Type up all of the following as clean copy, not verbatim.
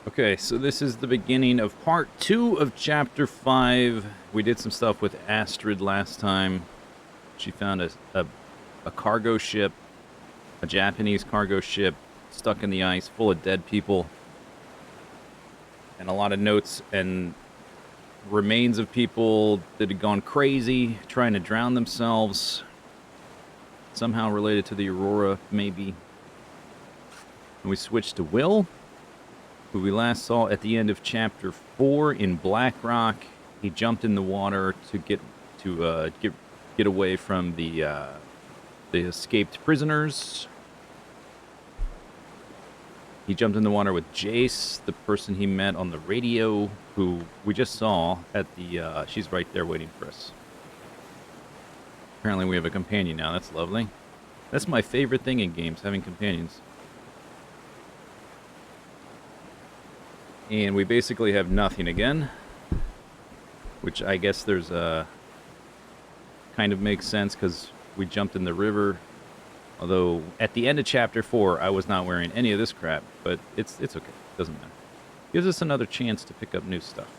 Okay, so this is the beginning of part 2 of chapter 5. We did some stuff with Astrid last time. She found a cargo ship, a Japanese cargo ship, stuck in the ice, full of dead people. And a lot of notes and remains of people that had gone crazy, trying to drown themselves. Somehow related to the Aurora, maybe. And we switched to Will, who we last saw at the end of chapter 4 in Blackrock. He jumped in the water to get away from the escaped prisoners. He jumped in the water with Jace, the person he met on the radio, who we just saw at the... she's right there waiting for us. Apparently we have a companion now. That's lovely. That's my favorite thing in games, having companions. And we basically have nothing again, which I guess there's a... kind of makes sense because we jumped in the river. Although at the end of chapter 4, I was not wearing any of this crap, but it's okay. Doesn't matter. Gives us another chance to pick up new stuff.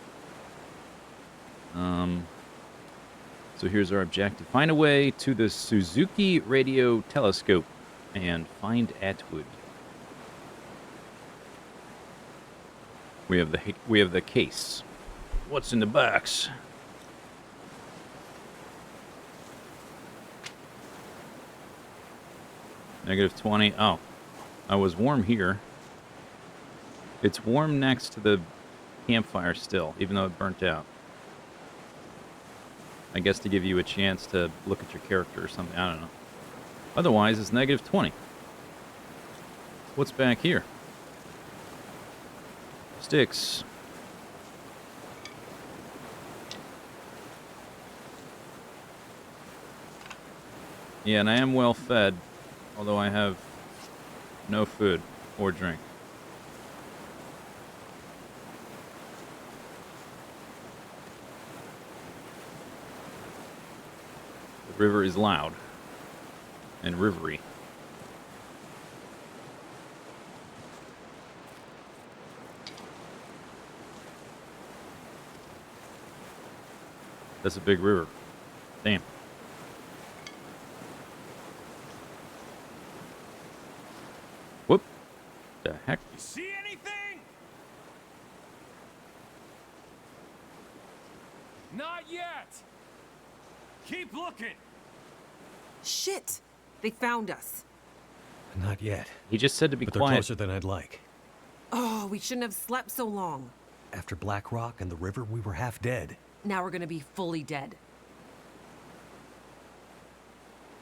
So here's our objective: find a way to the Suzuki radio telescope and find Atwood. We have the case. What's in the box? -20. Oh, I was warm here. It's warm next to the campfire still, even though it burnt out. I guess to give you a chance to look at your character or something. I don't know. Otherwise, it's -20. What's back here? Sticks. Yeah, and I am well fed, although I have no food or drink. The river is loud and rivery. That's a big river. Damn. Whoop. The heck? You see anything? Not yet. Keep looking. Shit! They found us. Not yet. He just said to be But quiet. they're closer than I'd like. Oh, we shouldn't have slept so long. After Black Rock and the river, we were half dead. Now we're gonna be fully dead.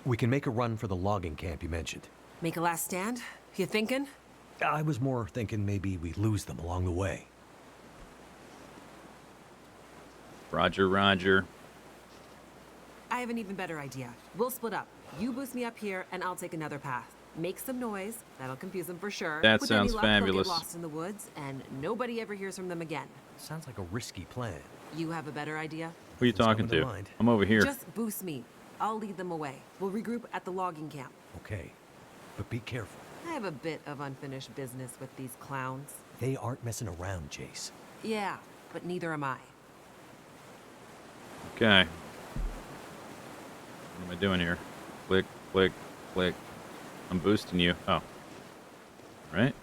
We can make a run for the logging camp you mentioned. Make a last stand? You thinking? I was more thinking maybe we lose them along the way. Roger, Roger. I have an even better idea. We'll split up. You boost me up here, and I'll take another path. Make some noise. That'll confuse them for sure. That With sounds any luck, fabulous. They'll get lost in the woods, and nobody ever hears from them again. Sounds like a risky plan. You have a better idea? Who are you Nothing's talking coming to? to mind. I'm over here. Just boost me. I'll lead them away. We'll regroup at the logging camp. Okay, but be careful. I have a bit of unfinished business with these clowns. They aren't messing around, Jace. Yeah, but neither am I. Okay. What am I doing here? Click, click, click. I'm boosting you. Oh. Right?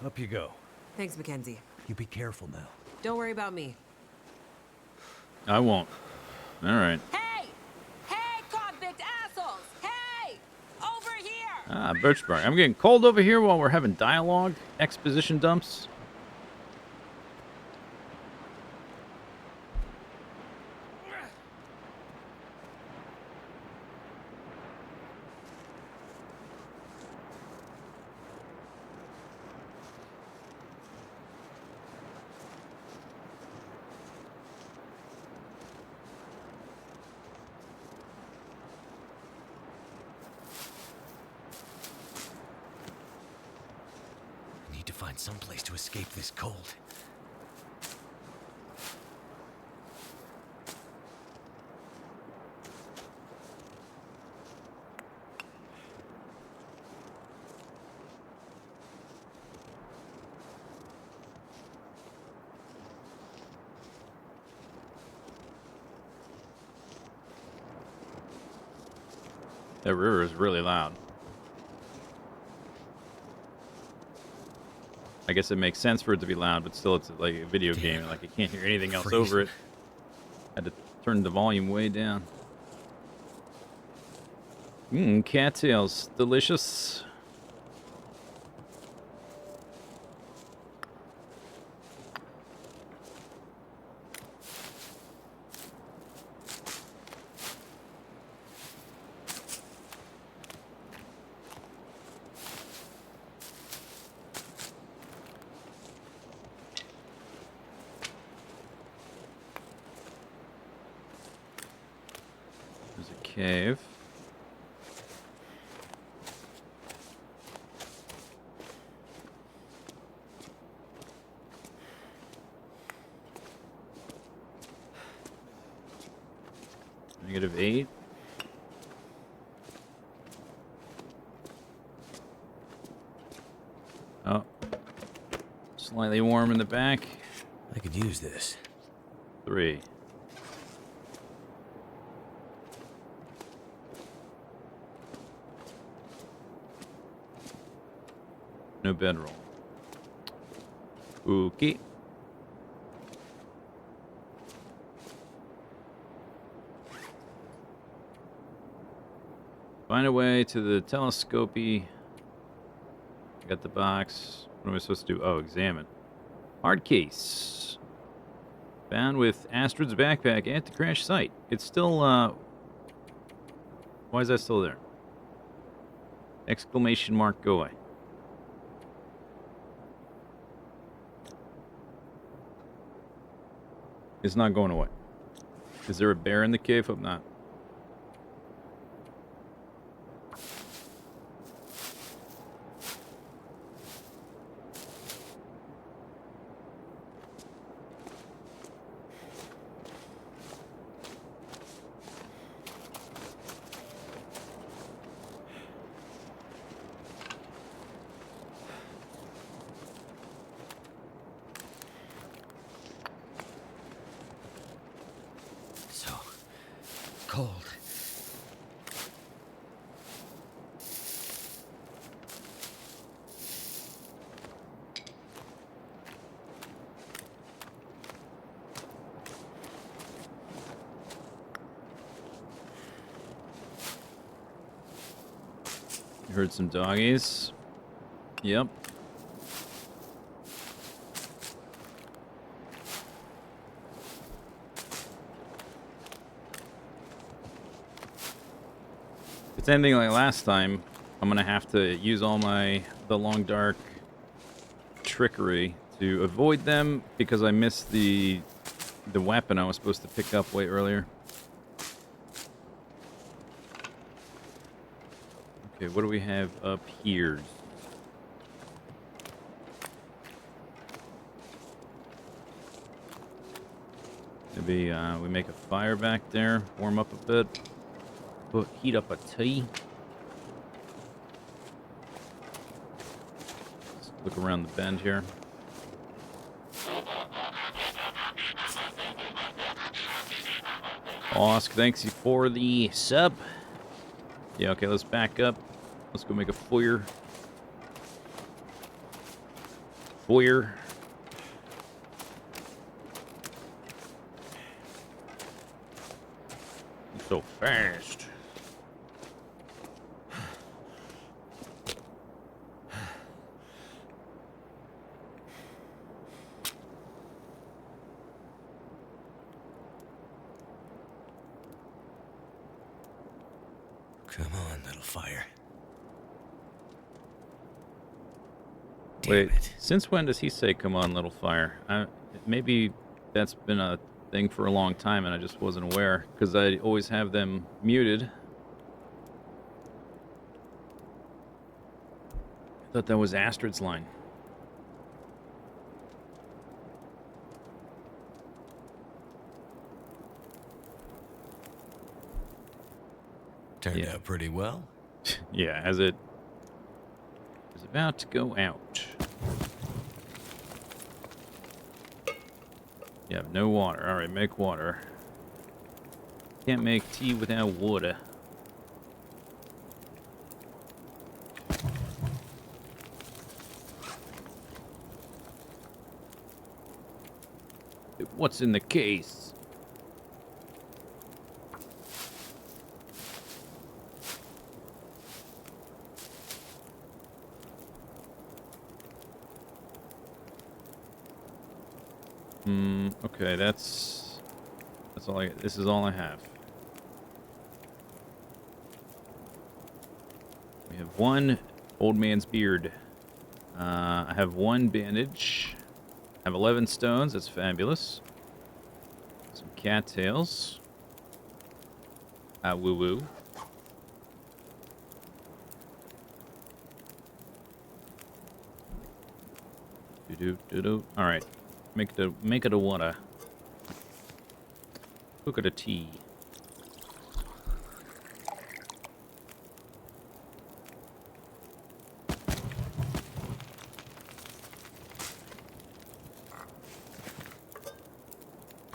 Up you go. Thanks, Mackenzie. You be careful now. Don't worry about me. I won't. All right. Hey! Hey, convict assholes! Hey! Over here! Ah, Birchbark. I'm getting cold over here while we're having dialogue. Exposition dumps. Need to find some place to escape this cold. That river is really loud. I guess it makes sense for it to be loud, but still, it's like a video game. Like, you can't hear anything else over it. Had to turn the volume way down. Cattails. Delicious. There's a cave. -8. Oh. Slightly warm in the back. I could use this. 3. No bedroll. Okay. Find a way to the telescopy. Got the box. What am I supposed to do? Oh, examine. Hard case. Found with Astrid's backpack at the crash site. It's still, why is that still there? Exclamation mark, go away. It's not going away. Is there a bear in the cave? Hope not. So cold. You heard some doggies. Yep. If it's anything like last time, I'm gonna have to use all the long dark trickery to avoid them because I missed the weapon I was supposed to pick up way earlier. Okay, what do we have up here? Maybe we make a fire back there, warm up a bit, heat up a tea. Let's look around the bend here. Osk, thanks you for the sub. Yeah, okay, let's back up. Let's go make a foyer. Foyer. So fast. Come on, little fire. Wait, Damn it. since when does he say, come on, little fire? Maybe that's been a thing for a long time and I just wasn't aware, because I always have them muted. I thought that was Astrid's line. Turned Yeah. out pretty well. Yeah, as it is about to go out. You have no water. Alright, make water. Can't make tea without water. What's in the case? Okay, that's all this is all I have. We have one old man's beard. I have one bandage. I have 11 stones. That's fabulous. Some cattails. Woo woo. All right, make it a water. Cook it a tea.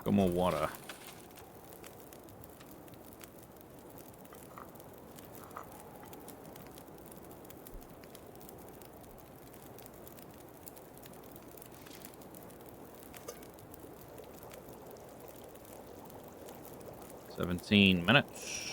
Got more water. $17 minutes.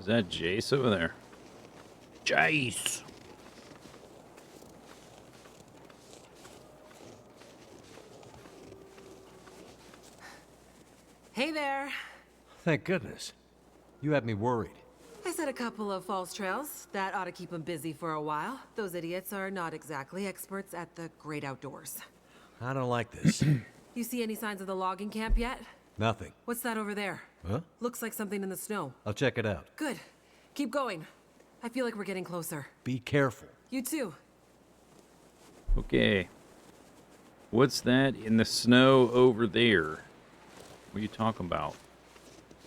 Is that Jace over there? Jace! Hey there. Thank goodness. You had me worried. I set a couple of false trails. That ought to keep them busy for a while. Those idiots are not exactly experts at the great outdoors. I don't like this. You see any signs of the logging camp yet? Nothing. What's that over there? Huh? Looks like something in the snow. I'll check it out. Good. Keep going. I feel like we're getting closer. Be careful. You too. Okay. What's that in the snow over there? What are you talking about?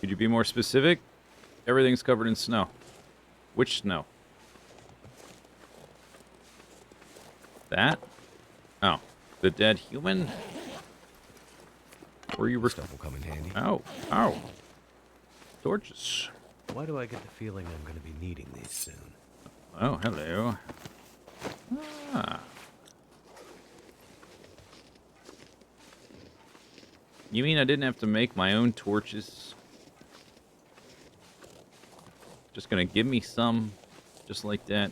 Could you be more specific? Everything's covered in snow. Which snow? That? Oh, the dead human? Where you were... Stuff will come in handy. Oh. Torches. Why do I get the feeling I'm going to be needing these soon? Oh, hello. Ah. You mean I didn't have to make my own torches? Just gonna give me some, just like that.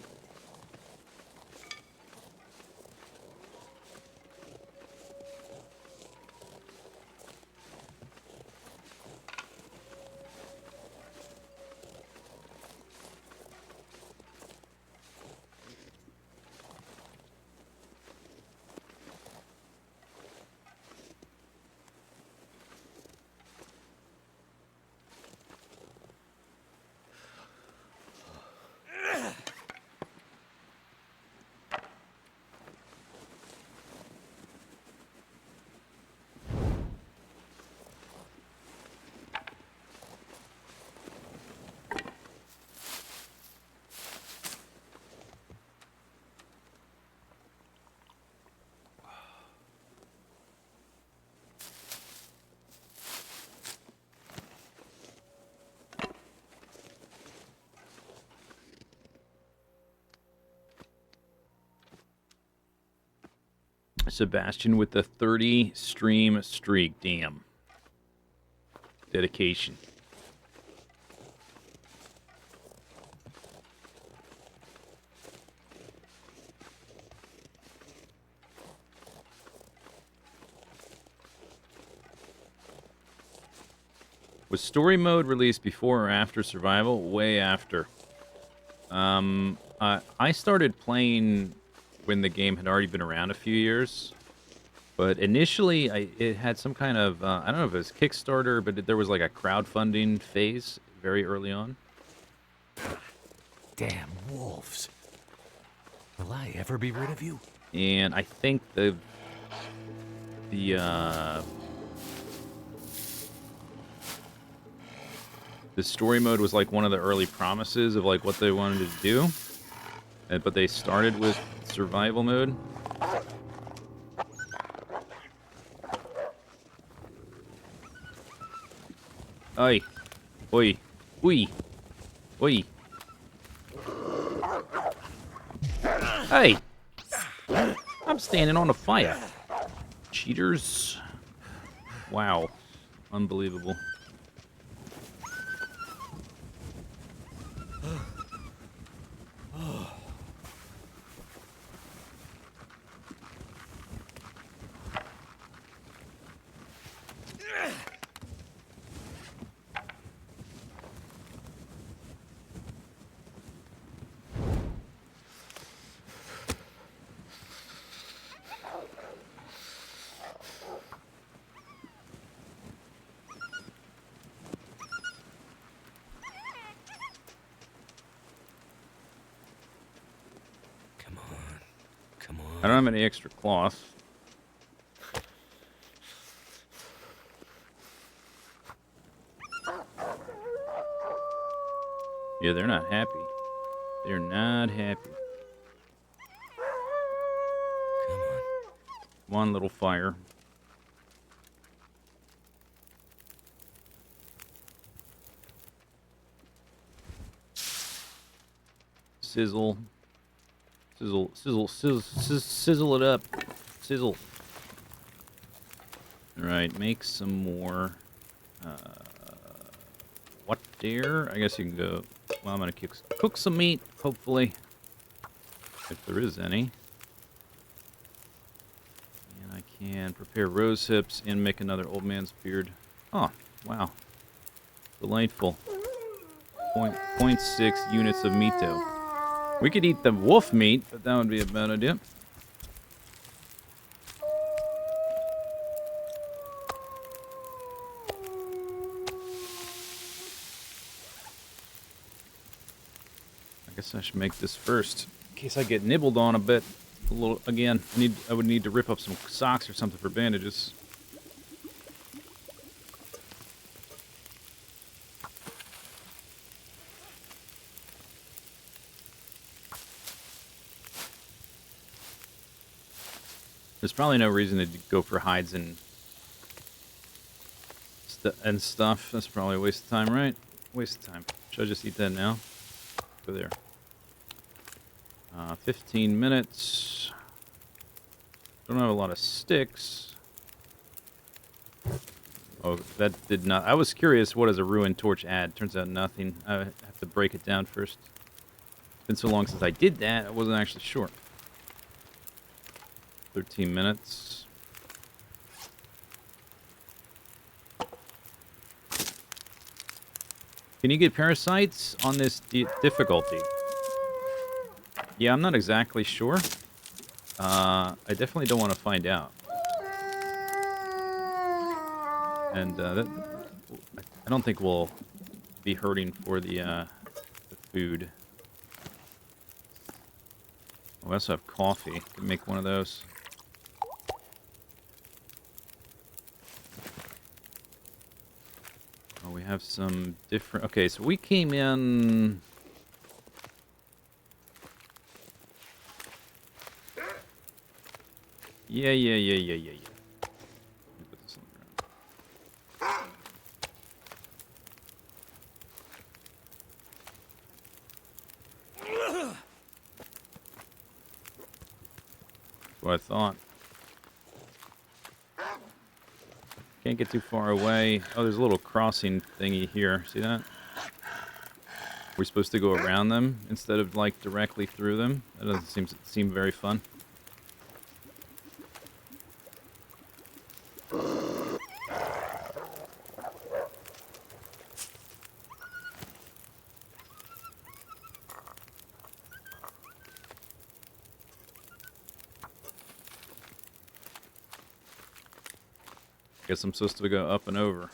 Sebastian with the 30 stream streak. Damn. Dedication. Was story mode released before or after survival? Way after. I started playing when the game had already been around a few years. But initially, it had some kind of, I don't know if it was Kickstarter, but there was like a crowdfunding phase very early on. Damn wolves. Will I ever be rid of you? And I think the story mode was like one of the early promises of like what they wanted to do. But they started with survival mode. Oi. Oi. Oi. Oi. Hey! I'm standing on a fire. Cheaters. Wow. Unbelievable. I don't have any extra cloth. Yeah, they're not happy. They're not happy. Come on, little fire. Sizzle. Sizzle, sizzle, sizzle, sizzle it up. Sizzle. Alright, make some more. What there? I guess you can go. Well, I'm gonna cook some meat, hopefully. If there is any. And I can prepare rose hips and make another old man's beard. Oh, wow. Delightful. 0.6 units of meat, though. We could eat the wolf meat, but that would be a bad idea. I guess I should make this first, in case I get nibbled on a bit. A little again. I would need to rip up some socks or something for bandages. There's probably no reason to go for hides and stuff. That's probably a waste of time, right? Waste of time. Should I just eat that now? Go there. 15 minutes. Don't have a lot of sticks. Oh, that did not... I was curious, what does a ruined torch add? Turns out nothing. I have to break it down first. It's been so long since I did that, I wasn't actually sure. 13 minutes. Can you get parasites on this difficulty? Yeah, I'm not exactly sure. I definitely don't want to find out. And I don't think we'll be hurting for the food. We also have coffee. Can make one of those. Oh, we have some different... Okay, so we came in... Yeah. Let me put this on the ground. That's what I thought. Can't get too far away. Oh, there's a little crossing thingy here. See that? We're supposed to go around them instead of like directly through them. That doesn't seem very fun. Guess I'm supposed to go up and over.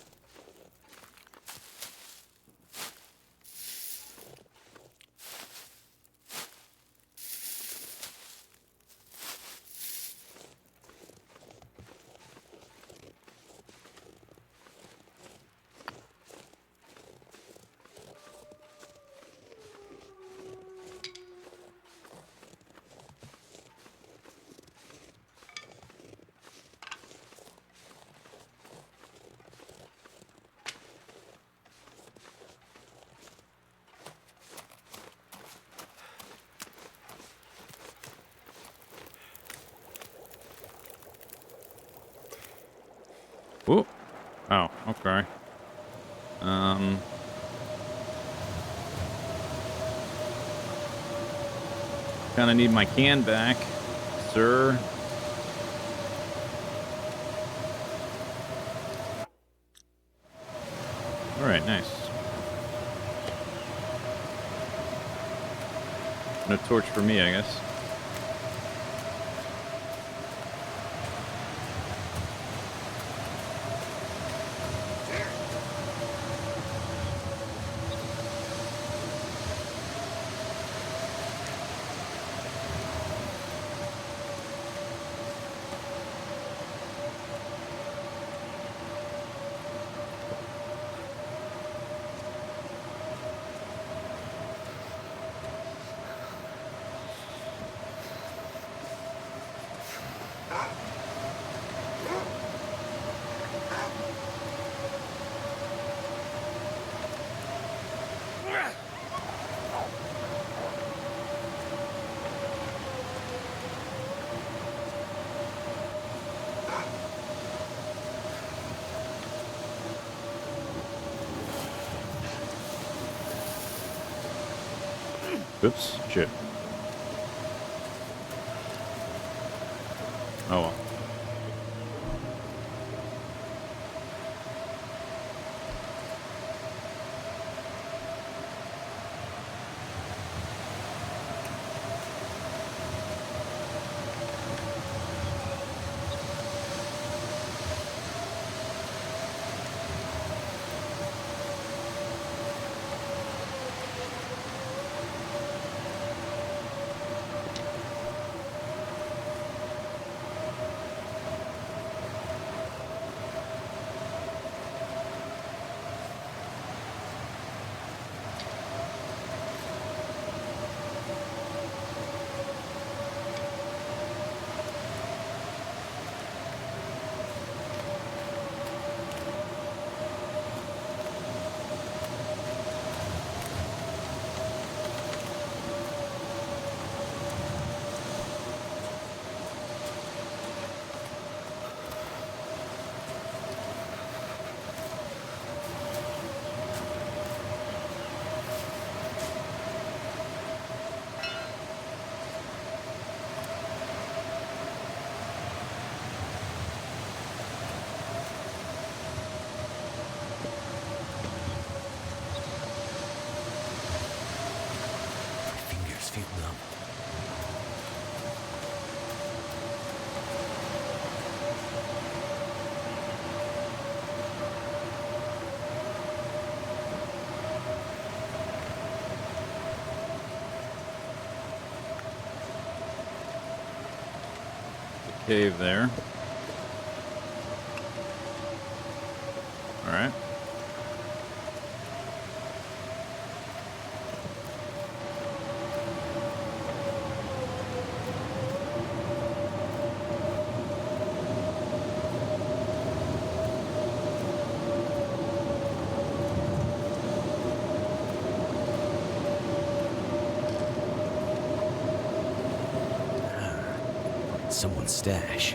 Ooh. Oh, okay. Kind of need my can back, sir. All right, nice. No torch for me, I guess. Oops, shit. Oh well. Fingers feel numb. Cave there. All right. Someone's stash.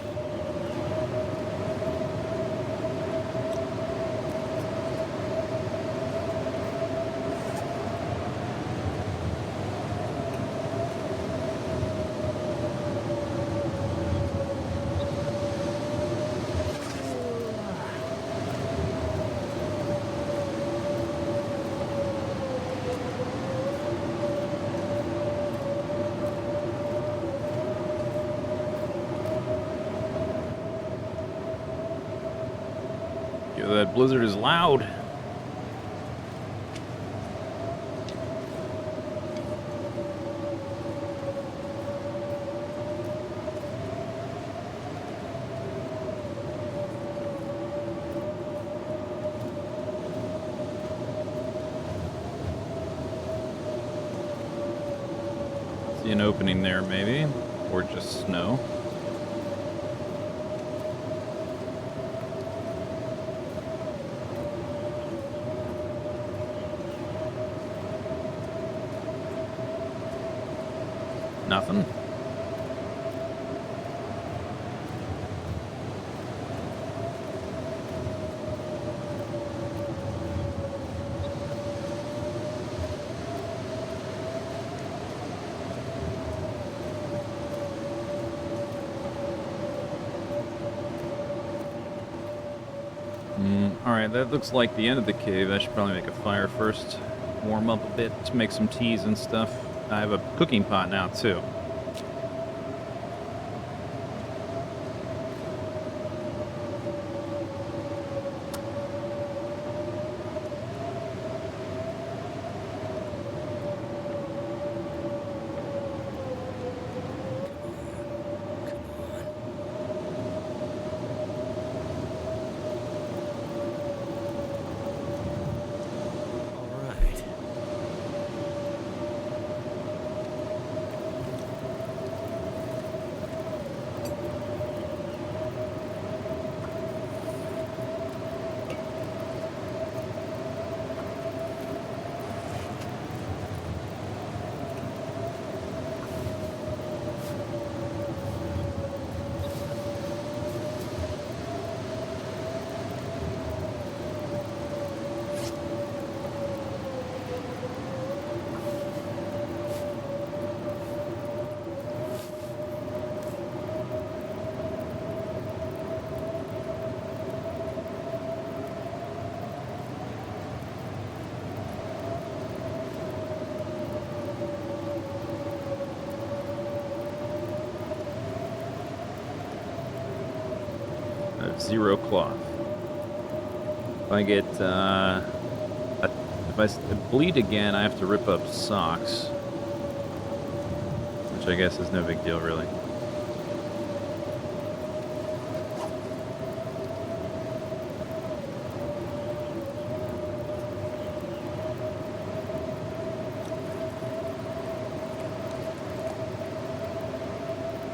Yeah, that blizzard is loud. See an opening there, maybe, or just snow. Nothing. Alright, that looks like the end of the cave. I should probably make a fire first. Warm up a bit to make some teas and stuff. I have a cooking pot now, too. All right. I have 0 cloth. If I get, if I bleed again, I have to rip up socks. Which I guess is no big deal, really.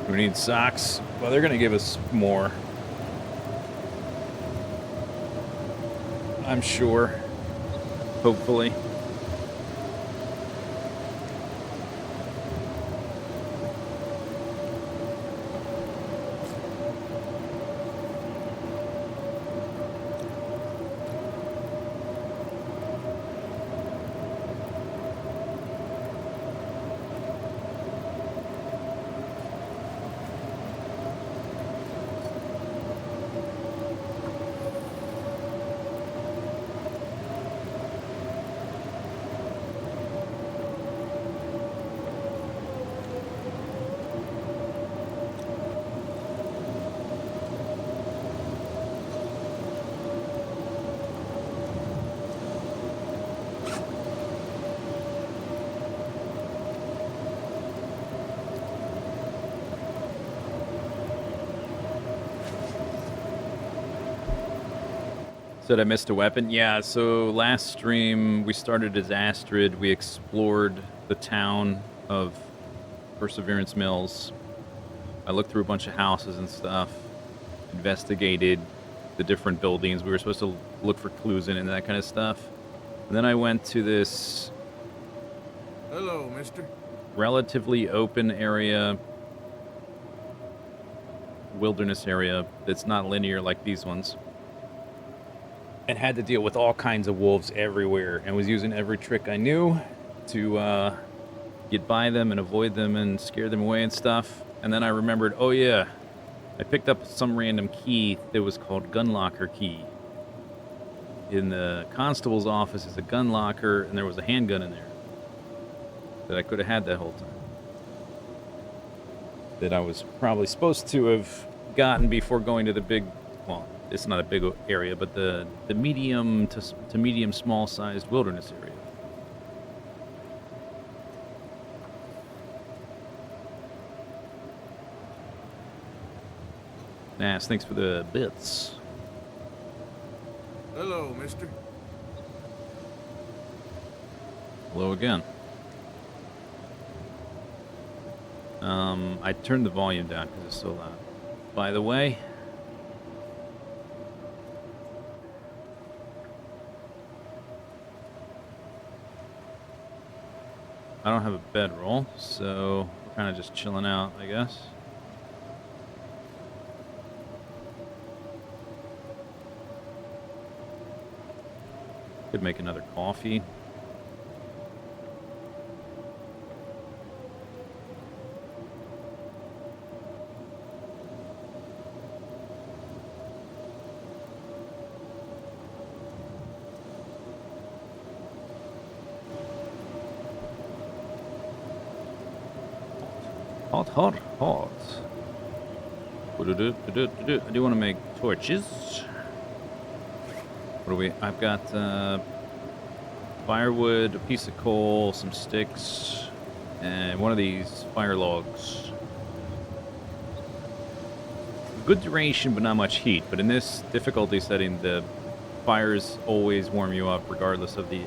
We need socks. Well, they're gonna give us more. I'm sure. Hopefully. Said I missed a weapon? Yeah, so last stream we started as Astrid. We explored the town of Perseverance Mills. I looked through a bunch of houses and stuff, investigated the different buildings we were supposed to look for clues in and that kind of stuff. And then I went to this Hello, mister. relatively open area, wilderness area that's not linear like these ones. And had to deal with all kinds of wolves everywhere, and was using every trick I knew to get by them and avoid them and scare them away and stuff. And then I remembered, oh yeah, I picked up some random key that was called gun locker key. In the constable's office is a gun locker, and there was a handgun in there that I could have had that whole time. That I was probably supposed to have gotten before going to the big, well, it's not a big area, but the medium to medium small sized wilderness area. Nice, thanks for the bits. Hello, mister. Hello again. I turned the volume down because it's so loud. By the way, I don't have a bedroll, so we're kind of just chilling out, I guess. Could make another coffee. Hot, hot, hot. I do want to make torches. What do we? I've got firewood, a piece of coal, some sticks, and one of these fire logs. Good duration, but not much heat. But in this difficulty setting, the fires always warm you up regardless of the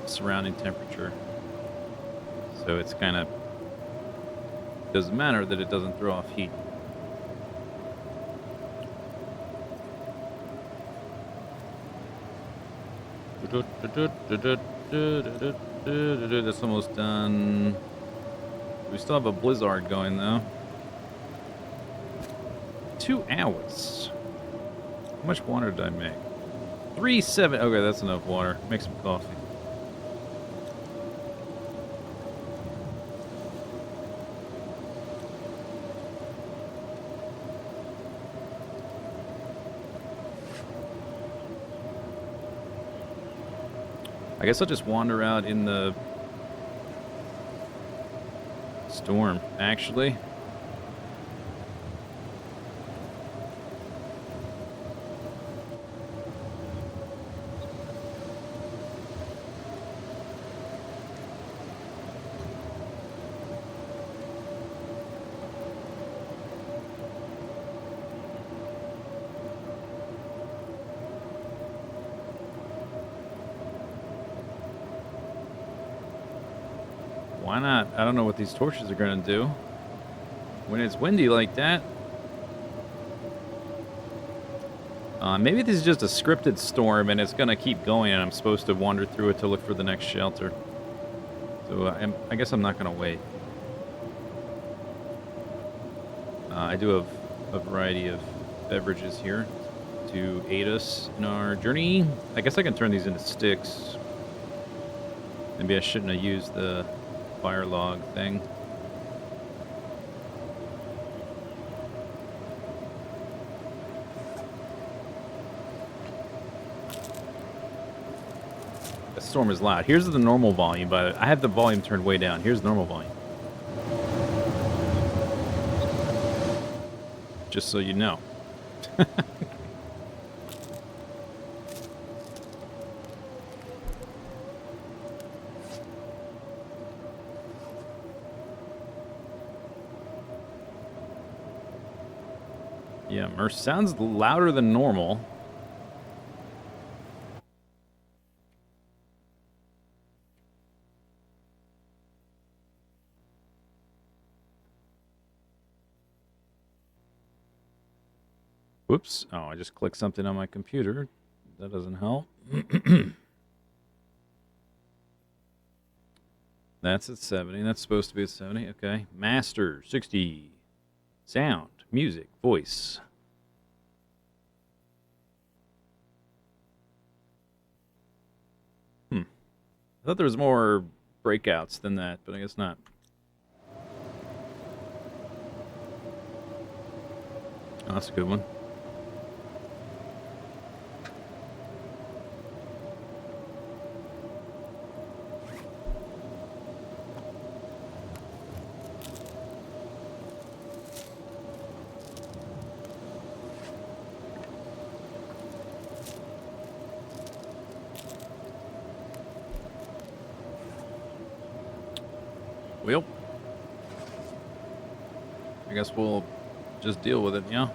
surrounding temperature. So it's kind of doesn't matter that it doesn't throw off heat. That's almost done. We still have a blizzard going though. 2 hours. How much water did I make? 3.7. Okay, that's enough water. Make some coffee. I guess I'll just wander out in the storm, actually. Why not? I don't know what these torches are going to do. When it's windy like that. Maybe this is just a scripted storm and it's going to keep going and I'm supposed to wander through it to look for the next shelter. So I guess I'm not going to wait. I do have a variety of beverages here to aid us in our journey. I guess I can turn these into sticks. Maybe I shouldn't have used the fire log thing. The storm is loud. Here's the normal volume, but I have the volume turned way down. Here's normal volume. Just so you know. Yeah, Merce sounds louder than normal. Whoops. Oh, I just clicked something on my computer. That doesn't help. That's at 70. That's supposed to be at 70. Okay. Master, 60. Sound, music, voice. I thought there was more breakouts than that, but I guess not. Oh, that's a good one. Well, I guess we'll just deal with it, yeah?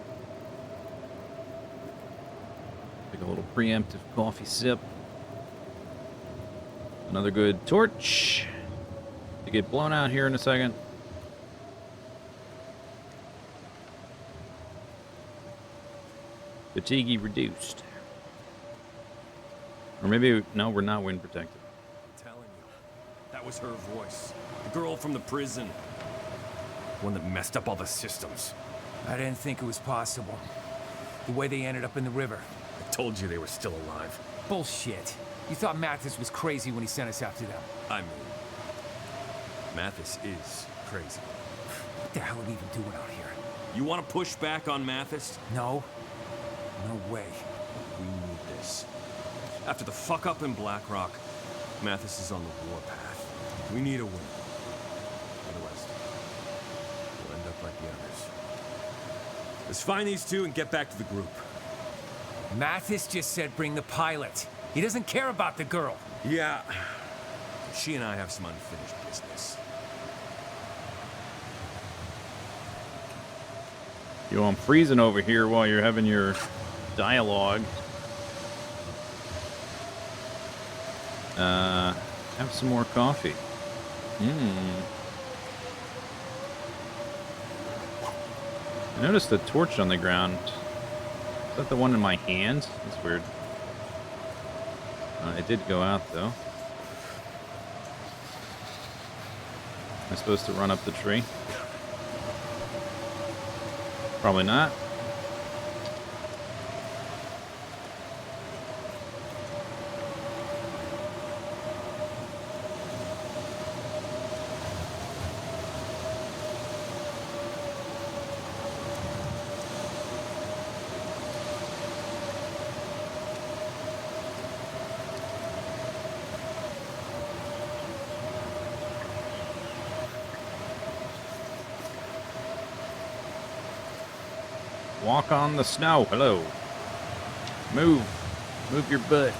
Take a little preemptive coffee sip. Another good torch to get blown out here in a second. Fatigue reduced. Or maybe, no, we're not wind protected. I'm telling you, that was her voice. The girl from the prison. One that messed up all the systems. I didn't think it was possible. The way they ended up in the river. I told you they were still alive. Bullshit. You thought Mathis was crazy when he sent us after them. I mean, Mathis is crazy. What the hell are we even doing out here? You want to push back on Mathis? No. No way. We need this. After the fuck up in Blackrock, Mathis is on the warpath. We need a win. Otherwise, we'll end up like the others. Let's find these two and get back to the group. Mathis just said bring the pilot. He doesn't care about the girl. Yeah. She and I have some unfinished business. Yo, I'm freezing over here while you're having your dialogue. Have some more coffee. I noticed a torch on the ground. Is that the one in my hand? That's weird. It did go out, though. Am I supposed to run up the tree? Probably not. Walk on the snow. Hello. Move. Move your butt.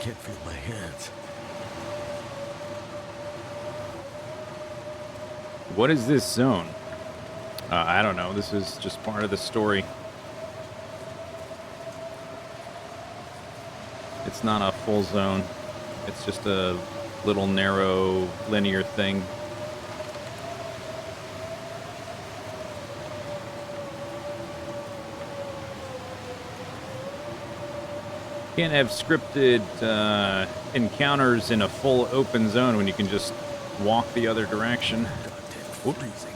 Can't feel my hands. What is this zone? I don't know. This is just part of the story. It's not a full zone. It's just a little narrow linear thing. Can't have scripted encounters in a full open zone when you can just walk the other direction. Goddamn freezing.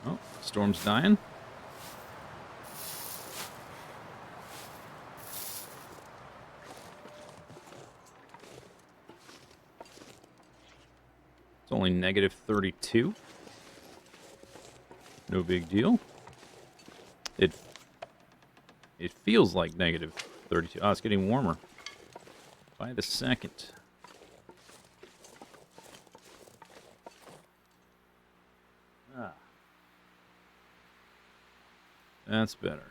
Oh, storm's dying. It's only negative 32. No big deal. It feels like negative 32. Oh, it's getting warmer by the second. Ah. That's better.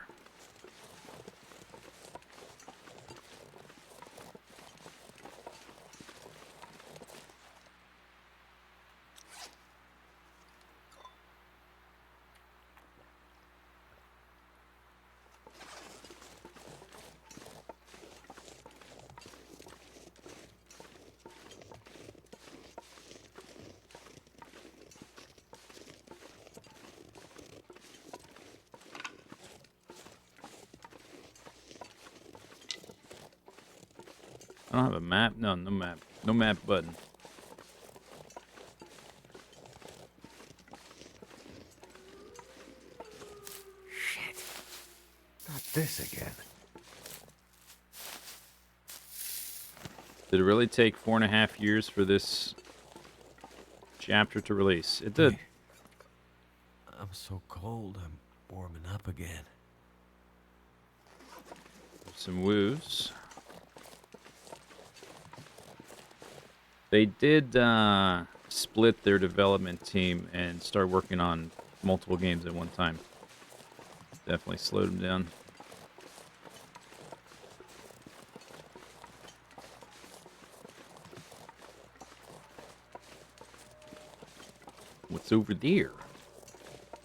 I don't have a map. No, no map. No map button. Shit. Not this again. Did it really take 4.5 years for this chapter to release? It did. I'm so cold, I'm warming up again. Some woos. They did split their development team and start working on multiple games at one time. Definitely slowed them down. What's over there?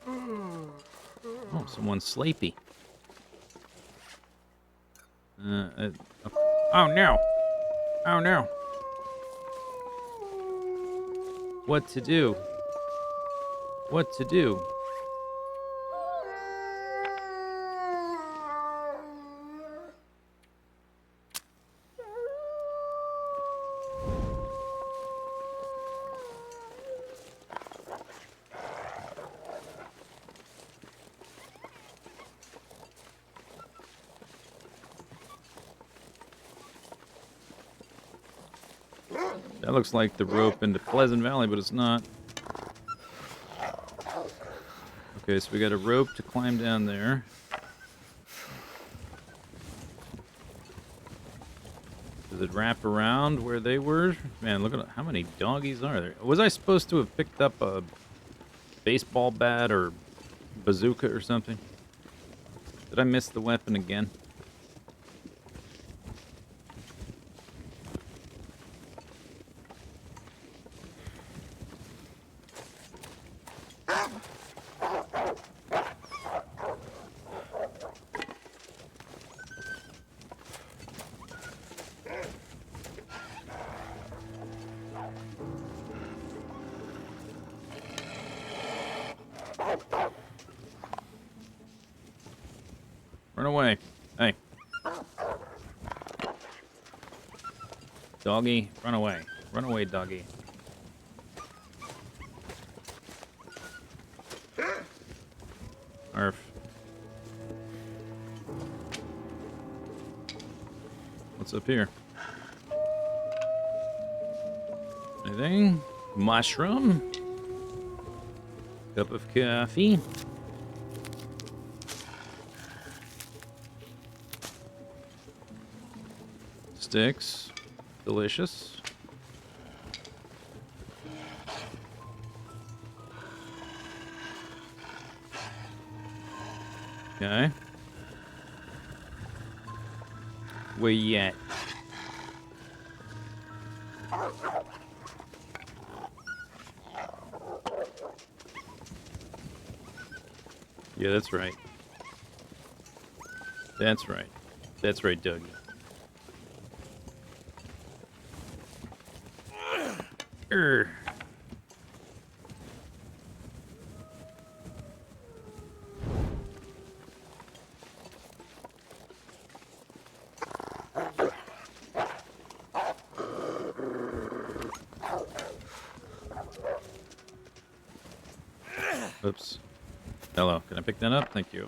Oh, someone's sleepy. Oh no! Oh no! What to do? What to do? That looks like the rope into Pleasant Valley, but it's not. Okay, so we got a rope to climb down there. Does it wrap around where they were? Man, look at how many doggies are there. Was I supposed to have picked up a baseball bat or bazooka or something? Did I miss the weapon again? Run away. Hey. Doggy, run away. Run away, doggy. Arf. What's up here? Anything? Mushroom? Cup of coffee? Sticks. Delicious. Okay. Where you at? Yeah, that's right. That's right. That's right, Doug. Urgh. Oops. Hello. Can I pick that up? Thank you.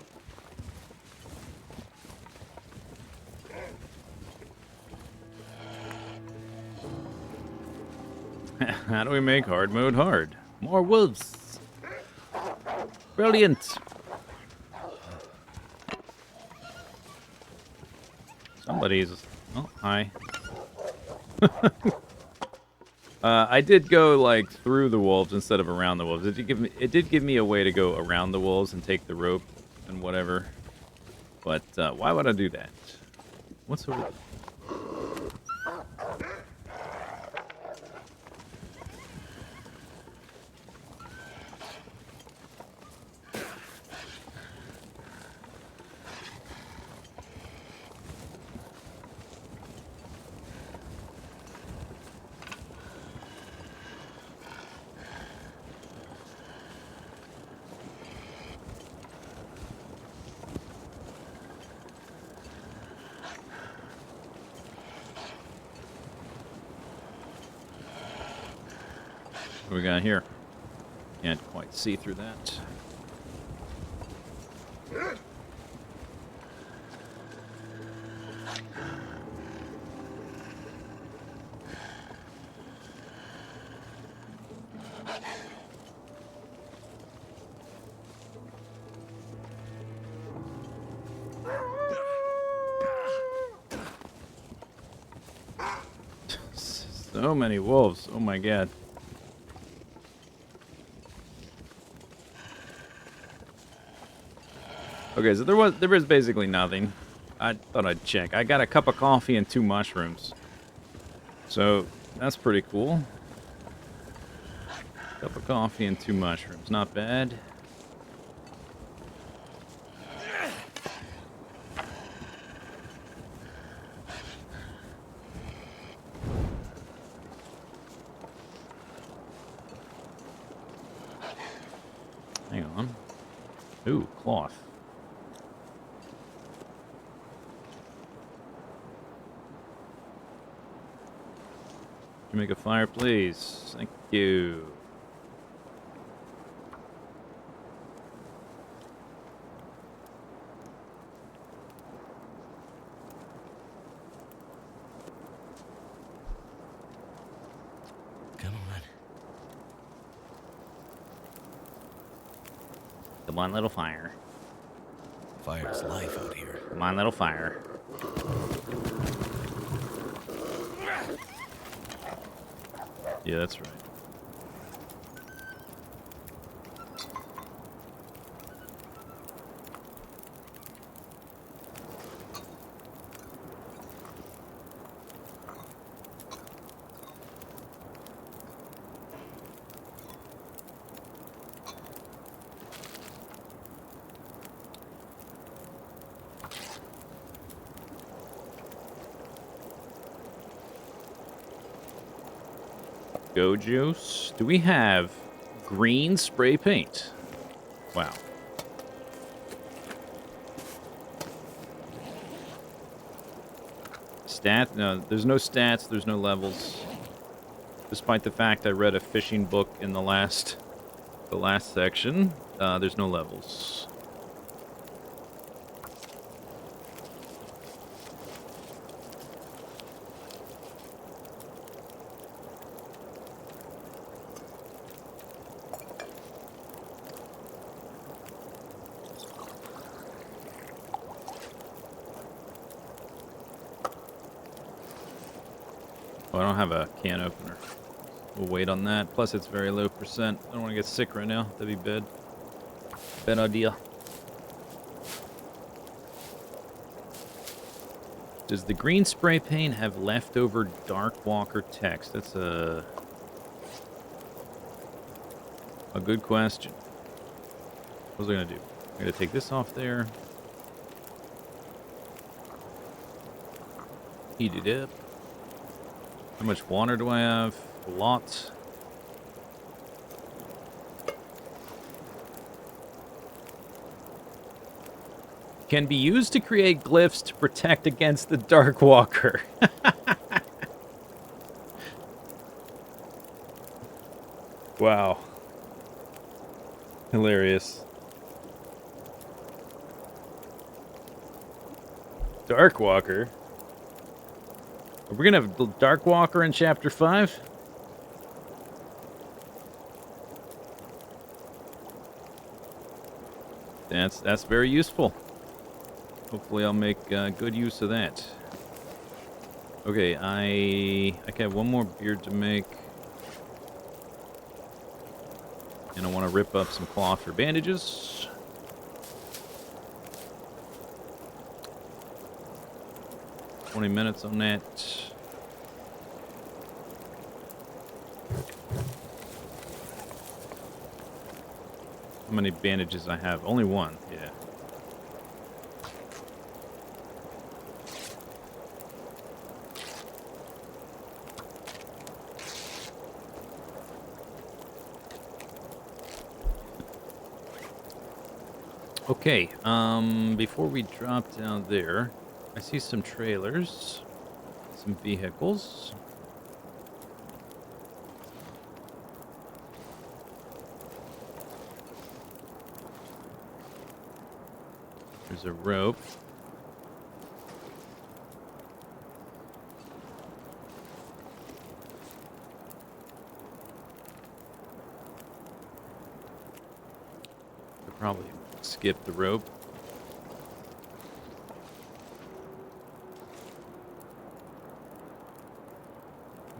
How do we make hard mode hard? More wolves. Brilliant. Somebody's... Oh, hi. I did go, like, through the wolves instead of around the wolves. It did give me a way to go around the wolves and take the rope and whatever. But why would I do that? What's over there? What do we got here? Can't quite see through that. So many wolves. Oh my god. Okay, so there was basically nothing. I thought I'd check. I got a cup of coffee and 2 mushrooms. So that's pretty cool. Cup of coffee and 2 mushrooms. Not bad. Hang on. Ooh, cloth. Can you make a fire, please? Thank you. Come on. Come on, little fire. Fire's life out here. Come on, little fire. Yeah, that's right. Go juice. Do we have green spray paint? Wow. Stat? No, there's no stats. There's no levels. Despite the fact I read a fishing book in the last section, there's no levels. Oh, I don't have a can opener. We'll wait on that. Plus, it's very low percent. I don't want to get sick right now. That'd be bad. Bad idea. Does the green spray paint have leftover Dark Walker text? That's a good question. What was I going to do? I'm going to take this off there. Heat it up. How much water do I have? A lot. Can be used to create glyphs to protect against the Dark Walker. Wow. Hilarious. Dark Walker? Are we gonna have the Dark Walker in Chapter 5? That's very useful. Hopefully I'll make good use of that. Okay, I have one more beard to make. And I want to rip up some cloth for bandages. $20 minutes on that. How many bandages I have? Only one, yeah. Okay, before we drop down there, I see some trailers, some vehicles. There's a rope. Could probably skip the rope.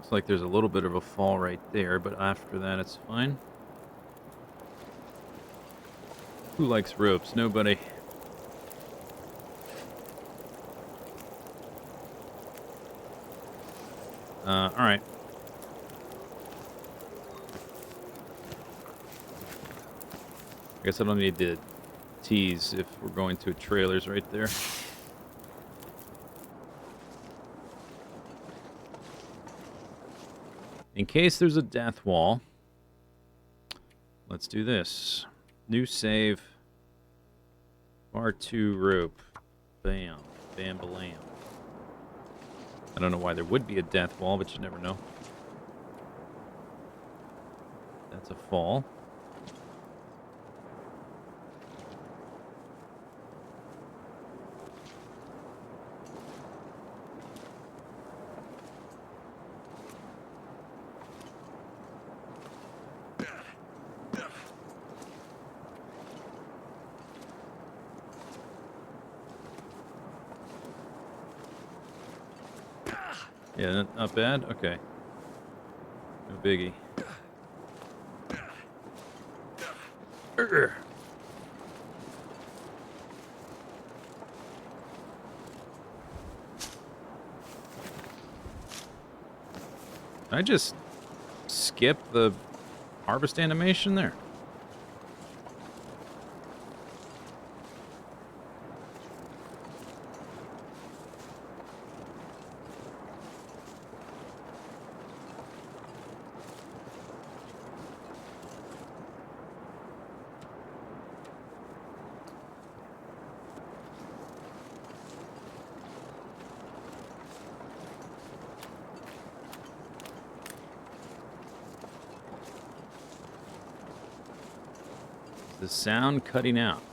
Looks like there's a little bit of a fall right there, but after that it's fine. Who likes ropes? Nobody. Alright. I guess I don't need to tease if we're going to trailers right there. In case there's a death wall, let's do this. New save. R2 rope. Bam. Bam balam. I don't know why there would be a death wall, but you never know. That's a fall. Yeah, not bad? Okay. No biggie. Urgh. I just skip the harvest animation there. The sound cutting out.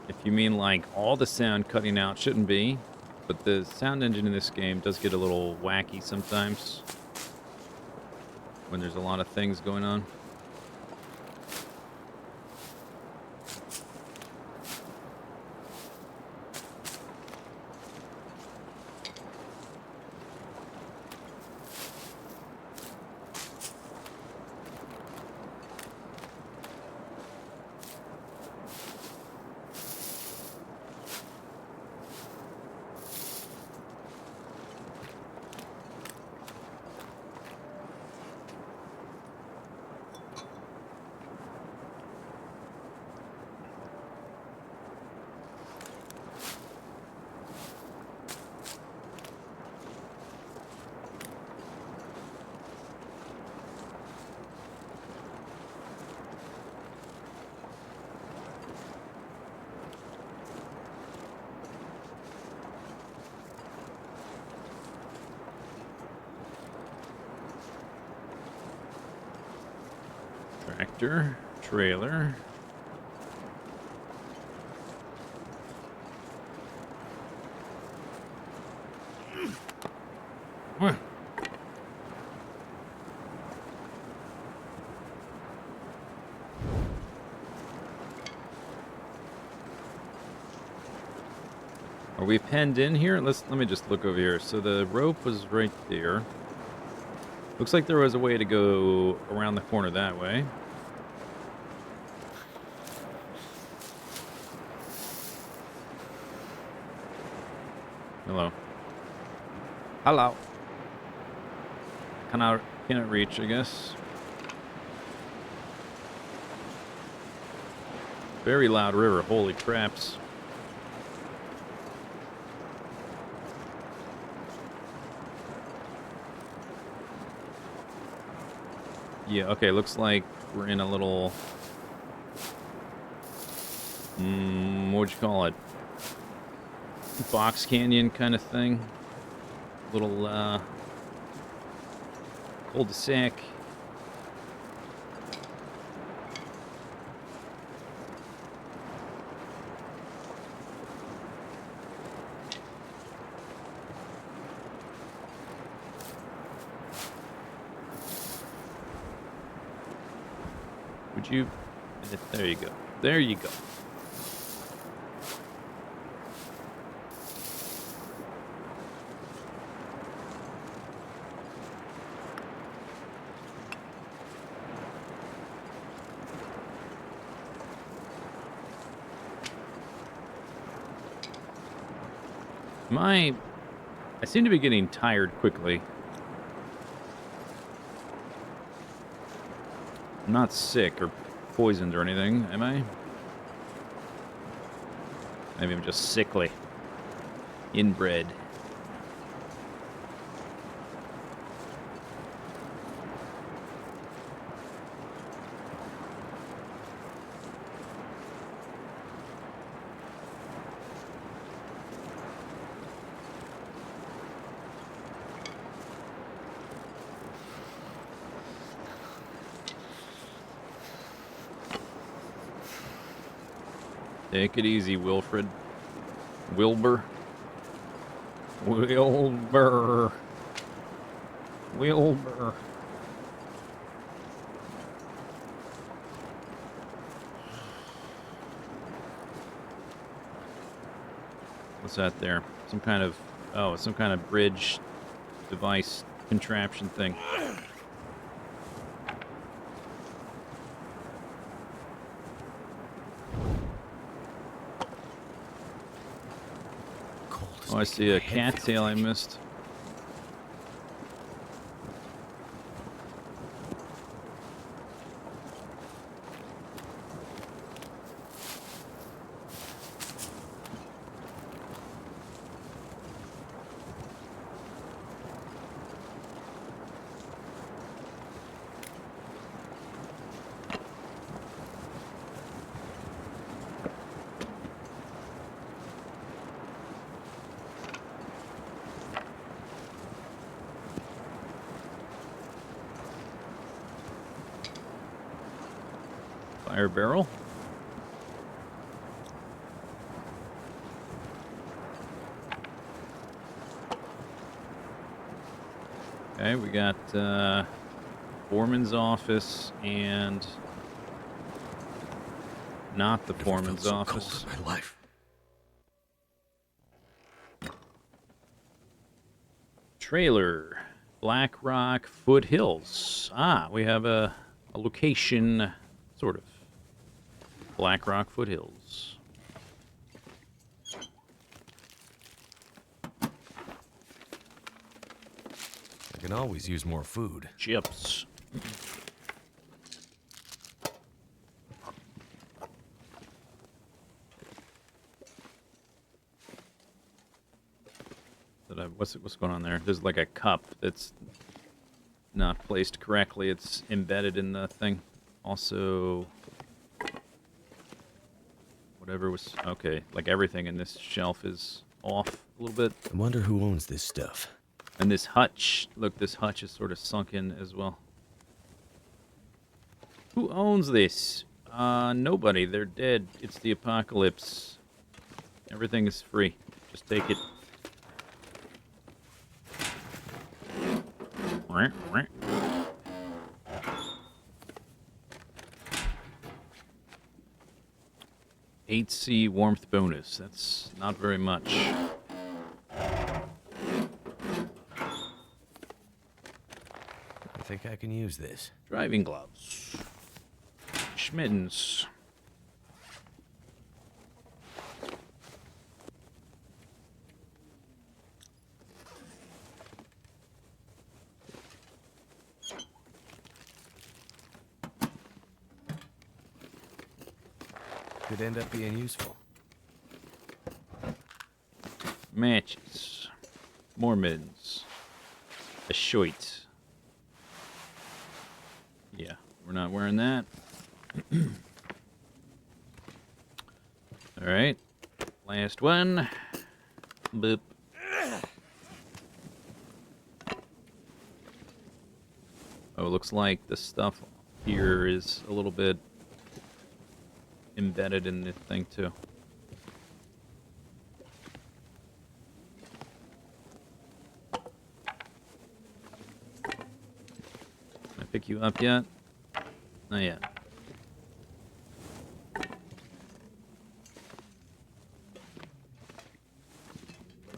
If you mean like all the sound cutting out, shouldn't be, but the sound engine in this game does get a little wacky sometimes when there's a lot of things going on. Tractor, trailer. What? Are we penned in here? Let me just look over here. So the rope was right there. Looks like there was a way to go around the corner that way. Hello. Hello. Cannot reach, I guess. Very loud river. Holy craps. Yeah, okay, looks like we're in a little... what'd you call it? Box canyon kind of thing. Little, cul-de-sac. Would you? There you go. There you go. I seem to be getting tired quickly. I'm not sick or poisoned or anything, am I? Maybe I'm just sickly. Inbred. Take it easy, Wilfred. Wilbur. Wilbur. Wilbur. What's that there? Some kind of... Oh, some kind of bridge device contraption thing. Oh, I see a cattail I missed. Fire barrel. Okay, we got foreman's office and not the foreman's office. My life. Trailer, Black Rock Foothills. Ah, we have a location, sort of. Black Rock Foothills. I can always use more food. Chips. What's going on there? There's like a cup that's not placed correctly. It's embedded in the thing. Also, whatever was... Okay, like everything in this shelf is off a little bit. I wonder who owns this stuff. And this hutch, look, this hutch is sort of sunk in as well. Who owns this? Nobody. They're dead. It's the apocalypse. Everything is free. Just take it. HC warmth bonus. That's not very much. I think I can use this. Driving gloves. Schmittens. Could end up being useful. Matches. More mittens. A shirt. Yeah, we're not wearing that. Alright. Last one. Boop. Oh, it looks like the stuff here is a little bit embedded in the thing too. Can I pick you up yet? Not yet.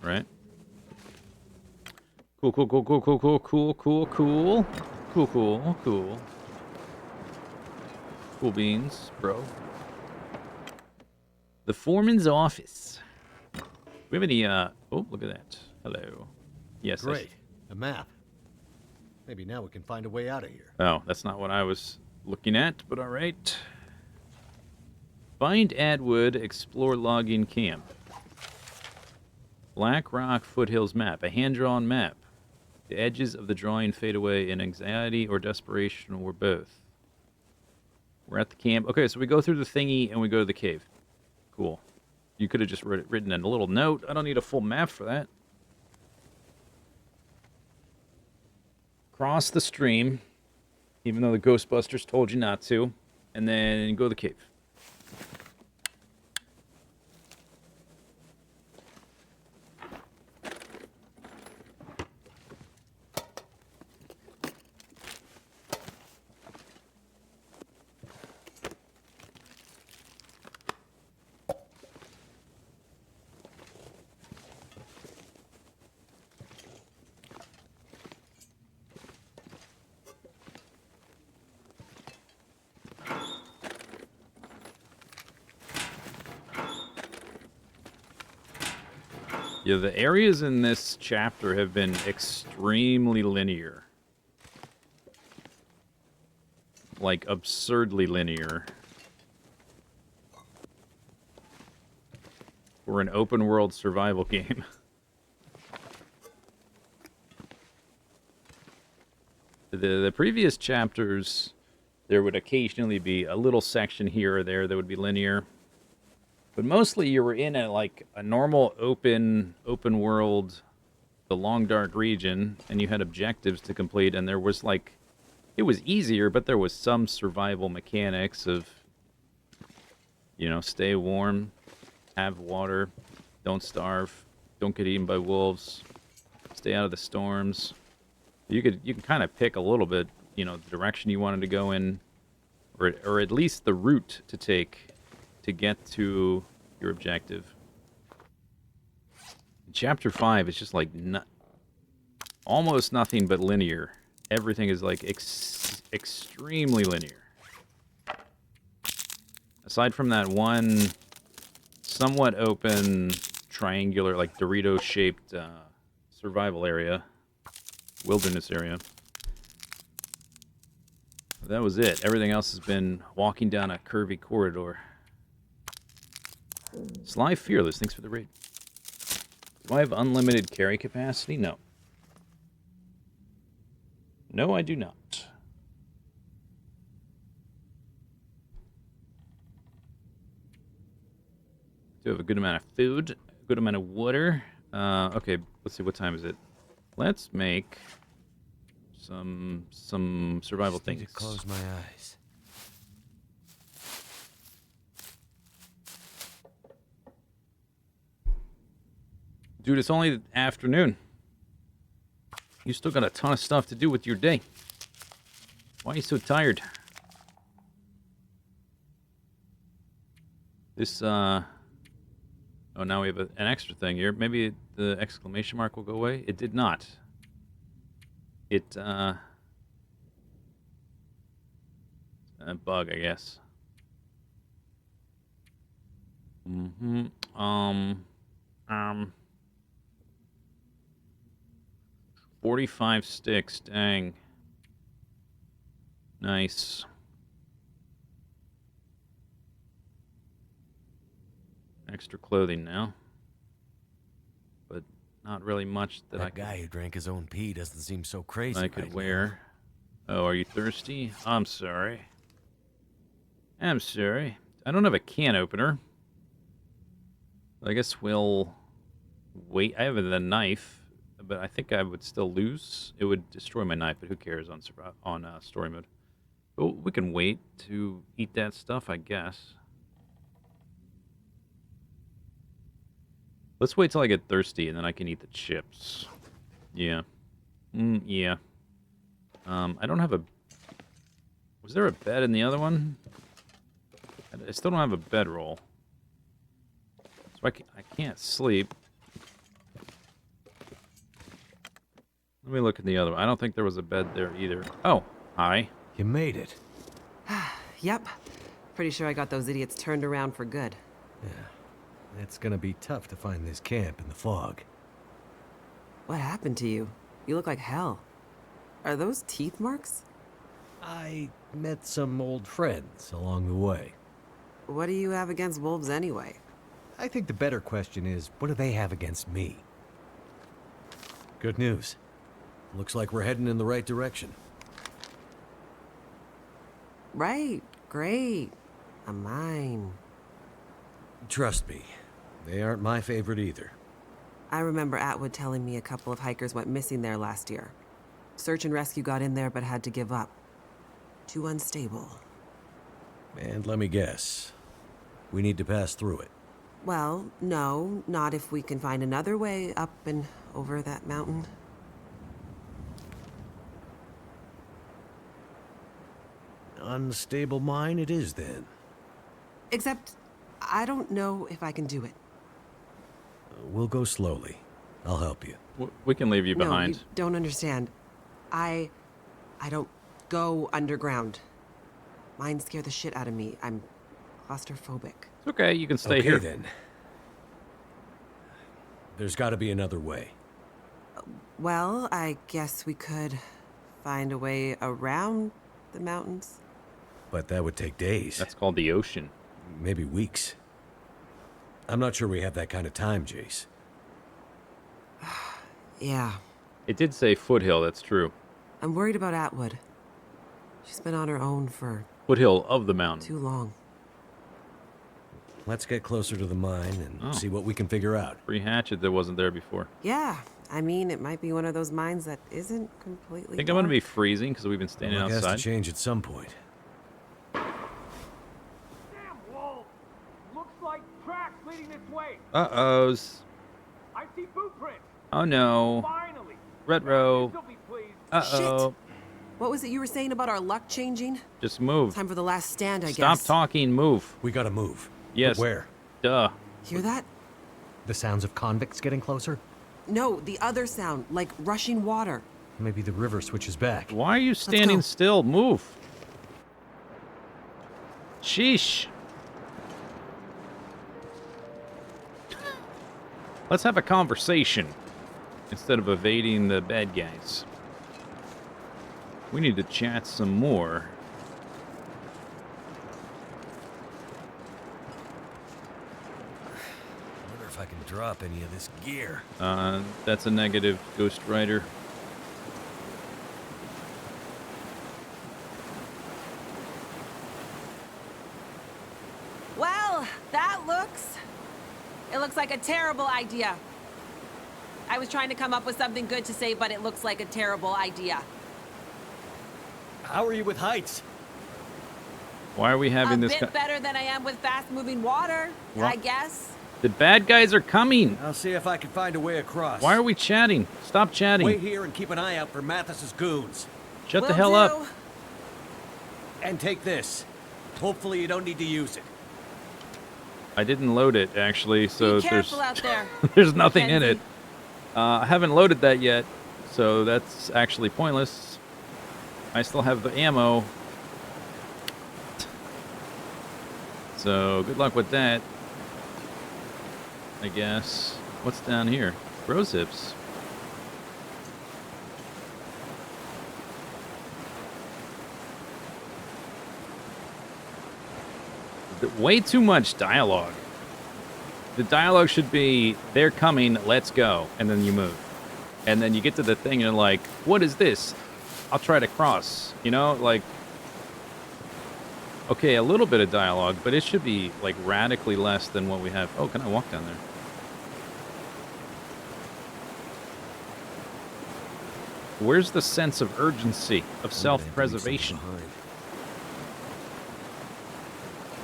right? Cool, cool, cool, cool, cool, cool, cool, cool, cool. Cool, cool, cool. Cool beans, bro. The foreman's office. Do we have any, oh, look at that. Hello. Yes, Great. A map. Maybe now we can find a way out of here. Oh, that's not what I was looking at, but all right. Find Atwood, explore logging camp. Black Rock Foothills map, a hand-drawn map. The edges of the drawing fade away in anxiety or desperation or both. We're at the camp. Okay, so we go through the thingy and we go to the cave. Cool. You could have just written in a little note. I don't need a full map for that. Cross the stream, even though the Ghostbusters told you not to, and then go to the cave. Yeah, the areas in this chapter have been extremely linear. Like, absurdly linear. For an open-world survival game. The previous chapters, there would occasionally be a little section here or there that would be linear. But mostly you were in a normal open world, the long dark region, and you had objectives to complete, and there was it was easier, but there was some survival mechanics of, you know, stay warm, have water, don't starve, don't get eaten by wolves, stay out of the storms. You can kind of pick a little bit, you know, the direction you wanted to go in, or at least the route to take to get to your objective. Chapter 5 is just like almost nothing but linear. Everything is like extremely linear. Aside from that one somewhat open triangular, like Dorito-shaped survival area, wilderness area. That was it. Everything else has been walking down a curvy corridor. Sly Fearless, thanks for the raid. Do I have unlimited carry capacity? No. No, I do not. Do have a good amount of food, a good amount of water. Okay, let's see, what time is it? Let's make some survival Just need things. to close my eyes. Dude, it's only afternoon. You still got a ton of stuff to do with your day. Why are you so tired? This, oh, now we have an extra thing here. Maybe the exclamation mark will go away. It did not. It, a bug, I guess. 45 sticks, dang. Nice. Extra clothing now. But not really much that I That guy who drank his own pee doesn't seem so crazy. I could right wear. Oh, are you thirsty? I'm sorry. I'm sorry. I don't have a can opener. I guess we'll wait. I have the knife, but I think I would still lose. It would destroy my knife, but who cares on story mode? But we can wait to eat that stuff, I guess. Let's wait till I get thirsty, and then I can eat the chips. Yeah. Yeah. I don't have a... Was there a bed in the other one? I still don't have a bedroll. So I can't sleep. Let me look at the other one. I don't think there was a bed there either. Oh, hi. You made it. Yep. Pretty sure I got those idiots turned around for good. Yeah. It's gonna be tough to find this camp in the fog. What happened to you? You look like hell. Are those teeth marks? I met some old friends along the way. What do you have against wolves anyway? I think the better question is, what do they have against me? Good news. Looks like we're heading in the right direction. Right. Great. A mine. Trust me, they aren't my favorite either. I remember Atwood telling me a couple of hikers went missing there last year. Search and rescue got in there but had to give up. Too unstable. And let me guess, we need to pass through it. Well, no, not if we can find another way up and over that mountain. Unstable mine it is then. Except, I don't know if I can do it. We'll go slowly. I'll help you. We can leave you No, behind. you don't understand. I don't go underground. Mines scare the shit out of me. I'm claustrophobic. It's okay, you can stay Okay here. then. There's got to be another way. Well, I guess we could find a way around the mountains. But that would take days. That's called the ocean. Maybe weeks. I'm not sure we have that kind of time, Jace. Yeah. It did say foothill, that's true. I'm worried about Atwood. She's been on her own for Foothill of the mountain. too long. Let's get closer to the mine and Oh. see what we can figure out. Free hatchet that wasn't there before. Yeah, I mean, it might be one of those mines that isn't completely I think I'm going to be dark. freezing because we've been standing Well, it has to outside. change at some point. Damn wall! Looks like tracks leading this way. Uh-ohs. I see footprints. Oh no. Finally. Retro. This'll be pleased. Uh-oh. What was it you were saying about our luck changing? Just move. Time for the last stand, I Stop guess. talking, move. We gotta move. Yes. But where? Duh. Hear that? The sounds of convicts getting closer? No, the other sound, like rushing water. Maybe the river switches back. Why are you standing go. still? Move. Sheesh. Let's have a conversation instead of evading the bad guys. We need to chat some more. I wonder if I can drop any of this gear. That's a negative, Ghost Rider. Well, that looks... It looks like a terrible idea. I was trying to come up with something good to say, but it looks like a terrible idea. How are you with heights? Why are we having A this? bit better than I am with fast-moving water, What? I guess. The bad guys are coming. I'll see if I can find a way across. Why are we chatting? Stop chatting. Wait here and keep an eye out for Mathis's goons. Shut the Will hell do. up. And take this. Hopefully you don't need to use it. I didn't load it actually, so Be careful out there. there's nothing in it. Mackenzie. I haven't loaded that yet, so that's actually pointless. I still have the ammo. So good luck with that, I guess. What's down here? Rose hips. Way too much dialogue. The dialogue should be, they're coming, let's go, and then you move. And then you get to the thing and you're like, what is this? I'll try to cross, you know, like, okay, a little bit of dialogue, but it should be like radically less than what we have. Oh, can I walk down there? Where's the sense of urgency, of self-preservation?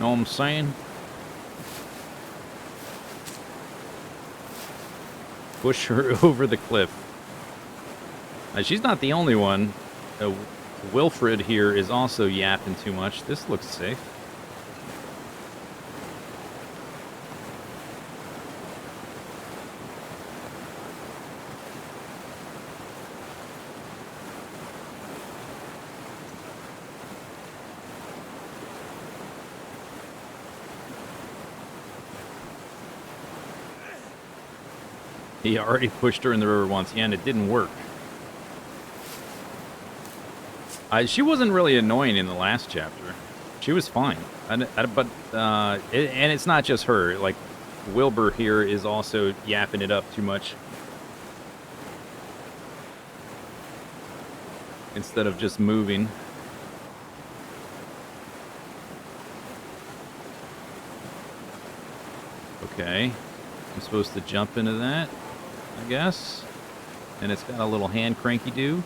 Know what I'm saying? Push her over the cliff. She's not the only one. Wilfred here is also yapping too much. This looks safe. He already pushed her in the river once, yeah, and it didn't work. She wasn't really annoying in the last chapter. She was fine. And it's not just her. Like, Wilbur here is also yapping it up too much. Instead of just moving. Okay. I'm supposed to jump into that, I guess. And it's got a little hand cranky do.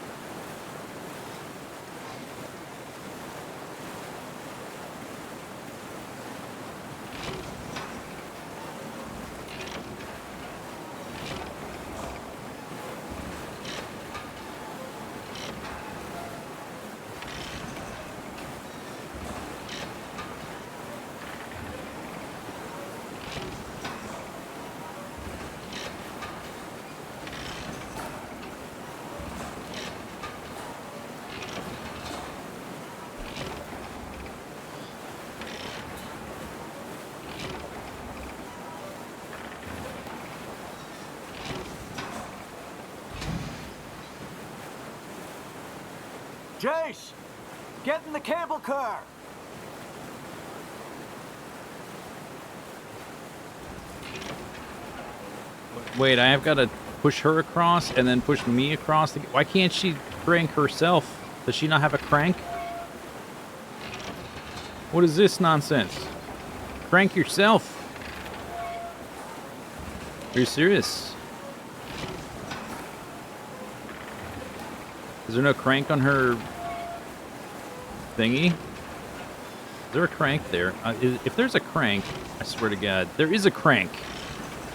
Jace, get in the cable car. Wait, I have got to push her across and then push me across. Why can't she crank herself? Does she not have a crank? What is this nonsense? Crank yourself. Are you serious? Is there no crank on her thingy? Is there a crank there? If there's a crank, I swear to God, there is a crank.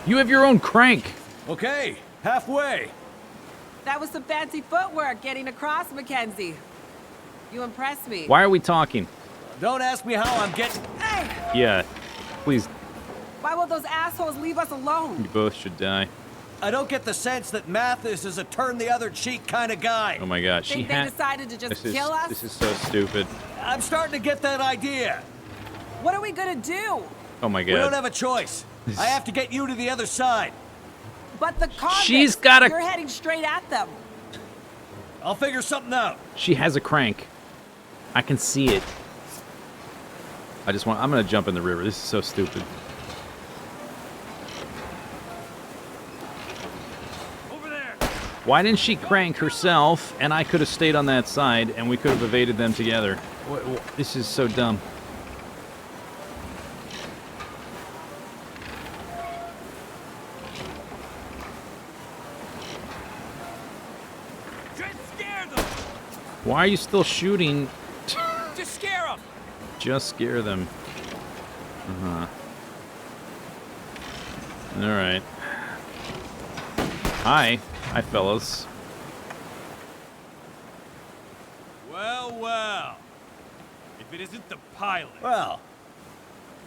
You have your own crank. Okay, halfway. That was some fancy footwork getting across, Mackenzie. You impressed me. Why are we talking? Don't ask me how I'm getting... Hey! Yeah, please, Why will those assholes leave us alone? you both should die. I don't get the sense that Mathis is a turn-the-other-cheek kind of guy. Oh my God, she Think they decided to just kill us? This is so stupid. I'm starting to get that idea. What are we gonna do? Oh my We don't God. have a choice. I have to get you to the other side. But the convicts, She's got a- you're heading straight at them. I'll figure something out. She has a crank. I can see it. I'm gonna jump in the river. This is so stupid. Over there! Why didn't she crank herself and I could have stayed on that side and we could have evaded them together? This is so dumb. Just scare them! Why are you still shooting? Just scare them! Just scare them. Uh-huh. Alright. Hi. Hi, fellas. Well, well. If it isn't the pilot. Well,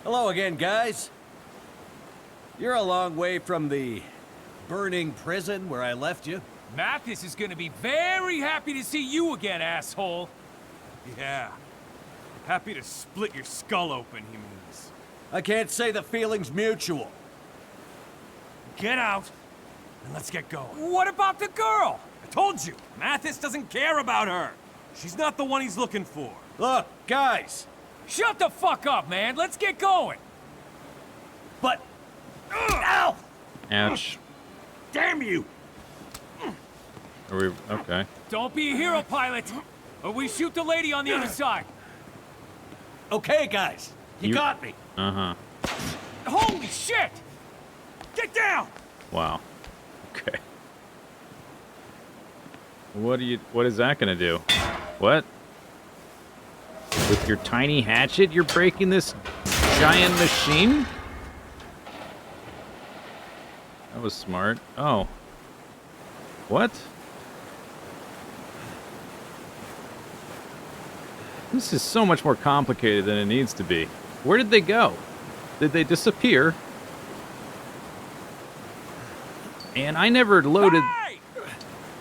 hello again, guys. You're a long way from the burning prison where I left you. Mathis is gonna be very happy to see you again, asshole. Yeah. Happy to split your skull open, he means. I can't say the feeling's mutual. Get out, and let's get going. What about the girl? I told you, Mathis doesn't care about her. She's not the one he's looking for. Look, guys, Shut the fuck up, man. Let's get going. but... Ow! Ouch. Damn you! Are we okay? Don't be a hero, pilot, or we shoot the lady on the other side. Okay, guys, you got me. Uh-huh. Holy shit! Get down! Wow. Okay. What is that gonna do? What? With your tiny hatchet, you're breaking this giant machine? That was smart. Oh. What? This is so much more complicated than it needs to be. Where did they go? Did they disappear? And I never loaded... Hey!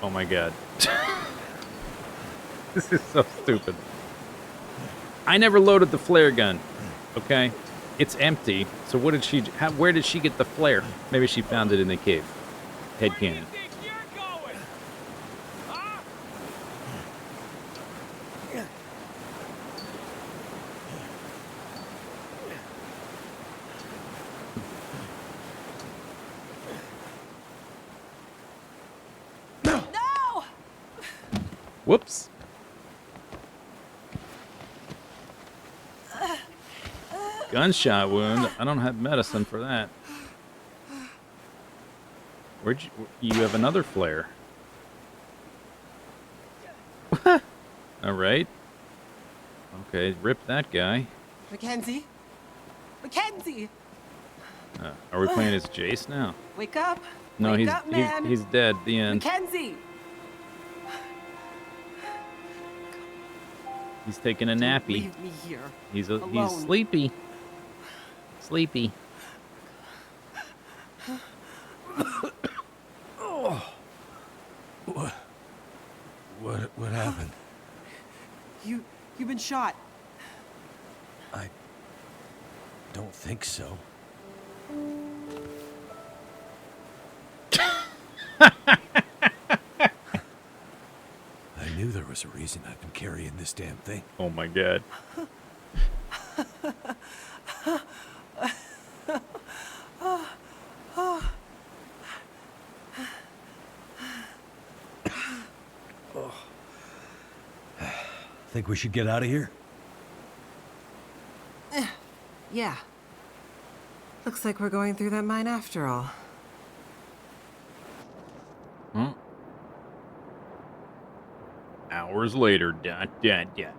Oh my God. This is so stupid. I never loaded the flare gun. Okay? It's empty. So what did where did she get the flare? Maybe she found it in the cave. head cannon. No! Whoops. Gunshot wound. I don't have medicine for that. Where'd you have another flare? All right. Okay, rip that guy. Mackenzie? Mackenzie! Are we playing as Jace now? Wake up! No, Wake up, man! he's dead. The end. Mackenzie! He's taking a Don't nappy. leave me here. He's alone. sleepy. Sleepy. What happened? You've been shot. I don't think so. I knew there was a reason I've been carrying this damn thing. Oh my god. Think we should get out of here? Yeah. Looks like we're going through that mine after all. Huh? Hours later. Dot, dot, dot.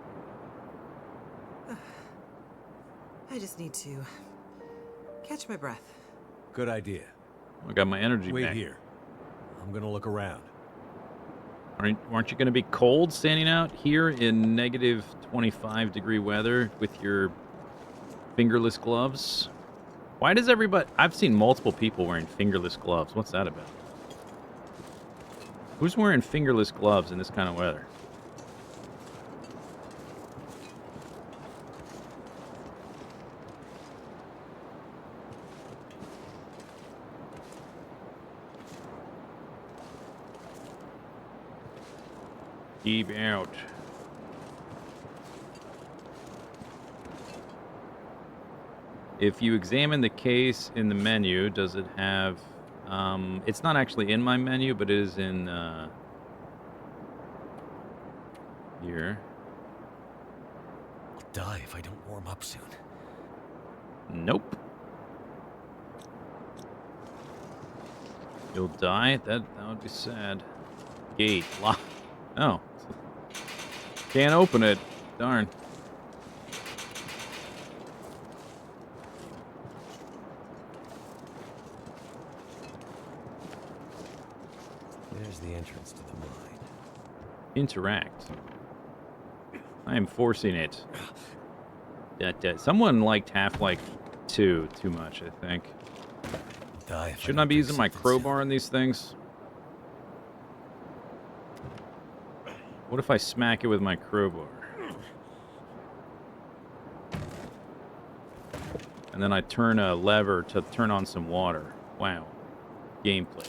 I just need to catch my breath. Good idea. I got my energy Wait back. here. I'm gonna look around. Aren't you going to be cold standing out here in negative 25-degree weather with your fingerless gloves? Why does everybody... I've seen multiple people wearing fingerless gloves. What's that about? Who's wearing fingerless gloves in this kind of weather? Keep out. If you examine the case in the menu, does it have... it's not actually in my menu, but it is in here. I'll die if I don't warm up soon. Nope. You'll die? That would be sad. Gate. Lock. Oh. Can't open it. Darn. There's the entrance to the mine. Interact. I am forcing it. Someone liked Half-Life 2 too much, I think. Die if Shouldn't don't I be drink using my something crowbar in these things? What if I smack it with my crowbar? And then I turn a lever to turn on some water. Wow. Gameplay.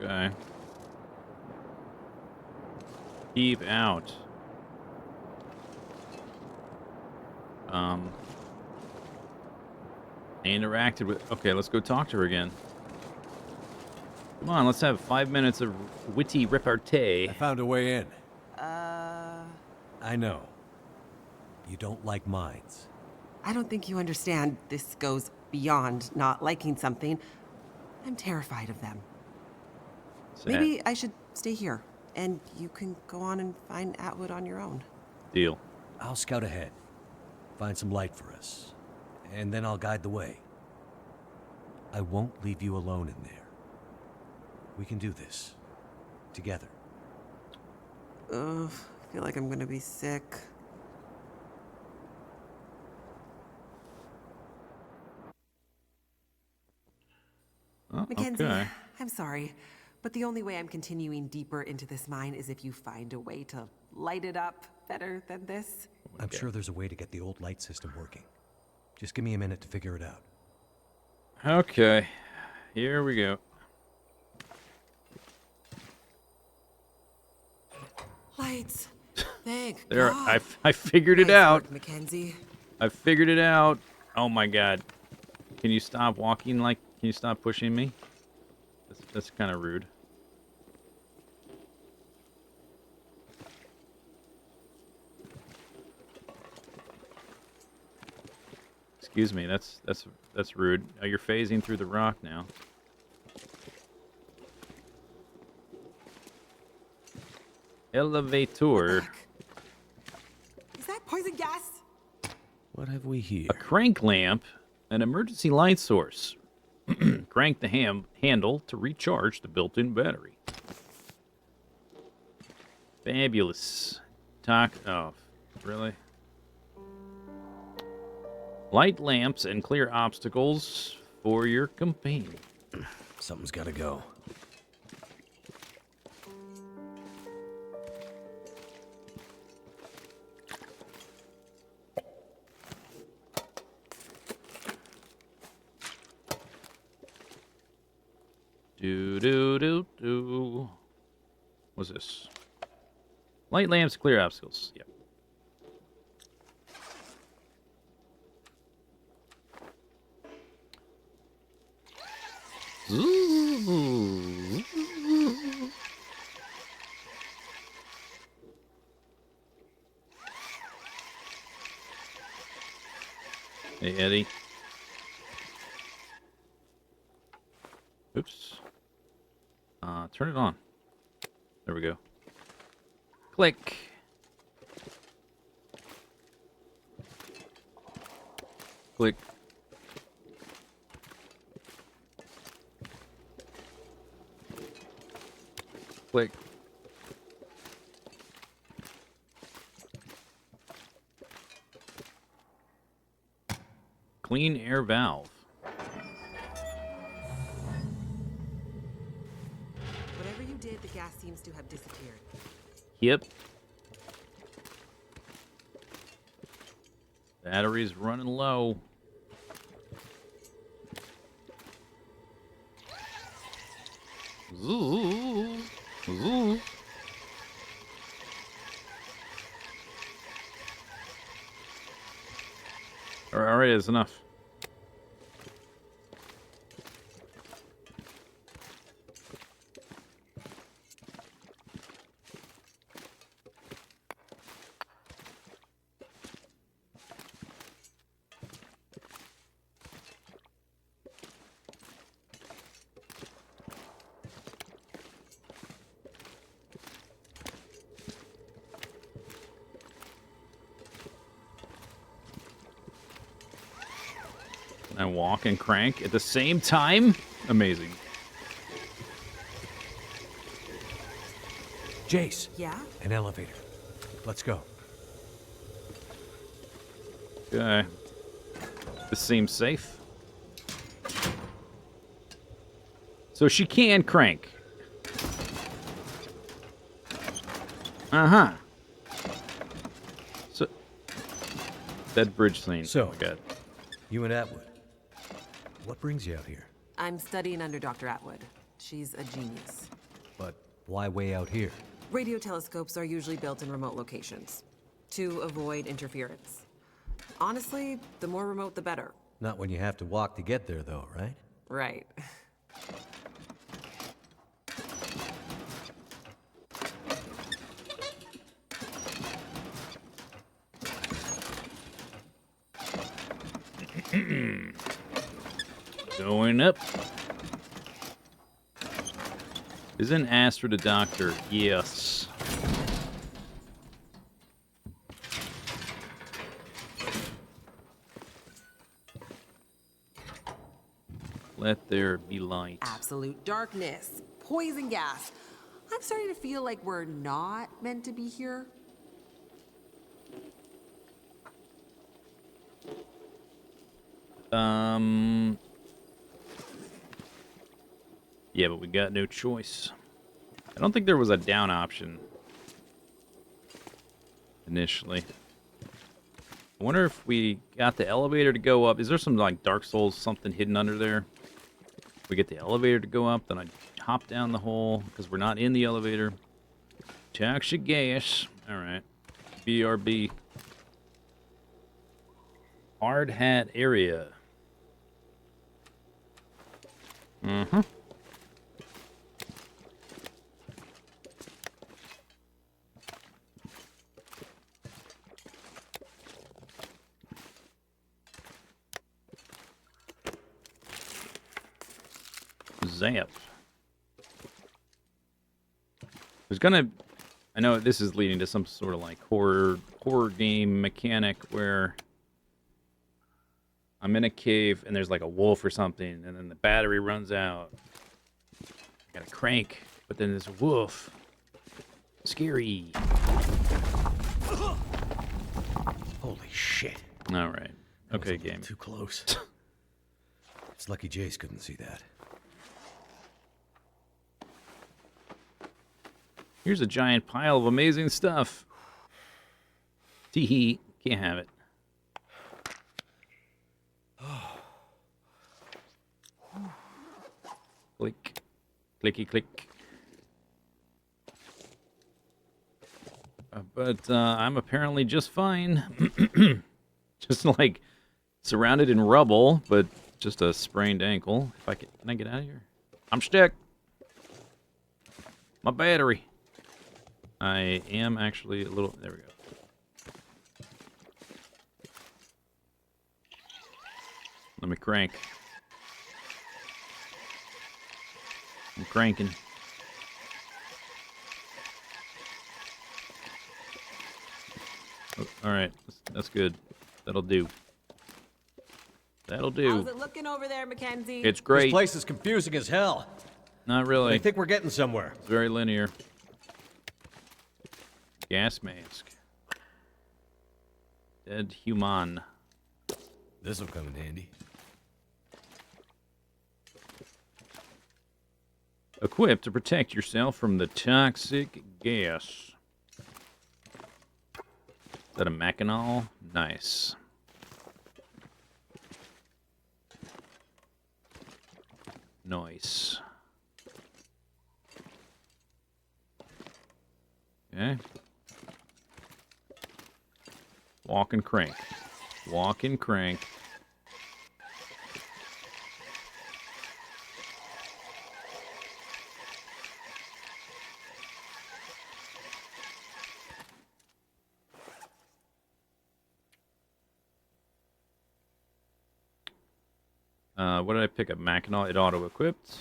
Okay. Keep out. Interacted with... Okay, let's go talk to her again. Come on, let's have 5 minutes of witty repartee. I found a way in. I I know. You don't like mines. don't think you understand. This goes beyond not liking something. I'm terrified of them. Sad. Maybe I should stay here, and you can go on and find Atwood on your own. Deal. I'll scout ahead. Find some light for us. and then I'll guide the way. I won't leave you alone in there. We can do this. Together. Ugh, I feel like I'm gonna be sick. Oh, Mackenzie, okay. I'm sorry, but the only way I'm continuing deeper into this mine is if you find a way to light it up better than this. I'm sure there's a way to get the old light system working. Just give me a minute to figure it out. Okay. Here we go. Lights. Thank There, God. I figured it Nice out. work, Mackenzie. I figured it out. Oh my God. Can you stop walking like? Can you stop pushing me? That's kind of rude. Excuse me. That's rude. Oh, you're phasing through the rock now. Elevator. Is that poison gas? What have we here? A crank lamp, an emergency light source. Crank the handle to recharge the built-in battery. Fabulous. Oh, really? Light lamps and clear obstacles for your companion. Something's gotta go. Do. What's this? Light lamps, clear obstacles. Yep. Ooh. Hey, Eddie. Oops. Turn it on. There we go. Click. Click. Click. Clean air valve. Whatever you did, the gas seems to have disappeared. Yep. Battery's running low. Zoo. Zoo. All right, it's enough. And walk and crank at the same time? Amazing. Jace, Yeah? an elevator. Let's go. Okay. This seems safe. So she can crank. Uh-huh. So that bridge scene. So- Oh my God. You and Atwood. What brings you out here? I'm studying under Dr. Atwood. She's a genius. But why way out here? Radio telescopes are usually built in remote locations to avoid interference. Honestly, the more remote, the better. Not when you have to walk to get there, though, right? Right. Going up. Isn't Astrid a doctor? Yes. Let there be light. Absolute darkness. Poison gas. I'm starting to feel like we're not meant to be here. Yeah, but we got no choice. I don't think there was a down option initially. I wonder if we got the elevator to go up. Is there some, like, Dark Souls something hidden under there? If we get the elevator to go up, then I'd hop down the hole, because we're not in the elevator. Toxic gas. Alright. BRB. Hard hat area. Mm-hmm. Zap. There's gonna... I know this is leading to some sort of, like, horror game mechanic where I'm in a cave and there's, like, a wolf or something, and then the battery runs out. I gotta crank, but then there's a wolf. Scary. Holy shit. Alright. That was Okay, a little game. too close. It's lucky Jace couldn't see that. Here's a giant pile of amazing stuff. Tee-hee. Can't have it. Click. Clicky click. But I'm apparently just fine. Just like surrounded in rubble, but just a sprained ankle. If I can I get out of here? I'm stuck. My battery. I am actually a little... There we go. Let me crank. I'm cranking. Oh, all right, that's good. That'll do. That'll do. How's it looking over there, Mackenzie? It's This great. place is confusing as hell. Not I really. think we're getting somewhere. It's very linear. Gas mask. Dead human. This'll come in handy. Equipped to protect yourself from the toxic gas. Is that a Mackinaw? Nice. Nice. Okay. Walk and crank. Walk and crank. What did I pick up? Mackinaw. It auto-equipped.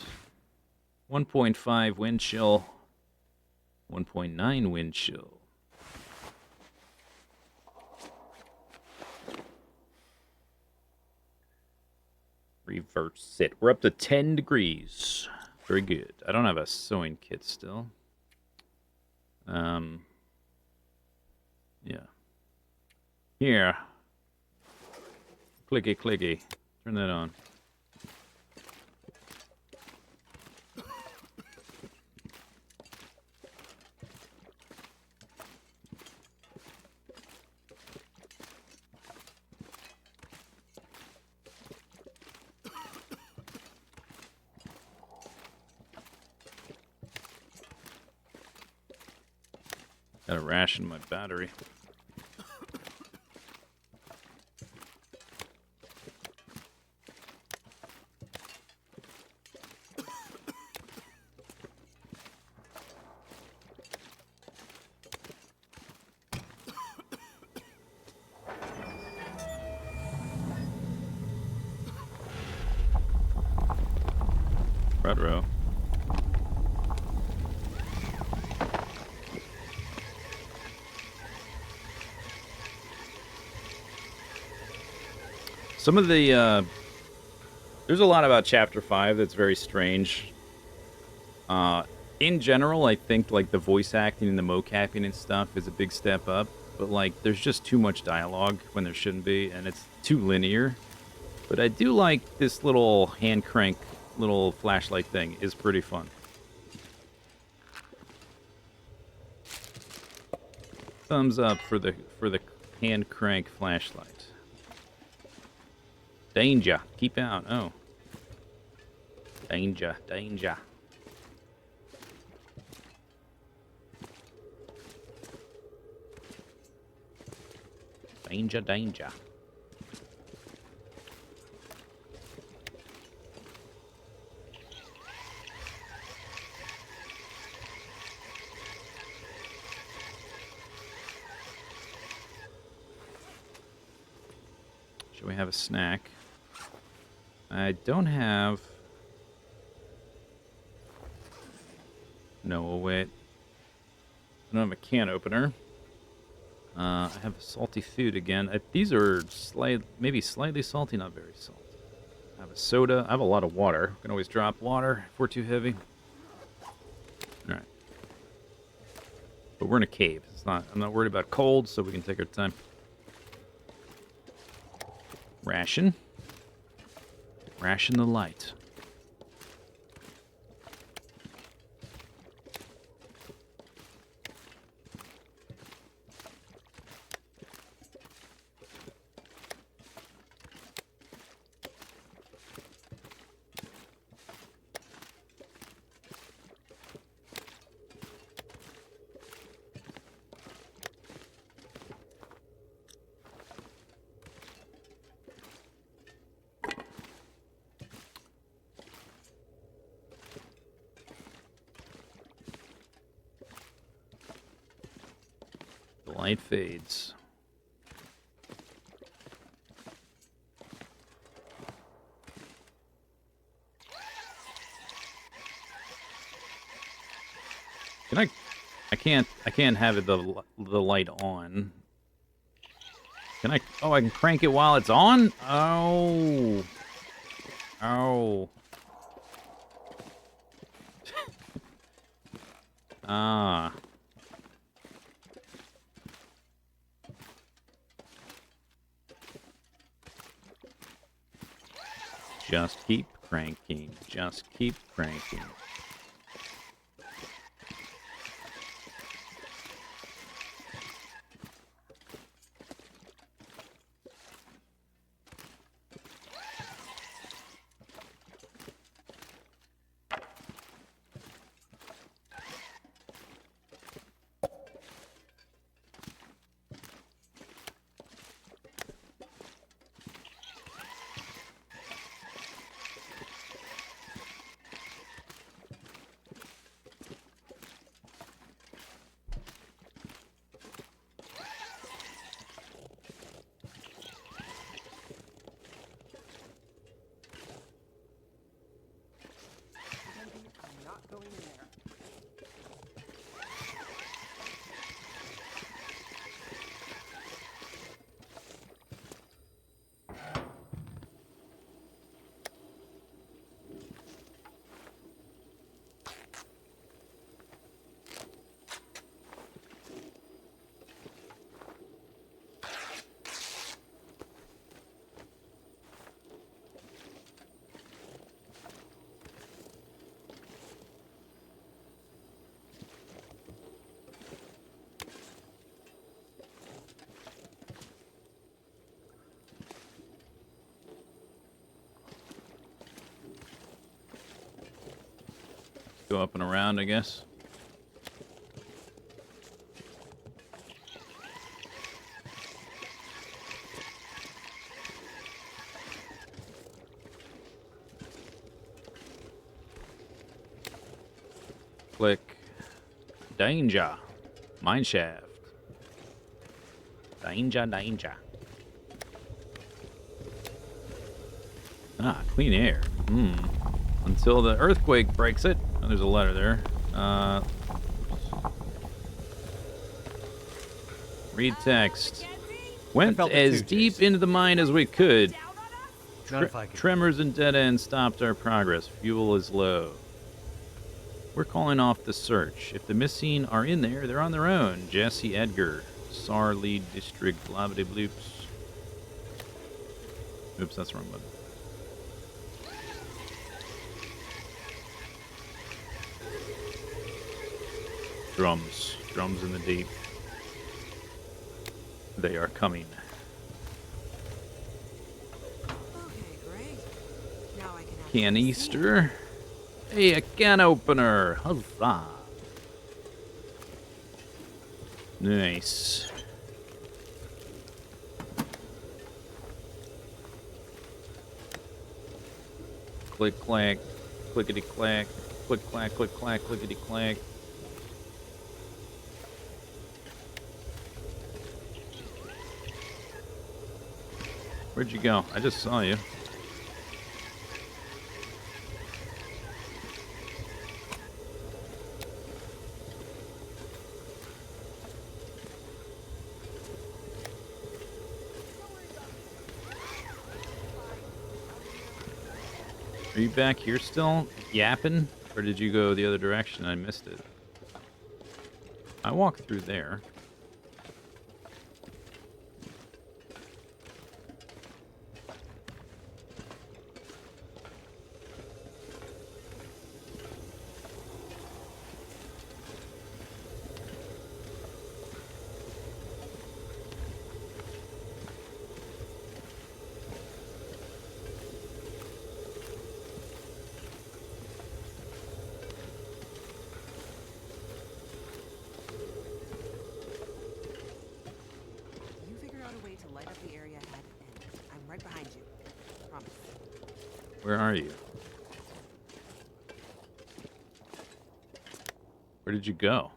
1.5 wind chill. 1.9 wind chill. Reverse it. We're up to 10 degrees. Very good. I don't have a sewing kit still. Yeah. Here. Clicky, clicky. Turn that on. Gotta ration my battery. Front row. Some of the There's a lot about Chapter 5 that's very strange. In general, I think like the voice acting and the mocapping and stuff is a big step up. But like, there's just too much dialogue when there shouldn't be, and it's too linear. But I do like this little hand crank, little flashlight thing is pretty fun. Thumbs up for the hand crank flashlight. Danger! Keep out! Oh, danger! Danger! Danger! Danger! Should we have a snack? I don't have... No, we'll wait. I don't have a can opener. I have salty food again. These are maybe slightly salty, not very salty. I have a soda. I have a lot of water. Can always drop water if we're too heavy. All right. But we're in a cave. I'm not worried about cold, so we can take our time. Ration. Ration the light. The light fades. I can't have it the light on. Can I? Oh, I can crank it while it's on? Oh. Oh. Ah. Just keep cranking. Just keep cranking. Go up and around, I guess. Click. Danger. Mine shaft. Danger, danger. Ah, clean air. Until the earthquake breaks it. Oh, there's a letter there. Read text. Went as deep into the mine as we could. Not if I can. Tremors and dead ends stopped our progress. Fuel is low. We're calling off the search. If the missing are in there, they're on their own. Jesse Edgar, SAR Lead District, blah blah bloops. Oops, that's the wrong button. Drums. Drums in the deep. They are coming. Okay, great. Now I can have Canister. Hey, a can opener. Huzzah. Nice. Click clack, clickety clack, click clack, clickety clack. Where'd you go? I just saw you. Are you back here still, yapping? Or did you go the other direction? I missed it. I walked through there. You figure out a way to light up the area ahead, and I'm right behind you. Promise. Where are you? Where did you go?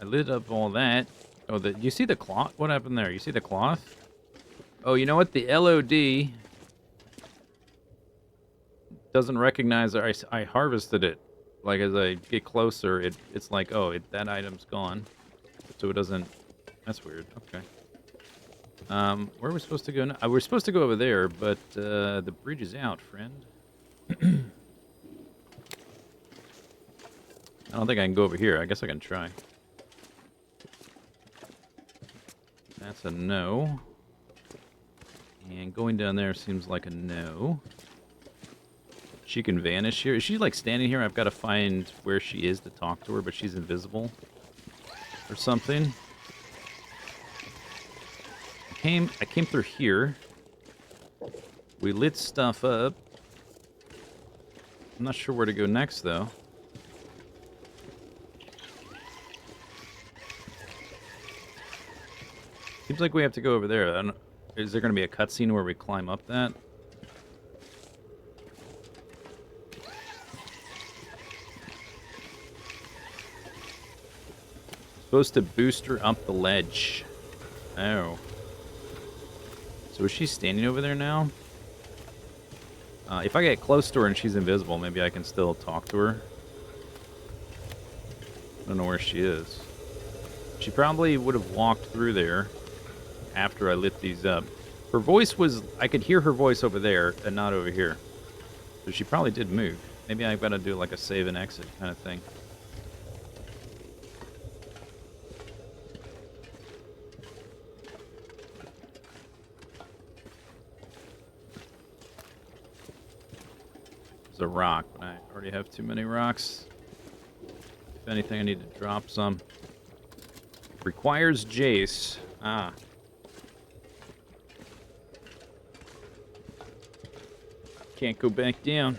I lit up all that. Oh, you see the cloth? What happened there? You see the cloth? Oh, you know what? The LOD doesn't recognize that I harvested it. Like, as I get closer, it's like, oh, that item's gone. So it doesn't... That's weird. Okay. Where are we supposed to go now? We're supposed to go over there, but the bridge is out, friend. I don't think I can go over here. I guess I can try. That's a no. And going down there seems like a no. She can vanish here. Is she like standing here? I've got to find where she is to talk to her, but she's invisible. Or something. I came through here. We lit stuff up. I'm not sure where to go next, though. Seems like we have to go over there. Is there going to be a cutscene where we climb up that? Supposed to boost her up the ledge. Oh. So is she standing over there now? If I get close to her and she's invisible, maybe I can still talk to her. I don't know where she is. She probably would have walked through there after I lit these up. Her voice was... I could hear her voice over there and not over here. So she probably did move. Maybe I've got to do like a save and exit kind of thing. There's a rock, but I already have too many rocks. If anything, I need to drop some. Requires Jace. Ah. Can't go back down.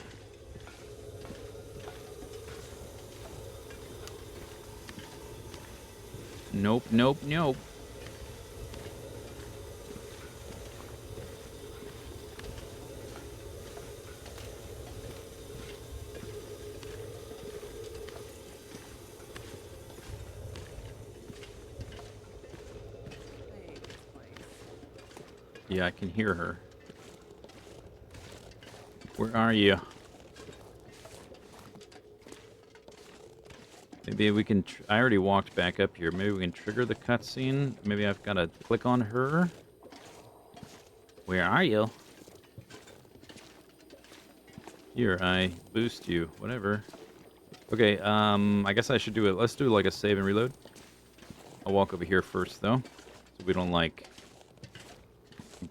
Nope, nope, nope. Yeah, I can hear her. Where are you? Maybe we can... I already walked back up here. Maybe we can trigger the cutscene. Maybe I've got to click on her. Where are you? Here, I boost you. Whatever. Okay, I guess I should do it. Let's do like a save and reload. I'll walk over here first, though, so we don't, like,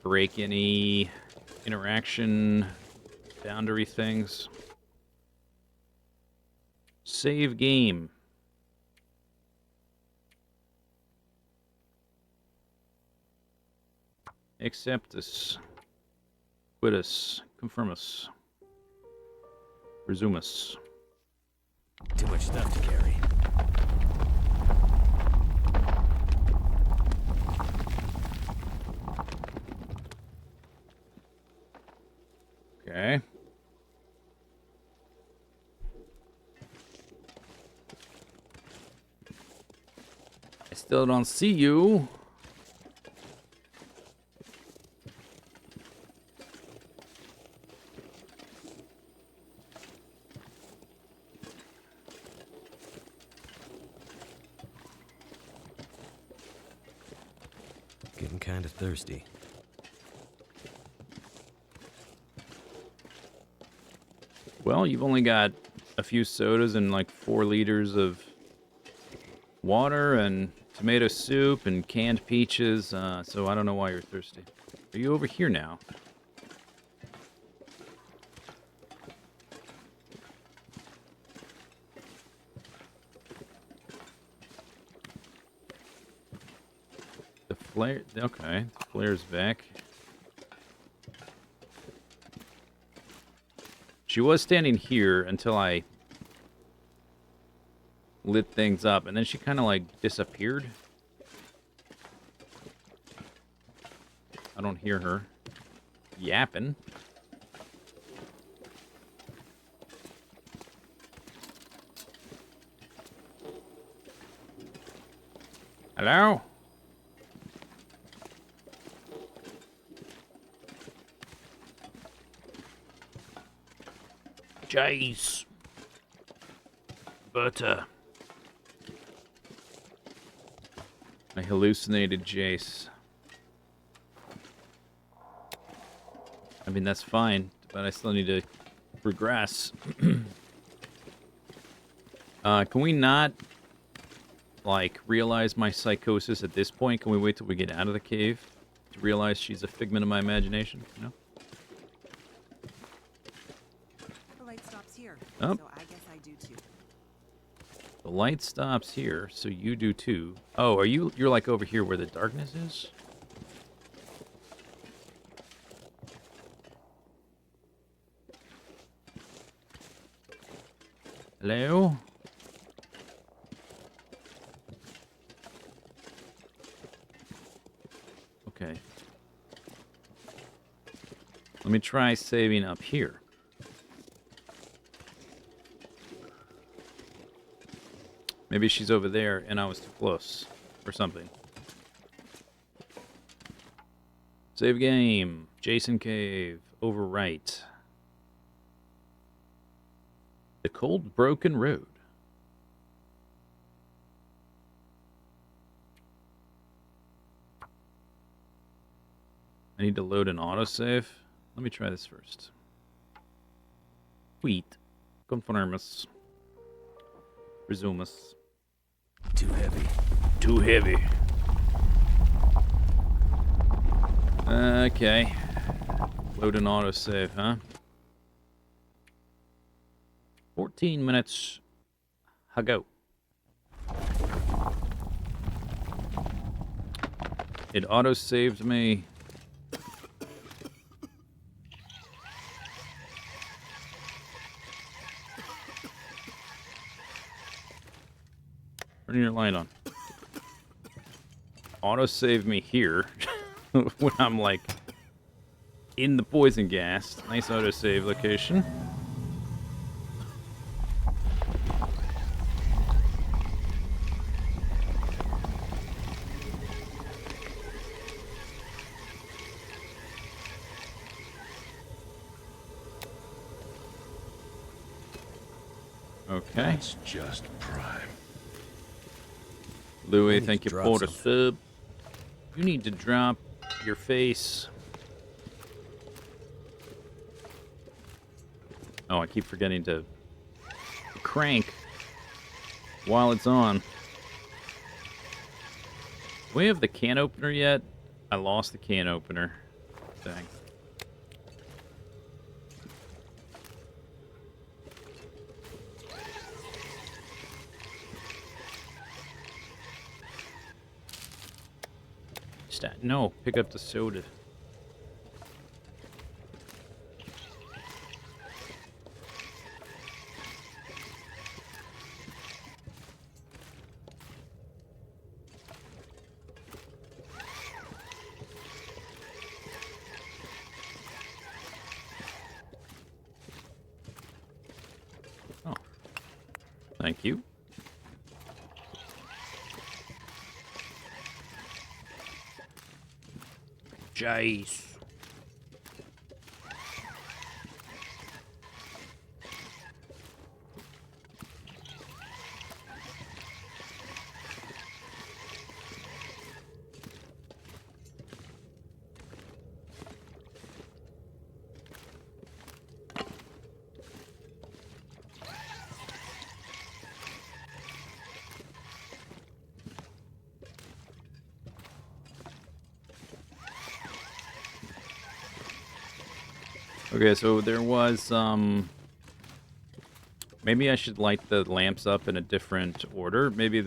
break any interaction boundary things. Save game. Accept us. Quit us. Confirm us. Resume us. Too much stuff to carry. Okay. I still don't see you. Getting kind of thirsty. Well, you've only got a few sodas and like 4 liters of water and tomato soup and canned peaches, so I don't know why you're thirsty. Are you over here now? The flare... Okay, the flare's back. She was standing here until I lit things up, and then she kind of like disappeared. I don't hear her yapping. Hello? Jace. Butter. I hallucinated Jace. I mean, that's fine, but I still need to progress. Can we not, like, realize my psychosis at this point? Can we wait till we get out of the cave to realize she's a figment of my imagination? No? The light stops here, Oh. so I guess I do too. The light stops here, so you do too. Oh, you're like over here where the darkness is? Hello? Okay. Let me try saving up here. Maybe she's over there and I was too close or something. Save game. Jason Cave. Overwrite. The Cold Broken Road. I need to load an autosave. Let me try this first. Wheat. Confirm us. Resume us. Too heavy. Too heavy. Okay. Load an autosave, huh? 14 minutes. Go. It auto-saved me. Turn your light on. Auto-save me here. When I'm like in the poison gas. Nice auto-save location. Okay. That's just prime. Louis, I need thank to you drop for the something. sub. You need to drop your face. Oh, I keep forgetting to crank while it's on. Do we have the can opener yet? I lost the can opener. Dang. No, pick up the soda. Oh. Thank you. Jace. Okay, so there was, maybe I should light the lamps up in a different order. Maybe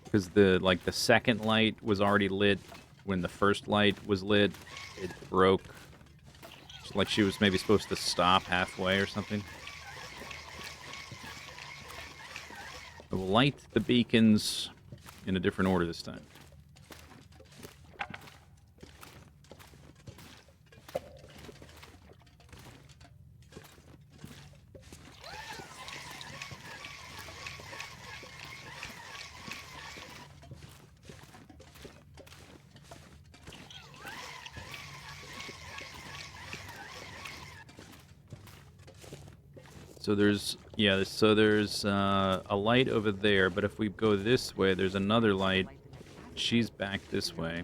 because the second light was already lit when the first light was lit. It broke. It's like she was maybe supposed to stop halfway or something. I will light the beacons in a different order this time. So there's, yeah, so there's a light over there, but if we go this way, there's another light. She's back this way.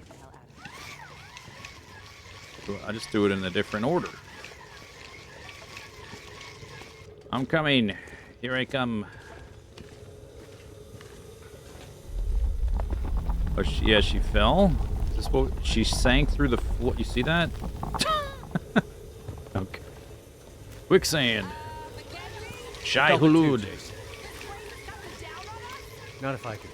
So I'll just do it in a different order. I'm coming. Here I come. Oh, yeah, she fell. Is this what, she sank through the floor. You see that? Okay. Quicksand. Shai Hulud. Not if I could.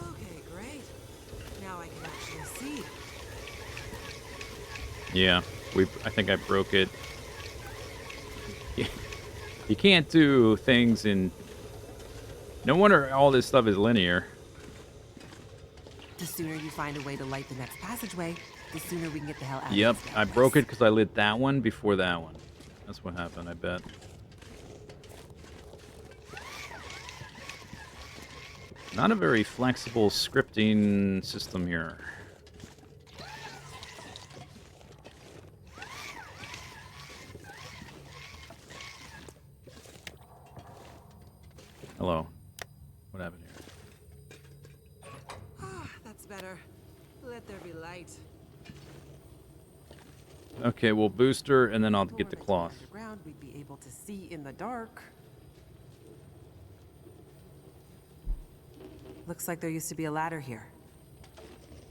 Okay, great. Now I can actually see. Yeah, I think I broke it. You can't do things in... No wonder all this stuff is linear. The sooner you find a way to light the next passageway, the sooner we can get the hell out Yep, of this I broke it because I lit that one before that one. That's what happened, I bet. Not a very flexible scripting system here. Hello. What happened here? Ah, that's better. Let there be light. Okay, we'll boost her, and then I'll get the If we were cloth. underground, we'd be able to see in the dark. Looks like there used to be a ladder here.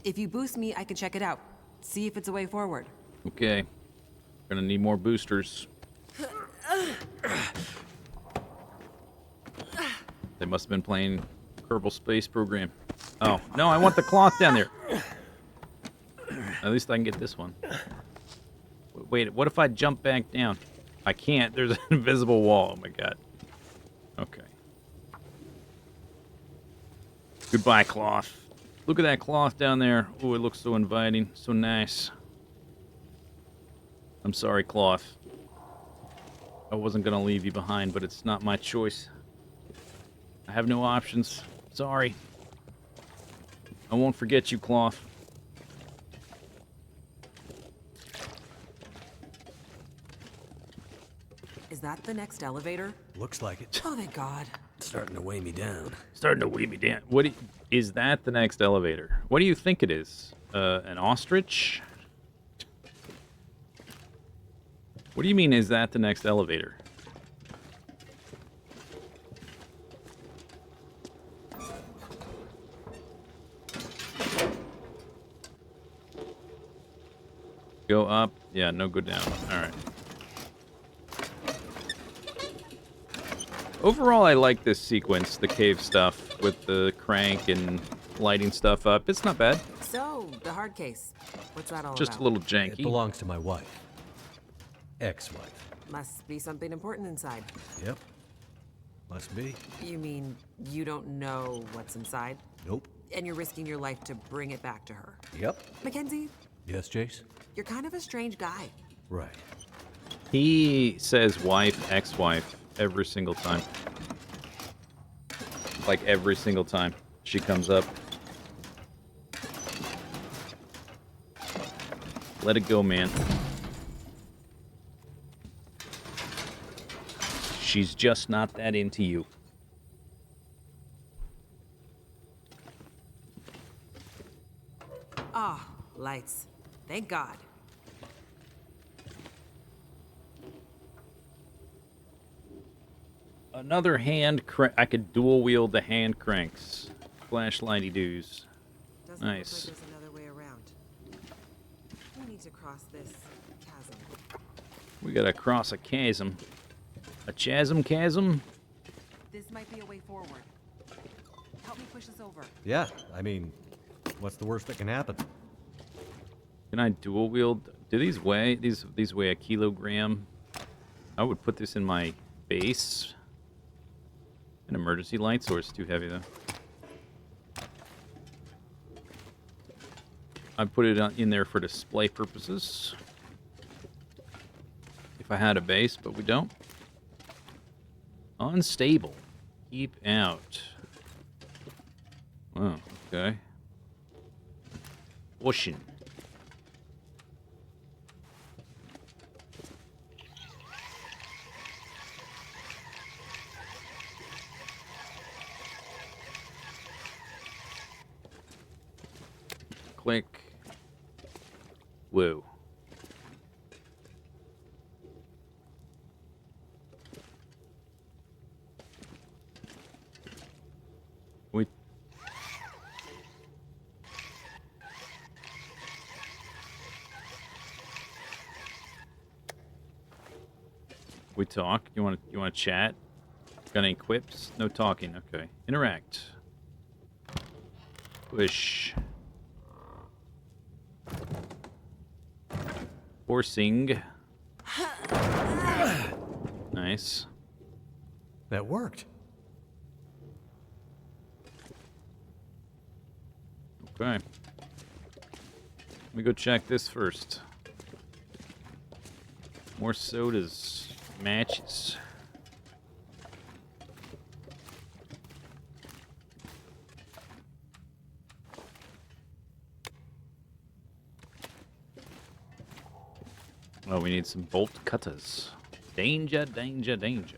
If you boost me, I can check it out. See if it's a way forward. Okay. Gonna need more boosters. They must have been playing Kerbal Space Program. Oh, no, I want the cloth down there. At least I can get this one. Wait, what if I jump back down? I can't. There's an invisible wall. Oh, my God. Okay. Goodbye, cloth. Look at that cloth down there. Oh, it looks so inviting. So nice. I'm sorry, cloth. I wasn't going to leave you behind, but it's not my choice. I have no options. Sorry. I won't forget you, cloth. Is that the next elevator? Looks like it. Oh, thank God. It's starting to weigh me down. Starting to weigh me down. Is that the next elevator? What do you think it is? An ostrich? What do you mean, is that the next elevator? Go up. Yeah, no, go down. All right. Overall, I like this sequence, the cave stuff with the crank and lighting stuff up. It's not bad. So, the hard case. What's that all Just about? a little It janky. belongs to my wife. Ex-wife. Must be something important inside. Yep. Must be. You mean you don't know what's inside? Nope. And you're risking your life to bring it back to her? Yep. Mackenzie, Yes, Jace? you're kind of a strange guy. Right. He says wife, ex-wife every single time. Like every single time she comes up. Let it go, man. She's just not that into you. Ah, lights. Thank God. Another hand crank. I could dual wield the hand cranks. Flashlighty doos. Doesn't Nice. look like there's another way around. We need to cross this chasm. We gotta cross a chasm. A chasm? This might be a way forward. Help me push us over. Yeah, I mean, what's the worst that can happen? Can I dual wield? Do these weigh? These weigh a kilogram. I would put this in my base. An emergency light source too heavy though. I'd put it in there for display purposes. If I had a base, but we don't. Unstable. Keep out. Oh, okay. Pushing. Click. Woo. We talk. You want to chat? Got any quips? No talking. Okay. Interact. Push. Forcing. Nice. That worked. Okay. Let me go check this first. More sodas. Matches. Oh, we need some bolt cutters. Danger, danger, danger.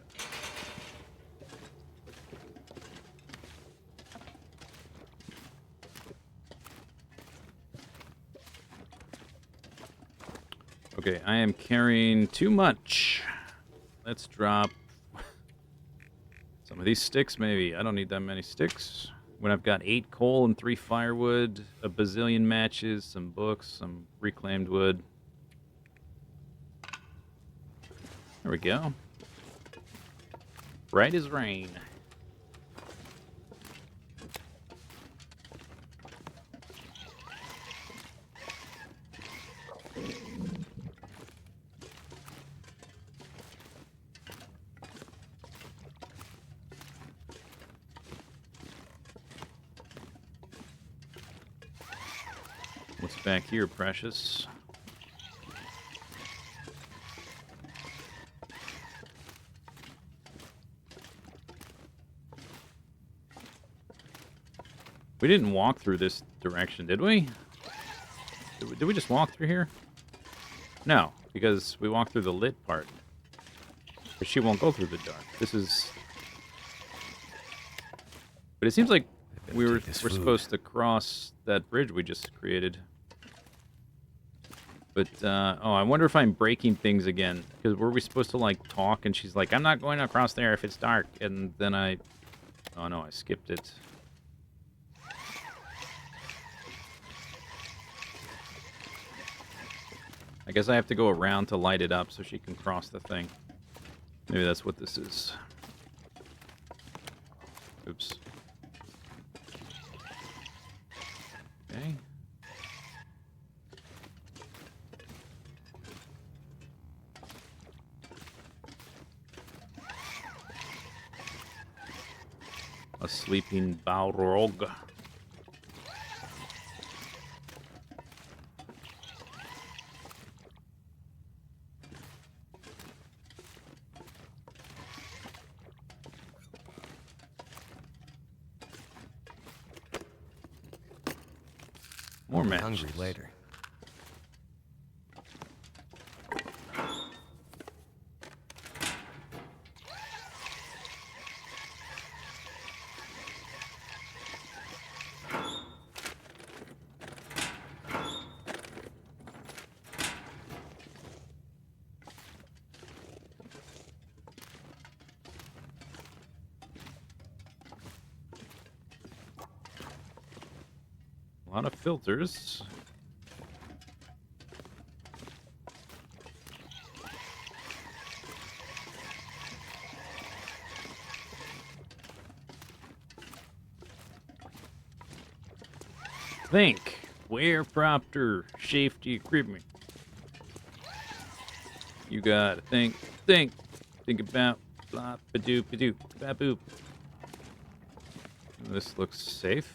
Okay, I am carrying too much. Let's drop some of these sticks, maybe. I don't need that many sticks. When I've got 8 coal and 3 firewood, a bazillion matches, some books, some reclaimed wood. There we go. Bright as rain. What's back here, precious? We didn't walk through this direction, did we? Did we just walk through here? No, because we walked through the lit part. But she won't go through the dark. This is... But it seems like we're supposed to cross that bridge we just created. But, oh, I wonder if I'm breaking things again. Because were we supposed to, like, talk? And she's like, I'm not going across there if it's dark. And then I... Oh, no, I skipped it. I guess I have to go around to light it up so she can cross the thing. Maybe that's what this is. Oops. Okay. A sleeping Balrog. More matches. Hungry later. A lot of filters. Think. Wear proper safety equipment. You gotta think. Think about blah ba doo ba doo ba boop. This looks safe.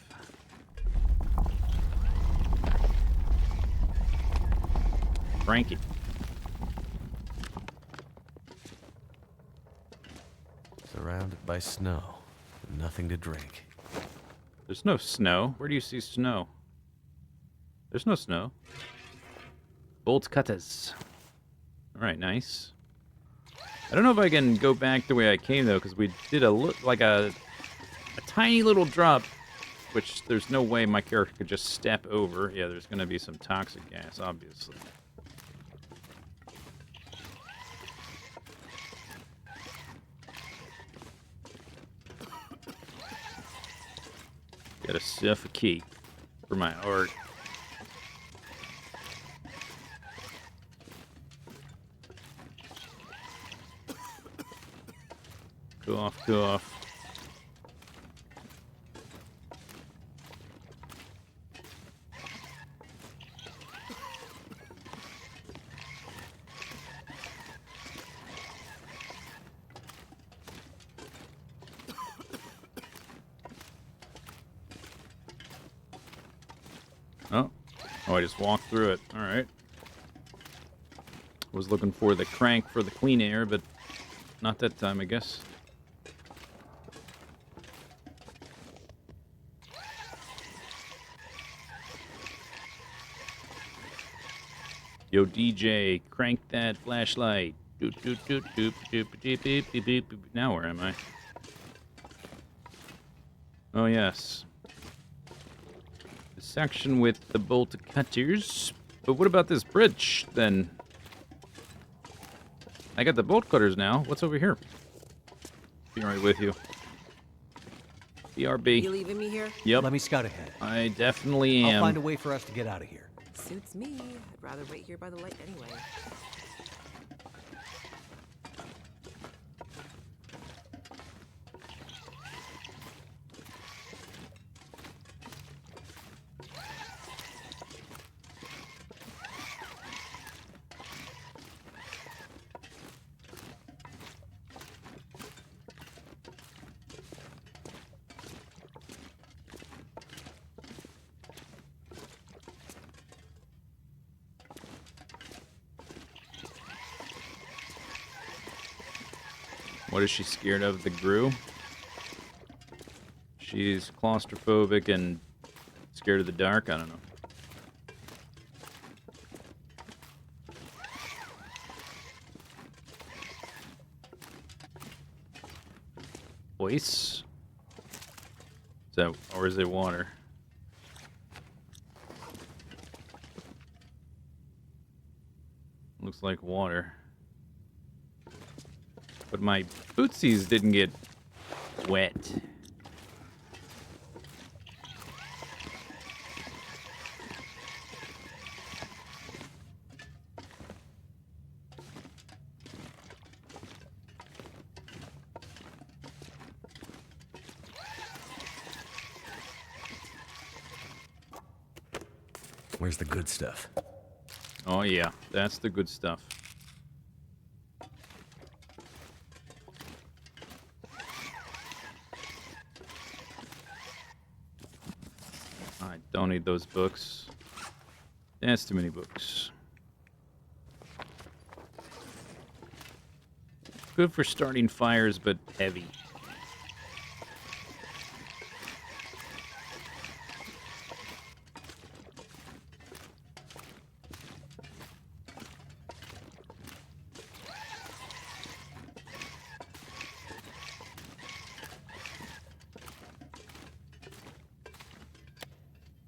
Frankie. Surrounded by snow. Nothing to drink. There's no snow. Where do you see snow? There's no snow. Bolt cutters. Alright, nice. I don't know if I can go back the way I came, though, because we did a tiny little drop, which there's no way my character could just step over. Yeah, there's going to be some toxic gas, obviously. Gotta suffocate for my art. Cough, cough. Oh, I just walked through it. All right. Was looking for the crank for the clean air, but not that time, I guess. Yo, DJ, crank that flashlight. Doop, doop, doop, doop, doop, doop, doop, doop, doop, doop. Now where am I? Oh, yes. The section with the bolt cutters. But what about this bridge, then? I got the bolt cutters now. What's over here? Be right with you. BRB. You leaving me here? Yep. Let me scout ahead. I definitely am. I'll find a way for us to get out of here. Suits me. I'd rather wait here by the light anyway. What is she scared of? The Gru? She's claustrophobic and scared of the dark? I don't know. Ice? Is that, or is it water? Looks like water. But my bootsies didn't get wet. Where's the good stuff? Oh yeah, that's the good stuff. I don't need those books. That's too many books. Good for starting fires, but heavy.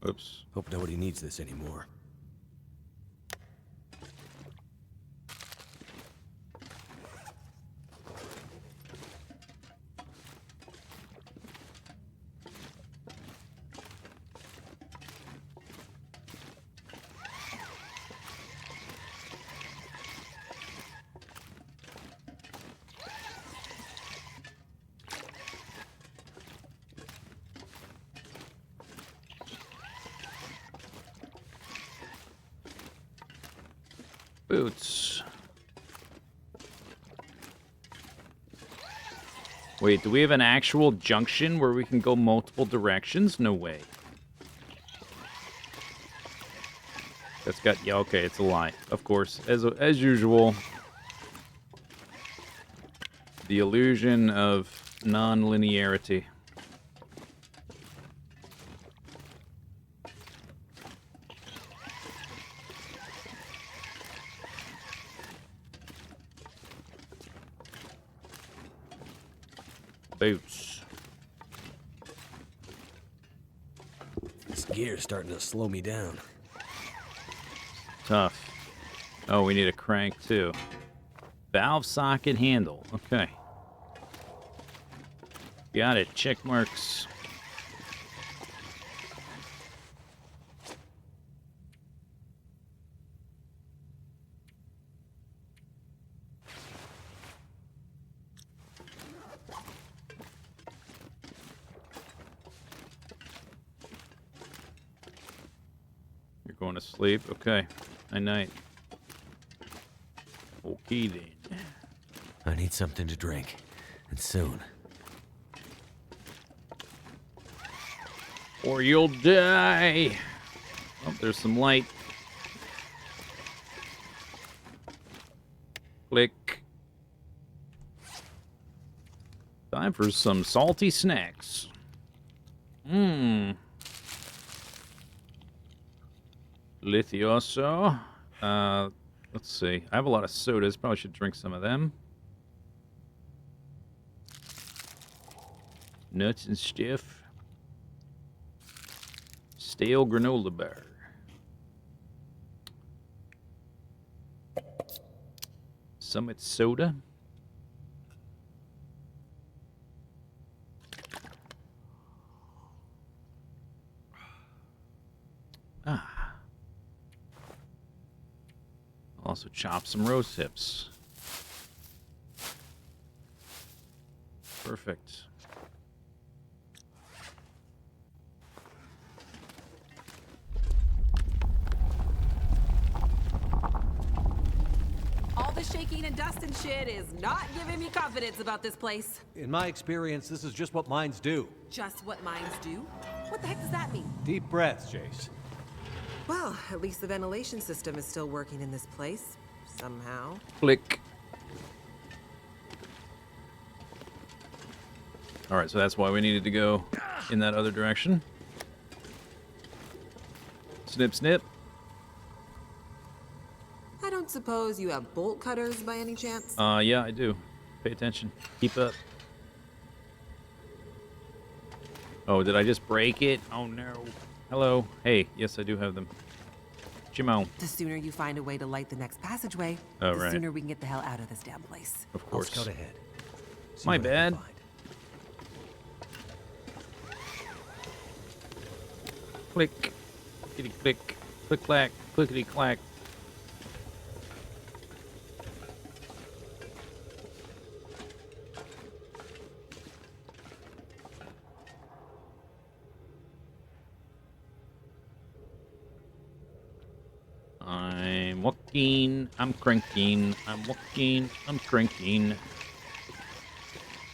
Oops. Hope nobody needs this anymore. Boots. Wait, do we have an actual junction where we can go multiple directions? No way. That's got, yeah, okay, it's a lie. Of course, as usual. The illusion of non-linearity. Boots. This gear's starting to slow me down. Tough. Oh, we need a crank too. Valve socket handle. Okay. Got it. Check marks. You're going to sleep? Okay. Night-night. Okay then. I need something to drink. And soon. Or you'll die. Oh, there's some light. Click. Time for some salty snacks. Mmm. Litioso. Let's see. I have a lot of sodas. Probably should drink some of them. Nuts and stuff. Stale granola bar. Summit soda. Ah. Also chop some rose hips. Perfect. All the shaking and dust and shit is not giving me confidence about this place. In my experience, this is just what mines do. Just what mines do? What the heck does that mean? Deep breaths, Jace. Well, at least the ventilation system is still working in this place. Somehow. Click. Alright, so that's why we needed to go in that other direction. Snip, snip. I don't suppose you have bolt cutters by any chance? Yeah, I do. Pay attention. Keep up. Oh, did I just break it? Oh, no. Hello. Hey, yes, I do have them. Jimo. The sooner you find a way to light the next passageway, Oh, the right. sooner we can get the hell out of this damn place. Of I'll course. scout ahead. See My what I can bad. find. Click. Clickety click. Click clack. Clickety clack. I'm walking, I'm cranking, I'm walking, I'm cranking.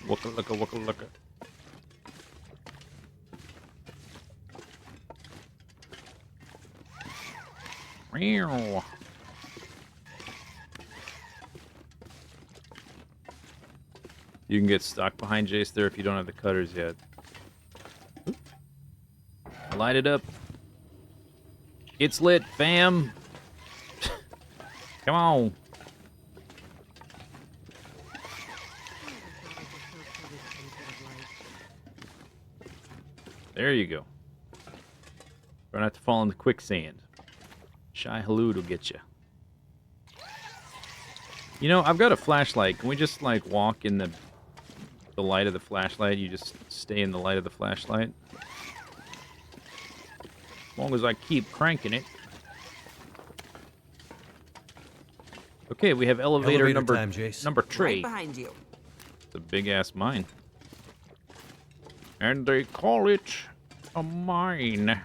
Waka laka waka laka. Meow. You can get stuck behind Jace there if you don't have the cutters yet. Light it up. It's lit, fam. Come on. There you go. Try not to fall in the quicksand. Shy Halud will get you. You know, I've got a flashlight. Can we just, like, walk in the light of the flashlight? You just stay in the light of the flashlight? As long as I keep cranking it. Okay, we have elevator number time, Jace. number Right three. behind you. It's a big ass mine. And they call it a mine.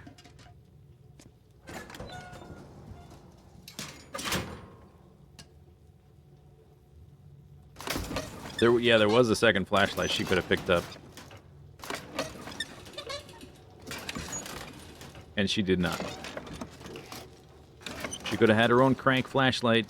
There was a second flashlight she could have picked up. And she did not. She could have had her own crank flashlight.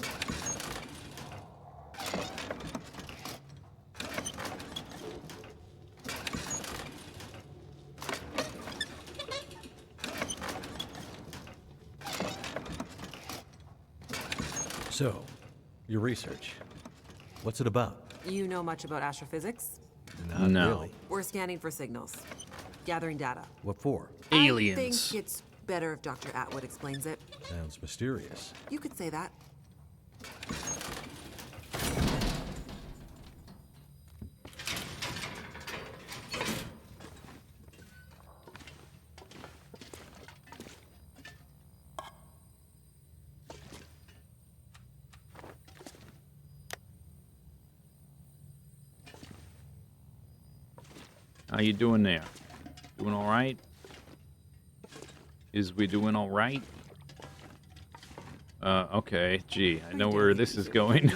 So, your research. What's it about? You know much about astrophysics? Not No. really. We're scanning for signals, gathering data. What for? Aliens. I think it's better if Dr. Atwood explains it. Sounds mysterious. You could say that. How you doing there? Doing all right? Is we doing all right? Okay. Gee, I know where this is going.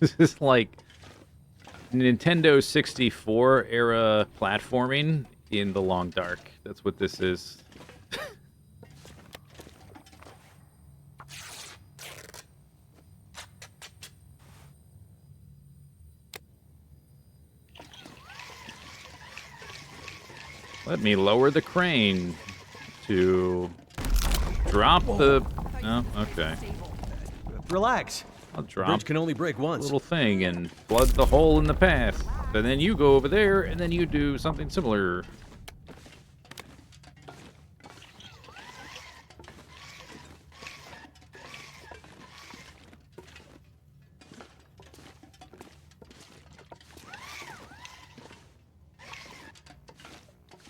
This is like Nintendo 64 era platforming in the long dark. That's what this is. Let me lower the crane to drop the... Oh, okay. Relax. I'll The drop bridge can only break a once. little thing and flood the hole in the path. And then you go over there, and then you do something similar.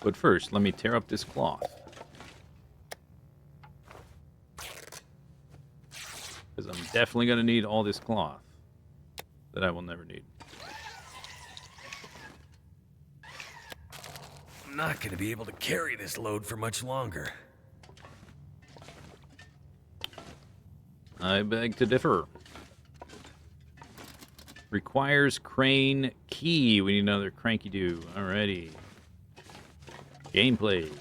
But first, let me tear up this cloth. Because I'm definitely going to need all this cloth that I will never need. I'm not gonna be able to carry this load for much longer. I beg to differ. Requires crane key. We need another cranky do. Alrighty. Gameplay.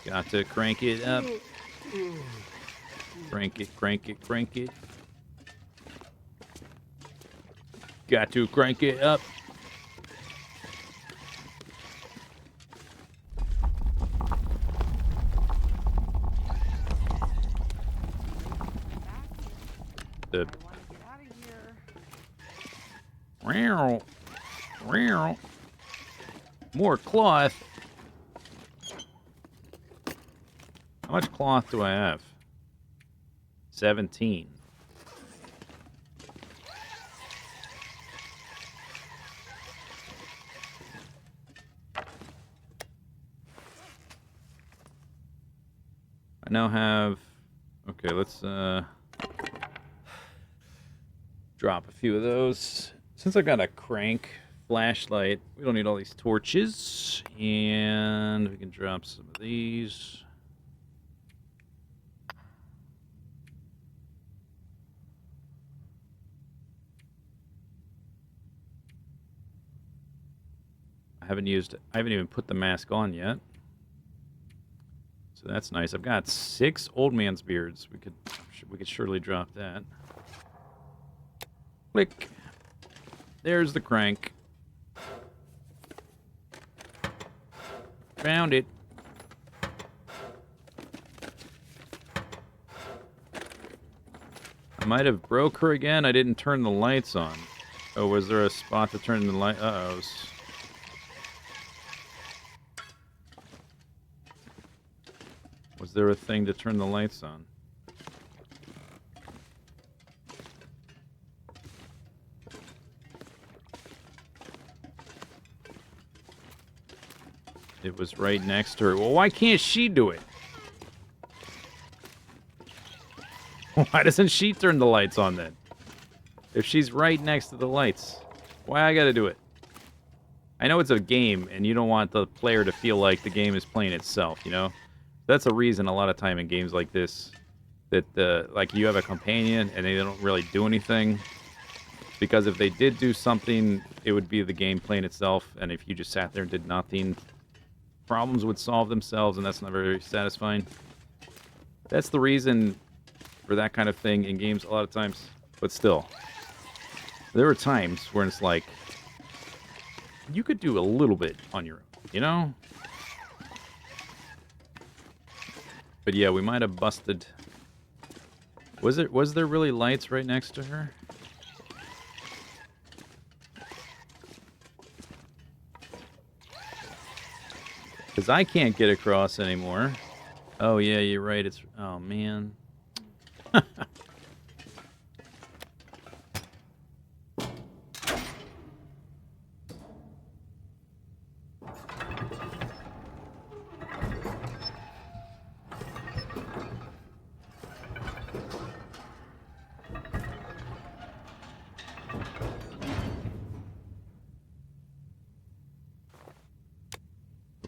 Got to crank it up. Crank it, crank it, crank it. Got to crank it up. The Meow. Meow. More cloth. How much cloth do I have? 17. I now have... Okay, let's drop a few of those. Since I've got a crank flashlight, we don't need all these torches. And we can drop some of these. I haven't even put the mask on yet. So that's nice. I've got 6 old man's beards. We could surely drop that. Click. There's the crank. Found it. I might have broke her again. I didn't turn the lights on. Oh, was there a spot to turn the light? Uh-oh. Was there a thing to turn the lights on? It was right next to her. Well, why can't she do it? Why doesn't she turn the lights on then? If she's right next to the lights, why I gotta do it? I know it's a game, and you don't want the player to feel like the game is playing itself, you know? That's a reason a lot of time in games like this that like you have a companion and they don't really do anything, because if they did do something, it would be the game playing itself, and if you just sat there and did nothing, problems would solve themselves, and that's not very satisfying. That's the reason for that kind of thing in games a lot of times. But still, there are times where it's like you could do a little bit on your own, you know? But yeah, we might have busted. Was there really lights right next to her? Because I can't get across anymore. Oh yeah, you're right. It's... Oh man.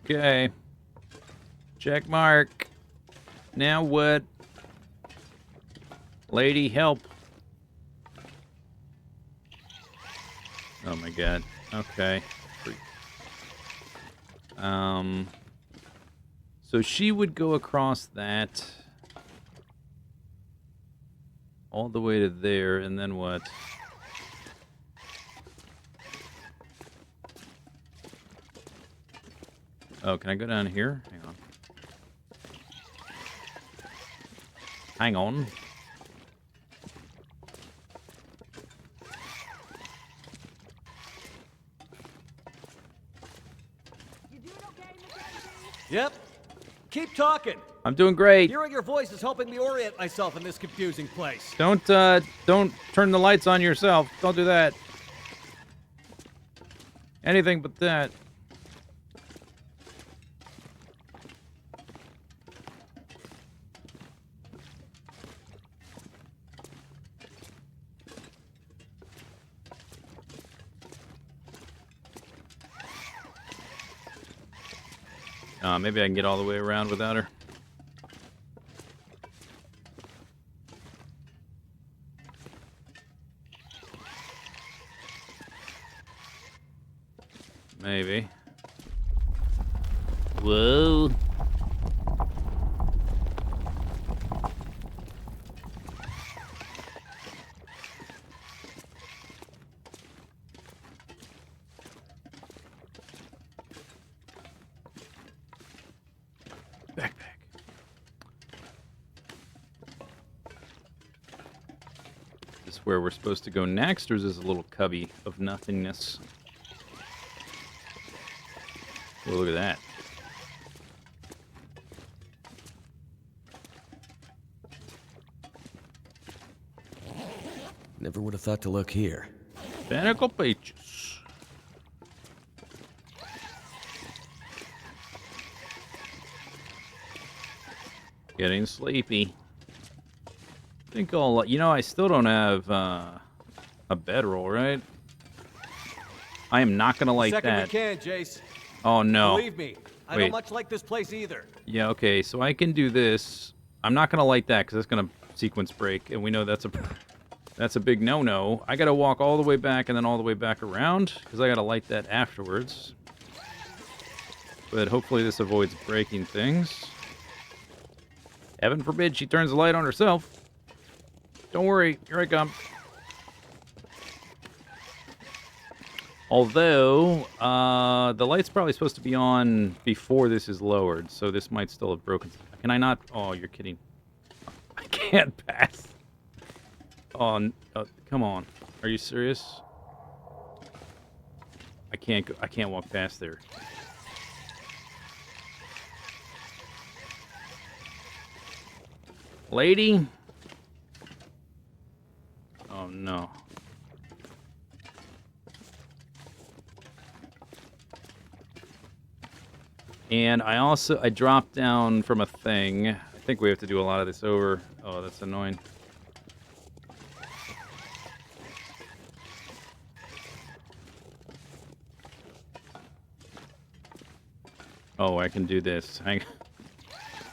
Okay. Check mark. Now what? Lady, help. Oh my god. Okay. So she would go across that all the way to there, and then what? Oh, can I go down here? Hang on. Hang on. Yep. Keep talking. I'm doing great. Hearing your voice is helping me orient myself in this confusing place. Don't turn the lights on yourself. Don't do that. Anything but that. Maybe I can get all the way around without her. Maybe. Whoa. Backpack. Is this where we're supposed to go next, or is this a little cubby of nothingness? Oh, look at that. Never would have thought to look here. Botanical peaches. Getting sleepy. I think I'll, you know, I still don't have a bedroll, right? I am not gonna light Second that. we can, Jace. Oh no. Believe me, I Wait. don't much like this place either. Yeah, okay, so I can do this. I'm not gonna light that because it's gonna sequence break, and we know that's a big no-no. I gotta walk all the way back and then all the way back around because I gotta light that afterwards. But hopefully this avoids breaking things. Heaven forbid she turns the light on herself. Don't worry, here I come. Although, the light's probably supposed to be on before this is lowered, so this might still have broken. Can I not? Oh, you're kidding. I can't pass. Oh, come on. Are you serious? I can't go, I can't walk past there. Lady? Oh, no. And I dropped down from a thing. I think we have to do a lot of this over. Oh, that's annoying. Oh, I can do this. Hang on.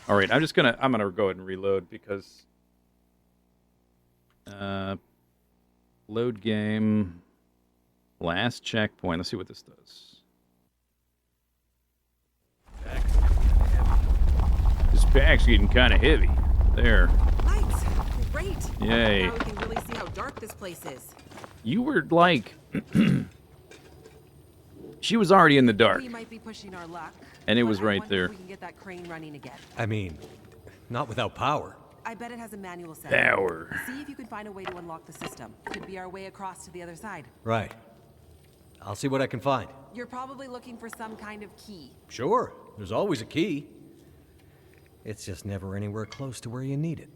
All right, I'm gonna go ahead and reload because load game, last checkpoint. Let's see what this does. This pack's getting kind of heavy. There. Lights! Great! Yay. Now we can really see how dark this place is. You were like... She was already in the dark. We might be pushing our luck. And it but was I right wonder there. if we can get that crane running again. I mean, not without power. I bet it has a manual setting. Power. See if you can find a way to unlock the system. Could be our way across to the other side. Right. I'll see what I can find. You're probably looking for some kind of key. Sure, there's always a key. It's just never anywhere close to where you need it.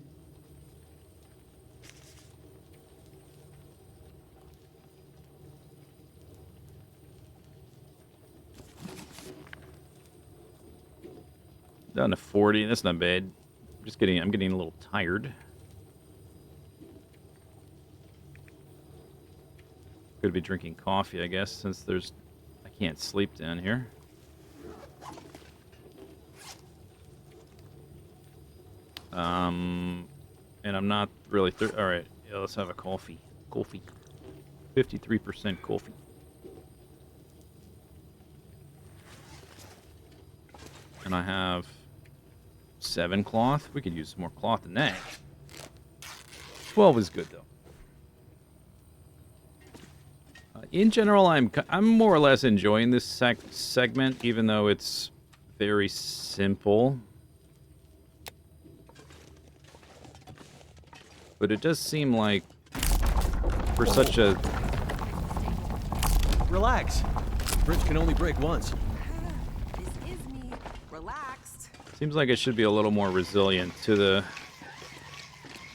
Down to 40. That's not bad. I'm getting a little tired. Could be drinking coffee, I guess, since I can't sleep down here. And I'm not really all right. Yeah, let's have a coffee. Coffee. 53% coffee. And I have 7 cloth. We could use some more cloth than that. 12 is good though. In general, I'm more or less enjoying this segment, even though it's very simple. But it does seem like for such a... Relax. Bridge can only break once. This is me. Relaxed. Seems like it should be a little more resilient to the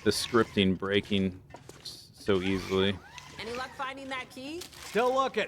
scripting breaking so easily. Any luck finding that key? Still looking.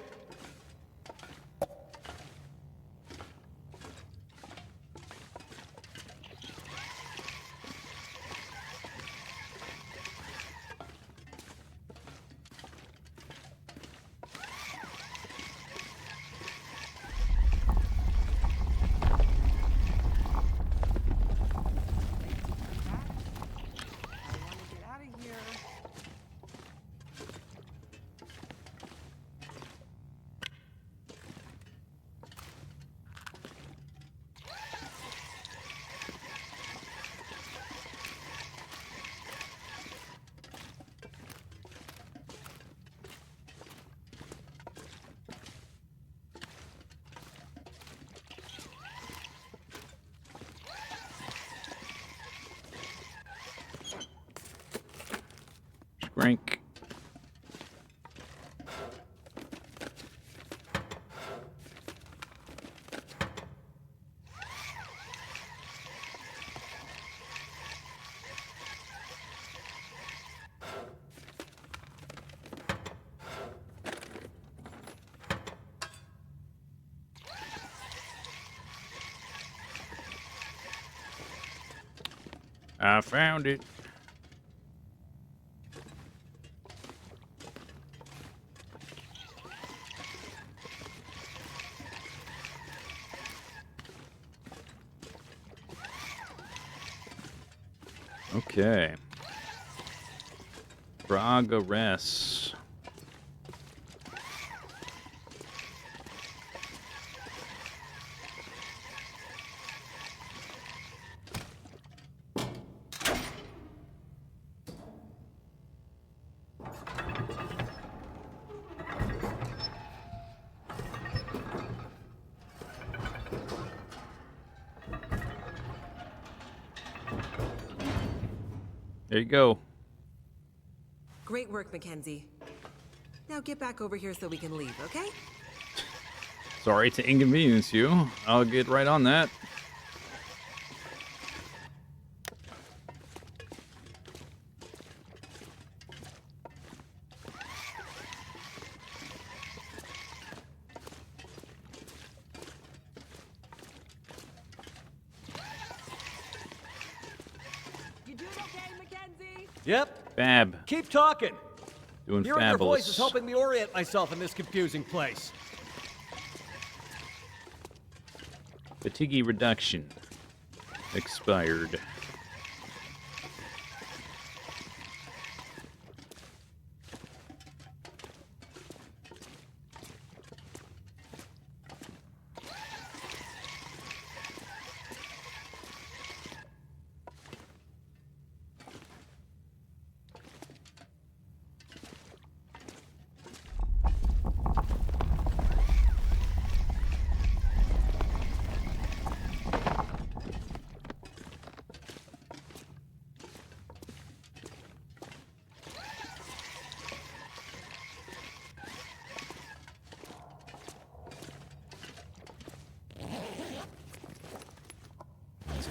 Rank. I found it. Okay. Progress. There you go. Great work, Mackenzie. Now get back over here so we can leave, okay? Sorry to inconvenience you. I'll get right on that. You doing okay, Mackenzie? Yep. Fab. Keep talking. Doing Hearing your voice is fabulous. helping me orient myself in this confusing place. Fatigue reduction. Expired.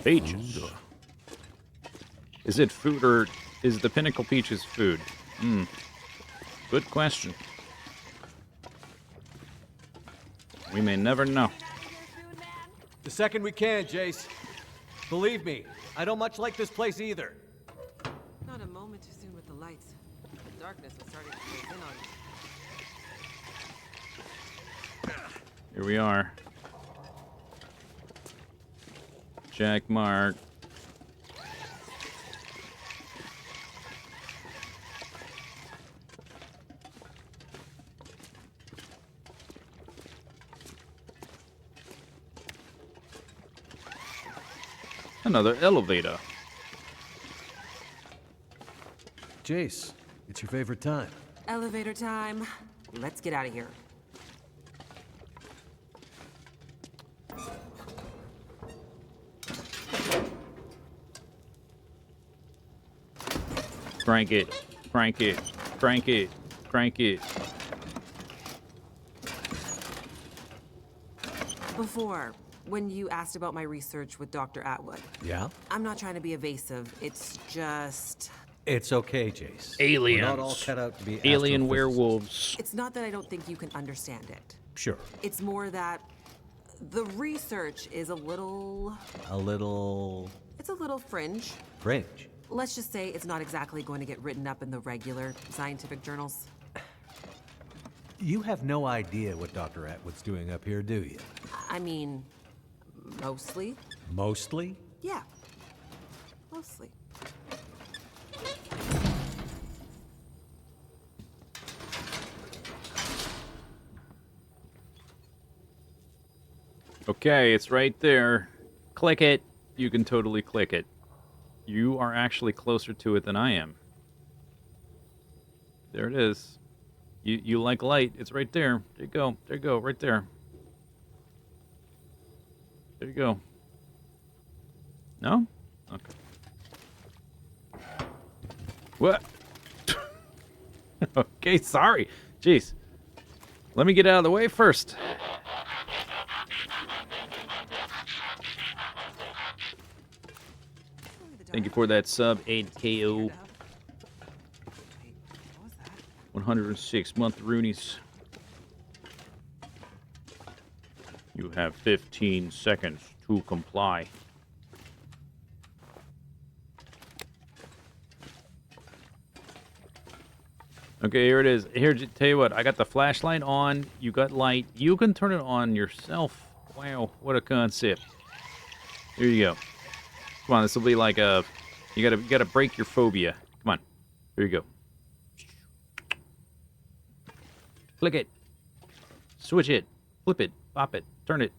Peaches. Is it food or is the Pinnacle Peaches food? Good question. We may never know. The second we can, Jace. Believe me, I don't much like this place either. Not a moment too soon with the lights. The darkness was starting to close in on us. Here we are. Jack Mark. Another elevator. Jace, it's your favorite time. Elevator time. Let's get out of here. Crank it. Crank it. Crank it. Crank it. Before, when you asked about my research with Dr. Atwood, Yeah? I'm not trying to be evasive. It's just... It's okay, Jace. Aliens. We're not all cut out to be Alien astrophysicists. werewolves. It's not that I don't think you can understand it. Sure. It's more that the research is a little... A little... It's a little fringe. fringe. Let's just say it's not exactly going to get written up in the regular scientific journals. You have no idea what Dr. Atwood's doing up here, do you? I mean, mostly. Mostly? Yeah, mostly. Okay, it's right there. Click it. You can totally click it. You are actually closer to it than I am. There it is. You like light. It's right there. There you go. There you go. Right there. There you go. No? Okay. What? Okay, sorry. Jeez. Let me get out of the way first. Thank you for that sub, 8KO. Wait, what was that? 106 month Roonies. You have 15 seconds to comply. Okay, here it is. Here, tell you what. I got the flashlight on. You got light. You can turn it on yourself. Wow, what a concept. Here you go. Come on, this will be like a... You gotta break your phobia. Come on. Here you go. Click it. Switch it. Flip it. Pop it. Turn it.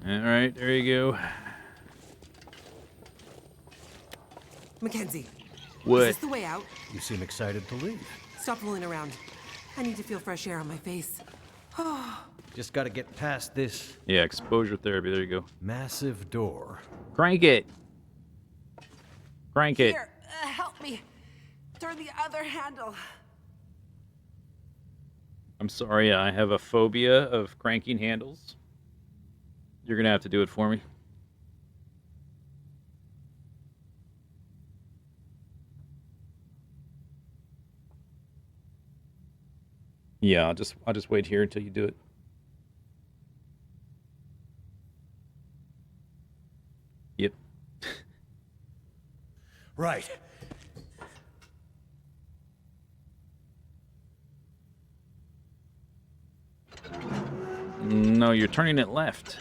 Alright, there you go. Mackenzie. What? Is this the way out? You seem excited to leave. Stop fooling around. I need to feel fresh air on my face. Just gotta get past this Yeah, exposure therapy. There you go. massive door. Crank it. Crank it. Here, help me. Turn the other handle. I'm sorry, I have a phobia of cranking handles. You're gonna have to do it for me. Yeah, I'll just wait here until you do it. Yep. Right. No, you're turning it left.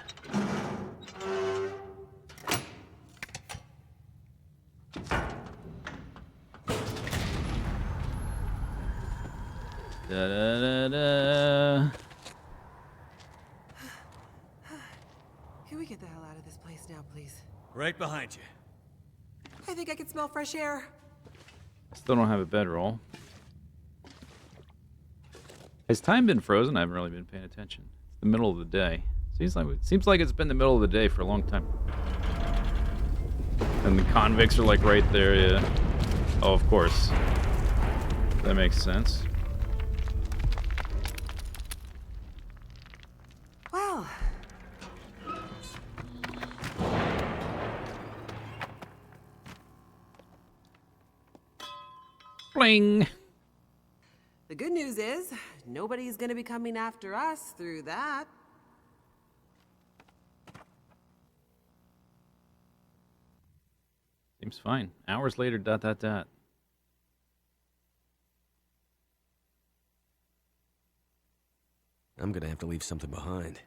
Da da da da. Can we get the hell out of this place now, please? Right behind you. I think I can smell fresh air. Still don't have a bedroll. Has time been frozen? I haven't really been paying attention. It's the middle of the day. Seems like it's been the middle of the day for a long time. And the convicts are like right there, yeah. Oh, of course. That makes sense. Well, Bling! the good news is nobody's gonna be coming after us through that. Seems fine. Hours later, ... I'm gonna have to leave something behind.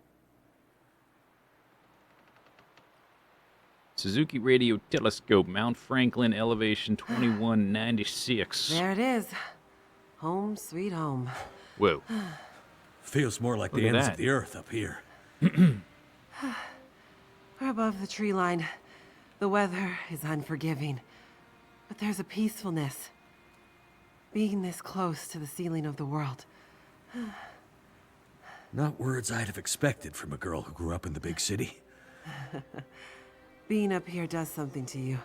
Suzuki Radio Telescope, Mount Franklin, elevation 2196. There it is. Home sweet home. Whoa. Feels more like Look the at ends that. of the earth up here. We're above the tree line. The weather is unforgiving. But there's a peacefulness. Being this close to the ceiling of the world. Not words I'd have expected from a girl who grew up in the big city. Being up here does something to you.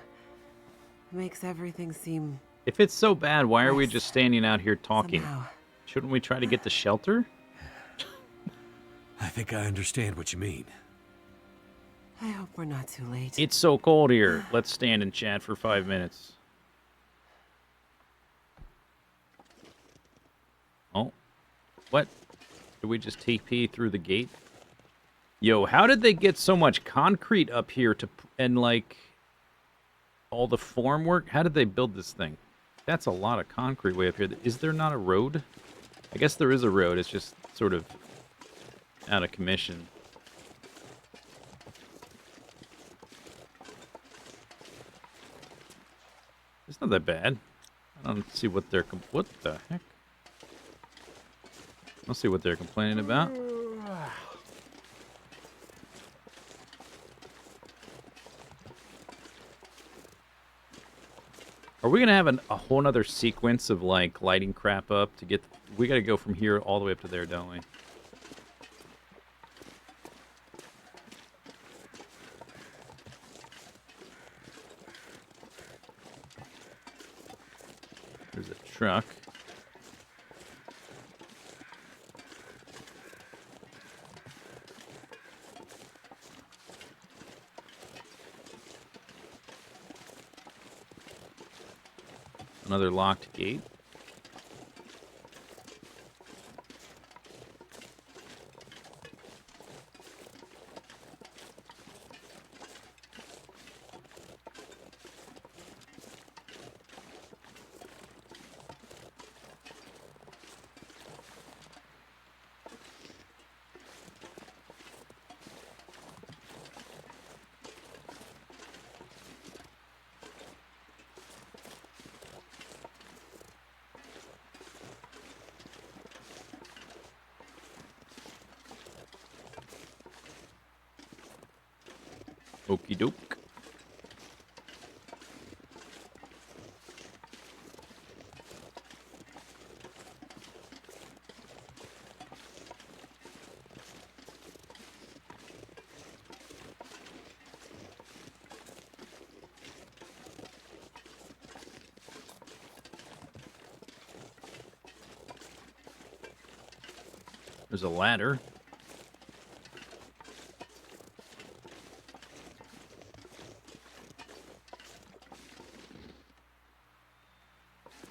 It makes everything seem If it's so bad, why are we Yes. just standing out here talking? somehow. Shouldn't we try to get to shelter? I think I understand what you mean. I hope we're not too late. It's so cold here. Let's stand and chat for 5 minutes. Oh. What? Did we just TP through the gate? Yo, how did they get so much concrete up here and like all the form work? How did they build this thing? That's a lot of concrete way up here. Is there not a road? I guess there is a road. It's just sort of out of commission. It's not that bad. I don't see what they're... What the heck? I don't see what they're complaining about. Are we going to have a whole nother sequence of, like, lighting crap up to get... We got to go from here all the way up to there, don't we? There's a truck. Another locked gate. Okie doke. There's a ladder.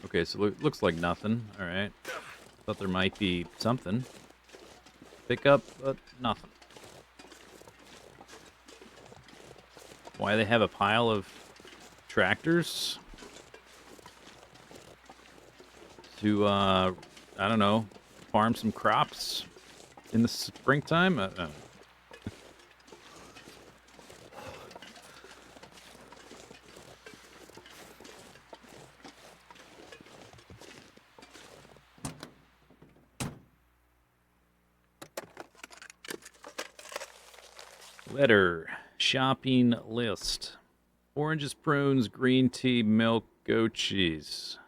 Okay, so looks like nothing. All right. Thought there might be something. Pick up, but nothing. Why they have a pile of tractors? To, I don't know, farm some crops in the springtime? I don't know. Letter. Shopping list. Oranges, prunes, green tea, milk, goat cheese.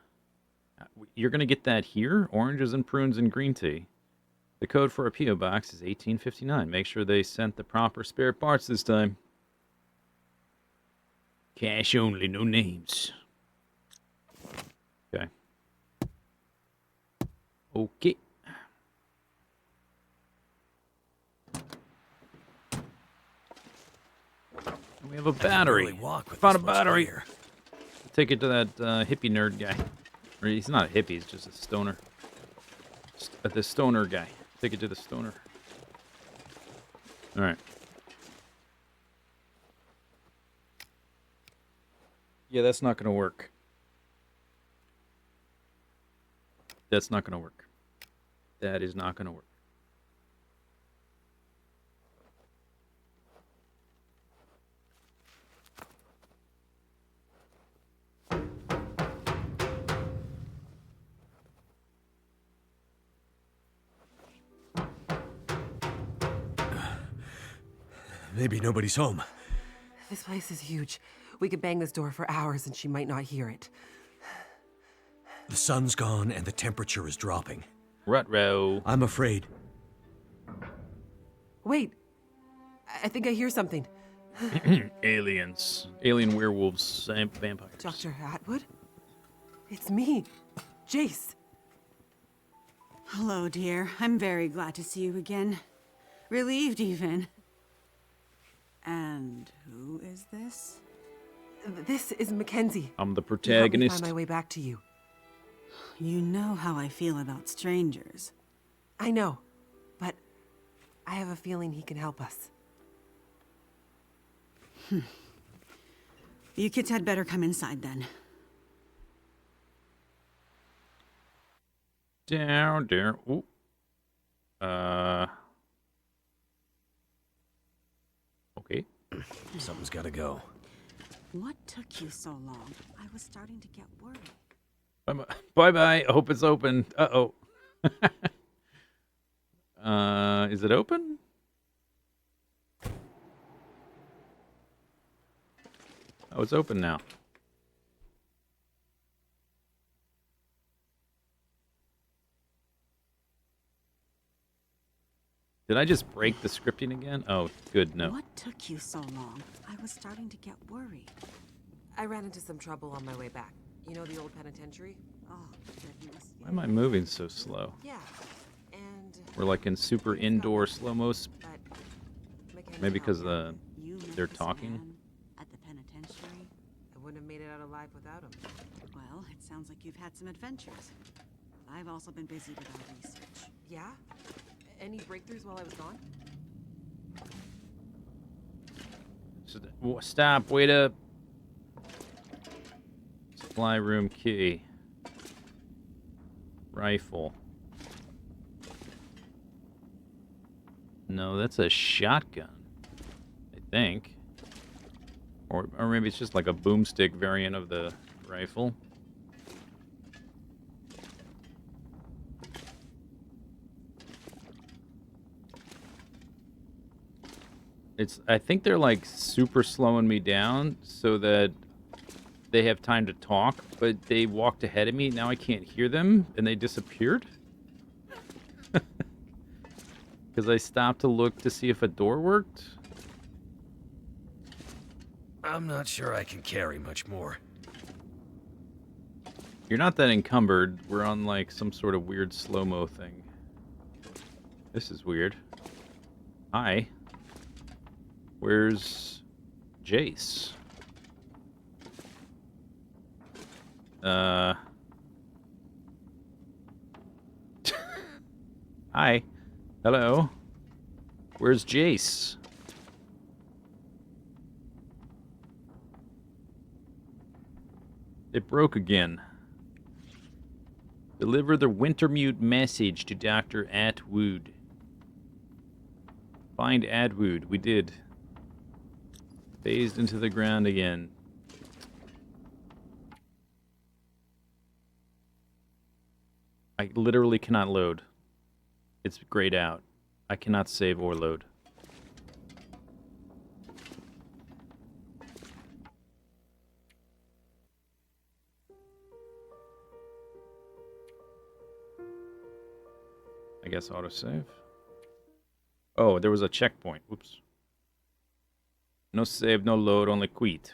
You're going to get that here? Oranges and prunes and green tea. The code for a P.O. box is 1859. Make sure they sent the proper spare parts this time. Cash only, no names. Okay. Okay. We have a battery. Found a battery. Take it to that hippie nerd guy. Or he's not a hippie, he's just a stoner. The stoner guy. Take it to the stoner. Alright. Yeah, that's not going to work. That's not going to work. That is not going to work. Maybe nobody's home. This place is huge. We could bang this door for hours and she might not hear it. The sun's gone and the temperature is dropping. Rutrow. I'm afraid. Wait. I think I hear something. Aliens. Alien werewolves. Vampires. Dr. Atwood? It's me, Jace. Hello, dear. I'm very glad to see you again. Relieved, even. And who is this? This is Mackenzie. I'm the You helped me protagonist. find my way back to you. You know how I feel about strangers. I know, but I have a feeling he can help us. You kids had better come inside then. Down there. Ooh. Okay. Something's gotta go. What took you so long? I was starting to get worried. Bye-bye. I hope it's open. Uh-oh. Is it open? Oh, it's open now. Did I just break the scripting again? Oh, good, no. What took you so long? I was starting to get worried. I ran into some trouble on my way back. You know the old penitentiary? Oh, goodness. Why am I moving so slow? Yeah. And We're like in super indoor slow-mo. but Mackenzie Maybe because helped me. You met they're this talking. man at the penitentiary? I wouldn't have made it out alive without him. Well, it sounds like you've had some adventures. I've also been busy with our research. Yeah? Any breakthroughs while I was gone? Stop, wait up. Supply room key. Rifle. No, that's a shotgun. I think. Or maybe it's just like a boomstick variant of the rifle. I think they're like super slowing me down so that they have time to talk, but they walked ahead of me. Now I can't hear them, and they disappeared. Because I stopped to look to see if a door worked. I'm not sure I can carry much more. You're not that encumbered. We're on like some sort of weird slow-mo thing. This is weird. Hi. Where's Jace? Hi. Hello. Where's Jace? It broke again. Deliver the Wintermute message to Dr. Atwood. Find Atwood. We did. Phased into the ground again. I literally cannot load. It's grayed out. I cannot save or load. I guess autosave. Oh, there was a checkpoint. Whoops. No save, no load, only quit.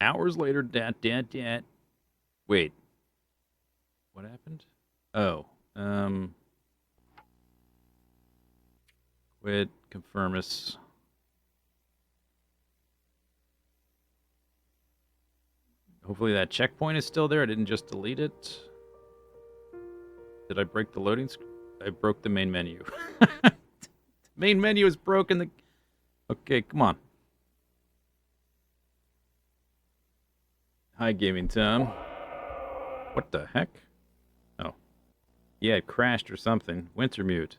Hours later, dat. Wait. What happened? Oh. Quit, confirmus. Hopefully that checkpoint is still there. I didn't just delete it. Did I break the loading screen? I broke the main menu. Main menu is broken. Okay, come on. Hi, Gaming Tom. What the heck? Oh. Yeah, it crashed or something. Wintermute.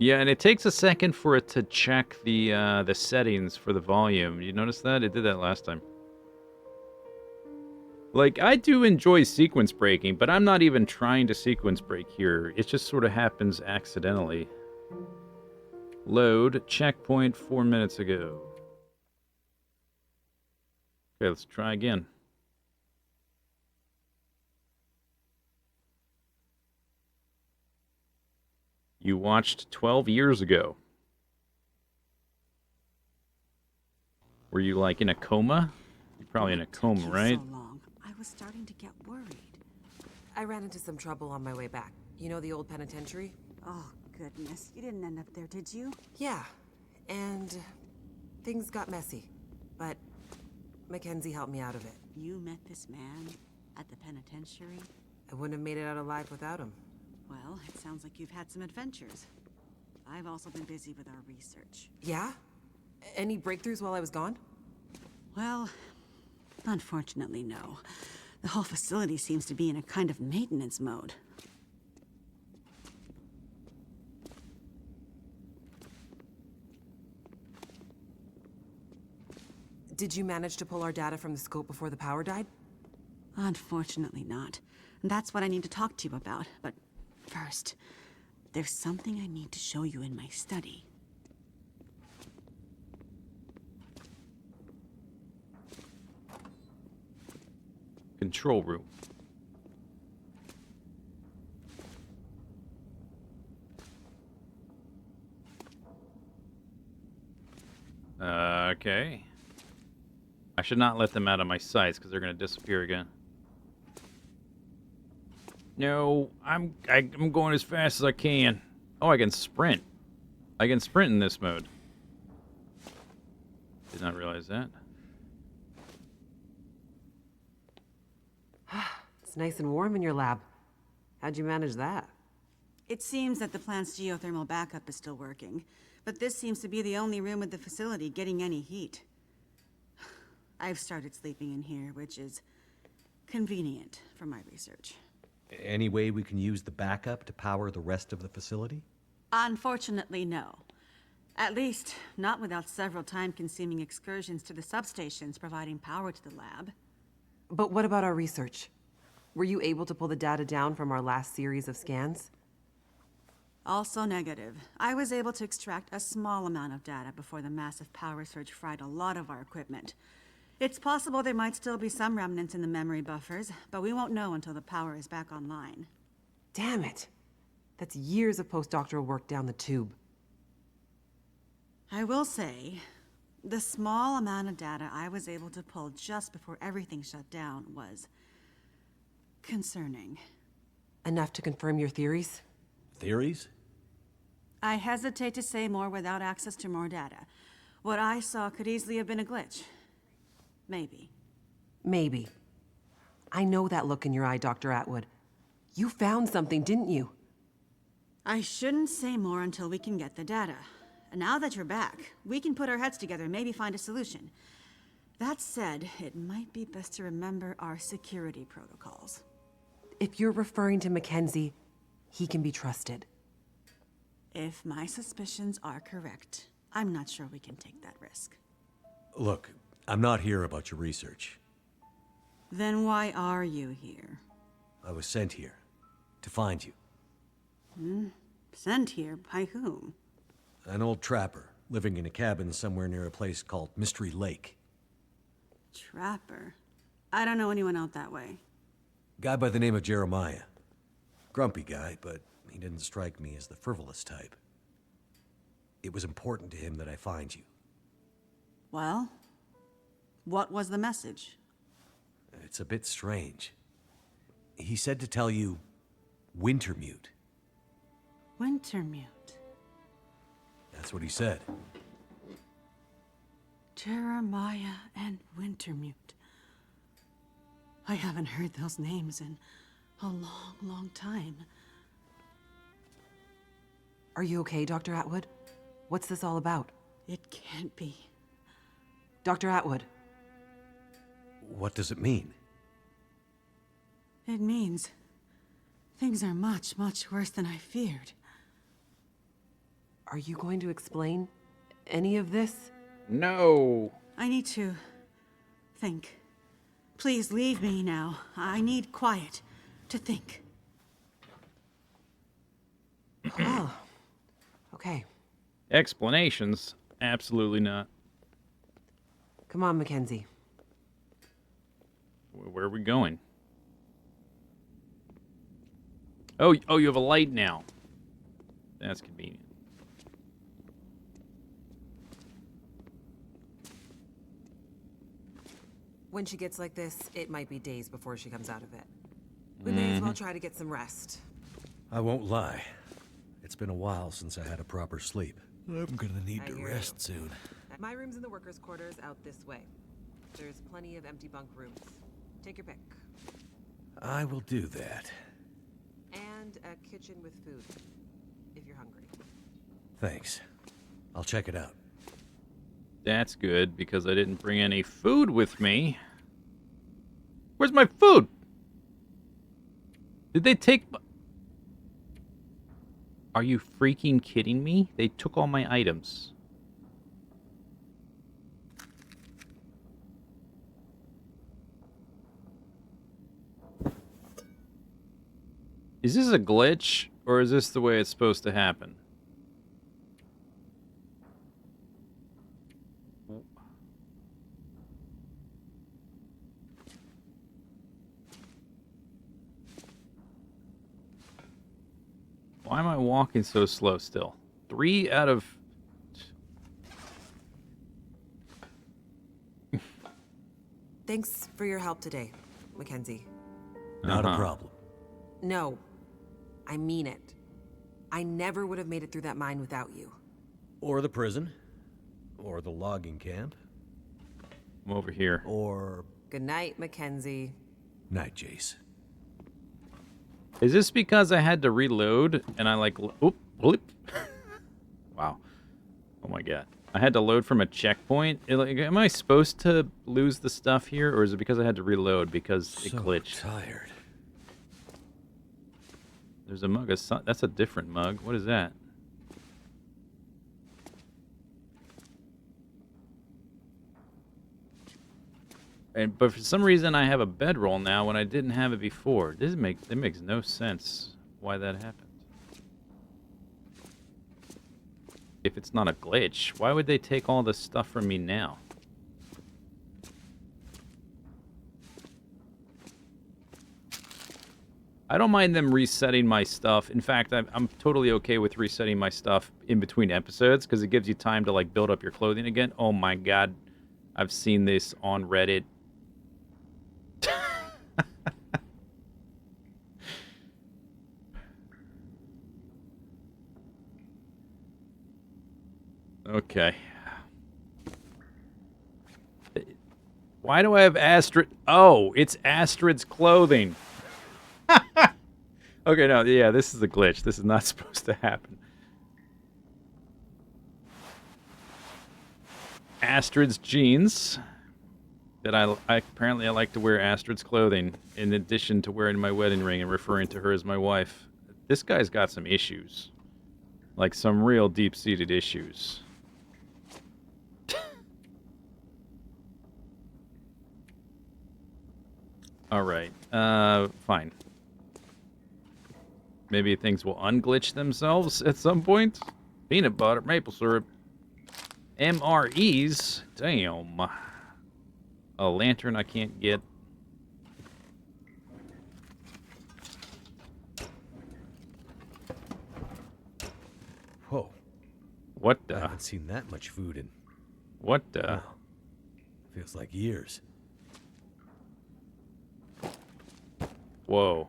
Yeah, and it takes a second for it to check the settings for the volume. You notice that? It did that last time. Like, I do enjoy sequence breaking, but I'm not even trying to sequence break here. It just sort of happens accidentally. Load, checkpoint 4 minutes ago. Okay, let's try again. You watched 12 years ago. Were you, like, in a coma? You're probably in a coma, right? So long. I was starting to get worried. I ran into some trouble on my way back. You know the old penitentiary? Oh, goodness. You didn't end up there, did you? Yeah. And things got messy. But Mackenzie helped me out of it. You met this man at the penitentiary? I wouldn't have made it out alive without him. Well, it sounds like you've had some adventures. I've also been busy with our research. Yeah? Any breakthroughs while I was gone? Well, unfortunately, no. The whole facility seems to be in a kind of maintenance mode. Did you manage to pull our data from the scope before the power died? Unfortunately not. And that's what I need to talk to you about. But first, there's something I need to show you in my study. Control room. Okay. I should not let them out of my sights because they're going to disappear again. No, I'm going as fast as I can. Oh, I can sprint. I can sprint in this mode. Did not realize that. It's nice and warm in your lab. How'd you manage that? It seems that the plant's geothermal backup is still working, but this seems to be the only room with the facility getting any heat. I've started sleeping in here, which is convenient for my research. Any way we can use the backup to power the rest of the facility? Unfortunately, no. At least, not without several time-consuming excursions to the substations providing power to the lab. But what about our research? Were you able to pull the data down from our last series of scans? Also negative. I was able to extract a small amount of data before the massive power surge fried a lot of our equipment. It's possible there might still be some remnants in the memory buffers, but we won't know until the power is back online. Damn it. That's years of postdoctoral work down the tube. I will say, the small amount of data I was able to pull just before everything shut down was concerning. Enough to confirm your theories? Theories? I hesitate to say more without access to more data. What I saw could easily have been a glitch. Maybe. Maybe. I know that look in your eye, Dr. Atwood. You found something, didn't you? I shouldn't say more until we can get the data. And now that you're back, we can put our heads together and maybe find a solution. That said, it might be best to remember our security protocols. If you're referring to Mackenzie, he can be trusted. If my suspicions are correct, I'm not sure we can take that risk. Look, I'm not here about your research. Then why are you here? I was sent here to find you. Sent here by whom? An old trapper living in a cabin somewhere near a place called Mystery Lake. Trapper? I don't know anyone out that way. Guy by the name of Jeremiah. Grumpy guy, but he didn't strike me as the frivolous type. It was important to him that I find you. Well, what was the message? It's a bit strange. He said to tell you, Wintermute. Wintermute. That's what he said. Jeremiah and Wintermute. I haven't heard those names in a long, long time. Are you okay, Dr. Atwood? What's this all about? It can't be. Dr. Atwood. What does it mean? It means things are much, much worse than I feared. Are you going to explain any of this? No. I need to think. Please leave me now. I need quiet to think. Oh. Okay. Explanations? Absolutely not. Come on, Mackenzie. Where are we going? Oh, you have a light now. That's convenient. When she gets like this, it might be days before she comes out of it. We may as well try to get some rest. I won't lie. It's been a while since I had a proper sleep. I'm gonna need to rest soon. My room's in the workers' quarters out this way. There's plenty of empty bunk rooms. Take your pick. I will do that. And a kitchen with food, if you're hungry. Thanks. I'll check it out. That's good, because I didn't bring any food with me. Where's my food? Did they take... Are you freaking kidding me? They took all my items. Is this a glitch, or is this the way it's supposed to happen? Why am I walking so slow still? 3 out of... Thanks for your help today, Mackenzie. Not a problem. No, I mean it. I never would have made it through that mine without you. Or the prison. Or the logging camp. I'm over here. Or... Good night, Mackenzie. Night, Jace. Is this because I had to reload and I like... Oop, oop. Wow. Oh my god. I had to load from a checkpoint? Am I supposed to lose the stuff here, or is it because I had to reload because it glitched? Tired. There's a mug of sun. That's a different mug. What is that? But for some reason, I have a bedroll now when I didn't have it before. It makes no sense why that happened. If it's not a glitch, why would they take all this stuff from me now? I don't mind them resetting my stuff. In fact, I'm totally okay with resetting my stuff in between episodes because it gives you time to like build up your clothing again. Oh my god, I've seen this on Reddit. Okay. Why do I have Astrid? Oh, it's Astrid's clothing. Okay, no, yeah, this is a glitch. This is not supposed to happen. Astrid's jeans. That I apparently I like to wear Astrid's clothing in addition to wearing my wedding ring and referring to her as my wife. This guy's got some issues. Like some real deep-seated issues. Alright, fine. Maybe things will unglitch themselves at some point. Peanut butter, maple syrup. MREs? Damn. A lantern I can't get. Whoa. What I the? haven't seen that much food in... What the? Oh, feels like years. Whoa.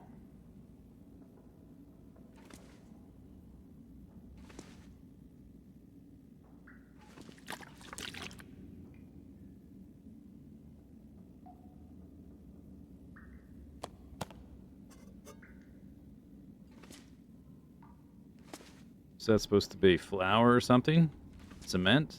Is that supposed to be flour or something? Cement?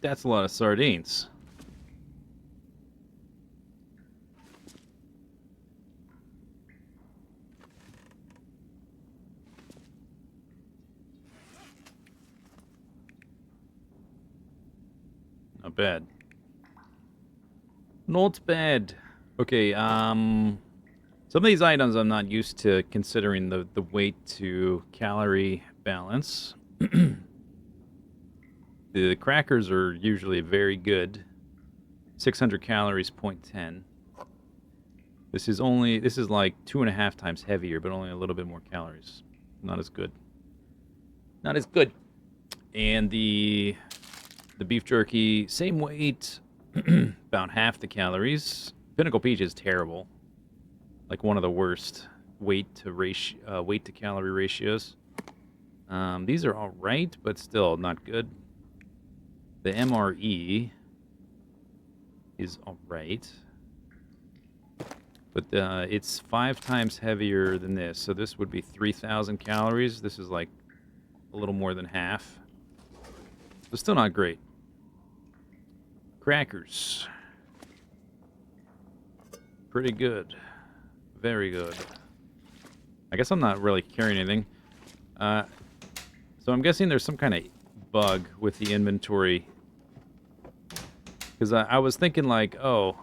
That's a lot of sardines. Not bad. Not bad. Okay, some of these items I'm not used to considering the weight to calorie balance. The crackers are usually very good. 600 calories, 0.10. This is like 2.5 times heavier, but only a little bit more calories. Not as good. Not as good. And the beef jerky, same weight, about half the calories. Pinnacle Peach is terrible. Like one of the worst weight to calorie ratios. These are all right, but still not good. The MRE is all right, but it's 5 times heavier than this. So this would be 3,000 calories. This is like a little more than half. So still not great. Crackers. Pretty good. Very good. I guess I'm not really carrying anything. So I'm guessing there's some kind of bug with the inventory. Because I was thinking like, oh,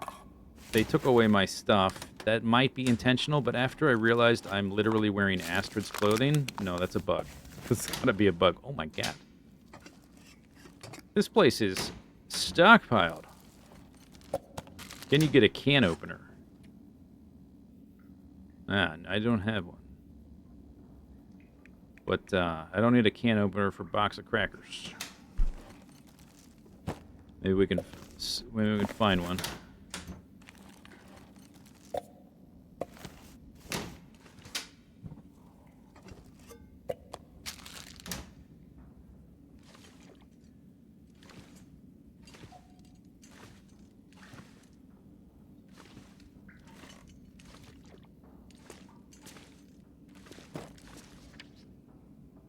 they took away my stuff. That might be intentional, but after I realized I'm literally wearing Astrid's clothing, no, that's a bug. It's gotta be a bug. Oh my god. This place is stockpiled. Can you get a can opener? Ah, I don't have one. But I don't need a can opener for a box of crackers. Maybe we can find one.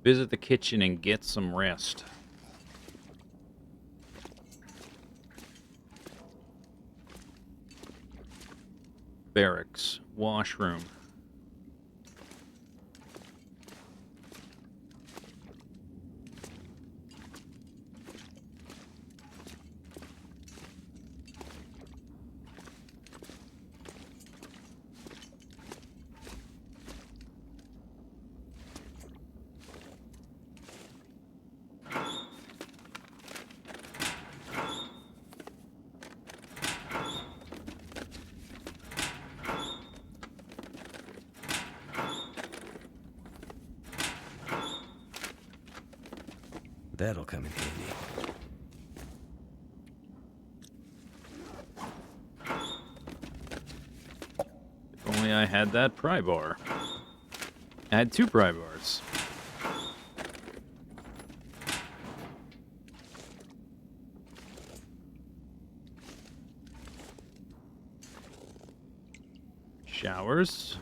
Visit the kitchen and get some rest. Barracks. Washroom. That'll come in handy. If only I had that pry bar. I had 2 pry bars. Showers.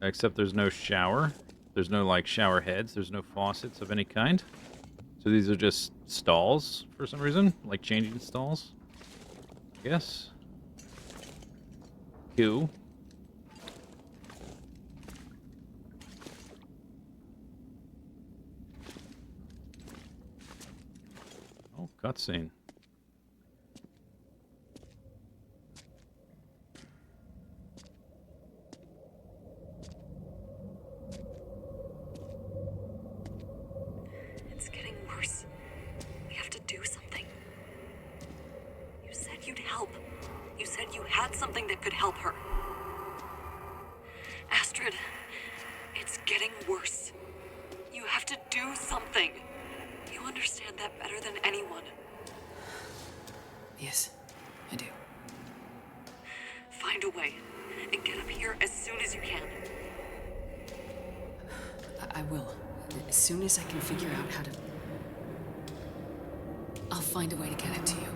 Except there's no shower. There's no, like, shower heads. There's no faucets of any kind. So these are just stalls for some reason. Like changing stalls. Yes. Cool. Oh, cutscene. It's getting worse. We have to do something. You said you'd help. You said you had something that could help her. Astrid, it's getting worse. You have to do something. You understand that better than anyone. Yes, I do. Find a way and get up here as soon as you can. I will. As soon as I can figure out how to... I'll find a way to get it to you.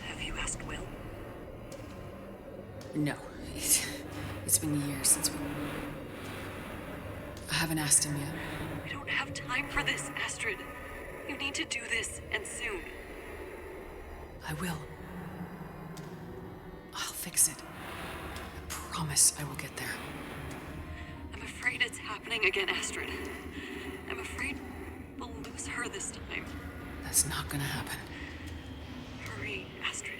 Have you asked Will? No. It's been years since we... I haven't asked him yet. We don't have time for this, Astrid. You need to do this, and soon. I will. I'll fix it. I promise I will get there. I'm afraid it's happening again, Astrid. I'm afraid we'll lose her this time. That's not gonna happen. Hurry, Astrid.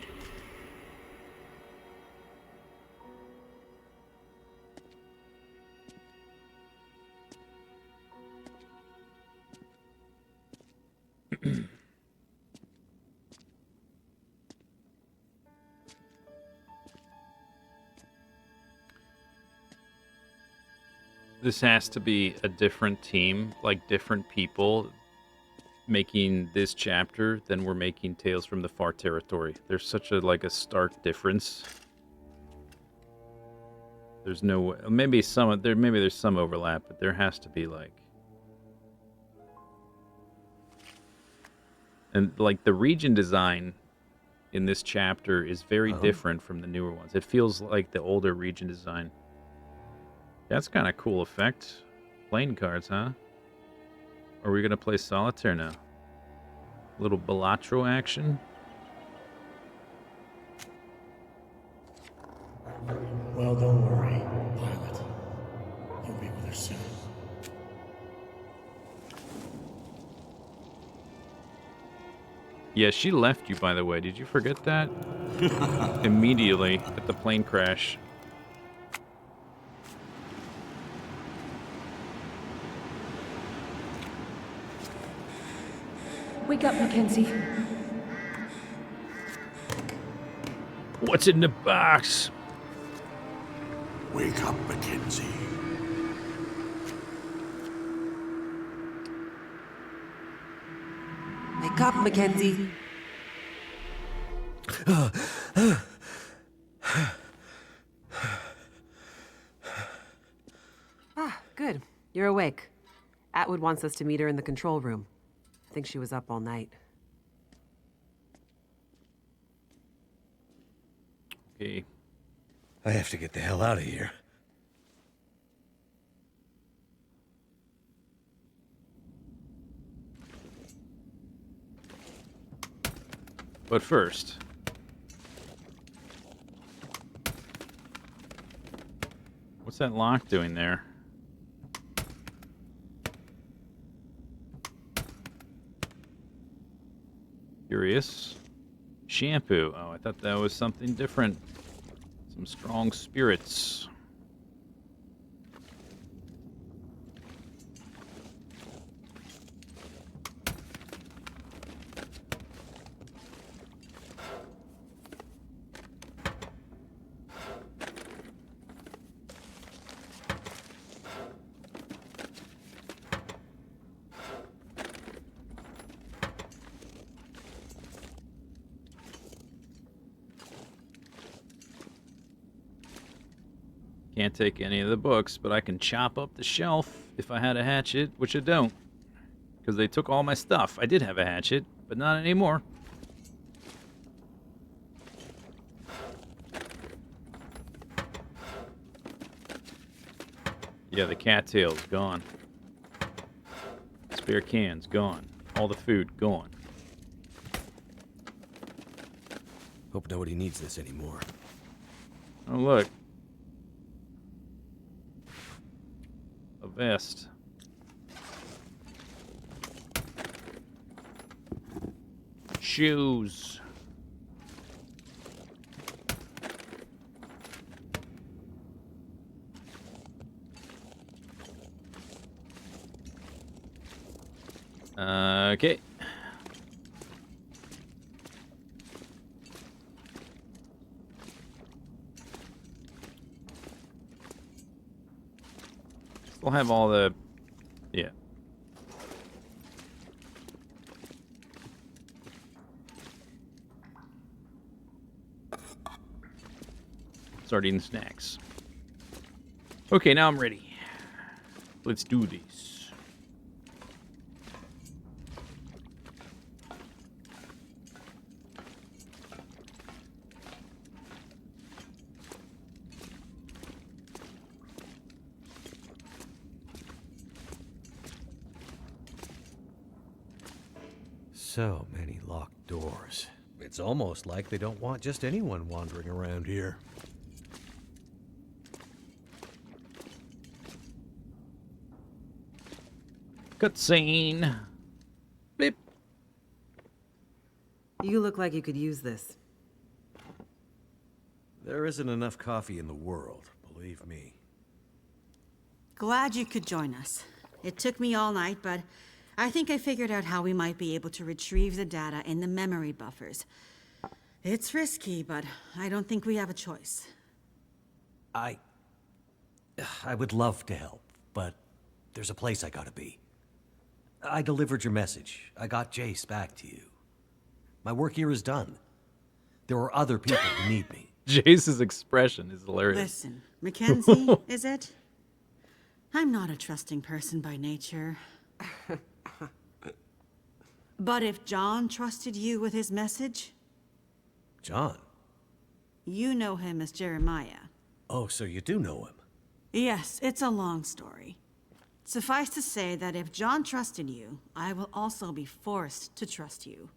This has to be a different team, like different people making this chapter than we're making Tales from the Far Territory. There's such a a stark difference. There's no maybe there's some overlap, but there has to be and the region design in this chapter is very different from the newer ones. It feels like the older region design. That's kind of cool effect. Playing cards, huh? Are we gonna play solitaire now? Little Balatro action. Well, don't worry, pilot. You'll be with her soon. Yeah, she left you, by the way. Did you forget that? Immediately at the plane crash. Wake up, Mackenzie. What's in the box? Wake up, Mackenzie. Wake up, Mackenzie. Good. You're awake. Atwood wants us to meet her in the control room. I think she was up all night. Okay. I have to get the hell out of here. But first... what's that lock doing there? Curious. Shampoo. Oh, I thought that was something different. Some strong spirits. Can't take any of the books, but I can chop up the shelf if I had a hatchet, which I don't. Because they took all my stuff. I did have a hatchet, but not anymore. Yeah, the cattail's gone. Spare cans, gone. All the food, gone. Hope nobody needs this anymore. Oh, look. A vest. Shoes. Okay. Still have all the... Yeah. Start eating snacks. Okay, now I'm ready. Let's do this. So many locked doors. It's almost like they don't want just anyone wandering around here. Cutscene. Beep. You look like you could use this. There isn't enough coffee in the world, believe me. Glad you could join us. It took me all night, but I think I figured out how we might be able to retrieve the data in the memory buffers. It's risky, but I don't think we have a choice. I would love to help, but there's a place I gotta be. I delivered your message. I got Jace back to you. My work here is done. There are other people who need me. Jace's expression is hilarious. Listen, Mackenzie, is it? I'm not a trusting person by nature. But if John trusted you with his message? John? You know him as Jeremiah. Oh, so you do know him? Yes, it's a long story. Suffice to say that if John trusted you, I will also be forced to trust you.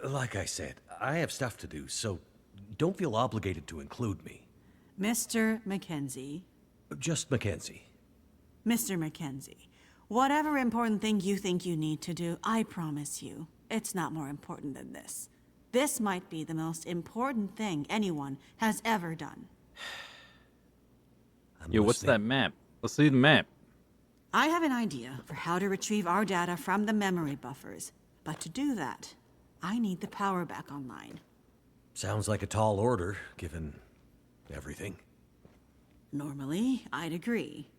Like I said, I have stuff to do, so don't feel obligated to include me. Mr. Mackenzie. Just Mackenzie. Mr. Mackenzie, whatever important thing you think you need to do, I promise you, it's not more important than this. This might be the most important thing anyone has ever done. Yo, what's that map? Let's see the map. I have an idea for how to retrieve our data from the memory buffers, but to do that, I need the power back online. Sounds like a tall order, given everything. Normally, I'd agree.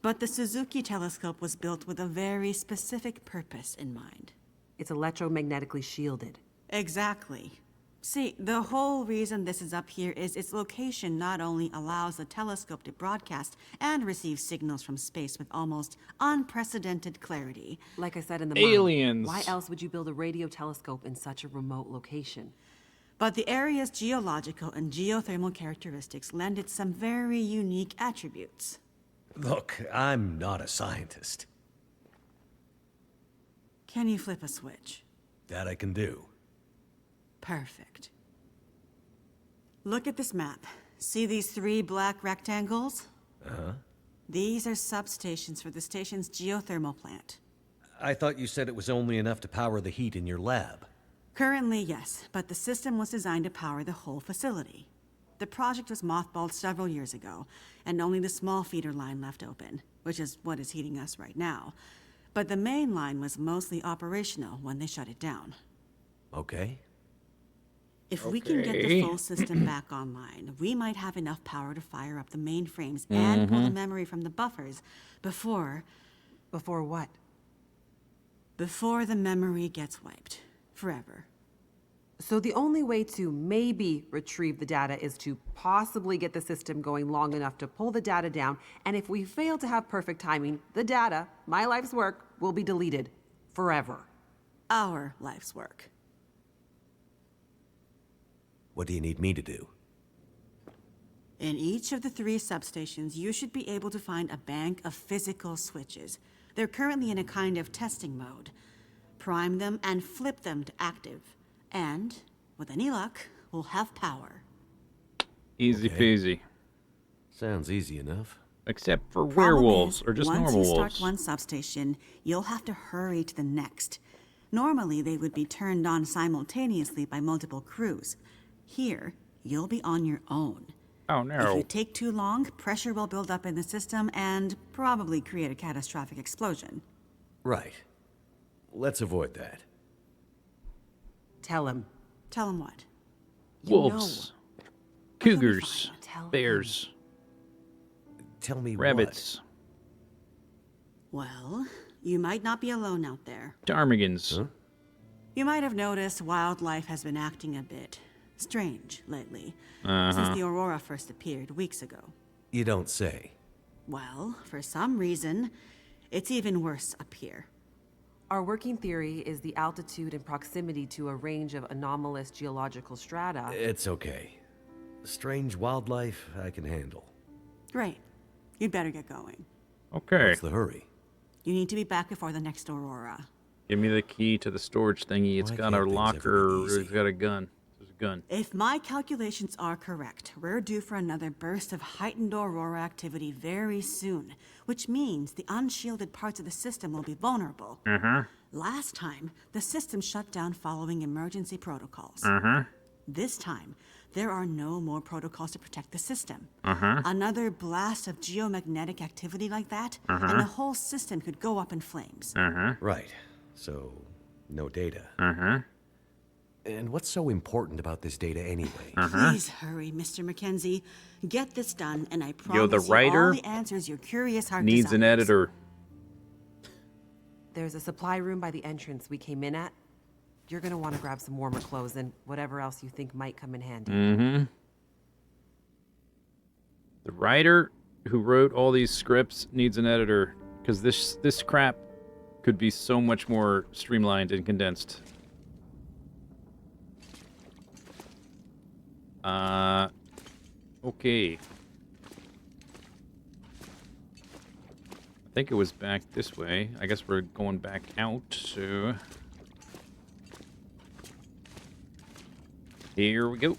But the Suzuki telescope was built with a very specific purpose in mind. It's electromagnetically shielded. Exactly. See, the whole reason this is up here is its location not only allows the telescope to broadcast and receive signals from space with almost unprecedented clarity. Like I said in the Aliens. Why else would you build a radio telescope in such a remote location? But the area's geological and geothermal characteristics lend it some very unique attributes. Look, I'm not a scientist. Can you flip a switch? That I can do. Perfect. Look at this map. See these 3 black rectangles? Uh-huh. These are substations for the station's geothermal plant. I thought you said it was only enough to power the heat in your lab. Currently, yes, but the system was designed to power the whole facility. The project was mothballed several years ago, and only the small feeder line left open, which is what is heating us right now. But the main line was mostly operational when they shut it down. Okay. If we can get the full system back online, we might have enough power to fire up the mainframes and pull the memory from the buffers before... Before what? Before the memory gets wiped. Forever. So the only way to maybe retrieve the data is to possibly get the system going long enough to pull the data down, and if we fail to have perfect timing, the data, my life's work, will be deleted. Forever. Our life's work. What do you need me to do? In each of the 3 substations, you should be able to find a bank of physical switches. They're currently in a kind of testing mode. Prime them and flip them to active. And, with any luck, we'll have power. Easy peasy. Sounds easy enough. Except for Problem werewolves, is, or just normal once you start wolves. one substation, you'll have to hurry to the next. Normally, they would be turned on simultaneously by multiple crews. Here, you'll be on your own. Oh, If no. you take too long, pressure will build up in the system and probably create a catastrophic explosion. Right. Let's avoid that. Tell him. Tell him what? You Wolves. know. Cougars. Tell him. Bears. Tell me Rabbits. Well, you might not be alone out there. Ptarmigans. Huh? You might have noticed wildlife has been acting a bit strange lately, since the aurora first appeared weeks ago. You don't say. Well, for some reason, it's even worse up here. Our working theory is the altitude and proximity to a range of anomalous geological strata. It's okay. Strange wildlife I can handle. Great. You'd better get going. Okay. What's the hurry? You need to be back before the next aurora. Give me the key to the storage thingy. It's Why got can't a things ever locker. be easy? It's got a gun. There's a gun. If my calculations are correct, we're due for another burst of heightened aurora activity very soon, which means the unshielded parts of the system will be vulnerable. Last time, the system shut down following emergency protocols. This time, there are no more protocols to protect the system. Another blast of geomagnetic activity like that, and the whole system could go up in flames. Right. So, no data. And what's so important about this data anyway? Please hurry, Mr. Mackenzie. Get this done, and I promise Yo, the you writer all the answers your curious heart Needs an desires. editor. There's a supply room by the entrance we came in at. You're gonna want to grab some warmer clothes and whatever else you think might come in handy. The writer who wrote all these scripts needs an editor, because this crap could be so much more streamlined and condensed. Okay. I think it was back this way. I guess we're going back out, so... Here we go.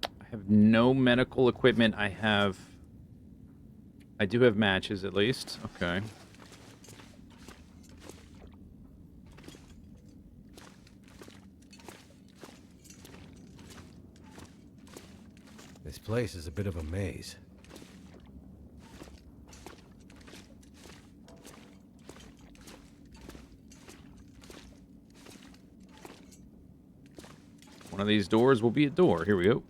I have no medical equipment. I do have matches, at least. Okay. This place is a bit of a maze. One of these doors will be a door. Here we go.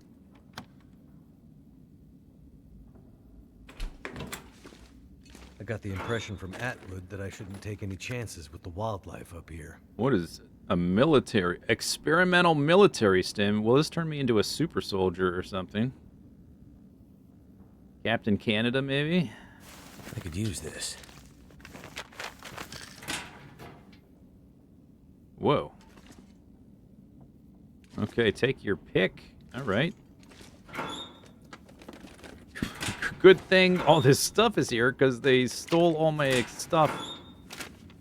I got the impression from Atwood that I shouldn't take any chances with the wildlife up here. What is a military... Experimental military stim? Will this turn me into a super soldier or something? Captain Canada, maybe? I could use this. Whoa. Okay, take your pick. All right. Good thing all this stuff is here, because they stole all my stuff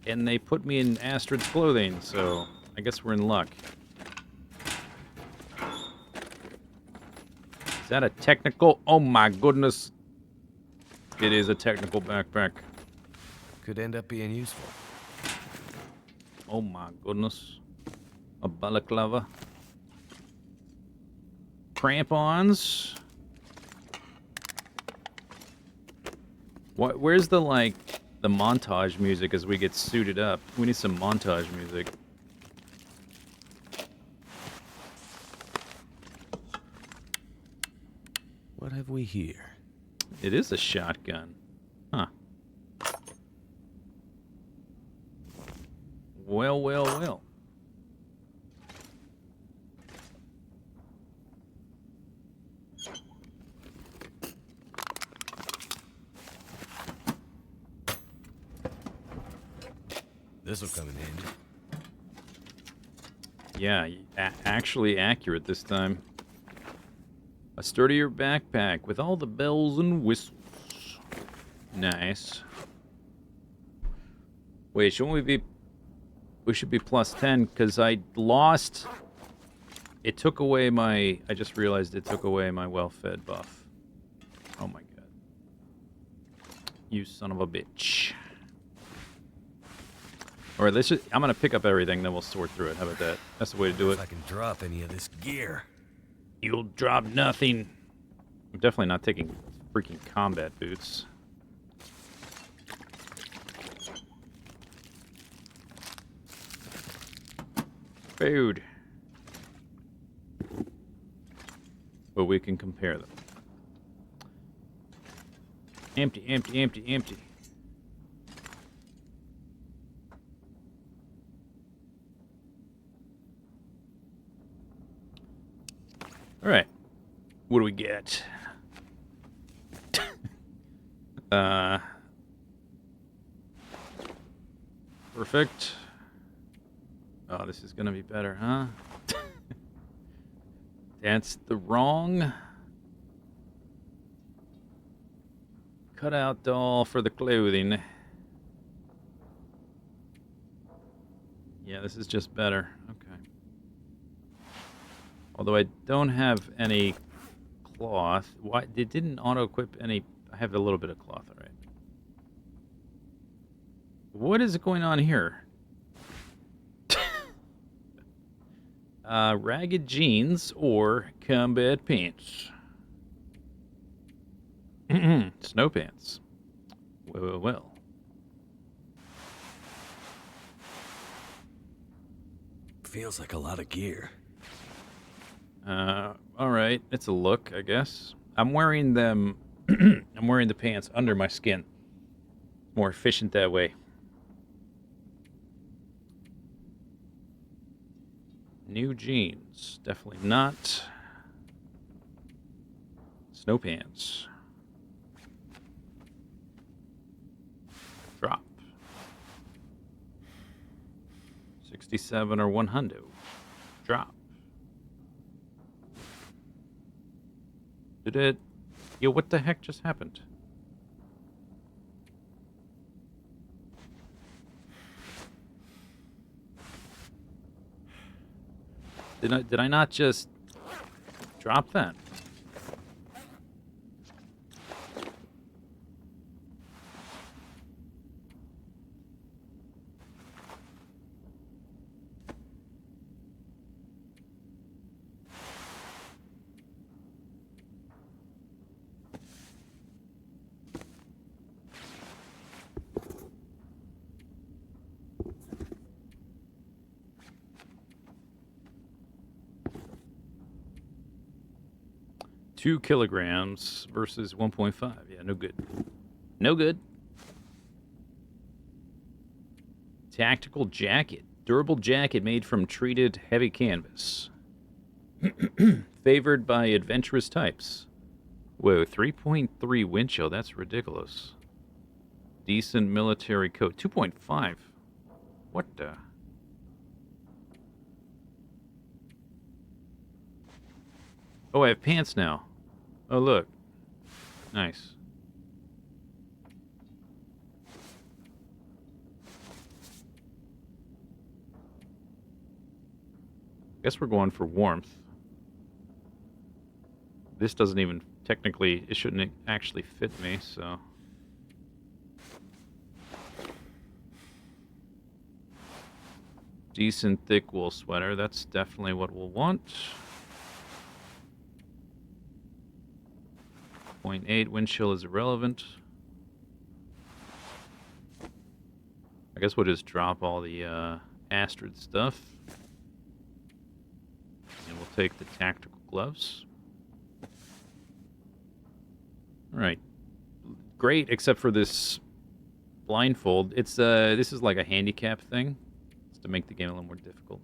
and they put me in Astrid's clothing, so I guess we're in luck. Is that a technical? Oh my goodness. It is a technical backpack. Could end up being useful. Oh my goodness. A balaclava. Crampons. What? Where's the, like, the montage music as we get suited up? We need some montage music. What have we here? It is a shotgun. Huh. Well, well, well. This'll come in handy. Yeah, actually accurate this time. A sturdier backpack with all the bells and whistles. Nice. Wait, shouldn't we be... We should be plus 10, because I lost... It took away my... I just realized it took away my well-fed buff. Oh my god. You son of a bitch. Alright, let's just... I'm gonna pick up everything, then we'll sort through it. How about that? That's the way to do it. If I can drop any of this gear. You'll drop nothing. I'm definitely not taking freaking combat boots. Food. But we can compare them. Empty, empty, empty, empty. All right. What do we get? Perfect. Oh, this is gonna be better, huh? That's the wrong cutout doll for the clothing. Yeah, this is just better. Okay. Although I don't have any cloth. Why? It didn't auto-equip any... I have a little bit of cloth, all right. What is going on here? Ragged jeans or combat pants? Snow pants. Well. Feels like a lot of gear. Alright. It's a look, I guess. I'm wearing them... I'm wearing the pants under my skin. More efficient that way. New jeans. Definitely not. Snow pants. Drop. 67 or 100. Drop. Did it... Yo, what the heck just happened? Did I not just drop that? Two kilograms versus 1.5. Yeah, no good. No good. Tactical jacket. Durable jacket made from treated heavy canvas. Favored by adventurous types. Whoa, 3.3 wind chill. That's ridiculous. Decent military coat. 2.5. What the... Oh, I have pants now. Oh, look. Nice. Guess we're going for warmth. This doesn't even technically... It shouldn't actually fit me, so... Decent thick wool sweater. That's definitely what we'll want. 0.8 wind chill is irrelevant. I guess we'll just drop all the Astrid stuff. And we'll take the tactical gloves. Alright. Great, except for this blindfold. It's this is like a handicap thing. It's to make the game a little more difficult.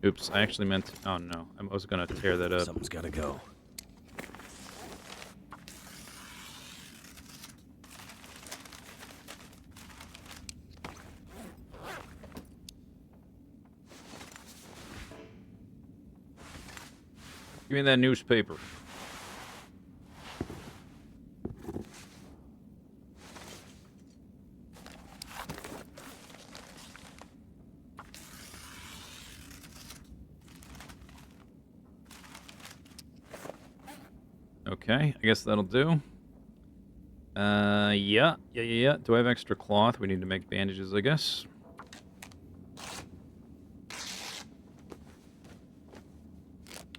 Oops, I actually meant to... Oh, no. I was going to tear that up. Something's got to go. Give me that newspaper. Okay, I guess that'll do. Yeah. Do I have extra cloth? We need to make bandages, I guess.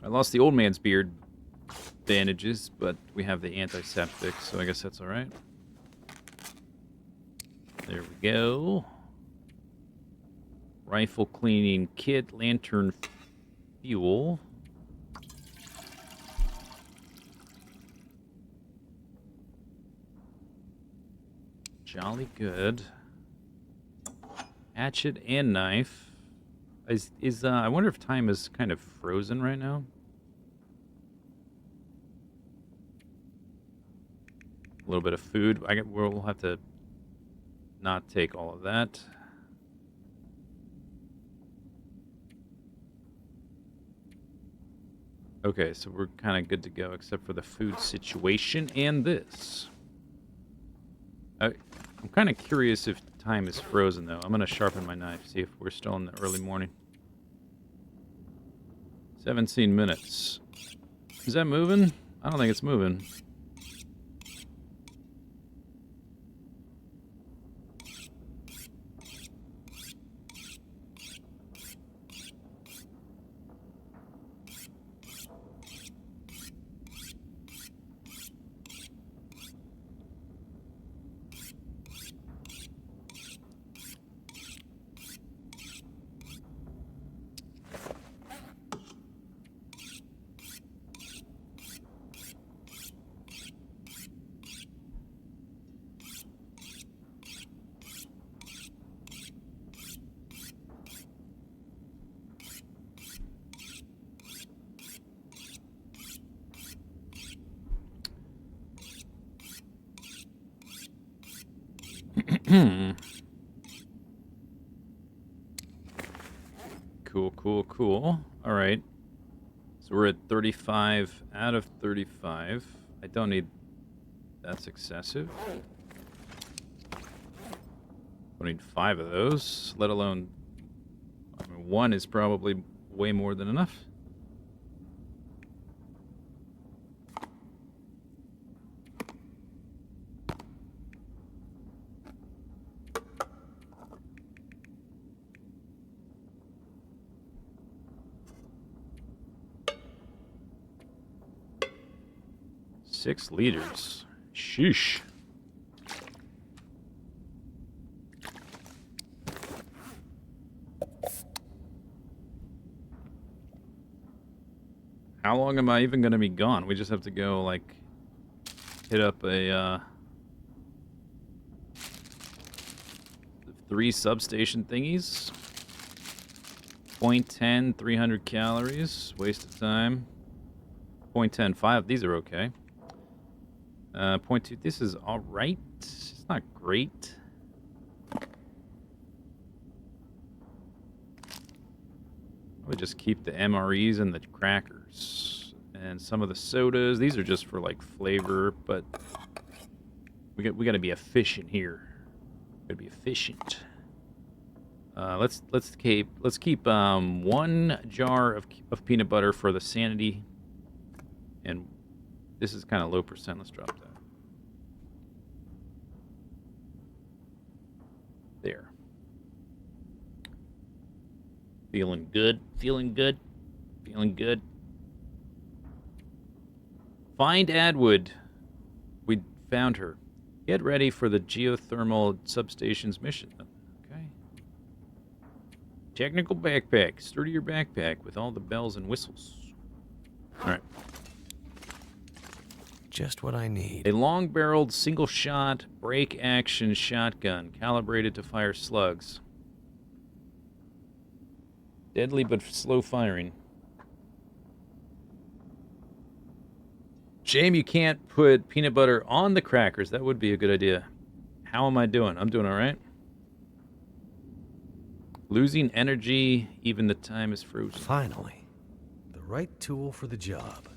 I lost the old man's beard bandages, but we have the antiseptic, so I guess that's all right. There we go. Rifle cleaning kit, lantern fuel. Jolly good. Hatchet and knife. I wonder if time is kind of frozen right now. A little bit of food. We'll have to not take all of that. Okay, so we're kind of good to go, except for the food situation and this. I'm kind of curious if time is frozen, though. I'm going to sharpen my knife, see if we're still in the early morning. 17 minutes. Is that moving? I don't think it's moving. Cool. All right. So we're at 35 out of 35. I don't need... That's excessive. Don't need 5 of those, let alone... I mean, 1 is probably way more than enough. Six liters. Sheesh. How long am I even going to be gone? We just have to go, like, hit up a, 3 substation thingies. 0.10, 300 calories. Waste of time. 0.10, 5. These are okay. 0.2, this is alright. It's not great. Probably just keep the MREs and the crackers. And some of the sodas. These are just for, like, flavor, but we gotta be efficient here. Gotta be efficient. Let's keep 1 jar of peanut butter for the sanity. And this is kind of low percent. Let's drop that. There. Feeling good. Find Atwood. We found her. Get ready for the Geothermal substation's mission. Okay. Technical backpack. Sturdier backpack with all the bells and whistles. All right. Just what I need. A long-barreled, single-shot, break-action shotgun, calibrated to fire slugs. Deadly but slow firing. Shame you can't put peanut butter on the crackers. That would be a good idea. How am I doing? I'm doing all right. Losing energy, even the time is frozen. Finally. The right tool for the job.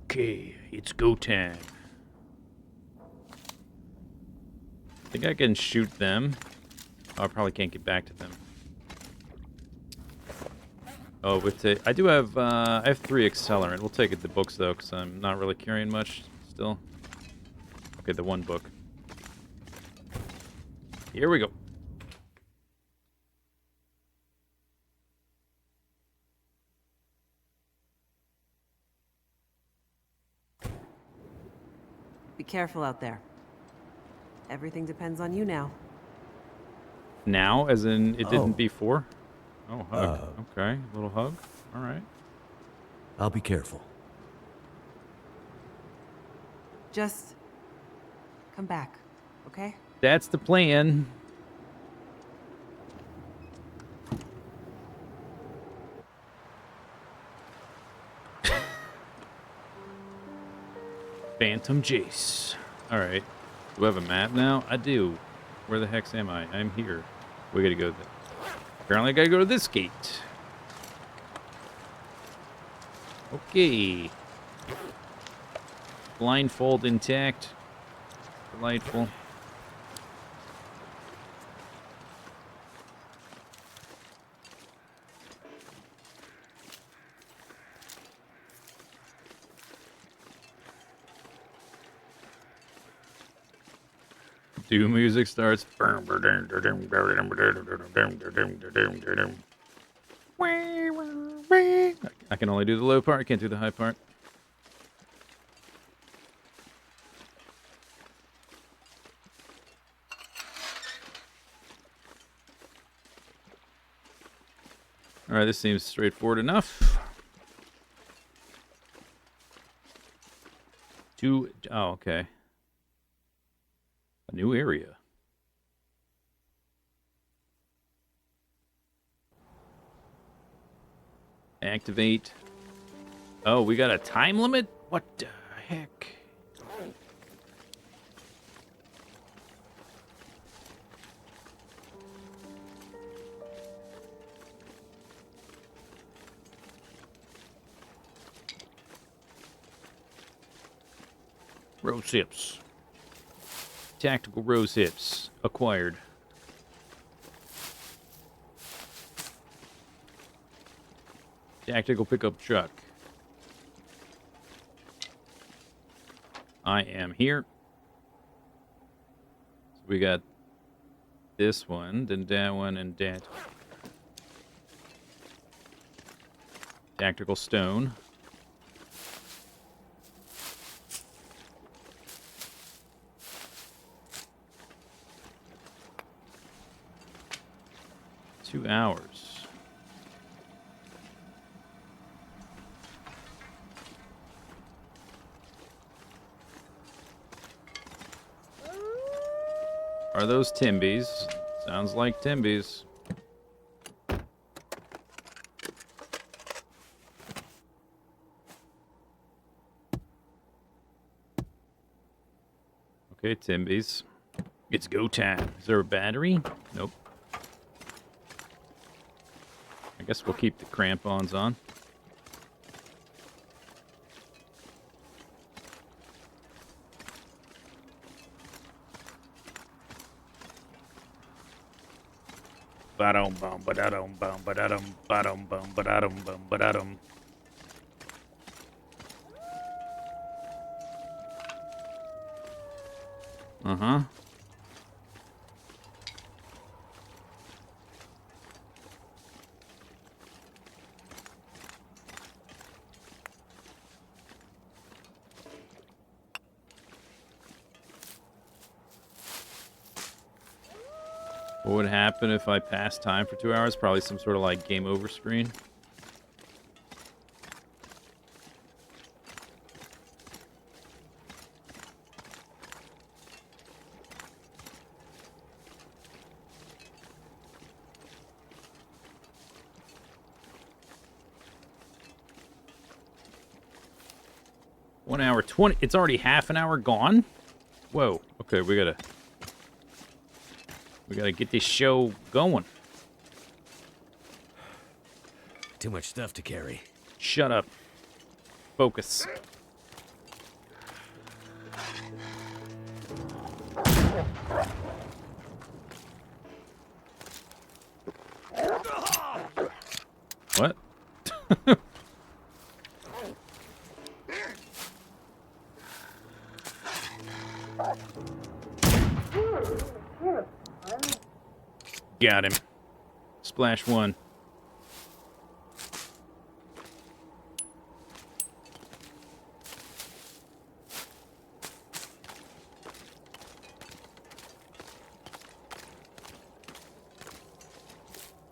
Okay, it's go time. I think I can shoot them. Oh, I probably can't get back to them. Oh, I do have, I have 3 accelerant. We'll take it the books, though, because I'm not really carrying much still. Okay, the 1 book. Here we go. Be careful out there. Everything depends on you now. Now, as in it didn't before? Oh, hug. Okay, little hug. All right. I'll be careful. Just come back, okay? That's the plan. Phantom Jace. All right. Do I have a map now? I do. Where the heck am I? I'm here. We gotta go there. Apparently I gotta go to this gate. Okay. Blindfold intact. Delightful. Doom music starts. I can only do the low part. I can't do the high part. All right, this seems straightforward enough. Oh, okay. A new area. Activate. Oh, we got a time limit? What the heck? Rose hips. Tactical rose hips acquired. Tactical pickup truck. I am here. So we got this one, then that one, and that. Tactical stone. Two hours. Are those Timbies? Sounds like Timbies. Okay, Timbies. It's go time. Is there a battery? Nope. I guess we'll keep the crampons on. Ba-dum bum ba-da-dum bum ba-da-dum ba-dum bum ba-da-dum bum ba-da-dum. Uh-huh. What would happen if I passed time for 2 hours? Probably some sort of like game over screen. One hour 20. It's already half an hour gone? Whoa. Okay, we gotta... We gotta get this show going. Too much stuff to carry. Shut up. Focus. What? Got him. Splash one.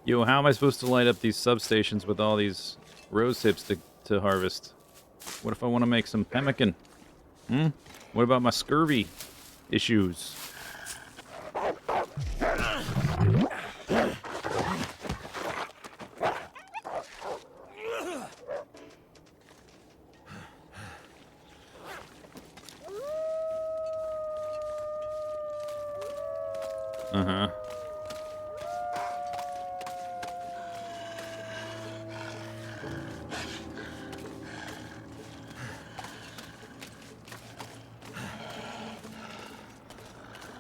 Yo, how am I supposed to light up these substations with all these rose hips to harvest? What if I want to make some pemmican? What about my scurvy issues? Uh-huh.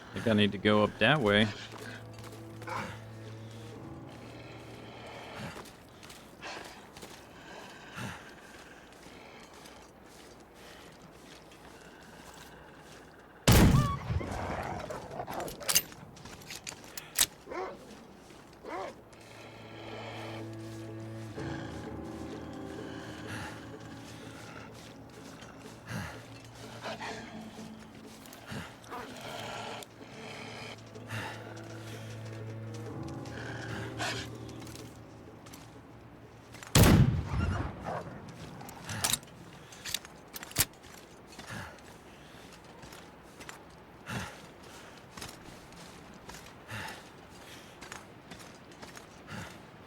I think I need to go up that way.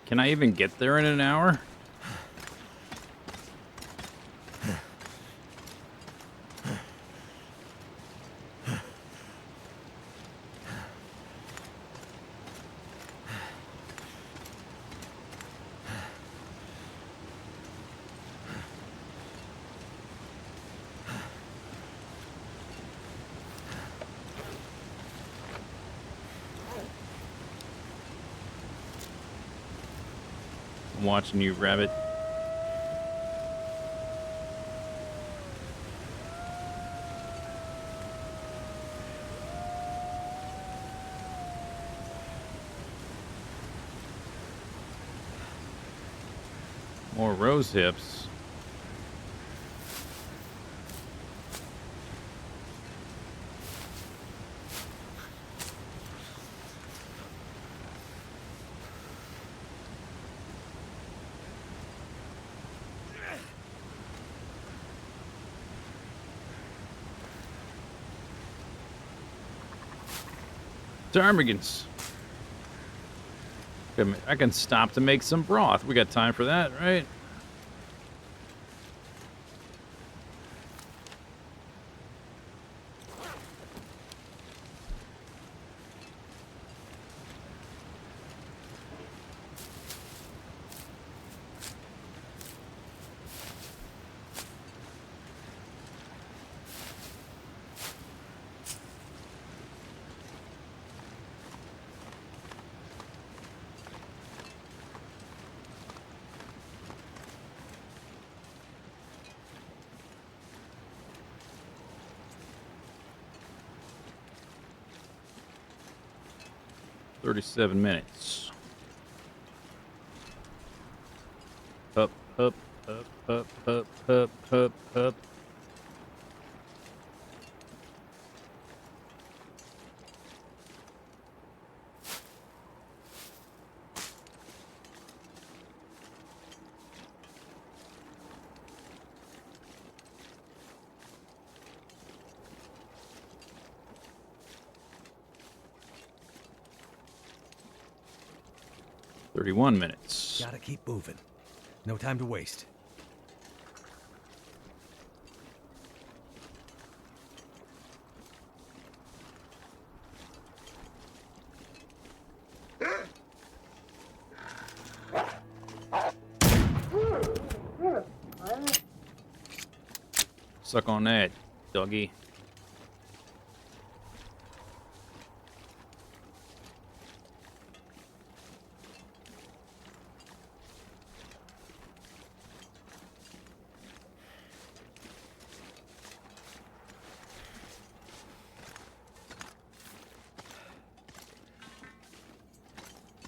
Can I even get there in an hour? I'm watching you, rabbit. More rose hips. Ptarmigans. I can stop to make some broth. We got time for that, right? $37 minutes. Up, up, up, up, up, up, up, up. $31 minutes. Gotta keep moving. No time to waste. Suck on that, doggy.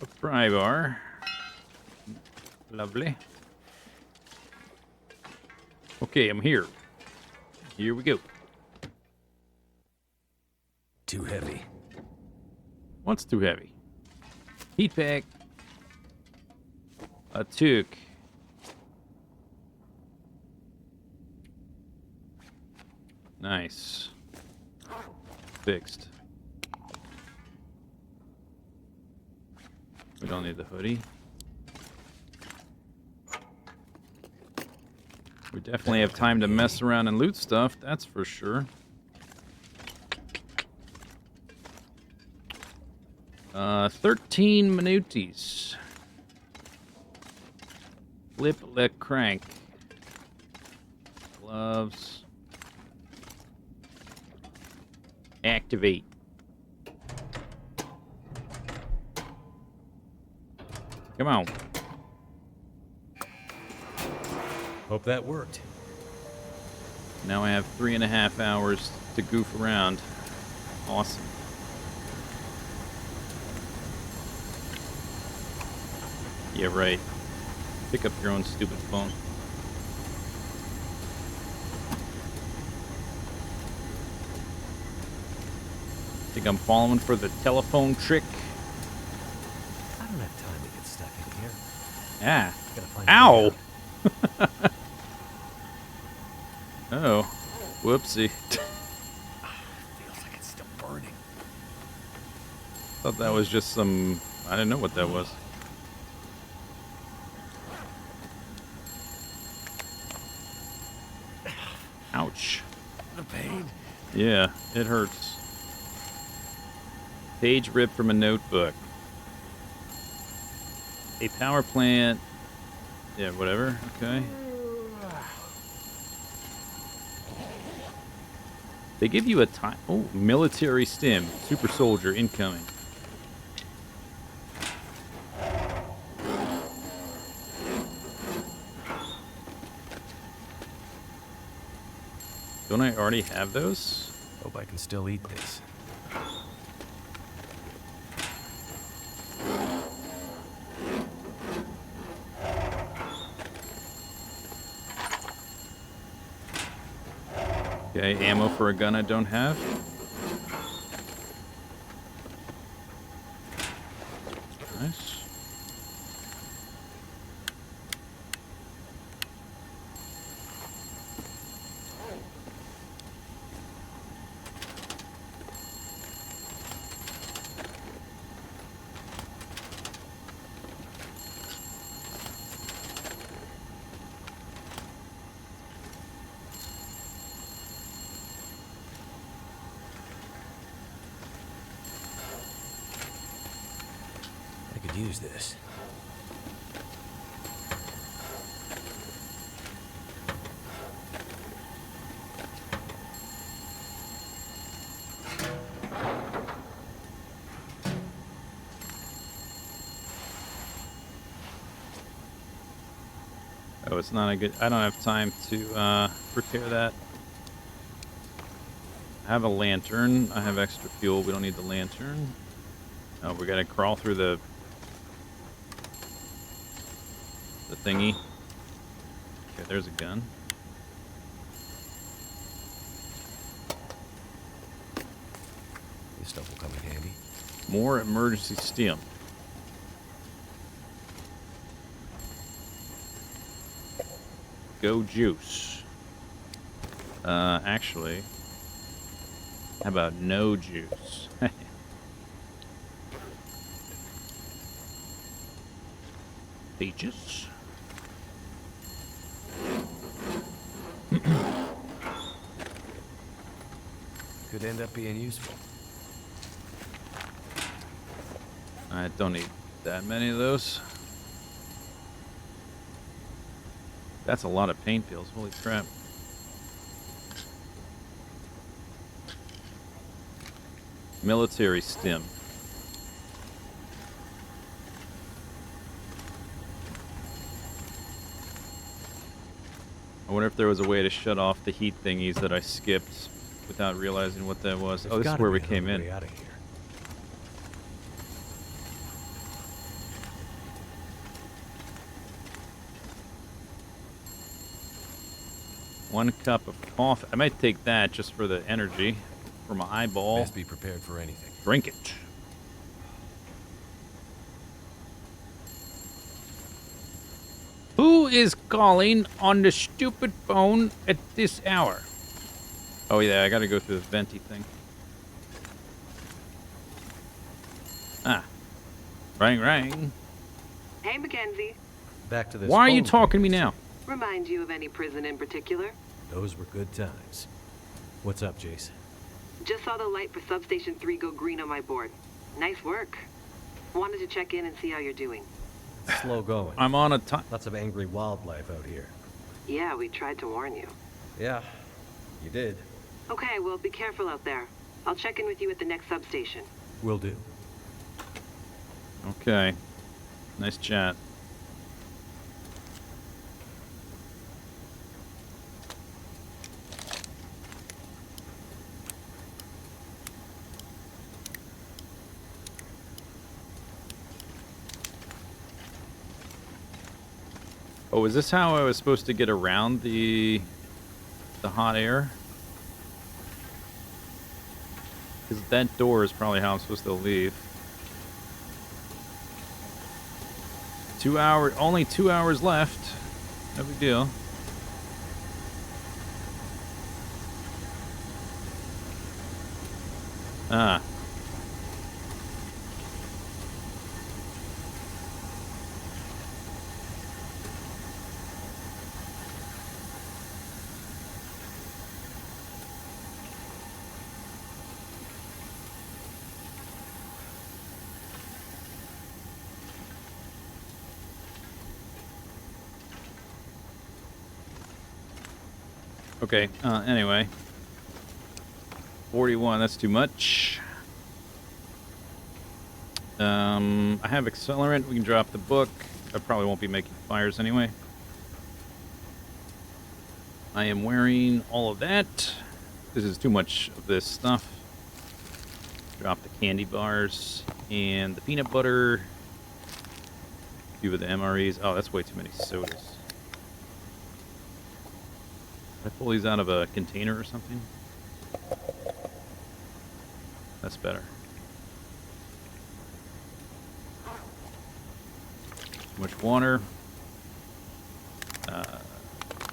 A pry bar. Lovely. Okay, I'm here. Here we go. Too heavy. What's too heavy? Heat pack. A toque. Nice. Fixed. We don't need the hoodie. We definitely have time to mess around and loot stuff, that's for sure. 13 minutes. Flip le crank. Gloves. Activate. Come on. Hope that worked. Now I have 3.5 hours to goof around. Awesome. Yeah, right. Pick up your own stupid phone. Think I'm falling for the telephone trick? I don't have time to get stuck in here. Ah. Gotta find a way Ow! out. Oh. Whoopsie. Feels like it's still burning. Thought that was just some... I didn't know what that was. Ouch. The pain. Yeah, it hurts. Page ripped from a notebook. A power plant. Yeah, whatever. Okay. They give you a time. Oh, military stim. Super soldier incoming. Don't I already have those? Hope I can still eat this. Okay, ammo for a gun I don't have. Nice. I could use this. Oh, it's not a good... I don't have time to repair that. I have a lantern. I have extra fuel. We don't need the lantern. Oh, we gotta crawl through the thingy. Okay, there's a gun. This stuff will come in handy. More emergency stim. Go juice. Actually, how about no juice? Peaches. Could end up being useful. I don't need that many of those. That's a lot of pain pills. Holy crap. Military stim. I wonder if there was a way to shut off the heat thingies that I skipped without realizing what that was. There's Oh, this is gotta where be we another came in. way out of here. One cup of coffee. I might take that just for the energy, for my eyeball. Best be prepared for anything. Drink it. Who is calling on the stupid phone at this hour? Oh yeah, I gotta go through the venti thing. Ah. Rang. Hey, Mackenzie. Back to this. Why are you phone talking to thing. me now? Remind you of any prison in particular? Those were good times. What's up, Jace? Just saw the light for substation 3 go green on my board. Nice work. Wanted to check in and see how you're doing. Slow going. I'm on a time. Lots of angry wildlife out here. Yeah, we tried to warn you. Yeah, you did. Okay, well, be careful out there. I'll check in with you at the next substation. Will do. Okay. Nice chat. Oh, is this how I was supposed to get around the hot air? Because that door is probably how I'm supposed to leave. 2 hours, only 2 hours left. No big deal. Ah. Okay, anyway. 41, that's too much. I have accelerant, we can drop the book. I probably won't be making fires anyway. I am wearing all of that. This is too much of this stuff. Drop the candy bars and the peanut butter. A few of the MREs. Oh, that's way too many sodas. Can I pull these out of a container or something? That's better. Too much water.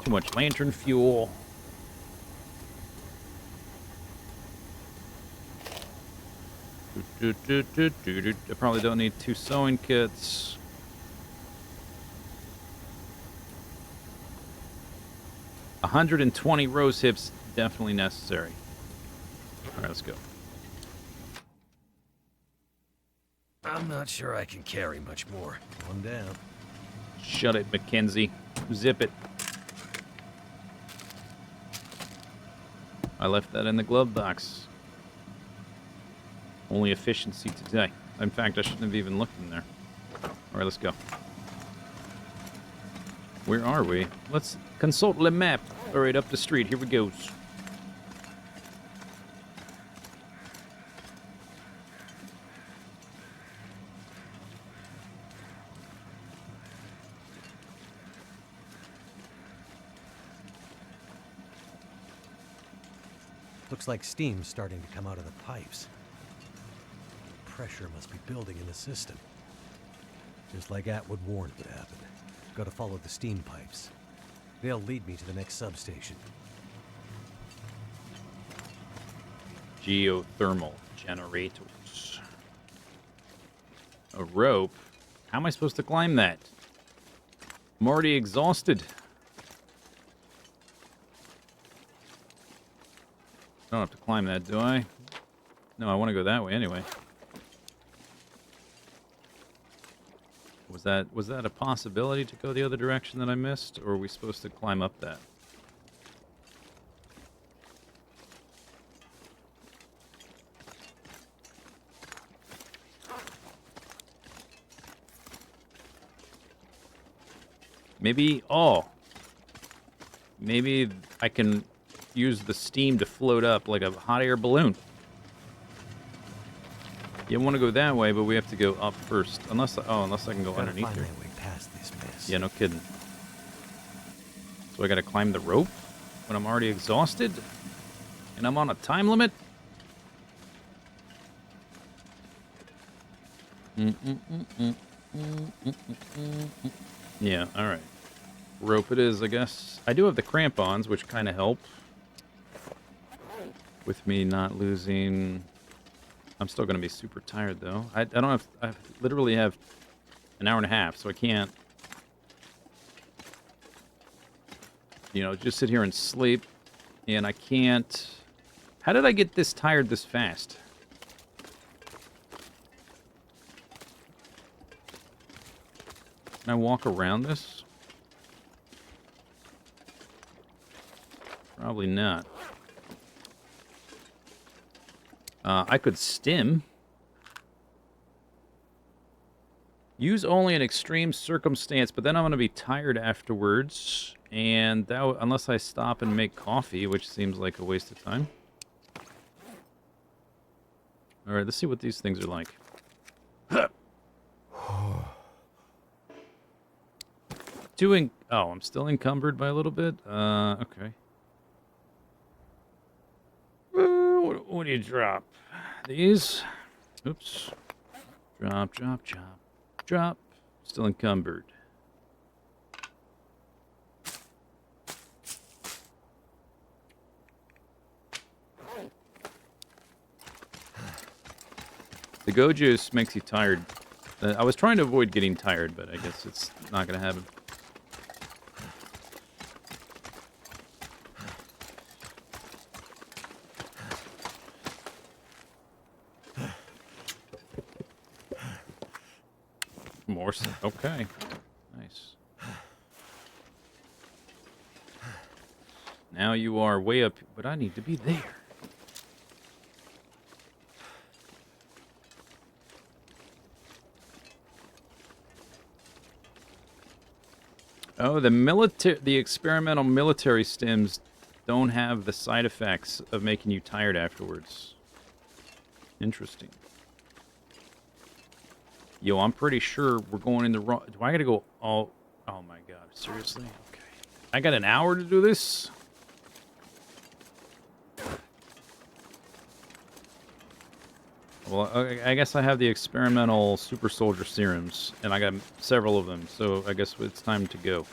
Too much lantern fuel. I probably don't need 2 sewing kits. A 120 rose hips, definitely necessary. All right, let's go. I'm not sure I can carry much more. One down. Shut it, Mackenzie. Zip it. I left that in the glove box. Only efficiency today. In fact, I shouldn't have even looked in there. All right, let's go. Where are we? Let's consult the map. All right, up the street. Here we go. Looks like steam's starting to come out of the pipes. Pressure must be building in the system. Just like Atwood warned would happen. Gotta follow the steam pipes. They'll lead me to the next substation. Geothermal generators. A rope? How am I supposed to climb that? I'm already exhausted. I don't have to climb that, do I? No, I want to go that way anyway. Was that a possibility to go the other direction that I missed, or are we supposed to climb up that? Maybe, oh. Maybe I can use the steam to float up like a hot air balloon. You want to go that way, but we have to go up first. Unless I can go underneath find here. my way past this mess. Yeah, no kidding. So I gotta climb the rope when I'm already exhausted? And I'm on a time limit? Yeah, alright. Rope it is, I guess. I do have the crampons, which kind of help. With me not losing... I'm still going to be super tired, though. I don't have... I literally have an hour and a half, so I can't... You know, just sit here and sleep. And I can't... How did I get this tired this fast? Can I walk around this? Probably not. I could stim. Use only in extreme circumstance, but then I'm going to be tired afterwards. And that unless I stop and make coffee, which seems like a waste of time. Alright, let's see what these things are like. Oh, I'm still encumbered by a little bit? Okay. What do you drop? These? Oops. Drop, drop, drop. Drop. Still encumbered. The go juice makes you tired. I was trying to avoid getting tired, but I guess it's not going to happen. More. Okay. Nice. Now you are way up, but I need to be there. Oh, the experimental military stims don't have the side effects of making you tired afterwards. Interesting. Yo, I'm pretty sure we're going in the wrong... Do I gotta go all... Oh my god, seriously? Okay. I got an hour to do this? Well, I guess I have the experimental super soldier serums, and I got several of them, so I guess it's time to go.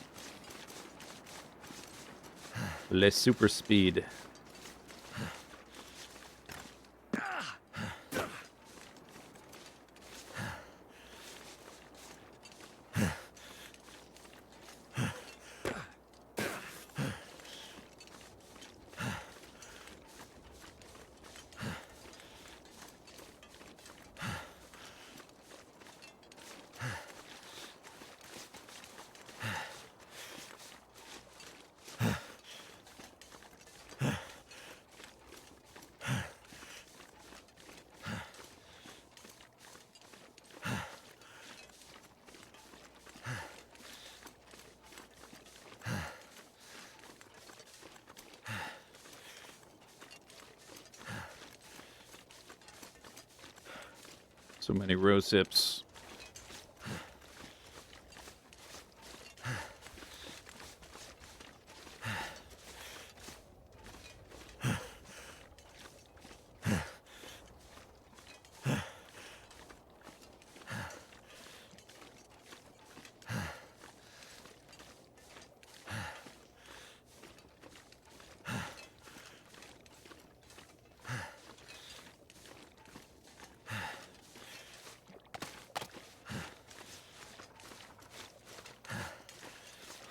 Le super speed. So many rose hips.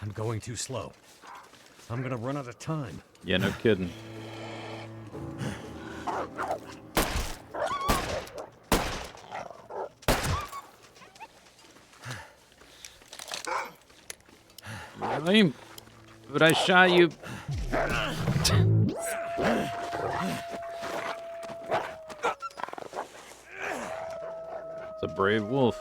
I'm going too slow. I'm gonna run out of time. Yeah, no kidding. Really? But I shot you. It's a brave wolf.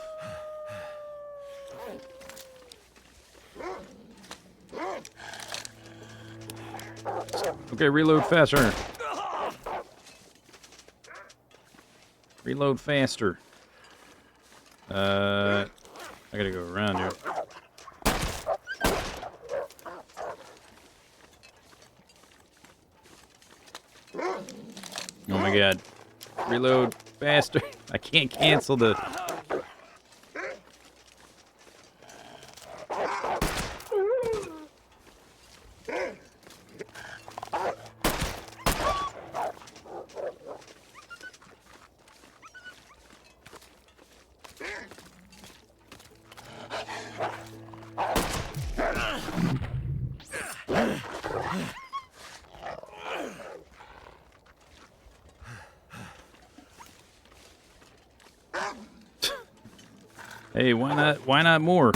Okay, reload faster. Reload faster. I gotta go around here. Oh my god. Reload faster. I can't cancel the... Hey, why not? Why not more?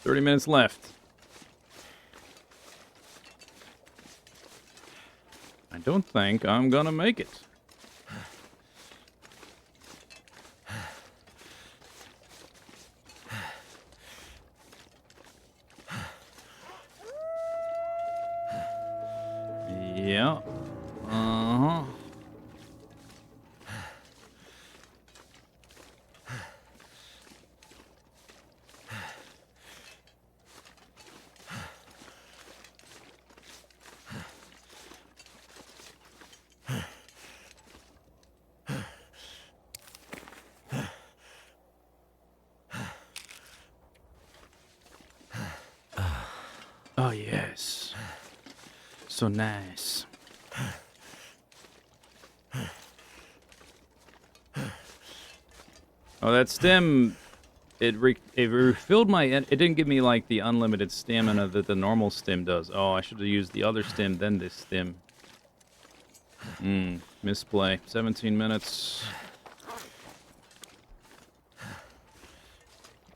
Minutes left. I don't think I'm gonna make it. Yeah. Uh-huh. Oh, yes. So nice. Oh, that stem, it refilled my... It didn't give me, like, the unlimited stamina that the normal stem does. Oh, I should have used the other stem, then this stem. Misplay. 17 minutes.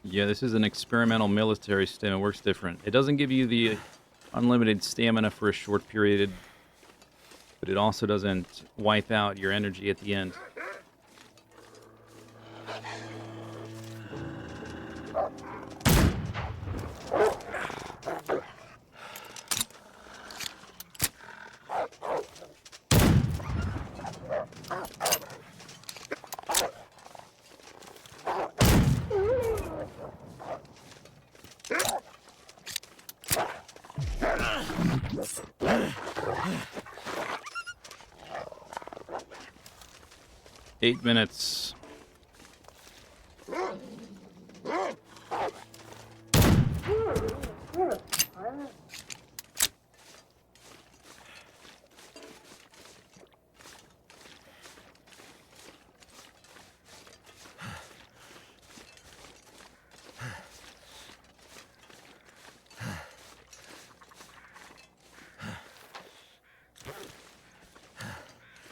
Yeah, this is an experimental military stem. It works different. It doesn't give you the unlimited stamina for a short period, but it also doesn't wipe out your energy at the end. Eight minutes.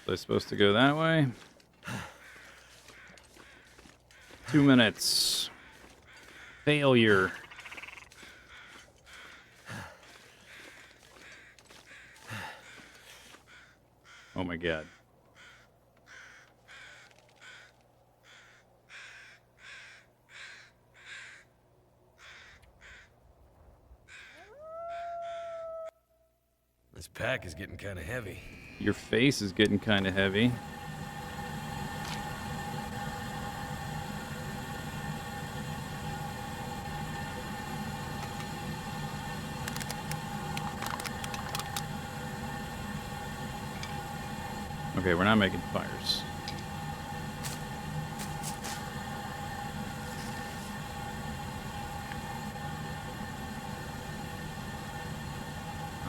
So I'm supposed to go that way? 2 minutes. Failure. Oh my god. This pack is getting kind of heavy. Your face is getting kind of heavy. Okay, we're not making fires.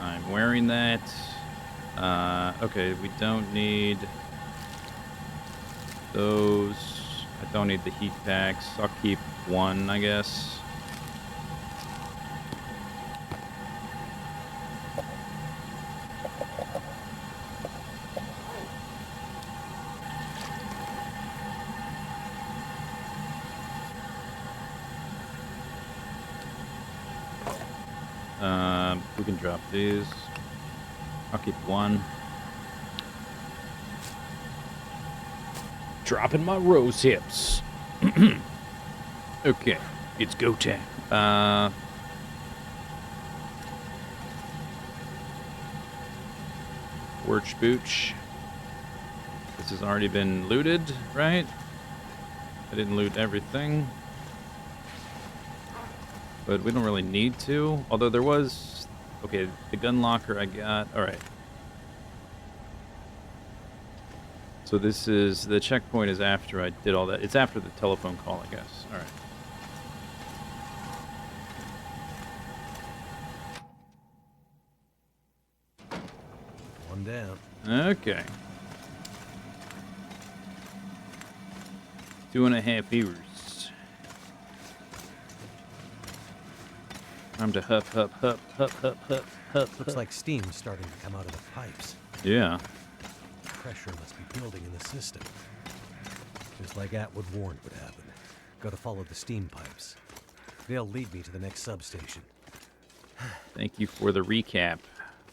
I'm wearing that. Okay, we don't need those. I don't need the heat packs. I'll keep one, I guess. We can drop these. I'll keep one. Dropping my rose hips. Okay, it's go time. Worch Booch. This has already been looted, right? I didn't loot everything. But we don't really need to. Although there was... Okay, the gun locker I got. Alright. So this is... The checkpoint is after I did all that. It's after the telephone call, I guess. Alright. One down. Okay. 2.5 years. Time to hup. Looks like steam's starting to come out of the pipes. Yeah. Pressure must be building in the system. Just like Atwood warned would happen. Gotta follow the steam pipes. They'll lead me to the next substation. Thank you for the recap,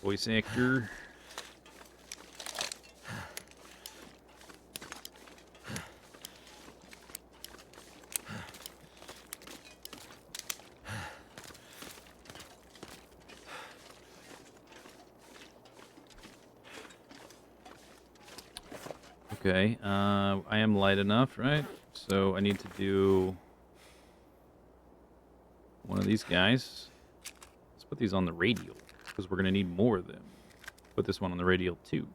voice actor. Okay, I am light enough, right? So I need to do one of these guys. Let's put these on the radial, because we're going to need more of them. Put this one on the radial, too.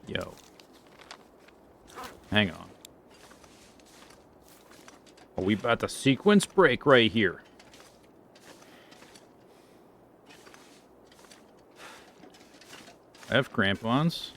Yo. Hang on. Are we about to sequence break right here? I have crampons.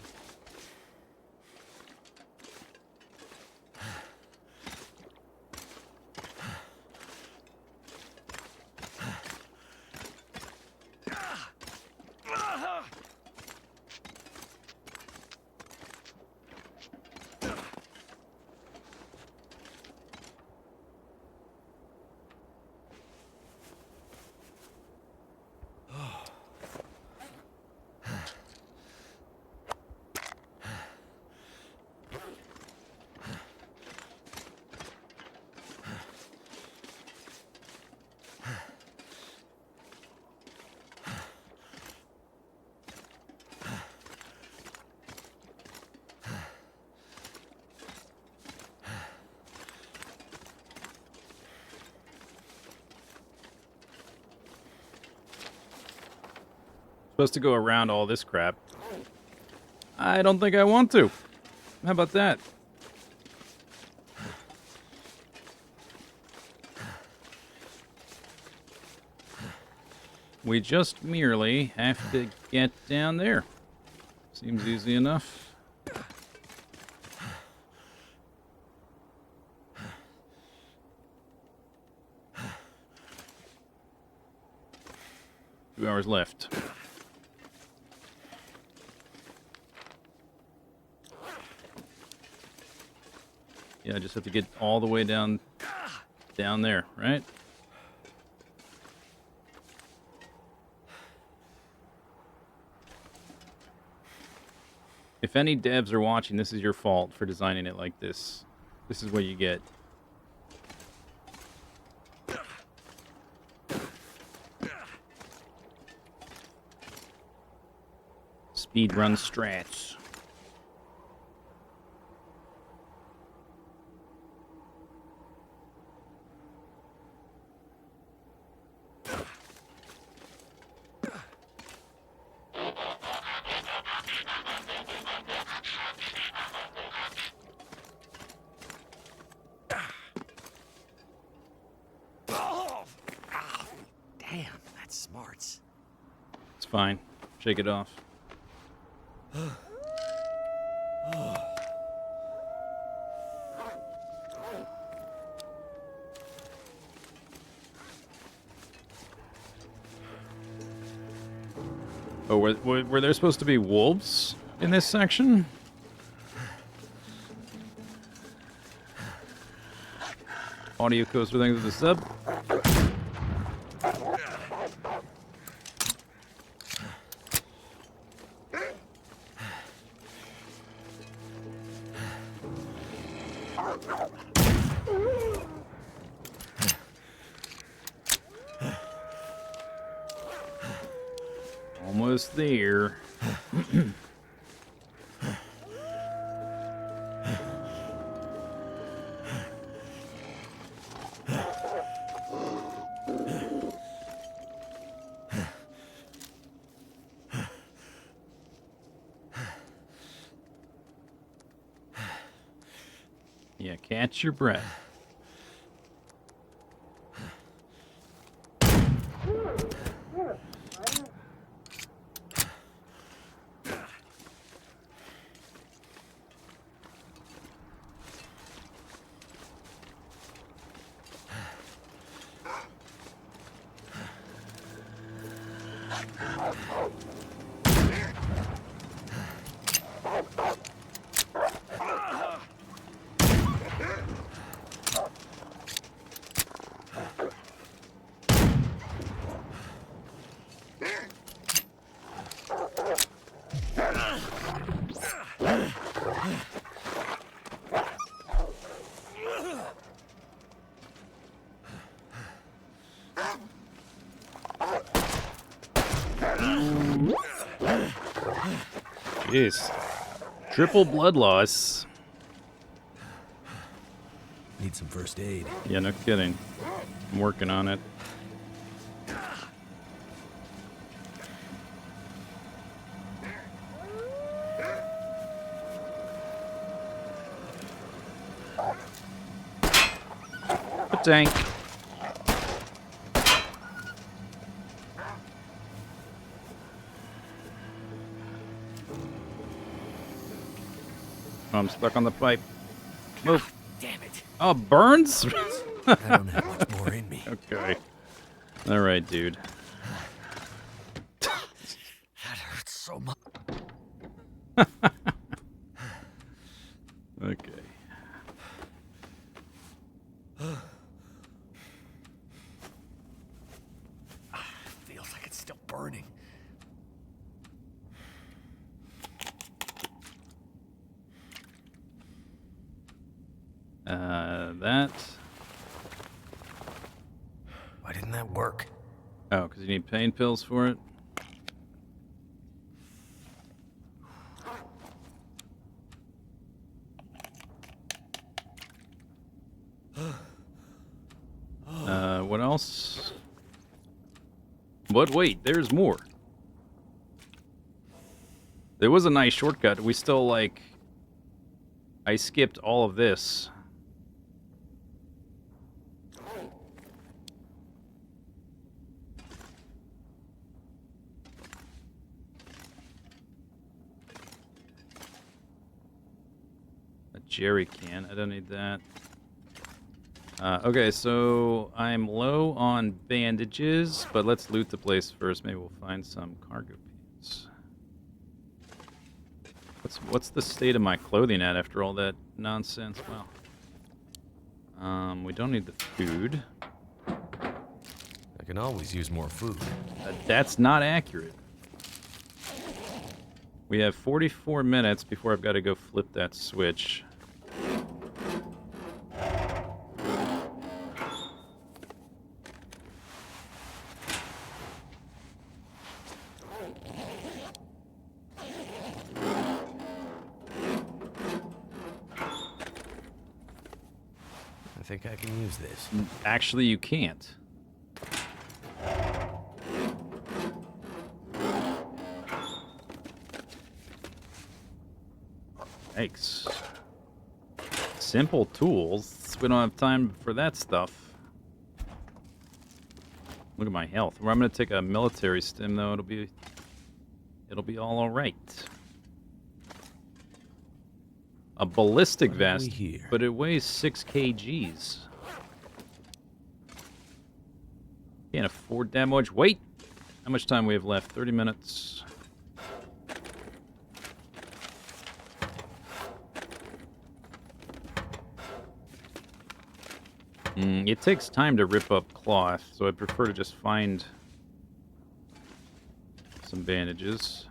Supposed to go around all this crap. I don't think I want to. How about that? We just merely have to get down there. Seems easy enough. Two hours left. Yeah, I just have to get all the way down there, right? If any devs are watching, this is your fault for designing it like this. This is what you get. Speedrun strats. got smarts. It's fine. Shake it off. Oh, were there supposed to be wolves in this section? Audio codes for things with the sub. Almost there. Yeah, catch your breath. Jeez. Triple blood loss. Need some first aid. Yeah, no kidding. I'm working on it. A tank. Oh, I'm stuck on the pipe. Move. Damn it. Oh, burns? I don't have much more in me. Okay. All right, dude. That hurts so much. Okay. Feels like it's still burning. That. Why didn't that work? Oh, because you need pain pills for it? What else? But wait, there's more. There was a nice shortcut. We still, like... I skipped all of this. A jerry can. I don't need that. Okay, so I'm low on bandages, but let's loot the place first. Maybe we'll find some cargo pants. What's the state of my clothing at after all that nonsense? Well, we don't need the food. I can always use more food. That's not accurate. We have 44 minutes before I've got to go flip that switch. I think I can use this. Actually, you can't. Yikes. Simple tools. We don't have time for that stuff. Look at my health. Well, I'm gonna take a military stim though. It'll be all right. A ballistic vest, but it weighs 6 kgs. Can't afford that much. Wait! How much time we have left? 30 minutes. It takes time to rip up cloth, so I prefer to just find some bandages.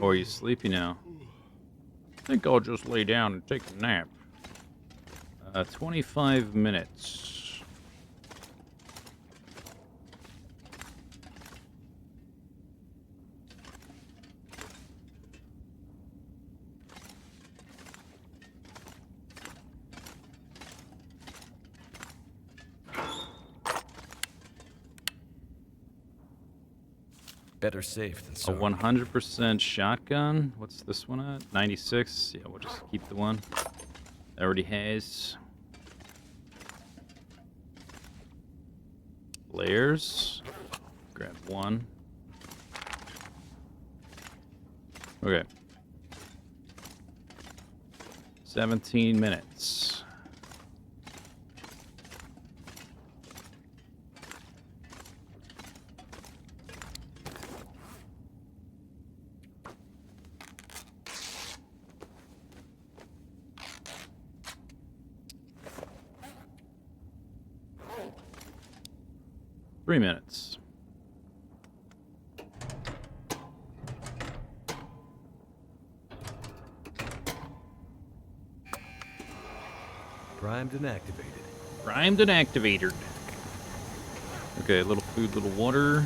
Oh, are you sleepy now? I think I'll just lay down and take a nap. 25 minutes. Better safe than A sorry. 100% shotgun. What's this one at? 96. Yeah, we'll just keep the one that already has. Layers. Grab one. Okay. 17 minutes. Three minutes. Primed and activated. Primed and activated. Okay, a little food, little water.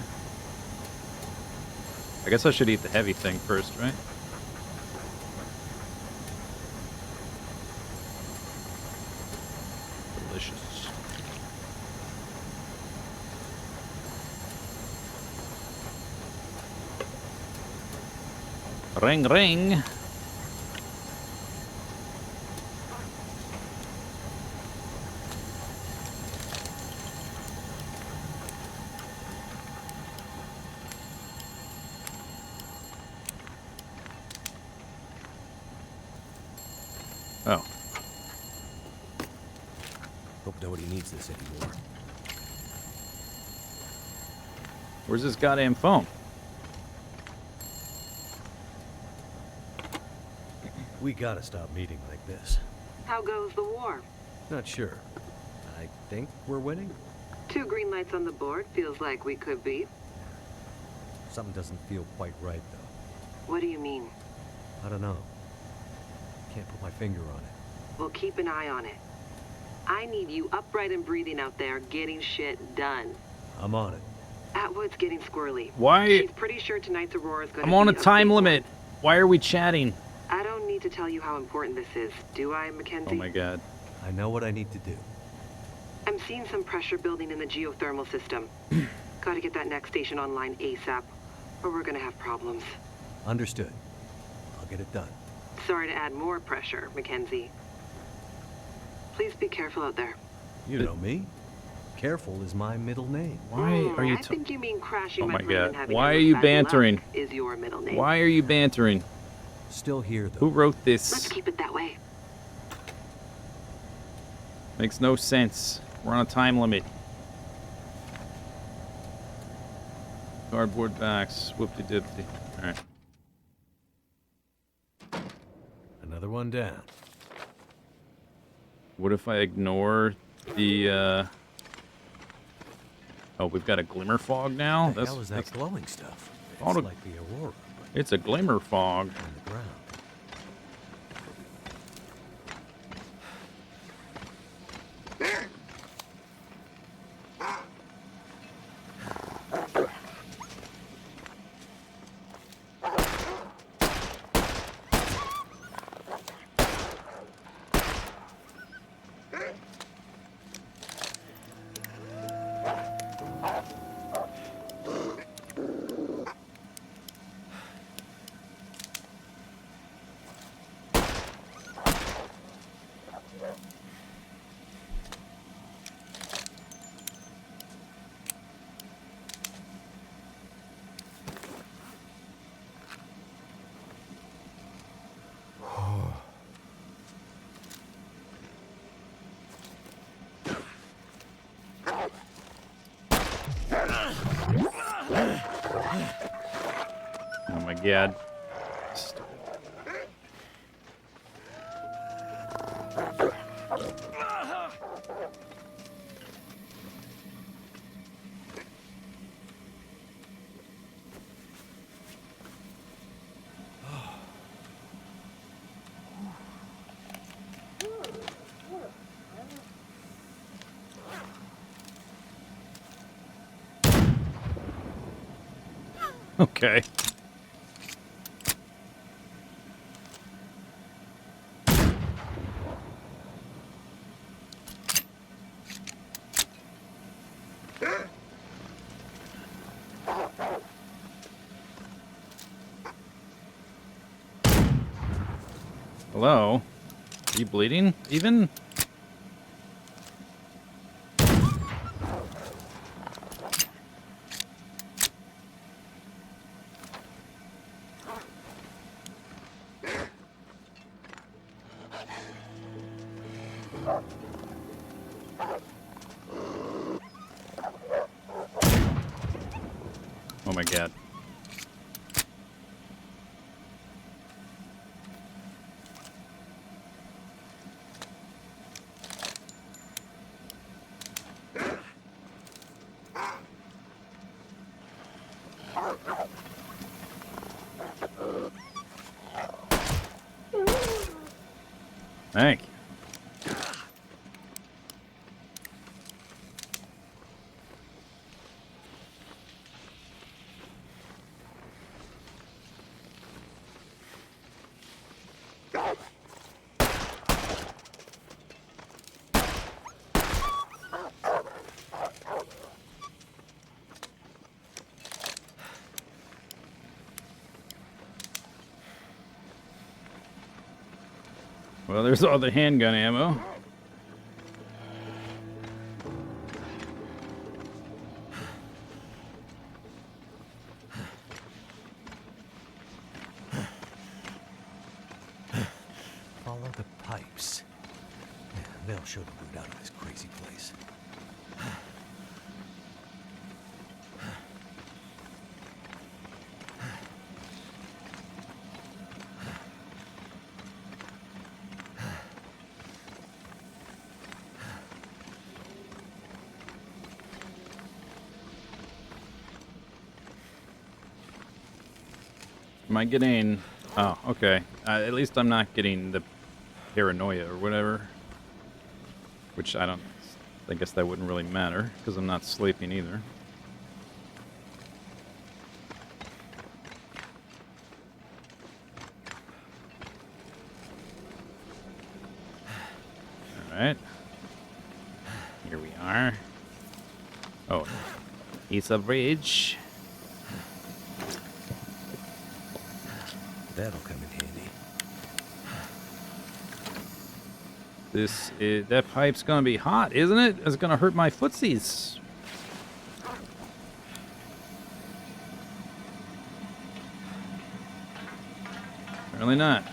I guess I should eat the heavy thing first, right? Delicious. Ring, ring. Oh. Hope nobody needs this anymore. Where's this goddamn phone? We gotta stop meeting like this. How goes the war? Not sure. I think we're winning? 2 green lights on the board. Feels like we could beat. Something doesn't feel quite right, though. What do you mean? I don't know. Can't put my finger on it. Well, keep an eye on it. I need you upright and breathing out there, getting shit done. I'm on it. Atwood's getting squirrely. Why? She's pretty sure tonight's Aurora is going to I'm on a time limit. Why are we chatting? I don't need to tell you how important this is, do I, Mackenzie? Oh my god. I know what I need to do. I'm seeing some pressure building in the geothermal system. Gotta get that next station online ASAP, or we're gonna have problems. Understood. I'll get it done. Sorry to add more pressure, Mackenzie. Please be careful out there. You know me. Careful is my middle name. Why are you? I think you mean crashing Oh my my plane and god. having Why are endless you bad bantering? luck is your middle name. Why are you bantering? Still here, though. Who wrote Let's this? keep it that way. Makes no sense. We're on a time limit. Cardboard backs. Whoopty-dipty. Alright. Another one down. What if I ignore the, Oh, we've got a glimmer fog now? What the hell is that glowing stuff? It's Auto- like the Aurora, but It's a glimmer fog. on the ground. Oh my god. Okay. Hello? Are you bleeding even? Oh my god. Thank you. Well, there's all the handgun ammo. Follow the pipes. Yeah, they'll show the route out of this crazy place. Am I getting... Oh, okay. At least I'm not getting the paranoia or whatever. Which I don't... I guess that wouldn't really matter, because I'm not sleeping either. Alright. Here we are. Oh. It's a bridge. That'll come in handy. That pipe's gonna be hot, isn't it? It's gonna hurt my footsies. Apparently not.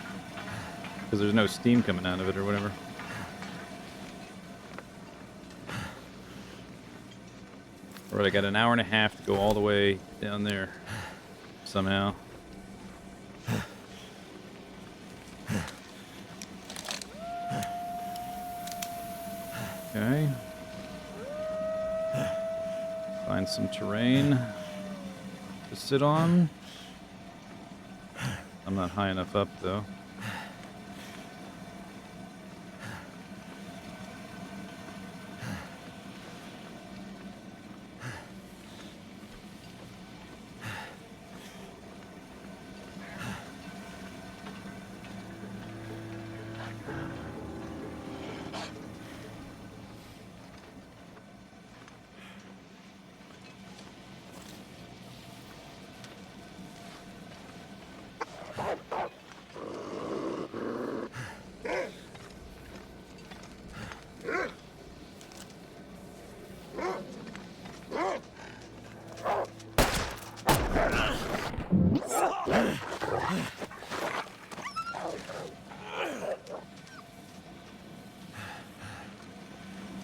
Because there's no steam coming out of it or whatever. Alright, I got an hour and a half to go all the way down there. Somehow. Okay. Find some terrain to sit on. I'm not high enough up, though.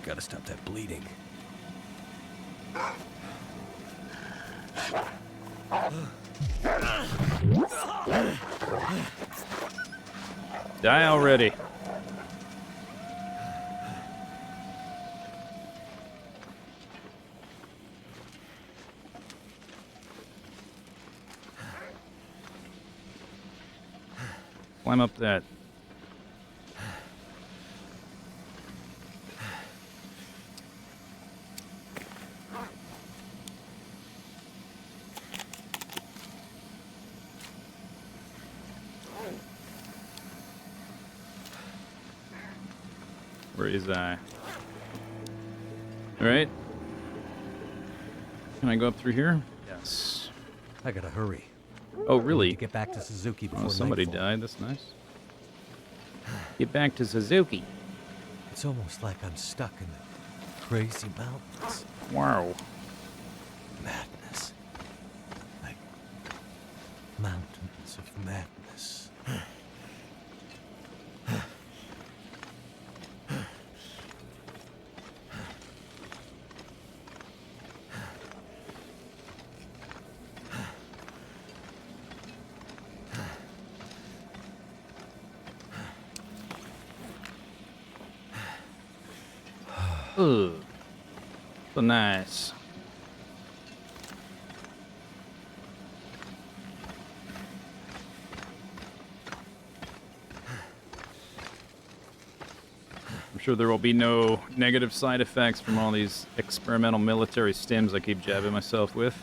Gotta stop that bleeding. Die already. Climb up that. Where is I? All right. Can I go up through here? Yes. I gotta hurry. Oh, really? To get back to Suzuki before Oh, somebody nightfall. died. That's nice. Get back to Suzuki. It's almost like I'm stuck in the crazy mountains. Wow. Madness. Like mountains of madness. Ugh. So nice. I'm sure there will be no negative side effects from all these experimental military stims I keep jabbing myself with.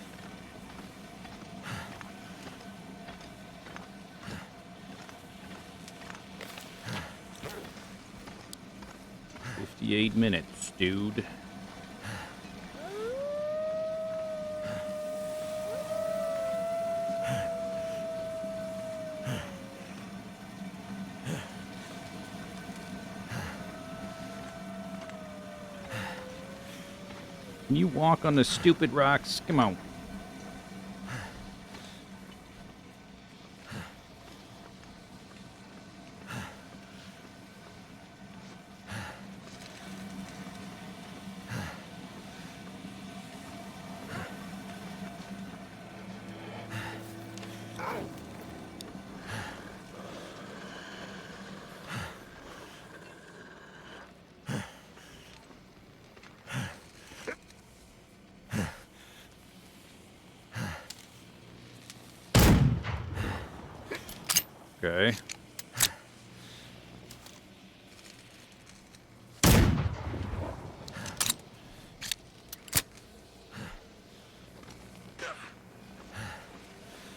"58 minutes, dude." Can you walk on the stupid rocks? Come on. Okay.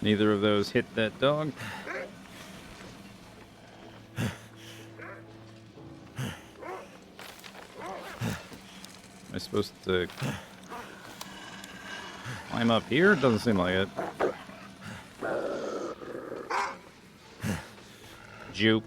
Neither of those hit that dog. Am I supposed to climb up here? Doesn't seem like it. Juke.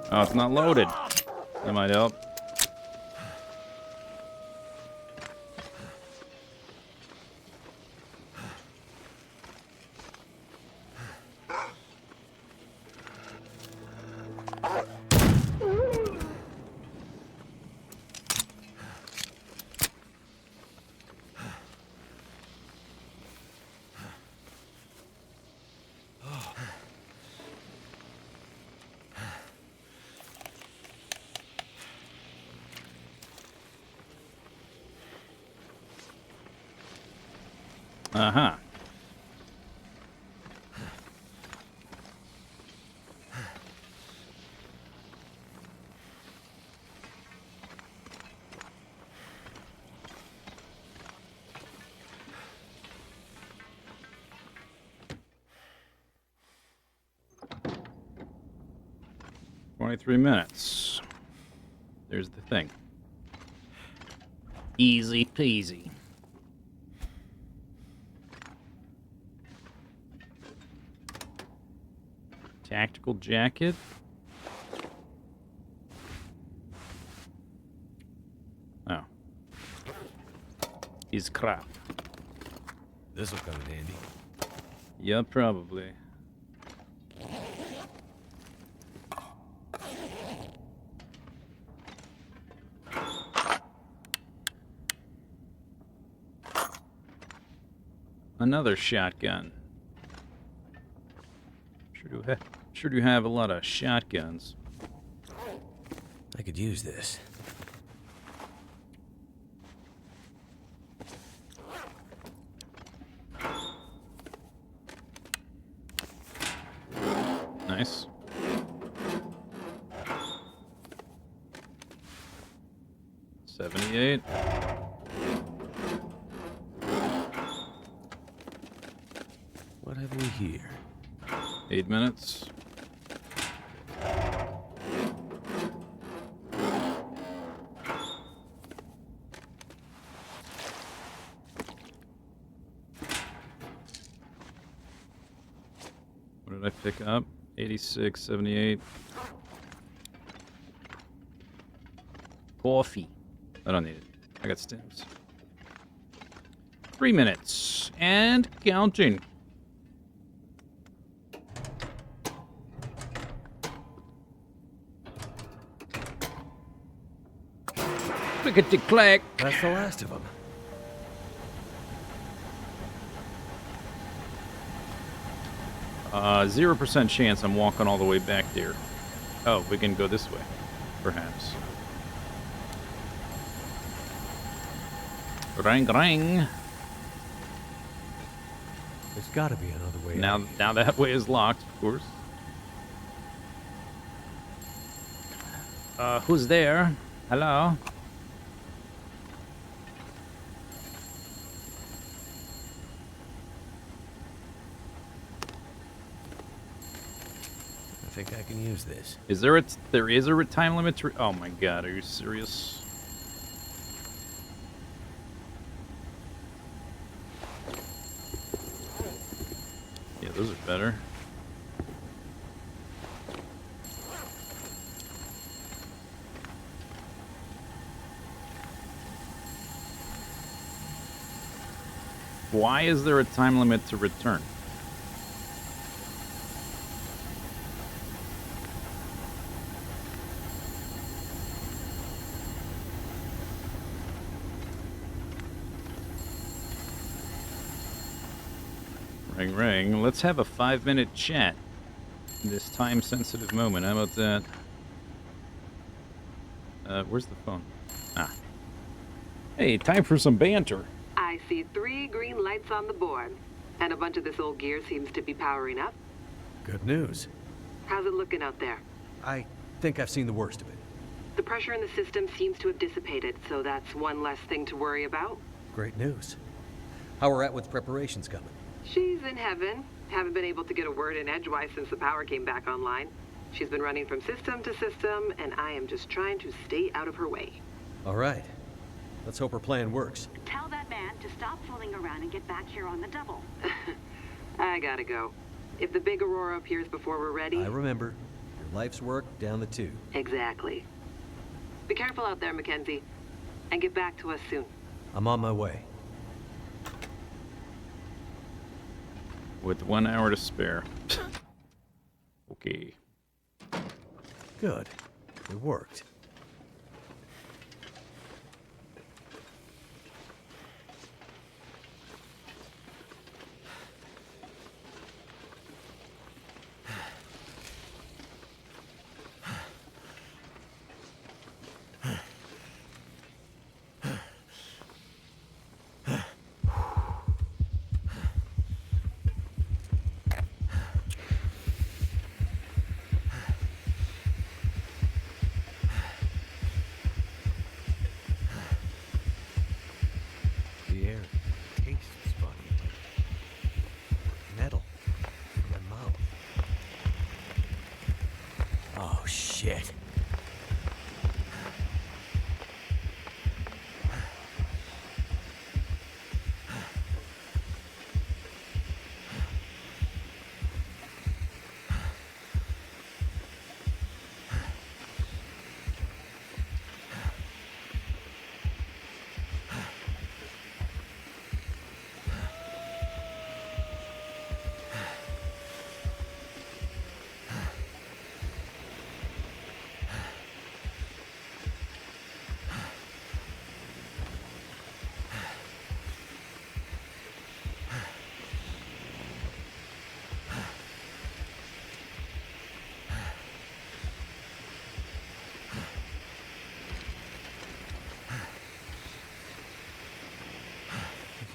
Oh, it's not loaded. That might help. Uh-huh. "23 minutes. There's the thing. Easy peasy. Tactical jacket. Oh. He's crap. This'll come in handy. Yeah, probably. Another shotgun. Sure do have a lot of shotguns. I could use this. Nice. $78. What have we here? 8 minutes. What did I pick up? 86, 78. Coffee. I don't need it. I got stems. 3 minutes. And counting. Clickety-clack. That's the last of them. Uh, 0% chance I'm walking all the way back there. Oh, we can go this way. Perhaps. Ring, ring. There's gotta be another way Now, out. now that way is locked, of course. Who's there? Hello? I think I can use this. Is there there is a time limit to... Oh my god, are you serious? Yeah, those are better. Why is there a time limit to return? Ring, ring. Let's have a 5-minute chat in this time-sensitive moment. How about that? Where's the phone? Ah. Hey, time for some banter. I see 3 green lights on the board, and a bunch of this old gear seems to be powering up. Good news. How's it looking out there? I think I've seen the worst of it. The pressure in the system seems to have dissipated, so that's one less thing to worry about. Great news. How are Atwood's preparations coming? She's in heaven. Haven't been able to get a word in edgewise since the power came back online. She's been running from system to system, and I am just trying to stay out of her way. All right. Let's hope her plan works. Tell that man to stop fooling around and get back here on the double. I gotta go. If the big Aurora appears before we're ready... I remember. Your life's work down the tube. Exactly. Be careful out there, Mackenzie. And get back to us soon. I'm on my way. With 1 hour to spare. Okay. Good. It worked. The air tastes funny. Metal in my mouth. Oh, shit.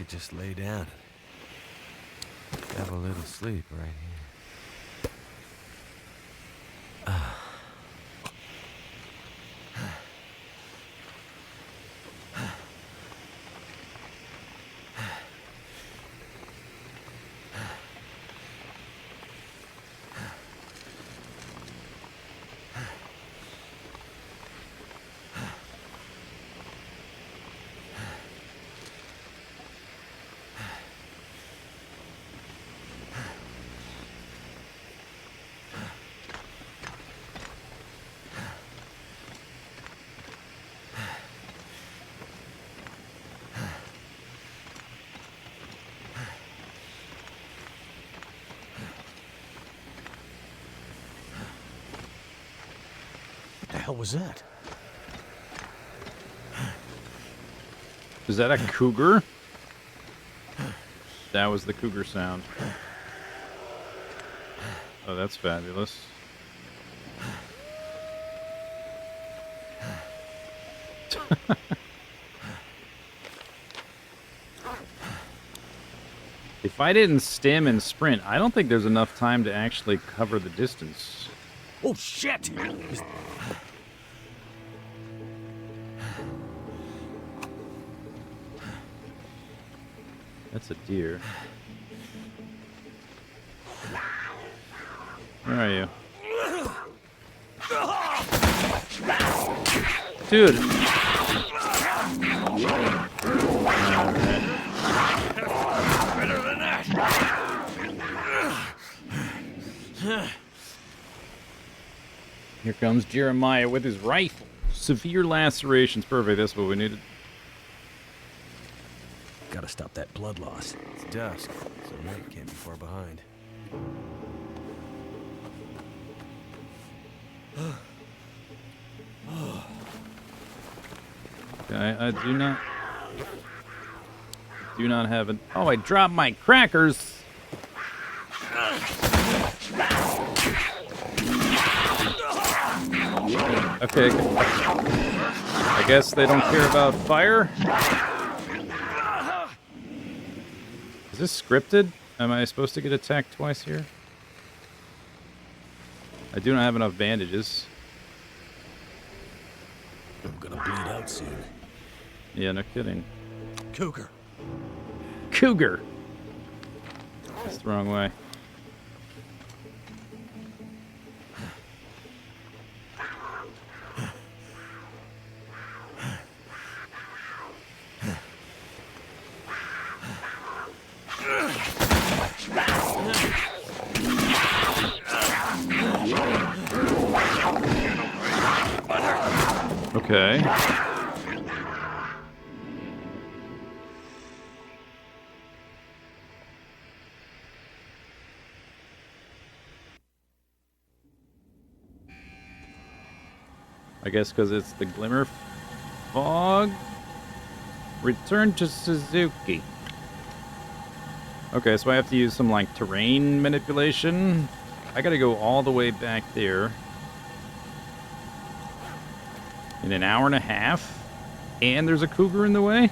could just lay down and have a little sleep right here. What the hell was that? Is that a cougar? That was the cougar sound. Oh, that's fabulous. If I didn't stim and sprint, I don't think there's enough time to actually cover the distance. Oh, shit! That's a deer. Where are you? Dude! Here comes Jeremiah with his rifle. Severe lacerations. Perfect, that's what we needed. Gotta stop that blood loss. It's dusk, so night can't be far behind. Okay, I do not have an... Oh, I dropped my crackers! Okay. I guess they don't care about fire? Is this scripted? Am I supposed to get attacked twice here? I do not have enough bandages. I'm gonna bleed out soon. Yeah, no kidding. Cougar. Cougar! That's the wrong way. Okay. I guess because it's the glimmer fog. Return to Suzuki. Okay, so I have to use some like terrain manipulation. I gotta go all the way back there in an hour and a half, and there's a cougar in the way?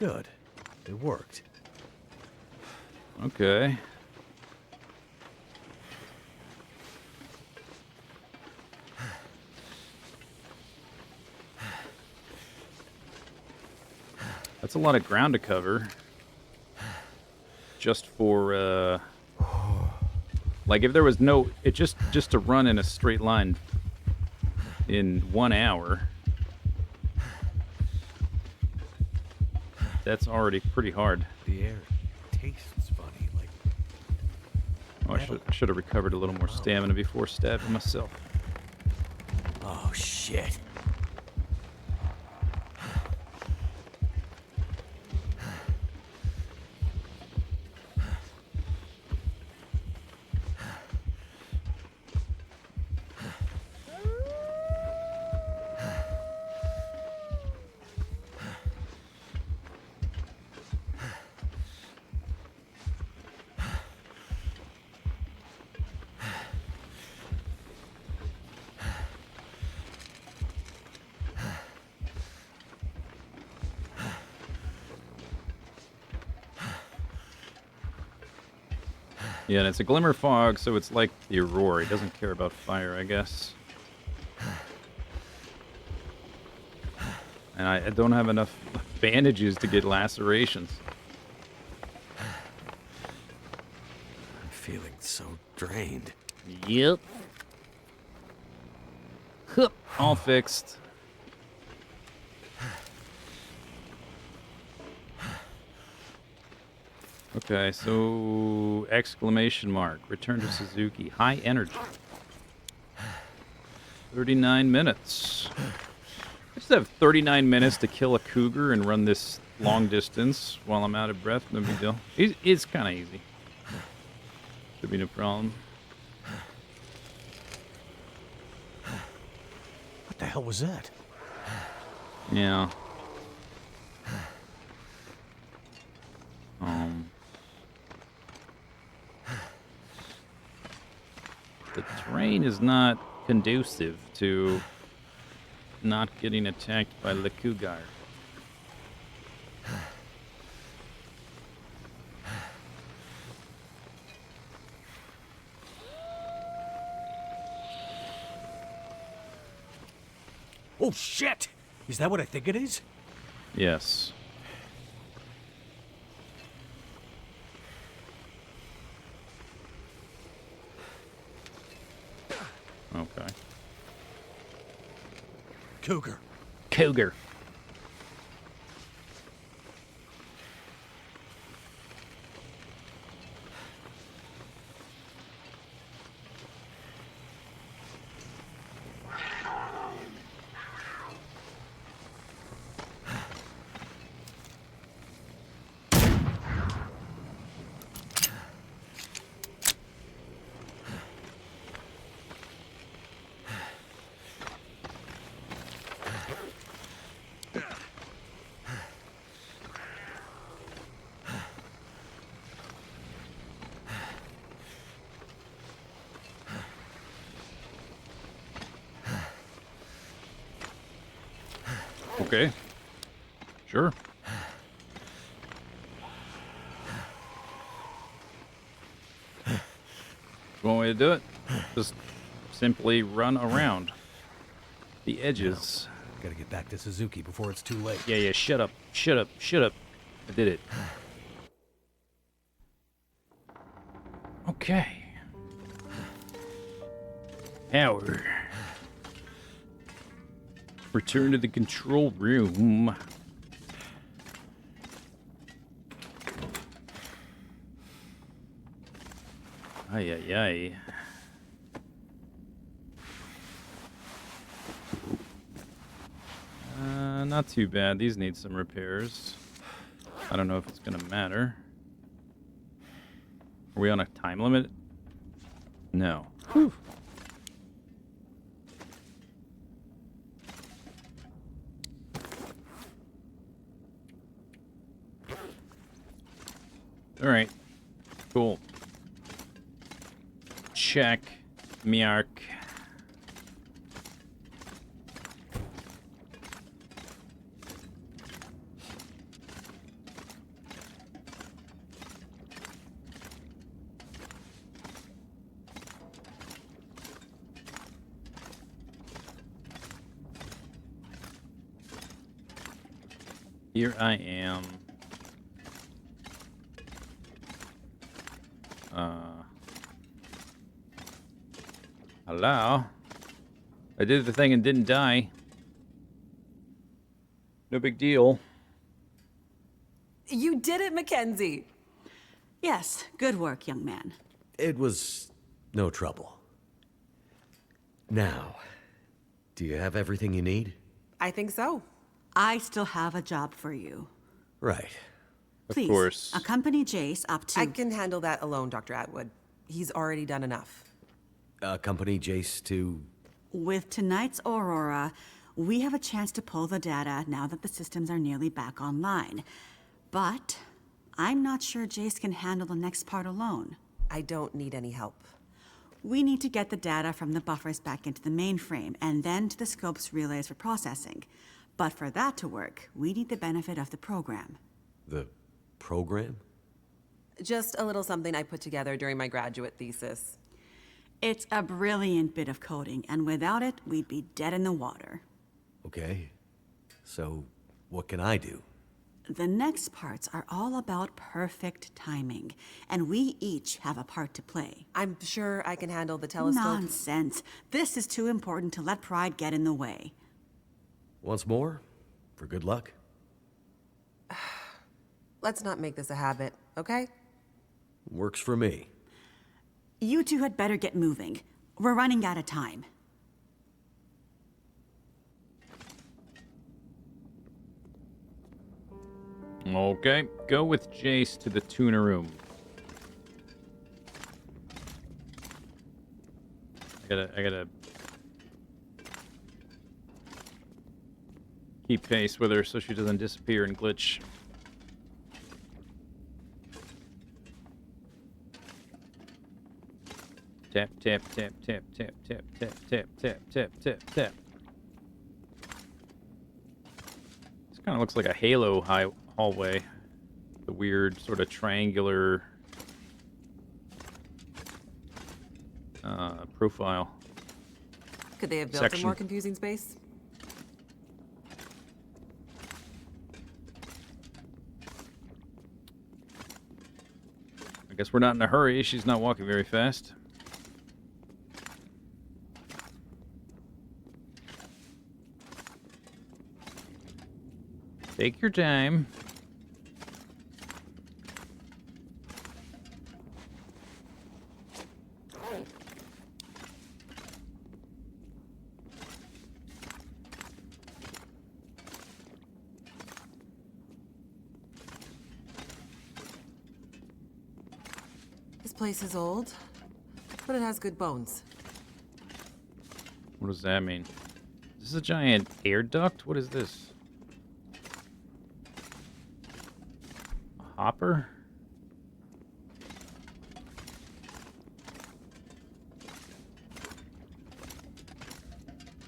Good. It worked. Okay. That's a lot of ground to cover. Just for, like if there was no, it just to run in a straight line in 1 hour. That's already pretty hard. The air tastes funny, like... Oh, I should have recovered a little more stamina before stabbing myself. Oh, shit. Yeah, and it's a glimmer fog, so it's like the Aurora. He doesn't care about fire, I guess. And I don't have enough bandages to get lacerations. I'm feeling so drained. Yep. Hup, all fixed. Okay, so exclamation mark. Return to Suzuki. High energy. 39 minutes. I just have 39 minutes to kill a cougar and run this long distance while I'm out of breath. No big deal. It's kind of easy. Should be no problem. What the hell was that? Yeah. The terrain is not conducive to not getting attacked by the cougar. Oh shit! Is that what I think it is? Yes. Okay. Cougar. Cougar. Okay. Sure. One way to do it. Just simply run around the edges. Gotta get back to Suzuki before it's too late. Yeah, shut up. Shut up. Shut up. I did it. Okay. Power. Return to the control room. Ay, ay, ay. Not too bad. These need some repairs. I don't know if it's gonna matter. Are we on a time limit? No. Whew. All right. Cool. Check. Miark. Here I am. Hello? I did the thing and didn't die. No big deal. You did it, Mackenzie. Yes, good work, young man. It was no trouble. Now, do you have everything you need? I think so. I still have a job for you. Right. Please, of course. accompany Jace up to... I can handle that alone, Dr. Atwood. He's already done enough. Accompany Jace to... With tonight's Aurora, we have a chance to pull the data now that the systems are nearly back online. But I'm not sure Jace can handle the next part alone. I don't need any help. We need to get the data from the buffers back into the mainframe, and then to the scope's relays for processing. But for that to work, we need the benefit of the program. The program? Just a little something I put together during my graduate thesis. It's a brilliant bit of coding, and without it, we'd be dead in the water. Okay. So, what can I do? The next parts are all about perfect timing, and we each have a part to play. I'm sure I can handle the telescope. Nonsense. This is too important to let pride get in the way. Once more, for good luck. Let's not make this a habit, okay? Works for me. You two had better get moving. We're running out of time. Okay, go with Jace to the tuna room. I gotta keep pace with her so she doesn't disappear and glitch. Tap, tap, tap, tap, tap, tap, tap, tap, tap, tap, tap, tap. This kind of looks like a Halo hallway. The weird sort of triangular profile. Could they have built Section. a more confusing space? I guess we're not in a hurry. She's not walking very fast. Take your time. This place is old, but it has good bones. What does that mean? Is this a giant air duct? What is this? A hopper?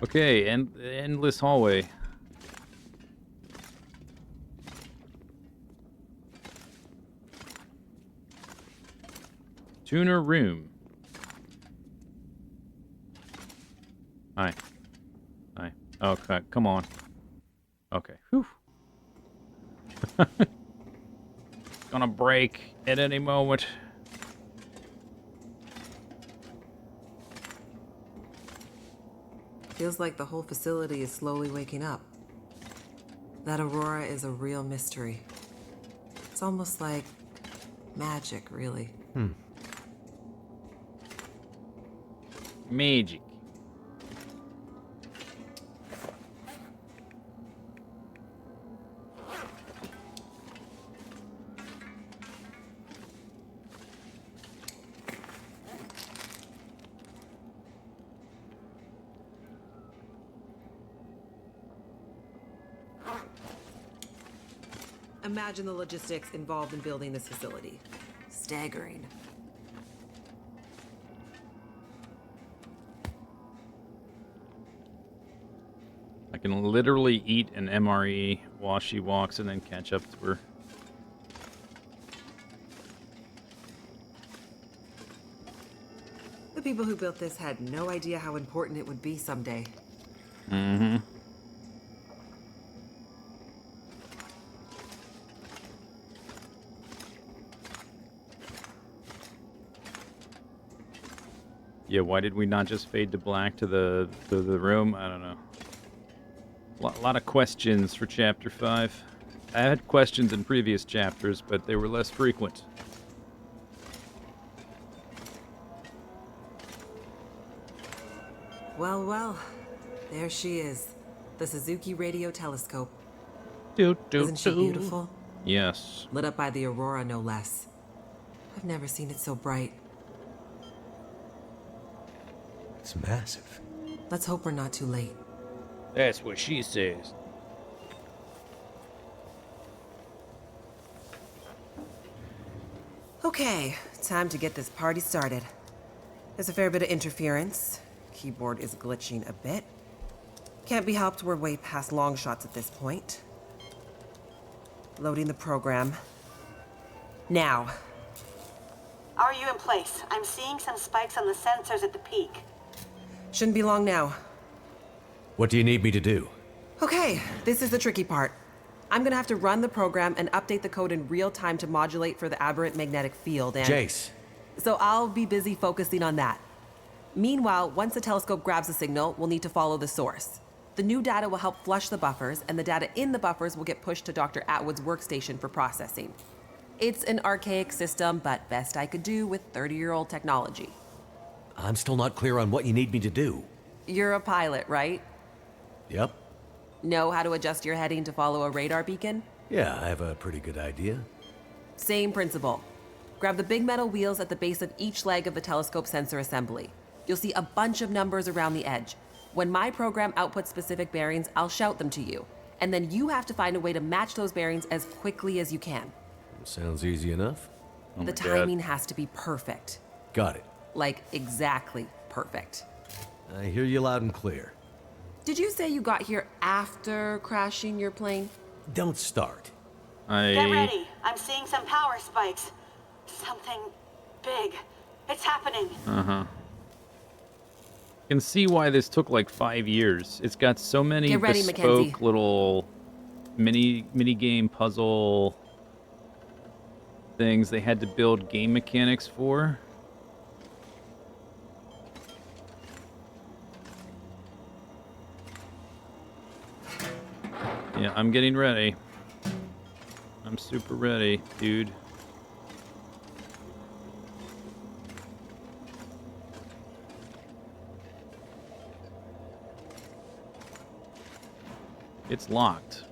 Okay, and endless hallway. Tuner room. Hi. Hi. Okay, come on. Okay. Whew. Gonna break at any moment. Feels like the whole facility is slowly waking up. That aurora is a real mystery. It's almost like magic, really. Magic. Imagine the logistics involved in building this facility. Staggering. I can literally eat an MRE while she walks and then catch up to her. The people who built this had no idea how important it would be someday. Mm-hmm. Yeah, why did we not just fade to black to the room? I don't know. A lot of questions for Chapter 5. I had questions in previous chapters, but they were less frequent. Well, well. There she is. The Suzuki radio telescope. Isn't she beautiful? Yes. Lit up by the aurora, no less. I've never seen it so bright. It's massive. Let's hope we're not too late. That's what she says. Okay, time to get this party started. There's a fair bit of interference. Keyboard is glitching a bit. Can't be helped, we're way past long shots at this point. Loading the program. Now, Are you in place? I'm seeing some spikes on the sensors at the peak. Shouldn't be long now. What do you need me to do? Okay, this is the tricky part. I'm gonna have to run the program and update the code in real time to modulate for the aberrant magnetic field and... Jace. So I'll be busy focusing on that. Meanwhile, once the telescope grabs a signal, we'll need to follow the source. The new data will help flush the buffers, and the data in the buffers will get pushed to Dr. Atwood's workstation for processing. It's an archaic system, but best I could do with 30-year-old technology. I'm still not clear on what you need me to do. You're a pilot, right? Yep. Know how to adjust your heading to follow a radar beacon? Yeah, I have a pretty good idea. Same principle. Grab the big metal wheels at the base of each leg of the telescope sensor assembly. You'll see a bunch of numbers around the edge. When my program outputs specific bearings, I'll shout them to you. And then you have to find a way to match those bearings as quickly as you can. Sounds easy enough. Oh The timing has to be perfect. Got it. Like, exactly perfect. I hear you loud and clear. Did you say you got here after crashing your plane? Don't start. Get ready. I'm seeing some power spikes. Something big. It's happening. Uh-huh. Can see why this took like 5 years. It's got so many Get ready, bespoke Mackenzie. little mini game puzzle things they had to build game mechanics for. Yeah, I'm getting ready. I'm super ready, dude. It's locked.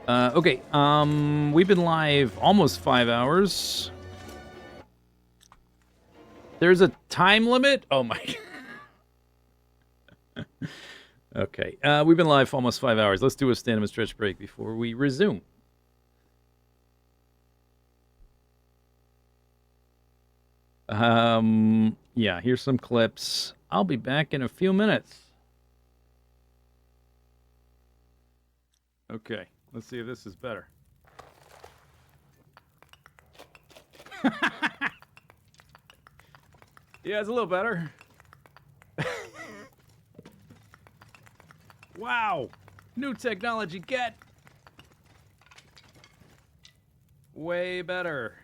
Okay, we've been live almost 5 hours. There's a time limit? Oh my... Okay, we've been live for almost 5 hours. Let's do a stand-up and stretch break before we resume. Yeah, here's some clips. I'll be back in a few minutes. Okay, let's see if this is better. Yeah, it's a little better. Wow, new technology, get way better.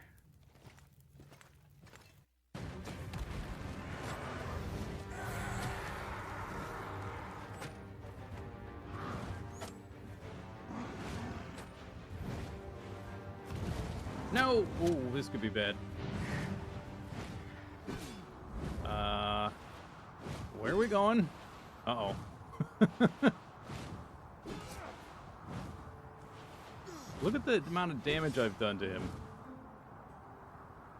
No! Ooh, this could be bad. Where are we going? Uh-oh. Look at the amount of damage I've done to him.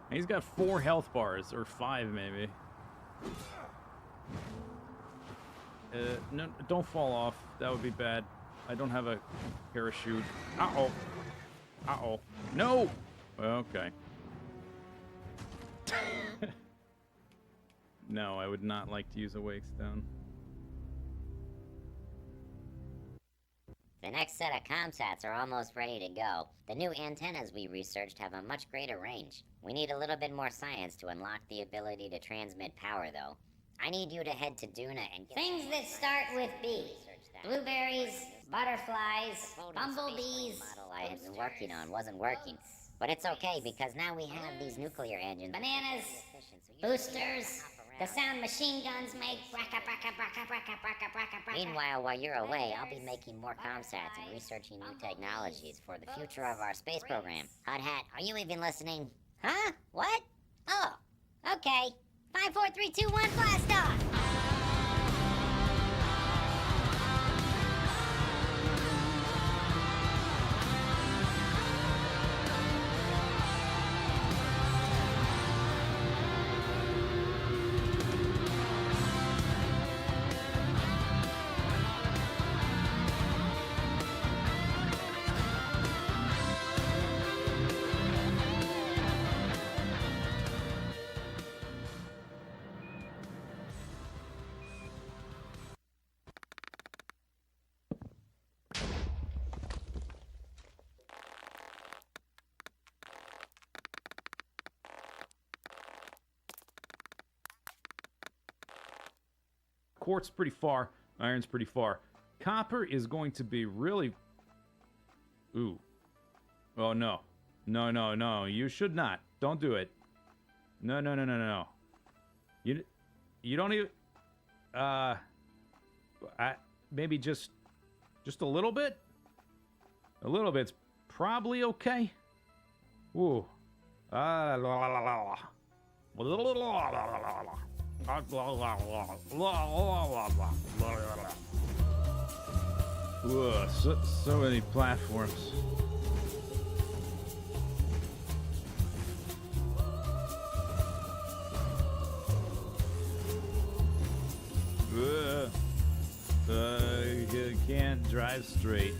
And he's got 4 health bars, or 5 maybe. No, don't fall off. That would be bad. I don't have a parachute. Uh-oh. Uh-oh. No! Okay. No, I would not like to use a wake stone. The next set of comsats are almost ready to go. The new antennas we researched have a much greater range. We need a little bit more science to unlock the ability to transmit power, though. I need you to head to Duna and get things that start with B. Blueberries, butterflies, bumblebees. The model I had been working on wasn't working. But it's okay, because now we have these nuclear engines. Bananas, boosters, the sound machine guns make. Meanwhile, while you're away, I'll be making more comsats and researching new technologies for the future of our space program. Hot Hat, are you even listening? Huh? What? Oh, okay. 5, 4, 3, 2, 1, blast off! quartz pretty far. Iron's pretty far. Copper is going to be really... Ooh. Oh, no. No, no, no. You should not. Don't do it. No, no, no, no, no. You don't even... maybe just a little bit? A little bit's probably okay. Ooh. Whoa, so many platforms. You can't drive straight.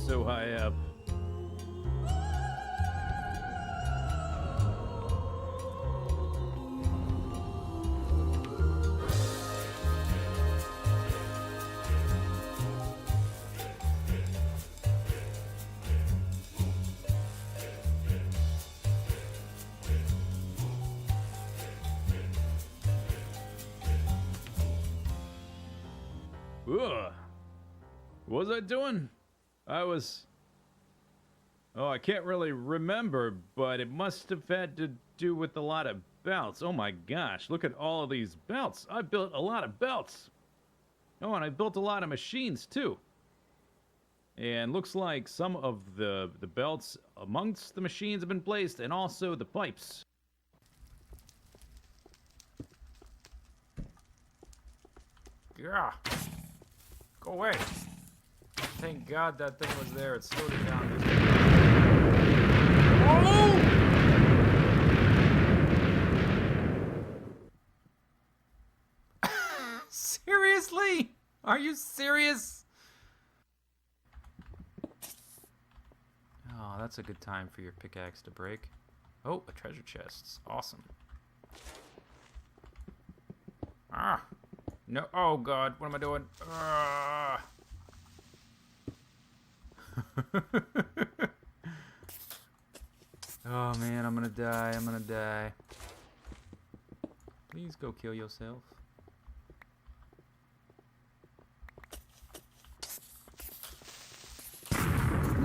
So high up. Ugh. What was I doing? Oh, I can't really remember, but it must have had to do with a lot of belts. Oh my gosh, look at all of these belts. I built a lot of belts. Oh, and I built a lot of machines too. And looks like some of the belts amongst the machines have been placed, and also the pipes. Yeah. Go away. Thank God that thing was there. It slowed it down. Oh! Seriously? Are you serious? Oh, that's a good time for your pickaxe to break. Oh, a treasure chest. Awesome. Ah. No. Oh, God. What am I doing? Ah. Oh man, I'm gonna die. I'm gonna die. Please go kill yourself.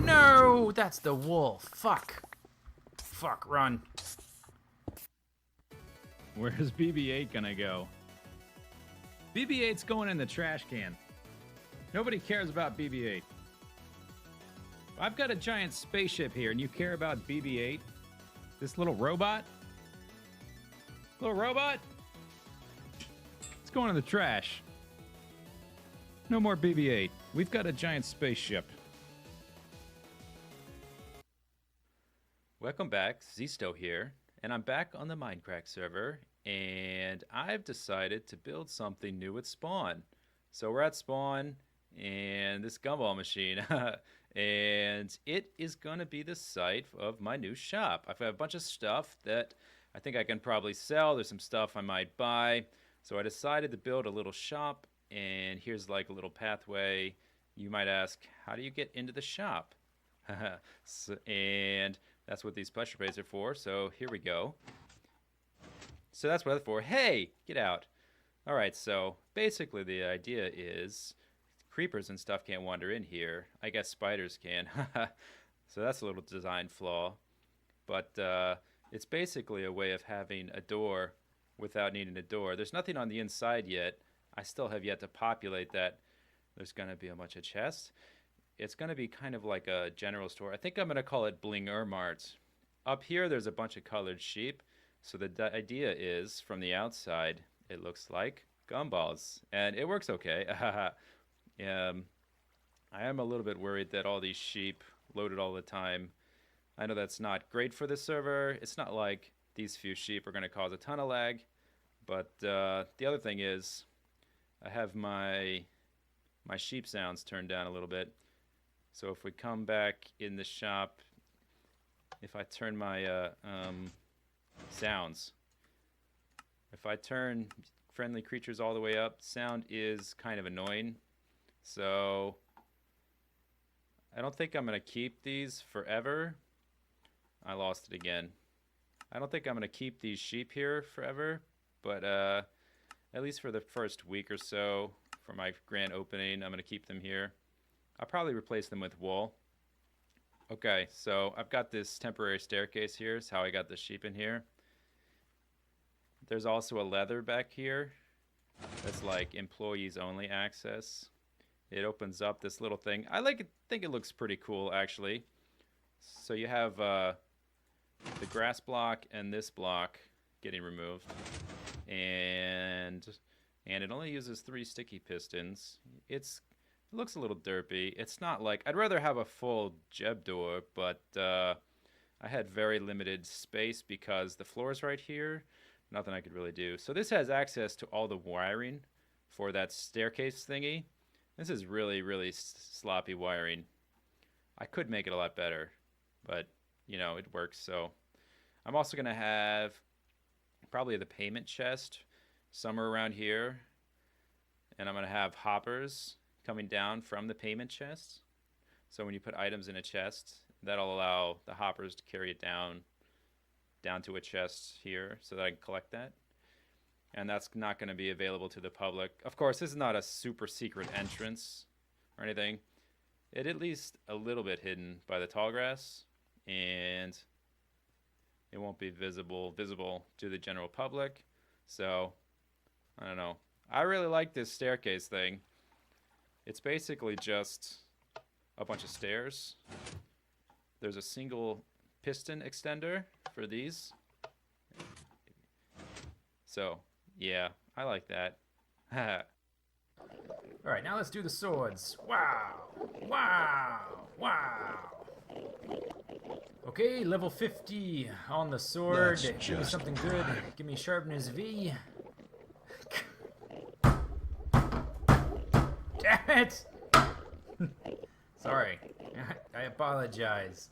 No, that's the wolf. Fuck. Fuck, run. Where's BB-8 gonna go? BB-8's going in the trash can. Nobody cares about BB-8. I've got a giant spaceship here, and you care about BB-8? This little robot? Little robot? It's going in the trash. No more BB-8. We've got a giant spaceship. Welcome back, Zisteau here, and I'm back on the Minecraft server, and I've decided to build something new at spawn. So we're at spawn, and this gumball machine... And it is going to be the site of my new shop. I've got a bunch of stuff that I think I can probably sell. There's some stuff I might buy. So I decided to build a little shop, and here's like a little pathway. You might ask, how do you get into the shop? And that's what these pressure plates are for. So here we go. So that's what they're for. Hey, get out. All right, so basically the idea is... creepers and stuff can't wander in here. I guess spiders can. So that's a little design flaw. But it's basically a way of having a door without needing a door. There's nothing on the inside yet. I still have yet to populate that. There's going to be a bunch of chests. It's going to be kind of like a general store. I think I'm going to call it Blinger Mart. Up here, there's a bunch of colored sheep. So the idea is, from the outside, it looks like gumballs. And it works okay. I am a little bit worried that all these sheep loaded all the time. I know that's not great for the server. It's not like these few sheep are going to cause a ton of lag. But the other thing is I have my sheep sounds turned down a little bit. So if we come back in the shop, if I turn my sounds. If I turn friendly creatures all the way up, sound is kind of annoying. So I don't think I'm going to keep these forever. I lost it again. I don't think I'm going to keep these sheep here forever, but at least for the first week or so for my grand opening, I'm going to keep them here. I'll probably replace them with wool. Okay, so I've got this temporary staircase here. Is how I got the sheep in here. There's also a leather back here. That's like employees only access. It opens up this little thing. I like it, think it looks pretty cool actually. So you have the grass block and this block getting removed, and it only uses 3 sticky pistons. It looks a little derpy. It's not like, I'd rather have a full Jeb door, but I had very limited space because the floor's right here. Nothing I could really do. So this has access to all the wiring for that staircase thingy. This is really, really sloppy wiring. I could make it a lot better, but you know, it works. So I'm also gonna have probably the payment chest somewhere around here, and I'm gonna have hoppers coming down from the payment chest. So when you put items in a chest, that'll allow the hoppers to carry it down to a chest here so that I can collect that. And that's not going to be available to the public. Of course, this is not a super secret entrance or anything. It at least a little bit hidden by the tall grass, and it won't be visible to the general public. So, I don't know. I really like this staircase thing. It's basically just a bunch of stairs. There's a single piston extender for these. So, yeah, I like that. Alright, now let's do the swords. Wow! Wow! Wow! Okay, level 50 on the sword. That's Give me just something good. Give me Sharpness V. Damn it! Sorry. I apologize.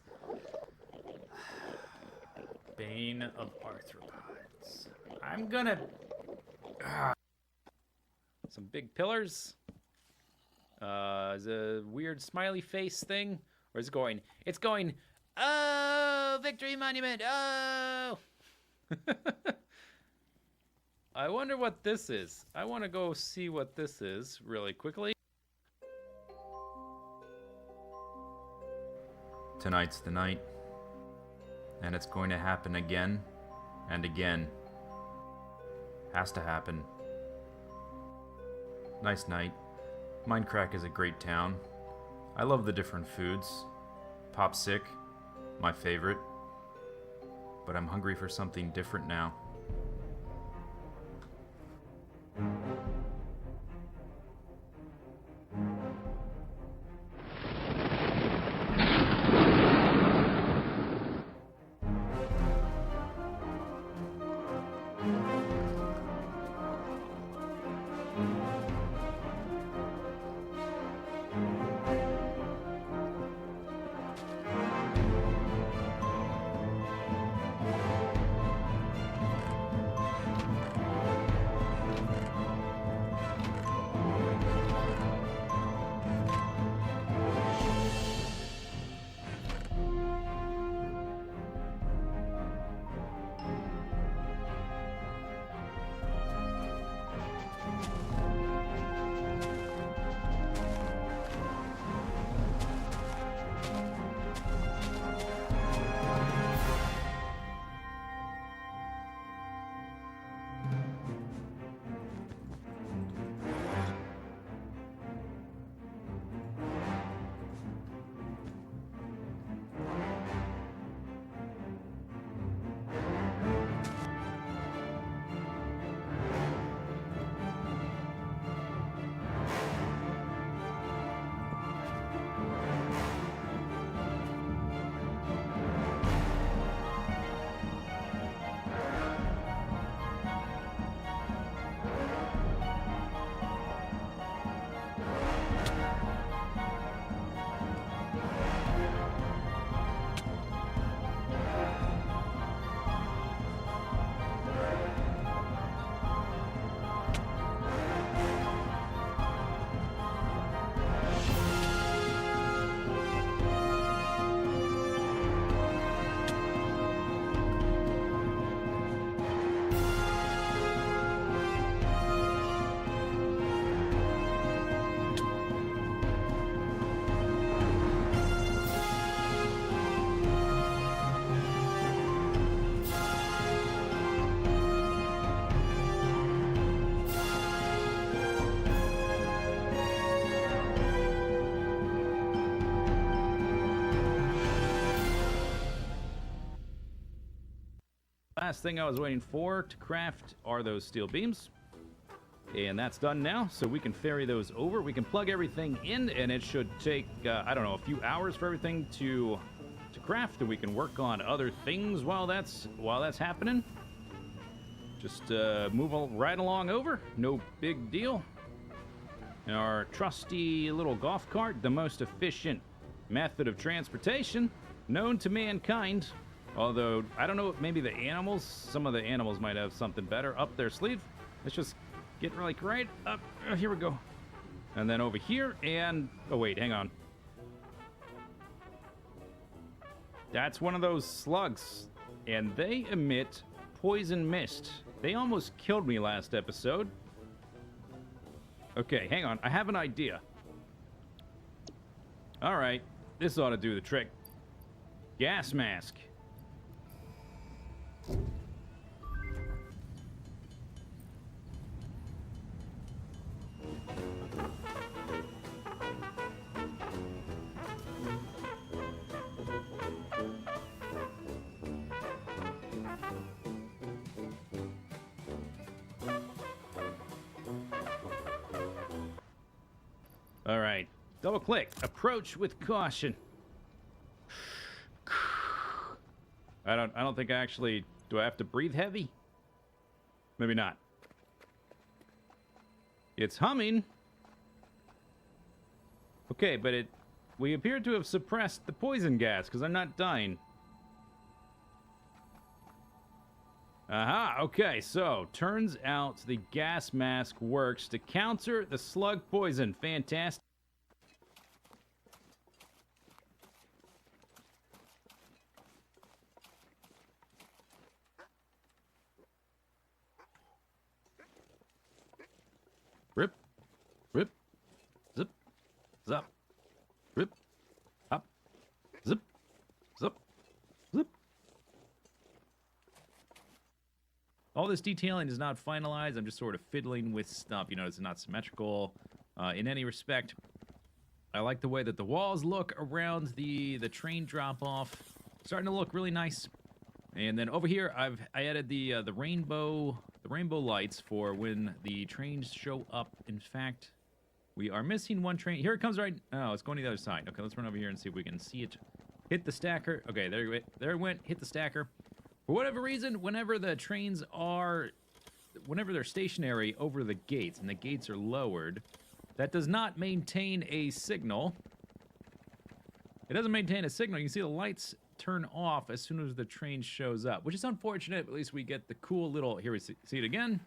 Bane of Arthropods. I'm gonna... Some big pillars. Is a weird smiley face thing? Or is it going... It's going... Oh! Victory Monument! Oh! I wonder what this is. I want to go see what this is really quickly. Tonight's the night. And it's going to happen again and again. Has to happen. Nice night. Mindcrack is a great town. I love the different foods. Popsick, my favorite. But I'm hungry for something different now. last thing I was waiting for to craft are those steel beams. And that's done now, so we can ferry those over. We can plug everything in, and it should take, I don't know, a few hours for everything to craft, and we can work on other things while that's happening. Just move right along over. No big deal. Our trusty little golf cart, the most efficient method of transportation known to mankind. Although, I don't know, maybe the animals, some of the animals might have something better up their sleeve. Let's just get like right up. Here we go. And then over here, and oh wait, hang on. That's one of those slugs, and they emit poison mist. They almost killed me last episode. Okay, hang on. I have an idea. All right, this ought to do the trick. Gas mask. All right, double click. Approach with caution. I don't think I actually, do I have to breathe heavy? Maybe not. It's humming. Okay, but we appear to have suppressed the poison gas because I'm not dying. Aha, okay, so turns out the gas mask works to counter the slug poison. Fantastic. Rip, rip, zip, zap, rip, hop, zip, zip, zip. All this detailing is not finalized. I'm just sort of fiddling with stuff. You know, it's not symmetrical in any respect. I like the way that the walls look around the train drop-off. Starting to look really nice. And then over here, I added the rainbow lights for when the trains show up. In fact, we are missing one train. Here it comes right. Oh, it's going to the other side. Okay, let's run over here and see if we can see it. Hit the stacker. Okay, there it went. Hit the stacker. For whatever reason, whenever they're stationary over the gates and the gates are lowered, that does not maintain a signal. It doesn't maintain a signal. You can see the lights turn off as soon as the train shows up, which is unfortunate. At least we get the cool little, here we see it again.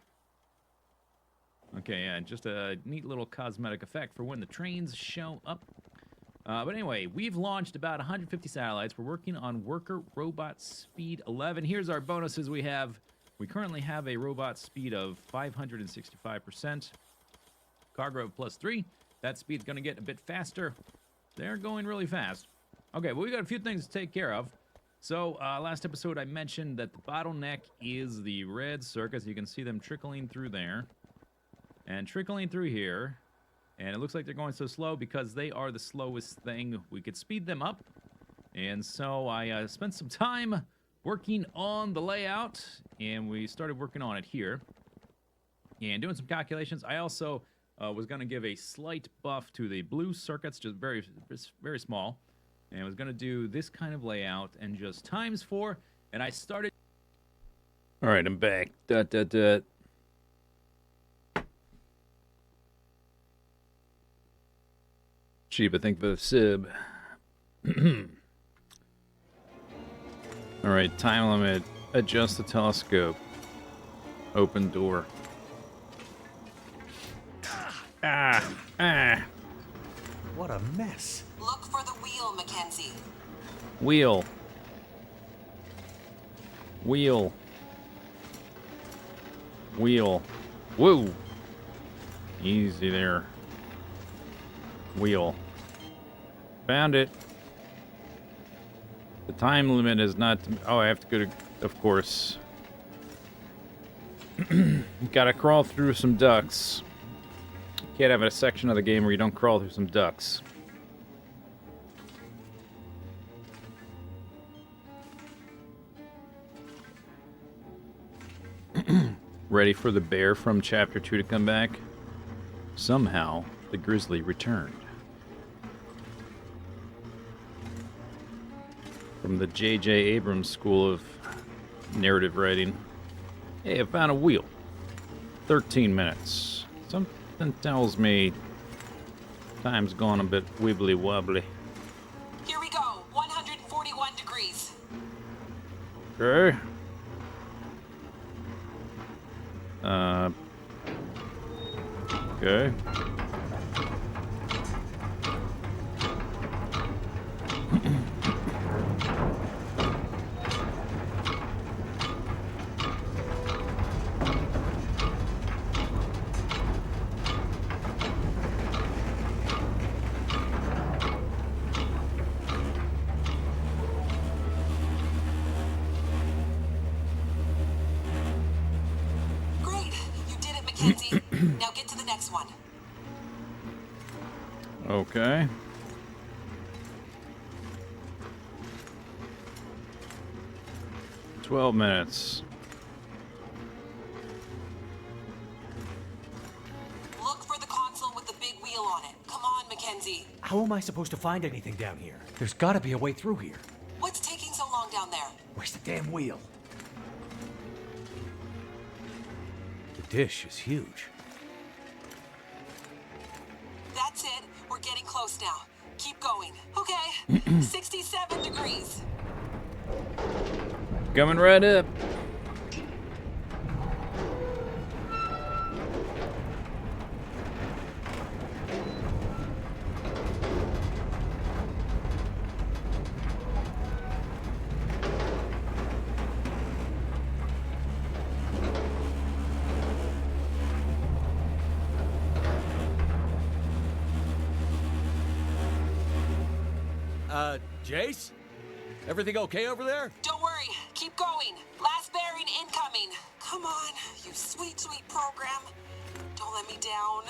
Okay, yeah, just a neat little cosmetic effect for when the trains show up. But anyway, we've launched about 150 satellites. We're working on worker robot speed 11. Here's our bonuses we have. We currently have a robot speed of 565%. Cargo of +3. That speed's going to get a bit faster. They're going really fast. Okay, well, we got a few things to take care of. So, last episode I mentioned that the bottleneck is the red circuits. You can see them trickling through there. And trickling through here. And it looks like they're going so slow because they are the slowest thing. We could speed them up. And so I spent some time working on the layout. And we started working on it here. And doing some calculations. I also was going to give a slight buff to the blue circuits. Just very, very small. And I was going to do this kind of layout and just ×4. And I started... All right, I'm back. Chiba, thank you for the sub. Alright, time limit. Adjust the telescope. Open door. What a mess. Look for the wheel, Mackenzie. Wheel. Wheel. Wheel. Whoa. Easy there. Wheel. Found it. The time limit is not... Oh, I have to go to... Of course. Gotta crawl through some ducts. Can't have a section of the game where you don't crawl through some ducts. ready for the bear from Chapter 2 to come back. Somehow, the grizzly returned. From the J.J. Abrams School of Narrative Writing. Hey, I found a wheel. 13 minutes. Something tells me time's gone a bit wibbly wobbly. Here we go. 141 degrees. Okay. Okay. Now get to the next one. Okay. "12 minutes. Look for the console with the big wheel on it. Come on, Mackenzie. How am I supposed to find anything down here? There's gotta be a way through here. What's taking so long down there? Where's the damn wheel? The dish is huge. That's it. We're getting close now. Keep going. Okay. 67 degrees. Coming right up. Jace? Everything okay over there? Don't worry. Keep going. Last bearing incoming. Come on, you sweet, sweet program. Don't let me down.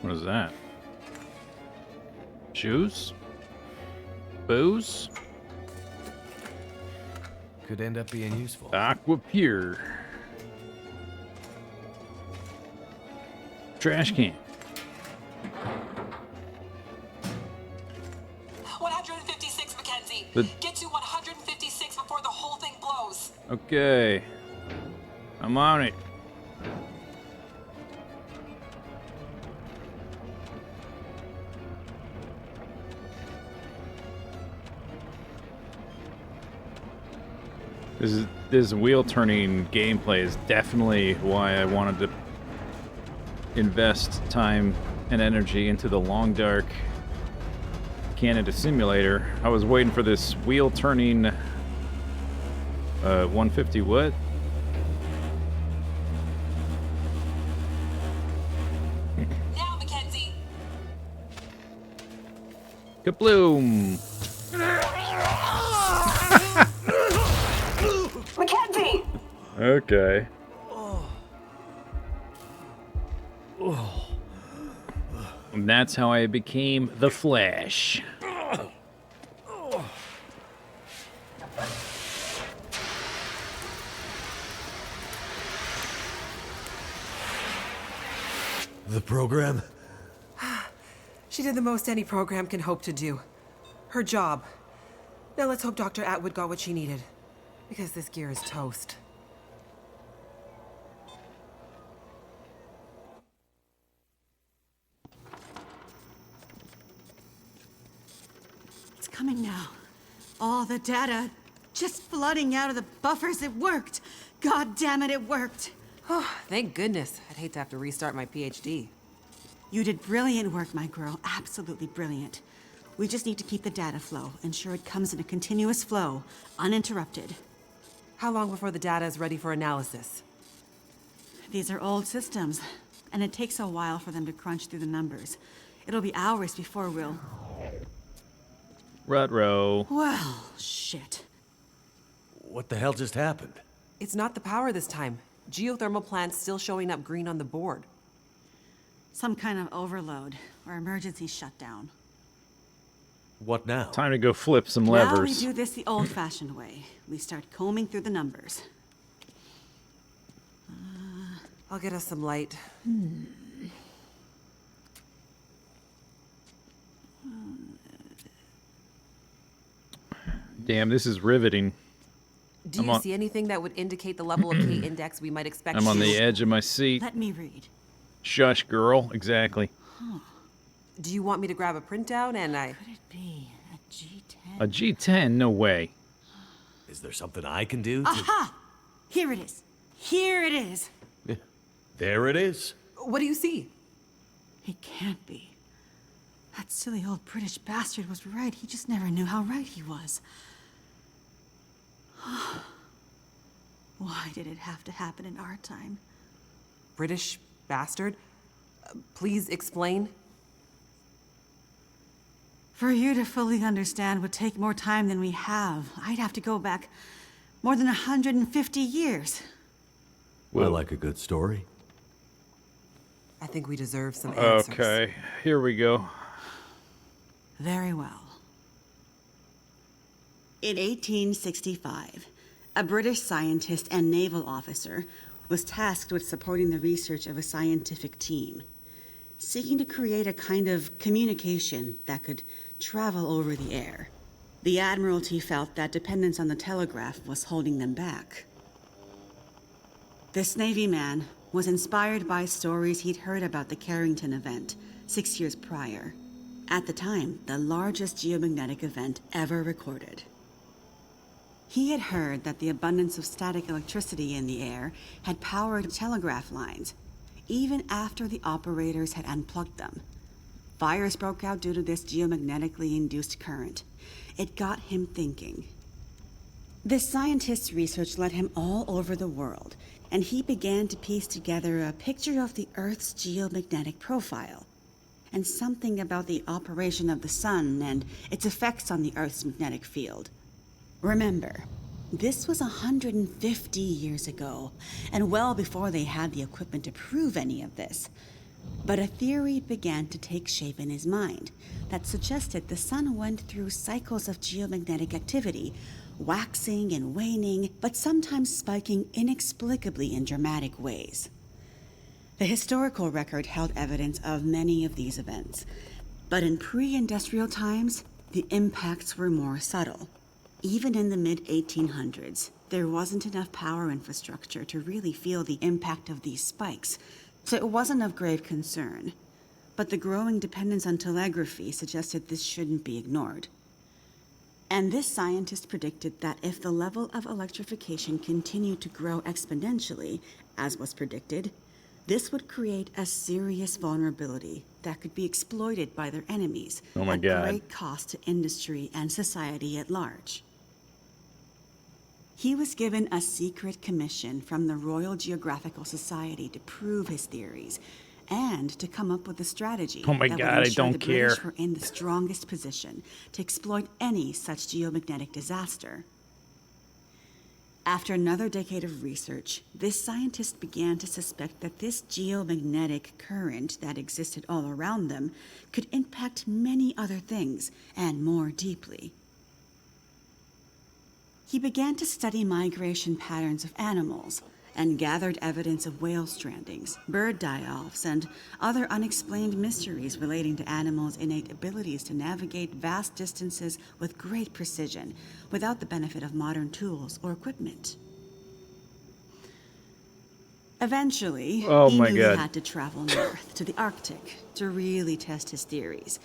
What is that? Shoes? Booze? Could end up being useful. Aqua Pure. Trash can. 156, Mackenzie. Get to 156 before the whole thing blows. Okay. I'm on it. This wheel turning gameplay is definitely why I wanted to invest time and energy into the Long Dark Canada simulator. I was waiting for this wheel turning 150 what? Now, Mackenzie. Kabloom! Mackenzie! Okay. And that's how I became the Flash. The program? She did the most any program can hope to do. Her job. Now let's hope Dr. Atwood got what she needed. Because this gear is toast. It's coming now. All the data just flooding out of the buffers. It worked. God damn it, it worked. Oh, thank goodness. I'd hate to have to restart my PhD. You did brilliant work, my girl. Absolutely brilliant. We just need to keep the data flow. Ensure it comes in a continuous flow, uninterrupted. How long before the data is ready for analysis? These are old systems, and it takes a while for them to crunch through the numbers. It'll be hours before we'll... Ruh-roh. Well, shit. What the hell just happened? It's not the power this time. Geothermal plant's still showing up green on the board. Some kind of overload, or emergency shutdown. What now? Time to go flip some Now we levers. do this the old-fashioned way. We start combing through the numbers. I'll get us some light. Damn, this is riveting. Do you see anything that would indicate the level of K index we might expect? I'm on the edge of my seat. Let me read. Shush, girl. Exactly. Do you want me to grab a printout and I... Could it be a G10? A G10? No way. Is there something I can do to... Aha! Here it is. Here it is. Yeah, there it is. What do you see? It can't be. That silly old British bastard was right. He just never knew how right he was. Why did it have to happen in our time? British bastard? Please explain. For you to fully understand would take more time than we have. I'd have to go back more than 150 years. I like a good story. I think we deserve some answers. Okay, here we go. Very well. In 1865, a British scientist and naval officer was tasked with supporting the research of a scientific team, seeking to create a kind of communication that could travel over the air. The Admiralty felt that dependence on the telegraph was holding them back. This Navy man was inspired by stories he'd heard about the Carrington event 6 years prior. At the time, the largest geomagnetic event ever recorded. He had heard that the abundance of static electricity in the air had powered telegraph lines, even after the operators had unplugged them. Fires broke out due to this geomagnetically induced current. It got him thinking. This scientist's research led him all over the world, and he began to piece together a picture of the Earth's geomagnetic profile, and something about the operation of the sun and its effects on the Earth's magnetic field. Remember, this was 150 years ago, and well before they had the equipment to prove any of this. But a theory began to take shape in his mind that suggested the sun went through cycles of geomagnetic activity, waxing and waning, but sometimes spiking inexplicably in dramatic ways. The historical record held evidence of many of these events, but in pre-industrial times, the impacts were more subtle. Even in the mid-1800s, there wasn't enough power infrastructure to really feel the impact of these spikes, so it wasn't of grave concern. But the growing dependence on telegraphy suggested this shouldn't be ignored. And this scientist predicted that if the level of electrification continued to grow exponentially, as was predicted, this would create a serious vulnerability that could be exploited by their enemies at great cost to industry and society at large. He was given a secret commission from the Royal Geographical Society to prove his theories and to come up with a strategy that would ensure the British were in the strongest position to exploit any such geomagnetic disaster. After another decade of research, this scientist began to suspect that this geomagnetic current that existed all around them could impact many other things, and more deeply. He began to study migration patterns of animals, and gathered evidence of whale strandings, bird die-offs, and other unexplained mysteries relating to animals' innate abilities to navigate vast distances with great precision, without the benefit of modern tools or equipment. Eventually, he knew he had to travel north to the Arctic to really test his theories.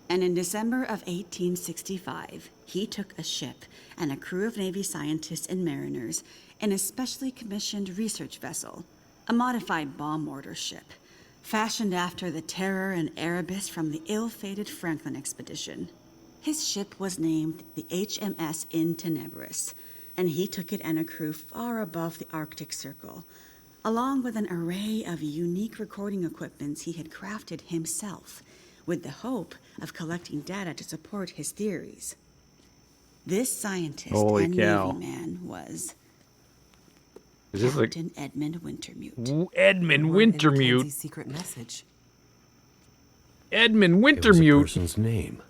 And in December of 1865, he took a ship and a crew of Navy scientists and mariners in a specially commissioned research vessel, a modified bomb mortar ship, fashioned after the Terror and Erebus from the ill-fated Franklin expedition. His ship was named the HMS In Tenebris, and he took it and a crew far above the Arctic Circle, along with an array of unique recording equipments he had crafted himself, with the hope of collecting data to support his theories. This scientist and Navy man was Captain Edmund Wintermute. Edmund Wintermute. Mackenzie's secret message. Edmund Wintermute. It was a person's name.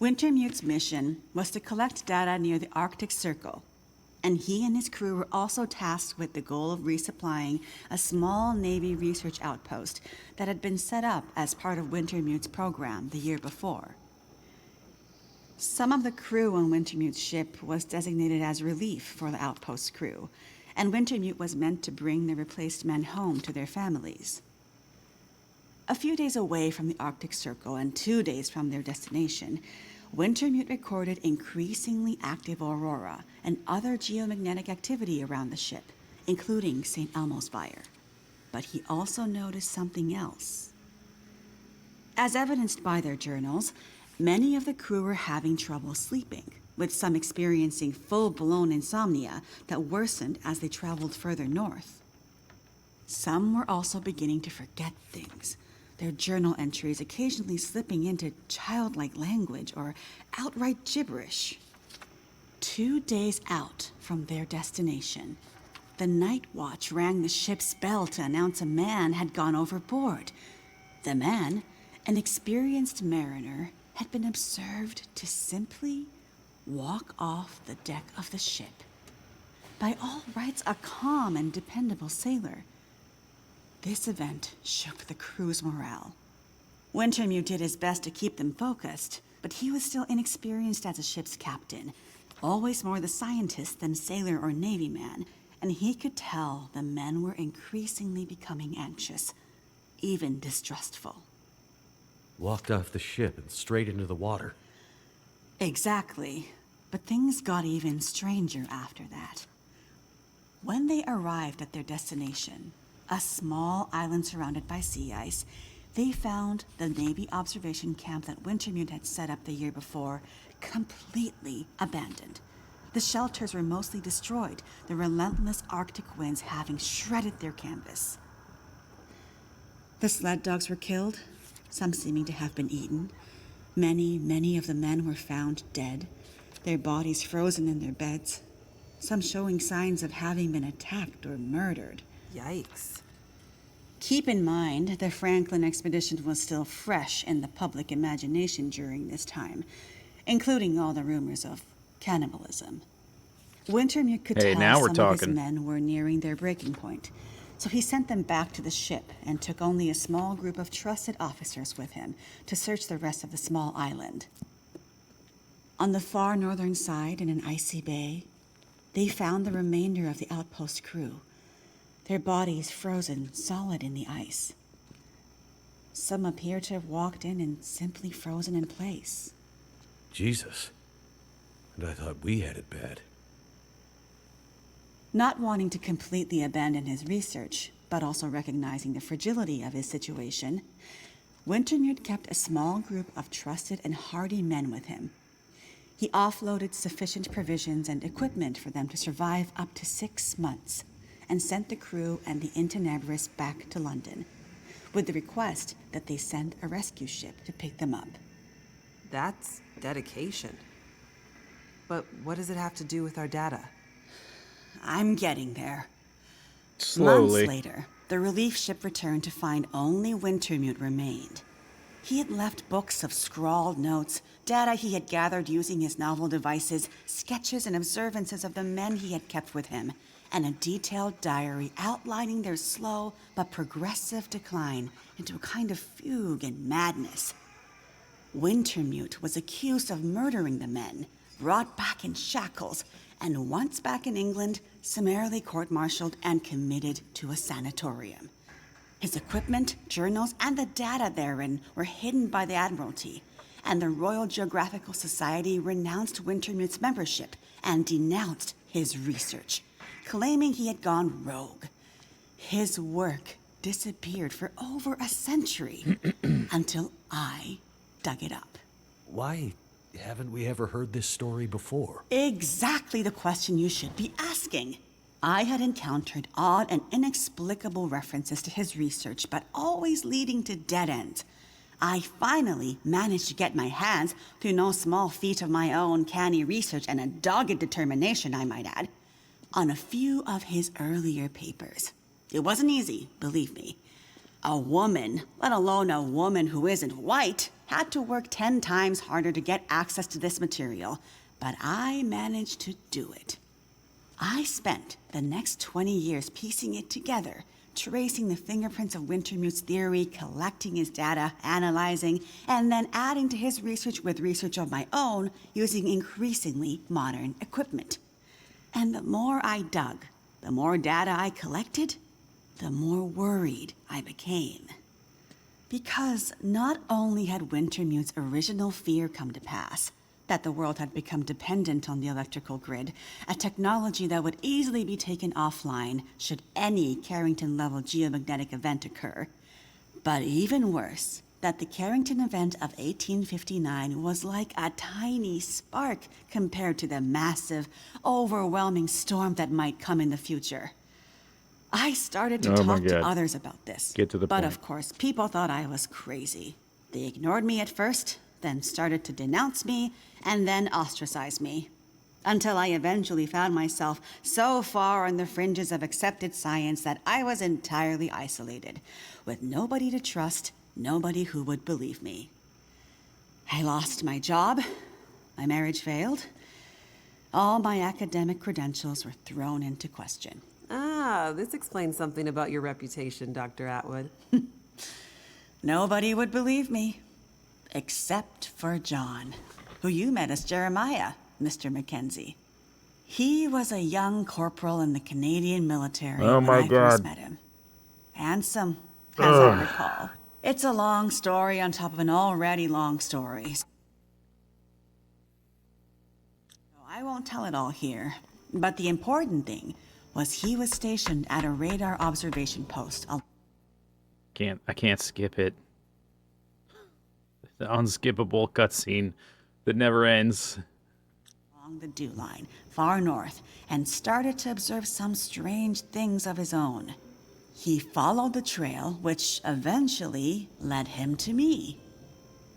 Wintermute's mission was to collect data near the Arctic Circle, and he and his crew were also tasked with the goal of resupplying a small Navy research outpost that had been set up as part of Wintermute's program the year before. Some of the crew on Wintermute's ship was designated as relief for the outpost crew, and Wintermute was meant to bring the replaced men home to their families. A few days away from the Arctic Circle and 2 days from their destination, Wintermute recorded increasingly active aurora and other geomagnetic activity around the ship, including St. Elmo's fire. But he also noticed something else. As evidenced by their journals, many of the crew were having trouble sleeping, with some experiencing full-blown insomnia that worsened as they traveled further north. Some were also beginning to forget things, their journal entries occasionally slipping into childlike language or outright gibberish. 2 days out from their destination, the night watch rang the ship's bell to announce a man had gone overboard. The man, an experienced mariner, had been observed to simply walk off the deck of the ship. By all rights, a calm and dependable sailor. This event shook the crew's morale. Wintermute did his best to keep them focused, but he was still inexperienced as a ship's captain, always more the scientist than sailor or Navy man, and he could tell the men were increasingly becoming anxious, even distrustful. Walked off the ship and straight into the water. Exactly, but things got even stranger after that. When they arrived at their destination, a small island surrounded by sea ice, they found the Navy observation camp that Wintermute had set up the year before completely abandoned. The shelters were mostly destroyed, the relentless Arctic winds having shredded their canvas. The sled dogs were killed, some seeming to have been eaten. Many of the men were found dead, their bodies frozen in their beds, some showing signs of having been attacked or murdered. Yikes. Keep in mind, the Franklin expedition was still fresh in the public imagination during this time, including all the rumors of cannibalism. Wintermute could tell now we're some of his talking. men were nearing their breaking point, so he sent them back to the ship and took only a small group of trusted officers with him to search the rest of the small island. On the far northern side, in an icy bay, they found the remainder of the outpost crew, their bodies frozen solid in the ice. Some appear to have walked in and simply frozen in place. Jesus. And I thought we had it bad. Not wanting to completely abandon his research, but also recognizing the fragility of his situation, Wintermute kept a small group of trusted and hardy men with him. He offloaded sufficient provisions and equipment for them to survive up to 6 months, and sent the crew and the Intenebris back to London, with the request that they send a rescue ship to pick them up. That's dedication. But what does it have to do with our data? I'm getting there. Slowly. Months later, the relief ship returned to find only Wintermute remained. He had left books of scrawled notes, data he had gathered using his novel devices, sketches and observances of the men he had kept with him, and a detailed diary outlining their slow but progressive decline into a kind of fugue and madness. Wintermute was accused of murdering the men, brought back in shackles, and once back in England, summarily court-martialed and committed to a sanatorium. His equipment, journals, and the data therein were hidden by the Admiralty, and the Royal Geographical Society renounced Wintermute's membership and denounced his research, claiming he had gone rogue. His work disappeared for over a century until I dug it up. Why haven't we ever heard this story before? Exactly the question you should be asking. I had encountered odd and inexplicable references to his research, but always leading to dead ends. I finally managed to get my hands, through no small feat of my own canny research and a dogged determination, I might add, on a few of his earlier papers. It wasn't easy, believe me. A woman, let alone a woman who isn't white, had to work 10 times harder to get access to this material, but I managed to do it. I spent the next 20 years piecing it together, tracing the fingerprints of Wintermute's theory, collecting his data, analyzing, and then adding to his research with research of my own using increasingly modern equipment. And the more I dug, the more data I collected, the more worried I became. Because not only had Wintermute's original fear come to pass, that the world had become dependent on the electrical grid, a technology that would easily be taken offline should any Carrington-level geomagnetic event occur. But even worse, that the Carrington event of 1859 was like a tiny spark compared to the massive, overwhelming storm that might come in the future. I started to talk to others about this. Get to the but point. Of course, people thought I was crazy. They ignored me at first, then started to denounce me, and then ostracize me. Until I eventually found myself so far on the fringes of accepted science that I was entirely isolated, with nobody to trust, nobody who would believe me. I lost my job, my marriage failed, all my academic credentials were thrown into question. Ah, this explains something about your reputation, Dr. Atwood. Nobody would believe me, except for John, who you met as Jeremiah, Mr. Mackenzie. He was a young corporal in the Canadian military when I first met him. Handsome, as I recall. It's a long story on top of an already long story. So I won't tell it all here, but the important thing was he was stationed at a radar observation post. I can't skip it. The unskippable cutscene that never ends. Along the dew line, far north, and started to observe some strange things of his own. He followed the trail, which eventually led him to me.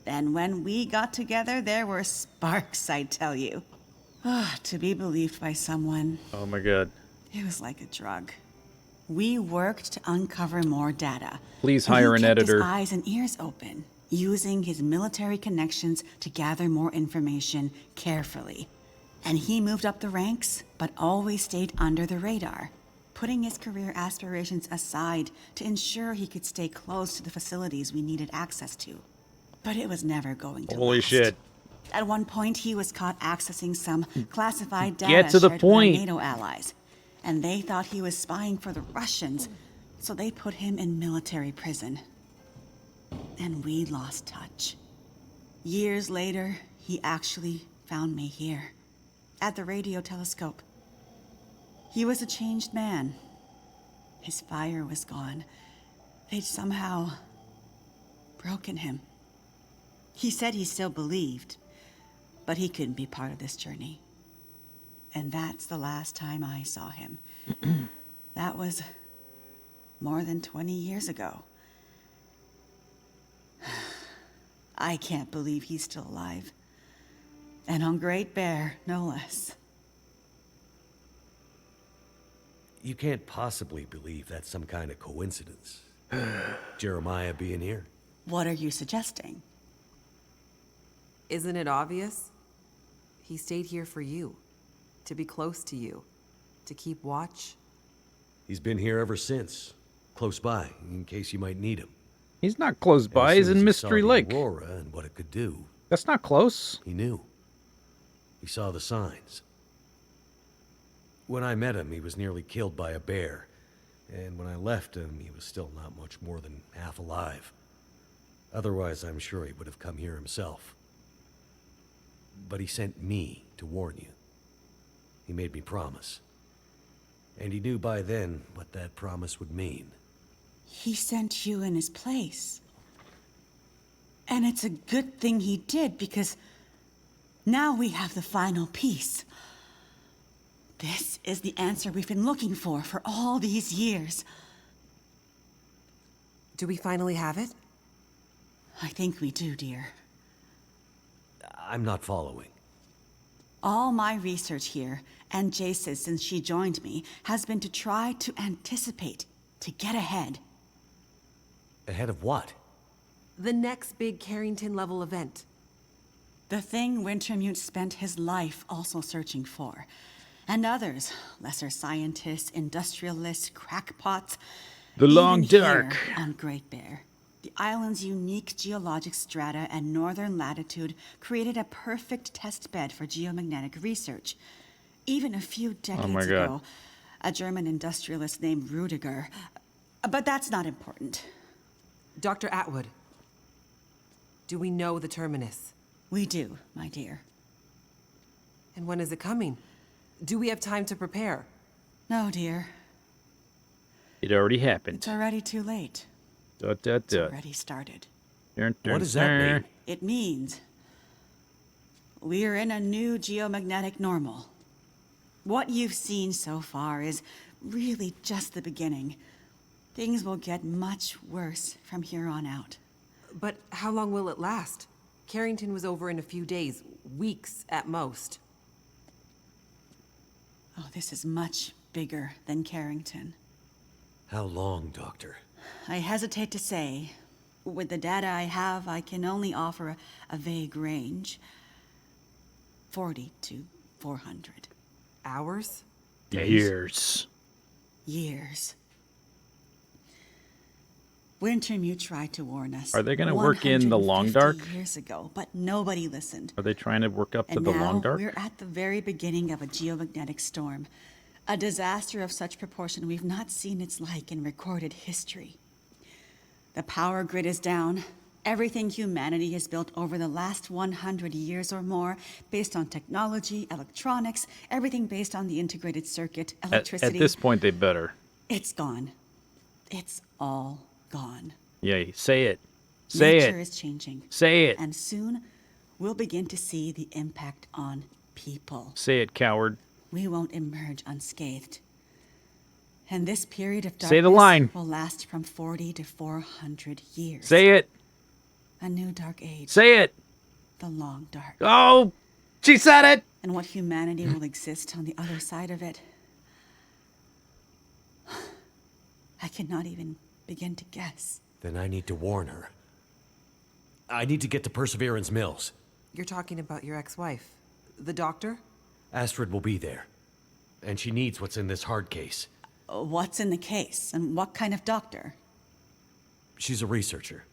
Then when we got together, there were sparks, I tell you. To be believed by someone. Oh my god. It was like a drug. We worked to uncover more data. Please hire an editor. His eyes and ears open, using his military connections to gather more information carefully. And he moved up the ranks, but always stayed under the radar, putting his career aspirations aside to ensure he could stay close to the facilities we needed access to. But it was never going to Holy last. shit. At one point, he was caught accessing some classified data Get to the shared point. with our NATO allies. And they thought he was spying for the Russians, so they put him in military prison. And we lost touch. Years later, he actually found me here, at the radio telescope. He was a changed man. His fire was gone. They'd somehow broken him. He said he still believed, but he couldn't be part of this journey. And that's the last time I saw him. That was more than 20 years ago. I can't believe he's still alive. And on Great Bear, no less. You can't possibly believe that's some kind of coincidence. Jeremiah being here. What are you suggesting? Isn't it obvious? He stayed here for you, to be close to you, to keep watch. He's been here ever since, close by, in case you might need him. He's not close by, he's in Mystery Lake. Aurora and what it could do. That's not close. He knew. He saw the signs. When I met him, he was nearly killed by a bear. And when I left him, he was still not much more than half alive. Otherwise, I'm sure he would have come here himself. But he sent me to warn you. He made me promise. And he knew by then what that promise would mean. He sent you in his place. And it's a good thing he did, because now we have the final piece. This is the answer we've been looking for all these years. Do we finally have it? I think we do, dear. I'm not following. All my research here, and Jace's since she joined me, has been to try to anticipate, to get ahead. Ahead of what? The next big Carrington-level event. The thing Wintermute spent his life also searching for. And others, lesser scientists, industrialists, crackpots. The Long Even Dark. Here on Great Bear, the island's unique geologic strata and northern latitude created a perfect test bed for geomagnetic research. Even a few decades ago, a German industrialist named Rudiger. But that's not important. Dr. Atwood, do we know the terminus? We do, my dear. And when is it coming? Do we have time to prepare? No, dear. It already happened. It's already too late. It's already started. What does that mean? It means we're in a new geomagnetic normal. What you've seen so far is really just the beginning. Things will get much worse from here on out. But how long will it last? Carrington was over in a few days, weeks at most. Oh, this is much bigger than Carrington. How long, Doctor? I hesitate to say. With the data I have, I can only offer a vague range. 40 to 400. Hours? Years. Years. Wintermute tried to warn us. Are they going to work in the Long Dark? Years ago, but nobody listened. Are they trying to work up to the now, Long Dark? We're at the very beginning of a geomagnetic storm. A disaster of such proportion we've not seen its like in recorded history. The power grid is down. Everything humanity has built over the last 100 years or more, based on technology, electronics, everything based on the integrated circuit, electricity. At this point, they better. It's gone. It's all gone. Yeah, say it. Say Nature it. is changing. Say it. And soon, we'll begin to see the impact on people. Say it, coward. We won't emerge unscathed. And this period of darkness Say the line. will last from 40 to 400 years. Say it. A new dark age. Say it. The Long Dark. Oh, she said it. And what humanity will exist on the other side of it. I cannot even begin to guess. Then I need to warn her. I need to get to Perseverance Mills. You're talking about your ex-wife, the doctor? Astrid will be there. And she needs what's in this hard case. What's in the case? And what kind of doctor? She's a researcher.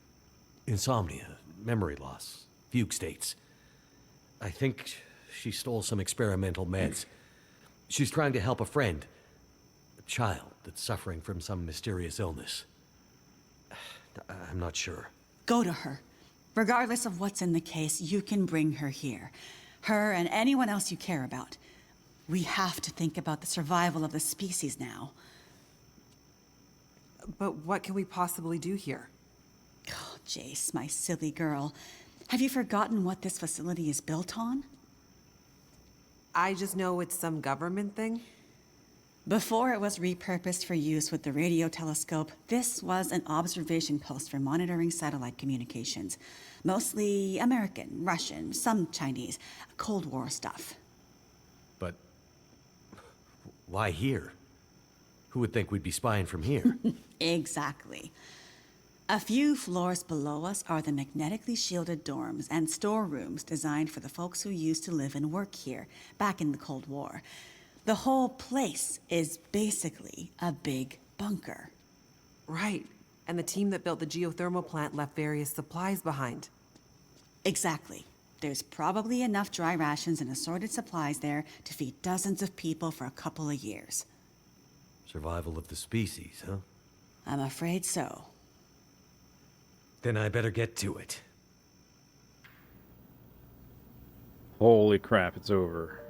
Insomnia, memory loss, fugue states. I think she stole some experimental meds. She's trying to help a friend. A child that's suffering from some mysterious illness. I'm not sure. Go to her. Regardless of what's in the case, you can bring her here. Her and anyone else you care about. We have to think about the survival of the species now. But what can we possibly do here? Oh, Jace, my silly girl. Have you forgotten what this facility is built on? I just know it's some government thing. Before it was repurposed for use with the radio telescope, this was an observation post for monitoring satellite communications. Mostly American, Russian, some Chinese, Cold War stuff. But why here? Who would think we'd be spying from here? Exactly. A few floors below us are the magnetically shielded dorms and storerooms designed for the folks who used to live and work here, back in the Cold War. The whole place is basically a big bunker. Right. And the team that built the geothermal plant left various supplies behind. Exactly. There's probably enough dry rations and assorted supplies there to feed dozens of people for a couple of years. Survival of the species, huh? I'm afraid so. Then I better get to it. Holy crap, it's over.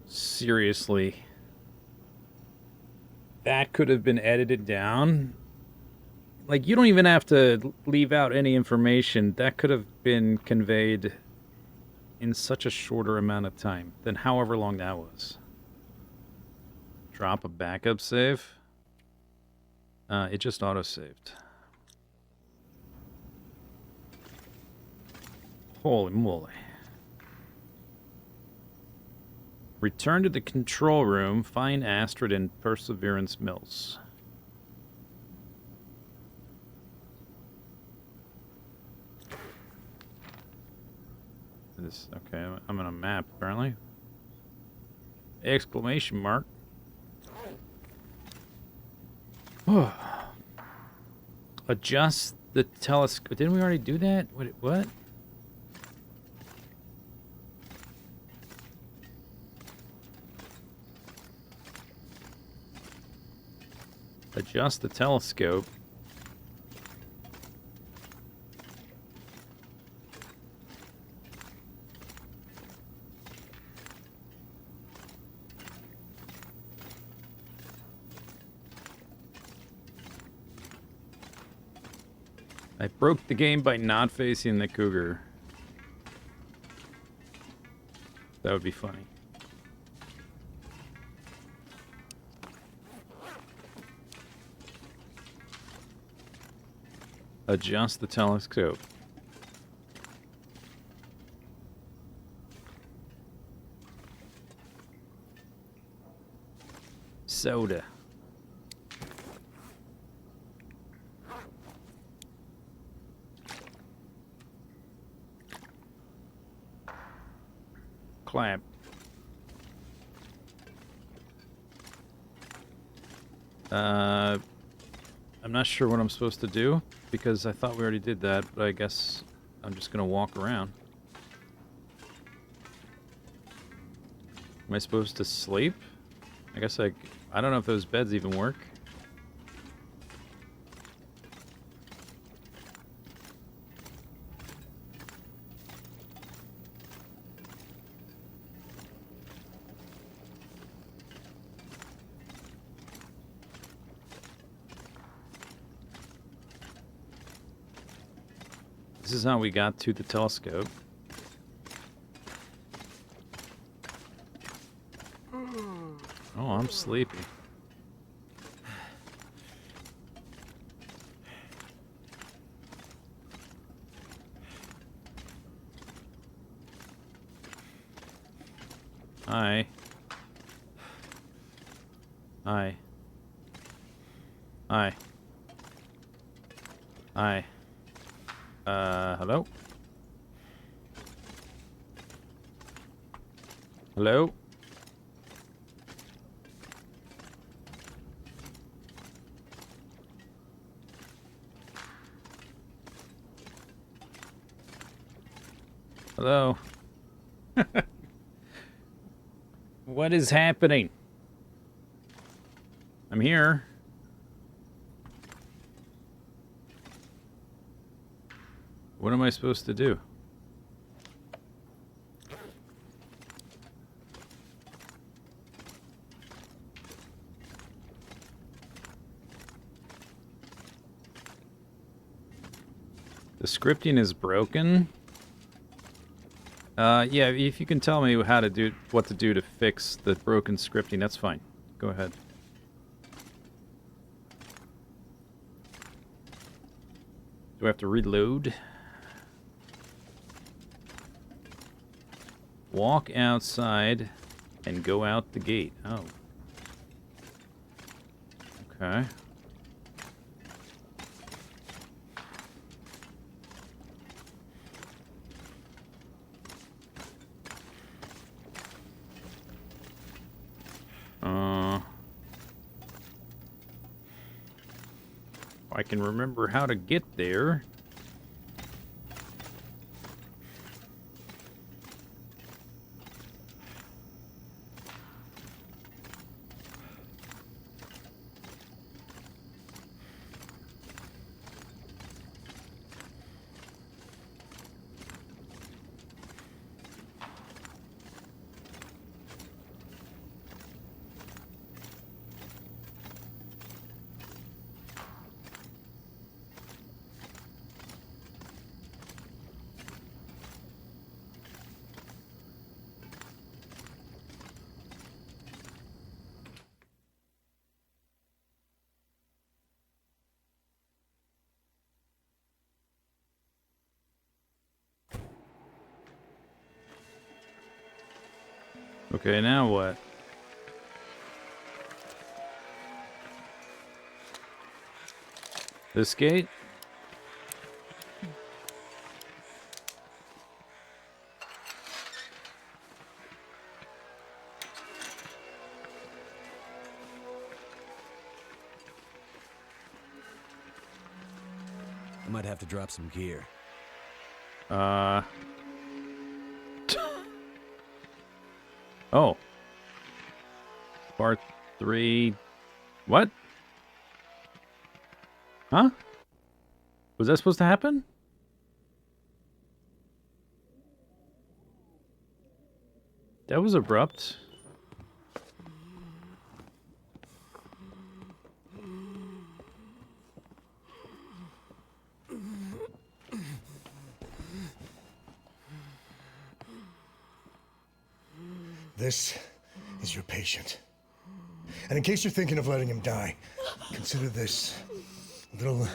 Seriously. That could have been edited down. Like, you don't even have to leave out any information. That could have been conveyed in such a shorter amount of time than however long that was. Drop a backup save. It just auto-saved. Holy moly. Return to the control room. Find Astrid in Perseverance Mills. this? Okay, I'm on a map, apparently. Exclamation mark. Adjust the telescope. Didn't we already do that? What? Adjust the telescope. I broke the game by not facing the cougar. That would be funny. Adjust the telescope. Soda. Clap. I'm not sure what I'm supposed to do because I thought we already did that, but I guess I'm just gonna walk around. Am I supposed to sleep? I guess I don't know if those beds even work. This is how we got to the telescope. Oh, I'm sleepy. Hi. Hi. Hi. Hi. Hello? Hello? Hello? What is happening? I'm here. What am I supposed to do? The scripting is broken. Yeah, if you can tell me how to do what to do to fix the broken scripting, that's fine. Go ahead. Do I have to reload? Walk outside and go out the gate. Oh. Okay. I can remember how to get there. Okay, now what? This gate? might have to drop some gear. Oh. Part 3. What? Huh? Was that supposed to happen? That was abrupt. This is your patient. And in case you're thinking of letting him die, consider this a little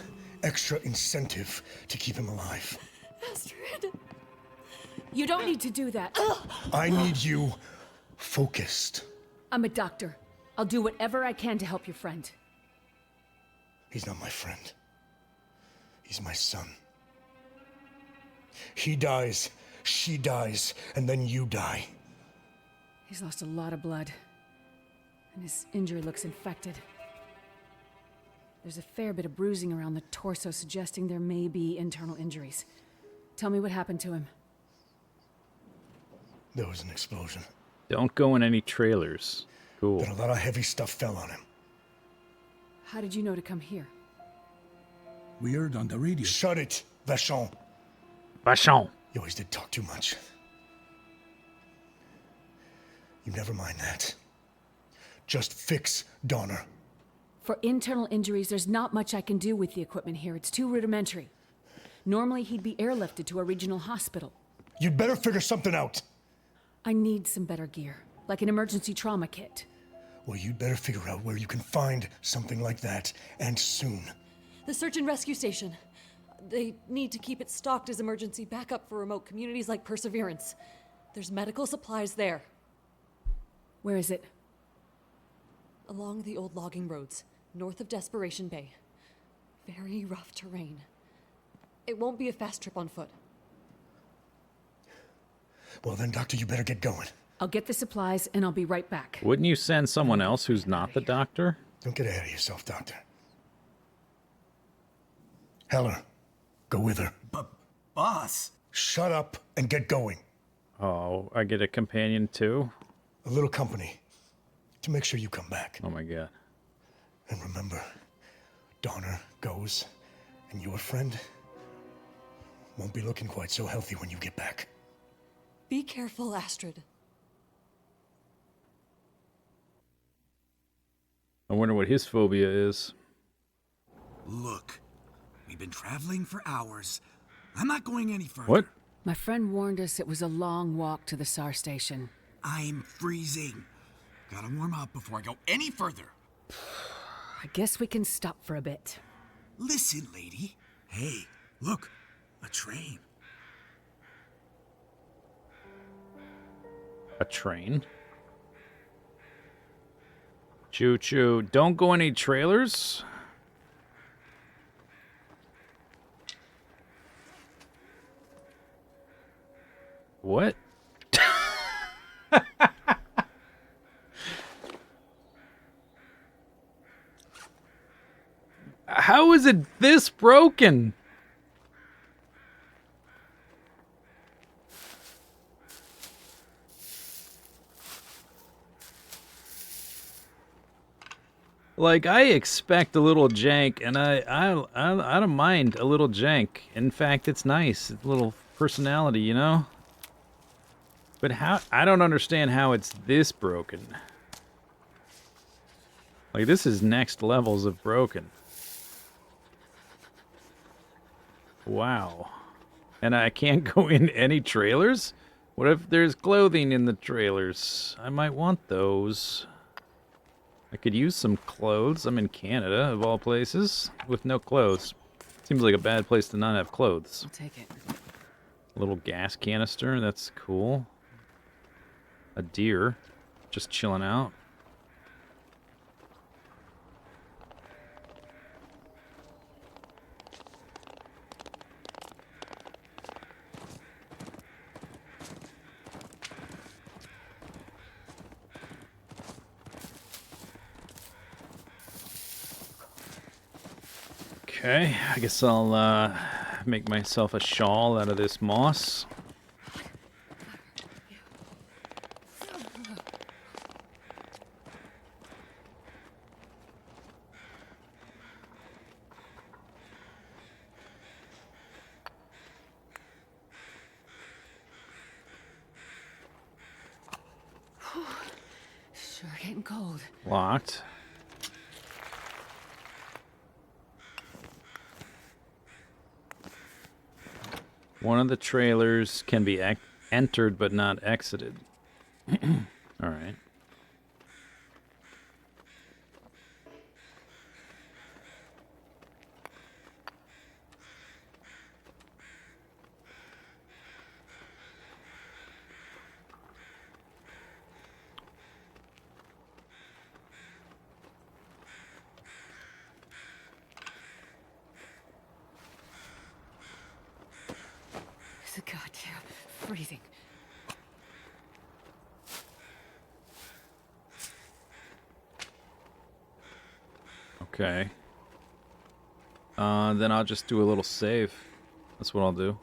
extra incentive to keep him alive. Astrid! You don't need to do that. I need you focused. I'm a doctor. I'll do whatever I can to help your friend. He's not my friend. He's my son. He dies, she dies, and then you die. He's lost a lot of blood. And his injury looks infected. There's a fair bit of bruising around the torso, suggesting there may be internal injuries. Tell me what happened to him. There was an explosion. Don't go in any trailers. Cool. Then a lot of heavy stuff fell on him. How did you know to come here? We heard on the radio. Shut it, Vachon. Vachon. You always did talk too much. You never mind that. Just fix Donner. For internal injuries, there's not much I can do with the equipment here. It's too rudimentary. Normally, he'd be airlifted to a regional hospital. You'd better figure something out. I need some better gear, like an emergency trauma kit. Well, you'd better figure out where you can find something like that, and soon. The search and rescue station. They need to keep it stocked as emergency backup for remote communities like Perseverance. There's medical supplies there. Where is it? Along the old logging roads, north of Desperation Bay. Very rough terrain. It won't be a fast trip on foot. Well then, Doctor, you better get going. I'll get the supplies and I'll be right back. Wouldn't you send someone else who's not the doctor? Don't get ahead of yourself, Doctor. Heller, go with her. Boss! Shut up and get going. Oh, I get a companion too? A little company. To make sure you come back. Oh my god. And remember, Donner goes, and your friend won't be looking quite so healthy when you get back. Be careful, Astrid. I wonder what his phobia is. Look, we've been traveling for hours. I'm not going any further. What? My friend warned us it was a long walk to the SAR station. I'm freezing. Gotta warm up before I go any further. I guess we can stop for a bit. Listen, lady. Hey, look, a train. A train? Choo-choo. Don't go any trailers? What? How is it this broken? Like, I expect a little jank, and I don't mind a little jank. In fact, it's nice. It's a little personality, you know? But how... I don't understand how it's this broken. Like, this is next levels of broken. Wow. And I can't go in any trailers? What if there's clothing in the trailers? I might want those. I could use some clothes. I'm in Canada, of all places, with no clothes. Seems like a bad place to not have clothes. I'll take it. A little gas canister, that's cool. A deer, just chilling out. Okay, I guess I'll make myself a shawl out of this moss. Sure getting cold. Locked. One of the trailers can be entered but not exited. All right. It's a goddamn freezing. Okay. Then I'll just do a little save. That's what I'll do.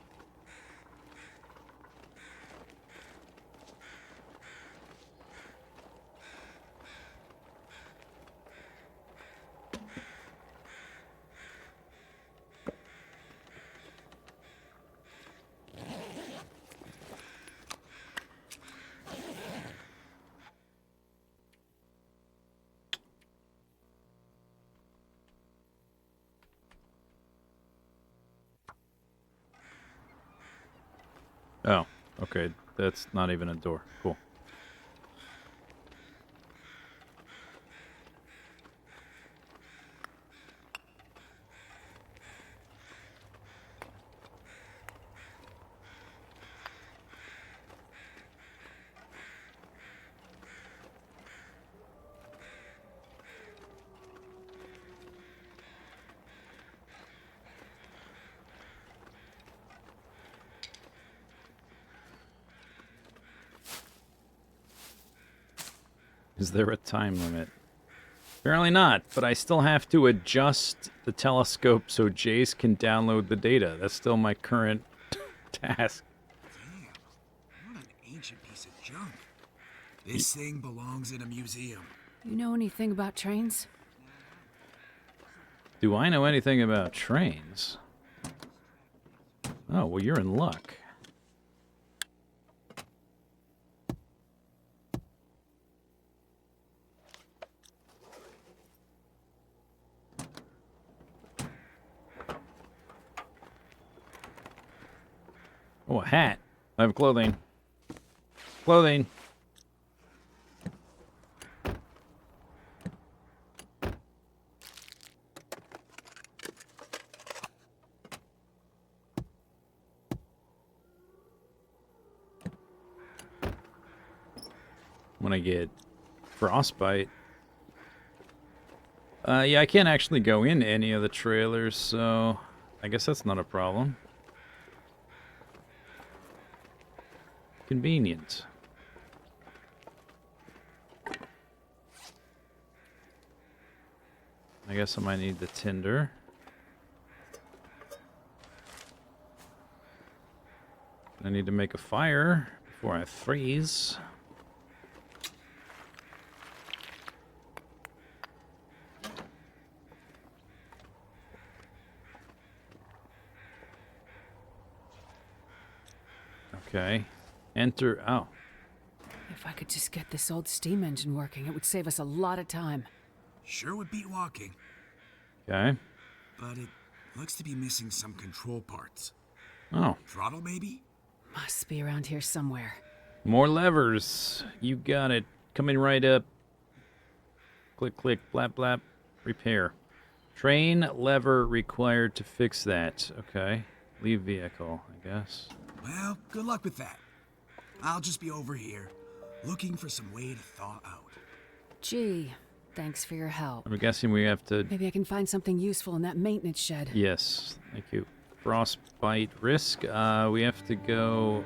Oh, okay. That's not even a door. Cool. Is there a time limit? Apparently not, but I still have to adjust the telescope so Jace can download the data. That's still my current task. What an ancient piece of junk. This thing belongs in a museum. You know anything about trains? Do I know anything about trains? Oh, well, you're in luck. Oh, a hat. I have clothing. Clothing. When I get frostbite. Yeah, I can't actually go in any of the trailers, so I guess that's not a problem. Convenient. I guess I might need the tinder. I need to make a fire before I freeze. Okay. Enter. Oh. If I could just get this old steam engine working, it would save us a lot of time. Sure would beat walking. Okay. But it looks to be missing some control parts. Oh. Throttle, maybe? Must be around here somewhere. More levers. You got it. Coming right up. Click, click, blap, blap. Repair. Train lever required to fix that. Okay. Leave vehicle, I guess. Well, good luck with that. I'll just be over here, looking for some way to thaw out. Gee, thanks for your help. I'm guessing we have to... Maybe I can find something useful in that maintenance shed. Yes, thank you. Frostbite risk. We have to go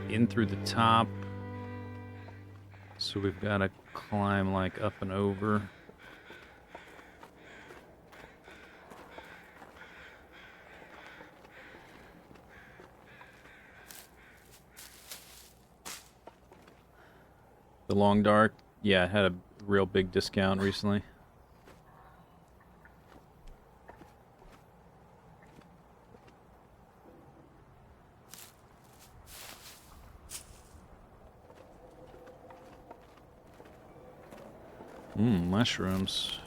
in through the top. So we've got to climb like up and over. The Long Dark, yeah, it had a real big discount recently. Mushrooms.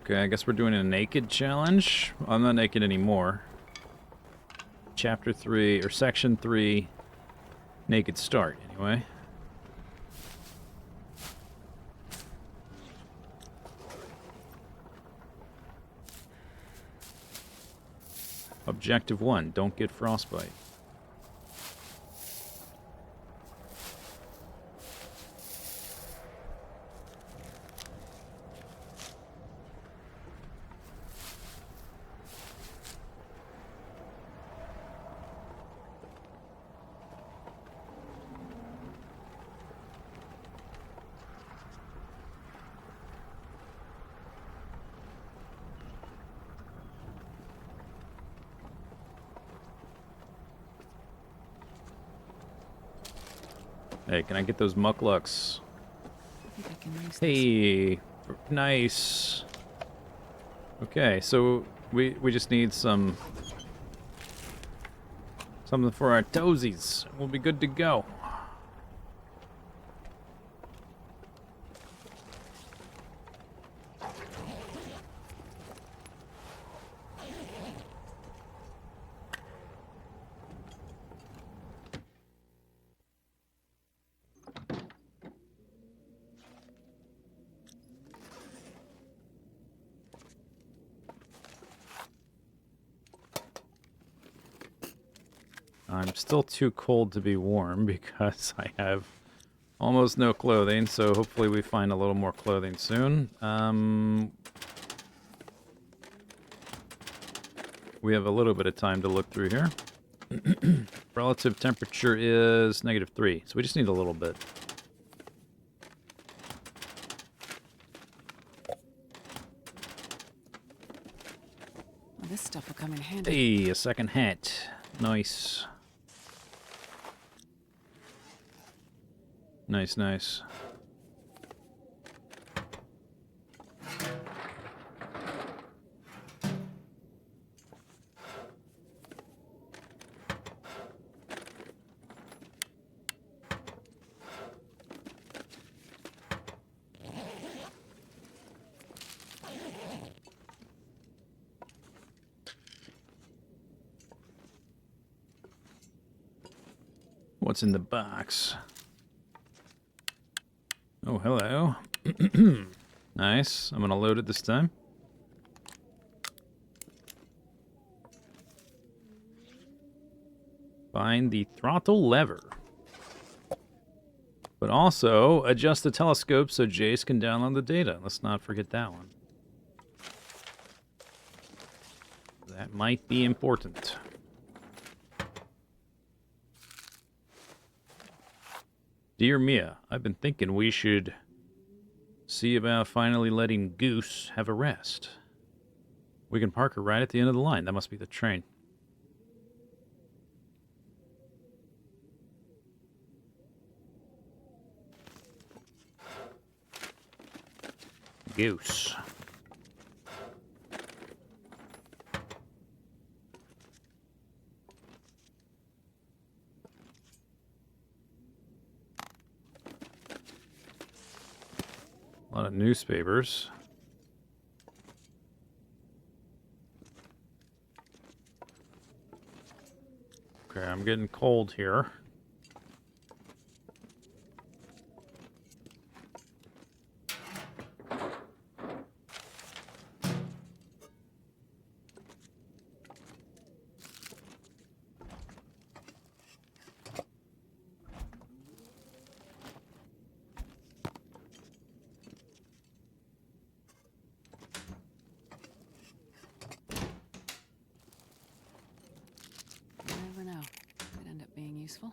Okay, I guess we're doing a naked challenge. I'm not naked anymore. Chapter 3, or Section 3, naked start, anyway. Objective 1, don't get frostbite. Hey, can I get those mucklucks? I think I can use this. Hey, nice. Okay, so we just need something for our toesies. We'll be good to go. I'm still too cold to be warm because I have almost no clothing, so hopefully we find a little more clothing soon. We have a little bit of time to look through here. Relative temperature is -3, so we just need a little bit. Well, this stuff will come in handy. Hey, a second hat. Nice. Nice, nice. What's in the box? Oh, hello. Nice. I'm gonna load it this time. Find the throttle lever. But also, adjust the telescope so Jace can download the data. Let's not forget that one. That might be important. Dear Mia, I've been thinking we should see about finally letting Goose have a rest. We can park her right at the end of the line. That must be the train. Goose. A lot of newspapers. Okay, I'm getting cold here. You never know. Could end up being useful.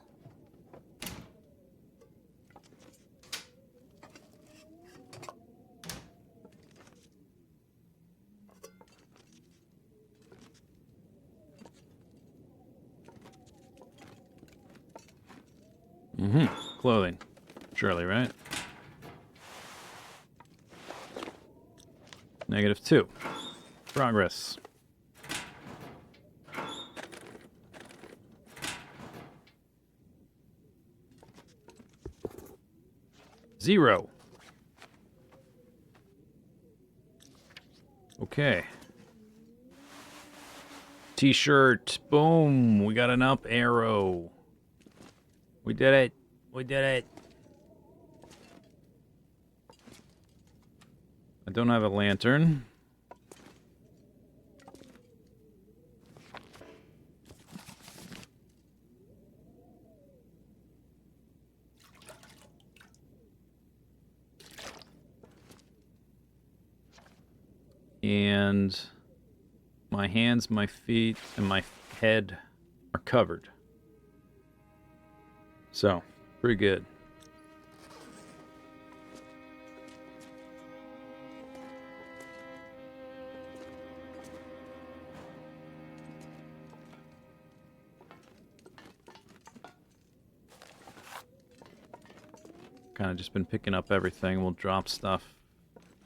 Mm-hmm. Clothing. Surely, right? -2. Progress. Zero. Okay. T-shirt. Boom. We got an up arrow. We did it. We did it. I don't have a lantern. And my hands, my feet, and my head are covered. So, pretty good. Kind of just been picking up everything. We'll drop stuff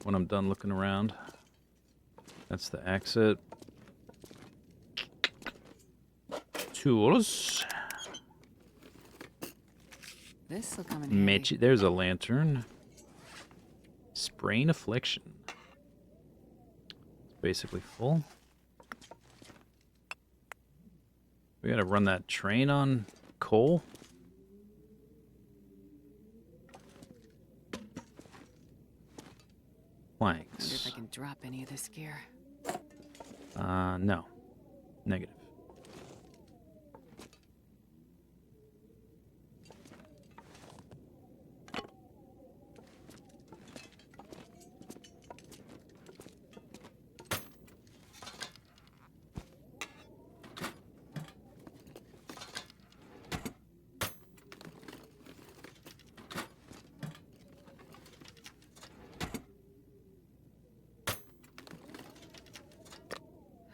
when I'm done looking around. That's the exit. Tools. This will come in handy. There's a lantern. Sprain affliction. It's basically full. We gotta run that train on coal. Wonder Planks. if I can drop any of this gear. No. Negative.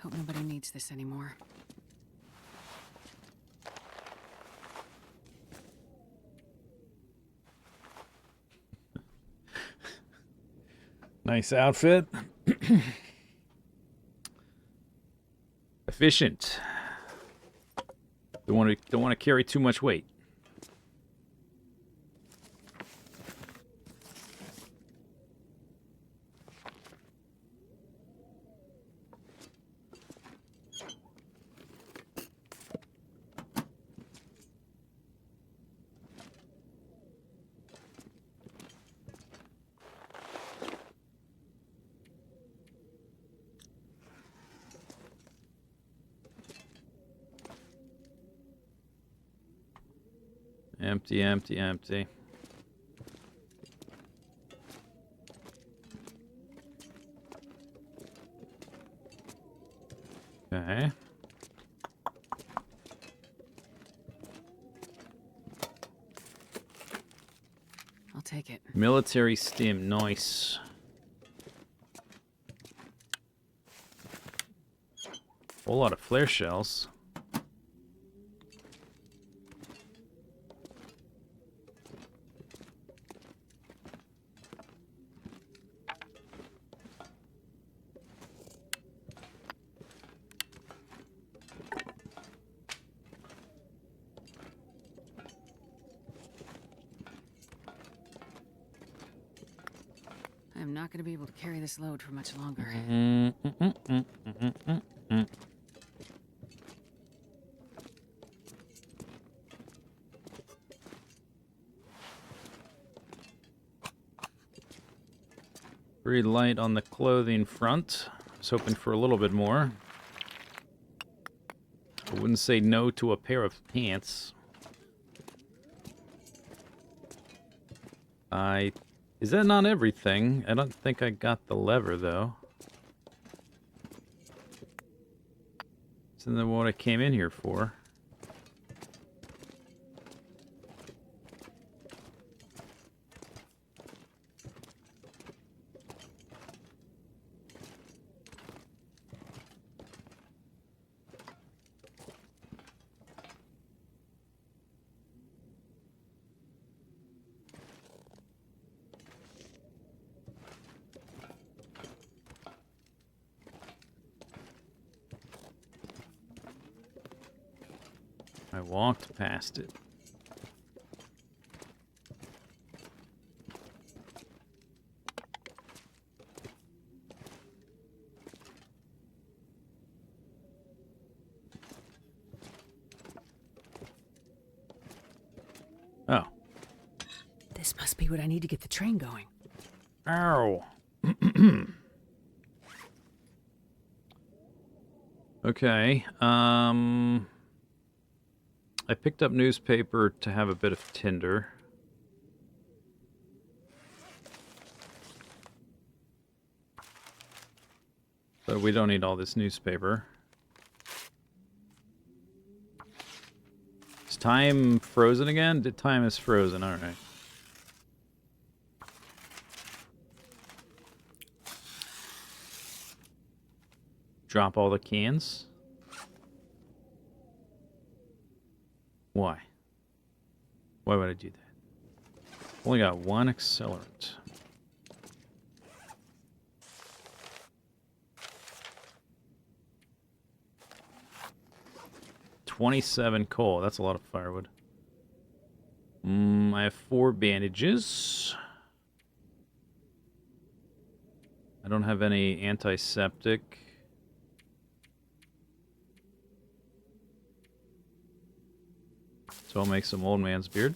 Hope nobody needs this anymore. Nice outfit. Efficient. Don't want to carry too much weight. Empty, empty, empty. Okay. I'll take it. Military stim, nice. Whole lot of flare shells. I'm not going to be able to carry this load for much longer. Pretty light on the clothing front. I was hoping for a little bit more. I wouldn't say no to a pair of pants. Is that not everything? I don't think I got the lever, though. Isn't that what I came in here for? I walked past it. Oh. This must be what I need to get the train going. Ow. Okay. I picked up newspaper to have a bit of tinder. But we don't need all this newspaper. Is time frozen again? Time is frozen, alright. Drop all the cans. Why? Why would I do that? Only got one accelerant. $27 coal. That's a lot of firewood. I have 4 bandages. I don't have any antiseptic. So I'll make some old man's beard.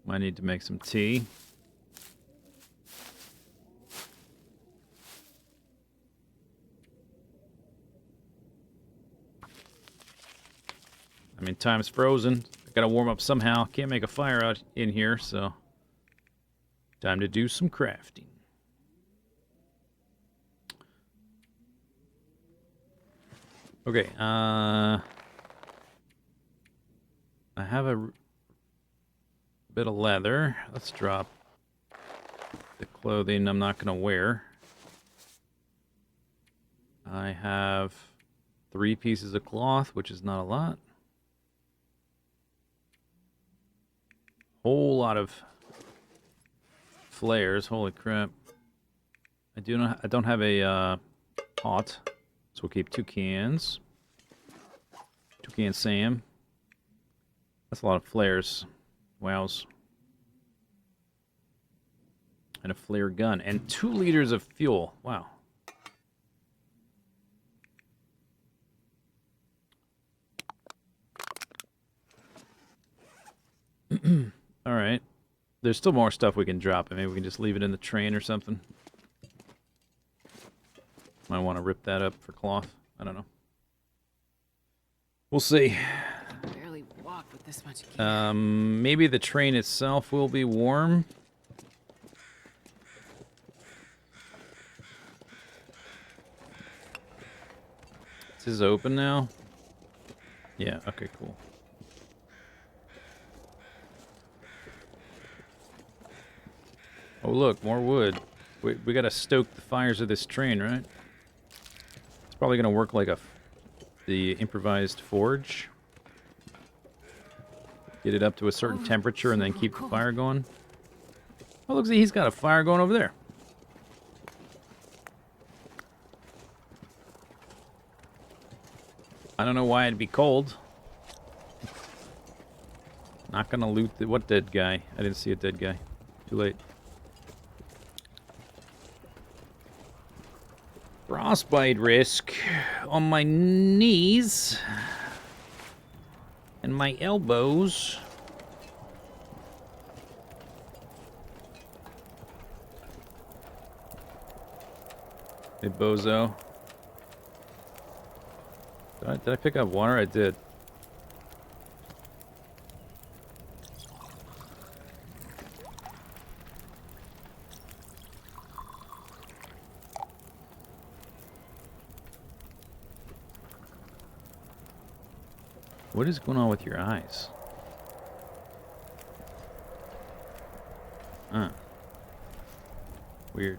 Might need to make some tea. I mean, time's frozen. I gotta warm up somehow. Can't make a fire out in here, so time to do some crafting. Okay, I have a bit of leather. Let's drop the clothing I'm not gonna wear. I have 3 pieces of cloth, which is not a lot. Whole lot of flares. Holy crap! I don't have a pot, so we'll keep 2 cans. 2 cans Sam. That's a lot of flares. Wows. And a flare gun and 2 liters of fuel. Wow. All right. There's still more stuff we can drop. Maybe we can just leave it in the train or something. Might want to rip that up for cloth. I don't know. We'll see. Barely walk with this much gear. Maybe the train itself will be warm. Is this open now? Yeah, okay, cool. Oh, look, more wood. We gotta stoke the fires of this train, right? It's probably gonna work like the improvised forge. Get it up to a certain temperature and then keep the fire going. Oh, look, see, he's got a fire going over there. I don't know why it'd be cold. Not gonna loot the... What dead guy? I didn't see a dead guy. Too late. Frostbite risk on my knees and my elbows. Hey, bozo. Did I pick up water? I did. What is going on with your eyes? Huh. Weird.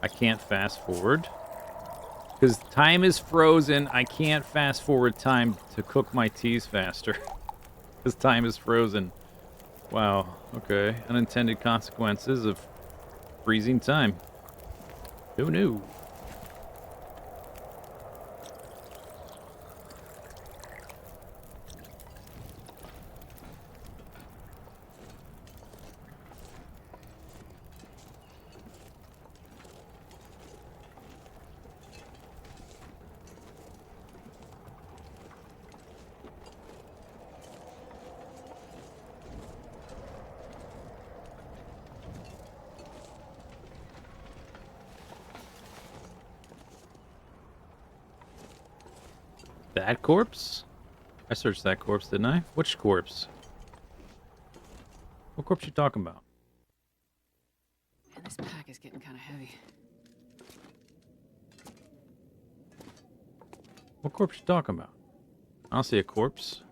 I can't fast forward. Because time is frozen. I can't fast forward time to cook my teas faster. Because time is frozen. Wow. Okay. Unintended consequences of freezing time. Who knew? That corpse? I searched that corpse, didn't I? Which corpse? What corpse you talking about? Man, this pack is getting kind of heavy. What corpse you talking about? I don't see a corpse.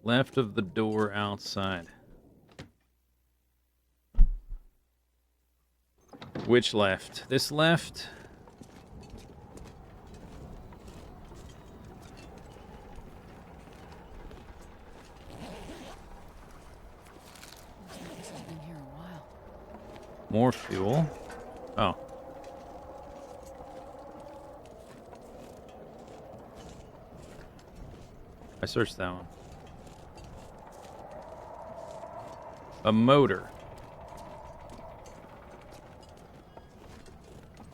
Left of the door outside. Which left? This left? This has been here a while. More fuel. Oh. I searched that one. A motor.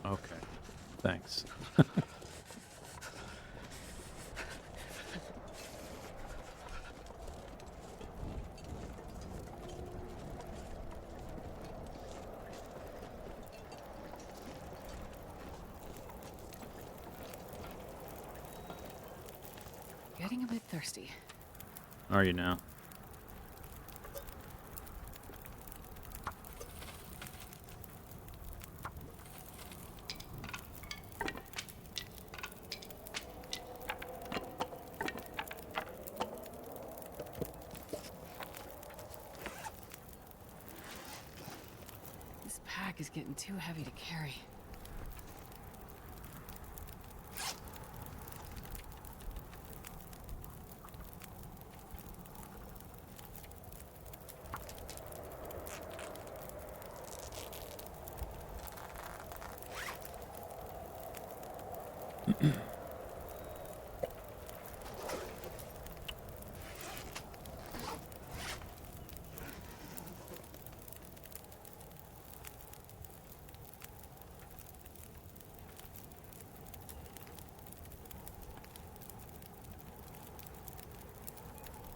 Okay. Thanks. Getting a bit thirsty. Are you now? This pack is getting too heavy to carry.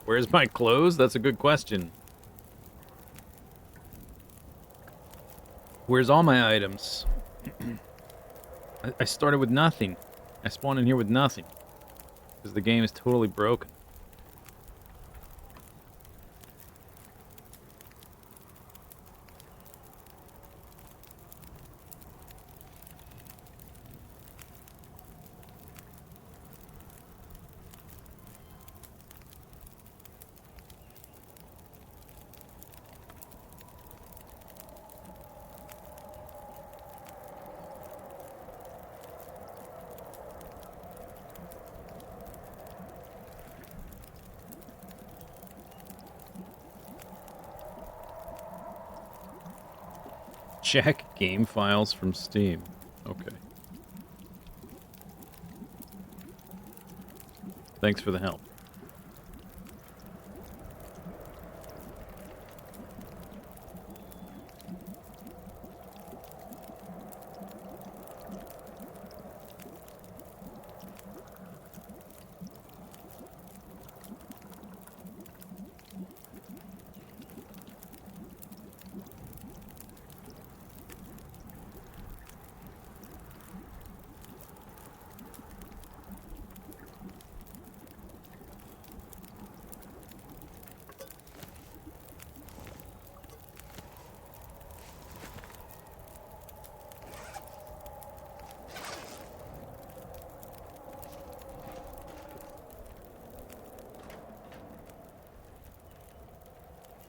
Where's my clothes? That's a good question. Where's all my items? I started with nothing. I spawned in here with nothing. Because the game is totally broken. Check game files from Steam. Okay. Thanks for the help.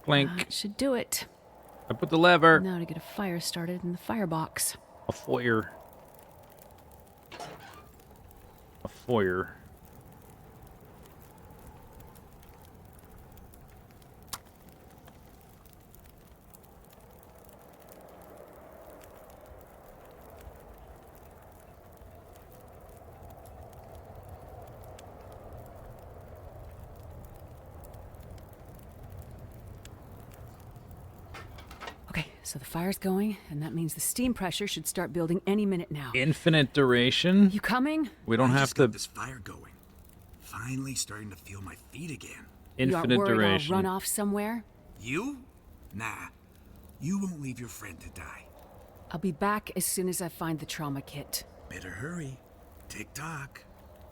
Clink. Should do it. I put the lever. Now to get a fire started in the firebox. A foyer. A foyer. So the fire's going, and that means the steam pressure should start building any minute now. Infinite duration? You coming? We don't I have just to... got this fire going. Finally starting to feel my feet again. Infinite you aren't worried duration. I'll run off somewhere? You? Nah. You won't leave your friend to die. I'll be back as soon as I find the trauma kit. Better hurry. Tick-tock.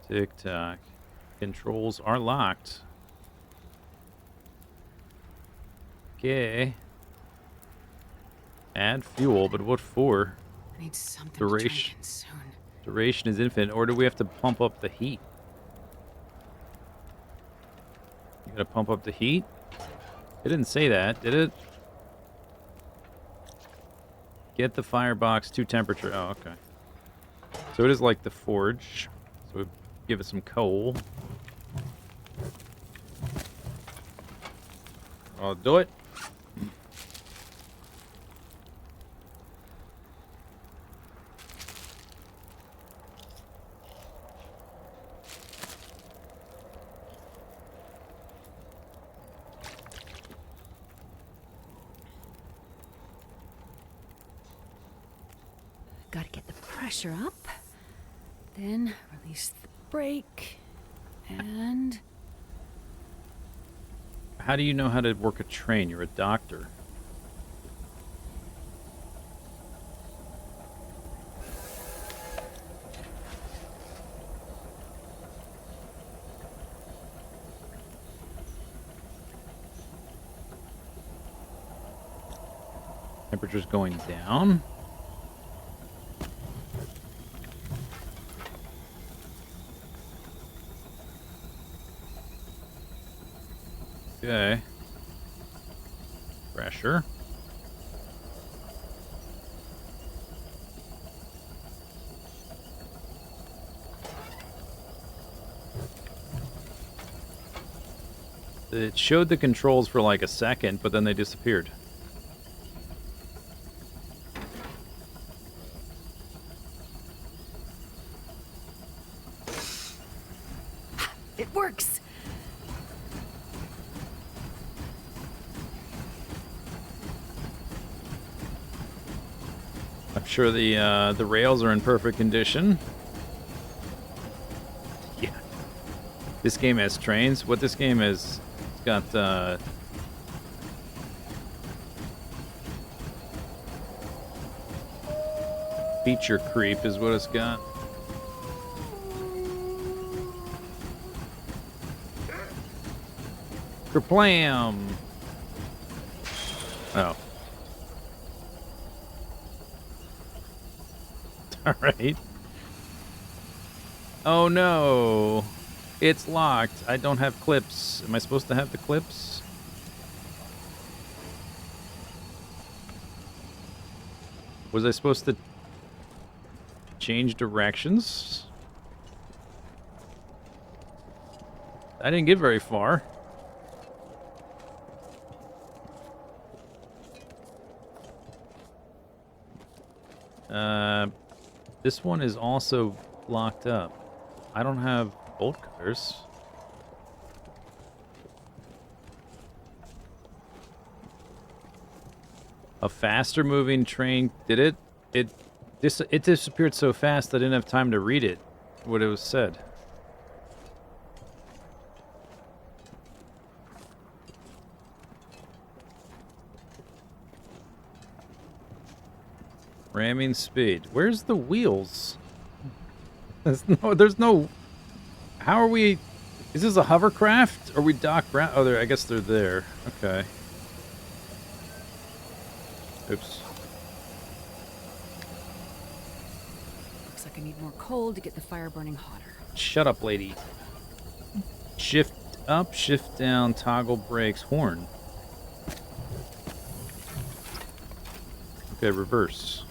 Tick-tock. Controls are locked. Okay. Add fuel, but what for? I need something Duration. to drink in soon. Duration is infinite, or do we have to pump up the heat? You gotta pump up the heat? It didn't say that, did it? Get the firebox to temperature. Oh, okay. So it is like the forge. So we give it some coal. I'll do it. Gotta get the pressure up. Then release the brake. And... How do you know how to work a train? You're a doctor. Temperature's going down. Okay. Pressure. It showed the controls for like a second, but then they disappeared. it works! I'm sure the rails are in perfect condition. Yeah. This game has trains. What this game is, it's got feature creep is what it's got. Kerplam! Oh. Alright. Oh no! It's locked. I don't have clips. Am I supposed to have the clips? Was I supposed to change directions? I didn't get very far. This one is also locked up. I don't have bolt cutters. A faster moving train. Did it? It disappeared so fast I didn't have time to read it. What it was said. Ramming speed. Where's the wheels? There's no... How are we... Is this a hovercraft? Or we dock ground? Oh, I guess they're there. Okay. Oops. Looks like I need more coal to get the fire burning hotter. Shut up, lady. Shift up, shift down, toggle brakes, horn. Okay, reverse.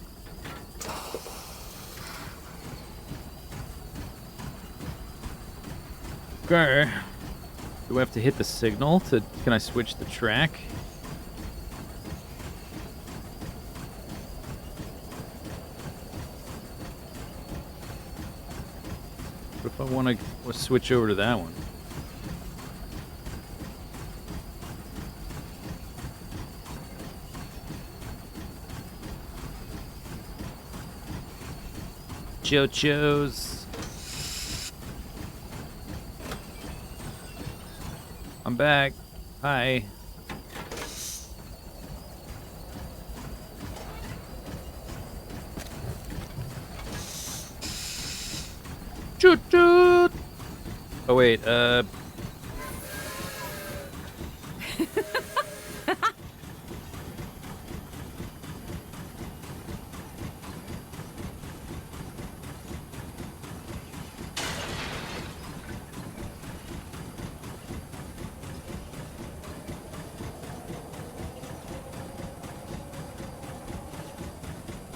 Okay. Do I have to hit the signal to... Can I switch the track? What if I want to switch over to that one? Chochos. I'm back. Hi. Choot choot. Oh wait,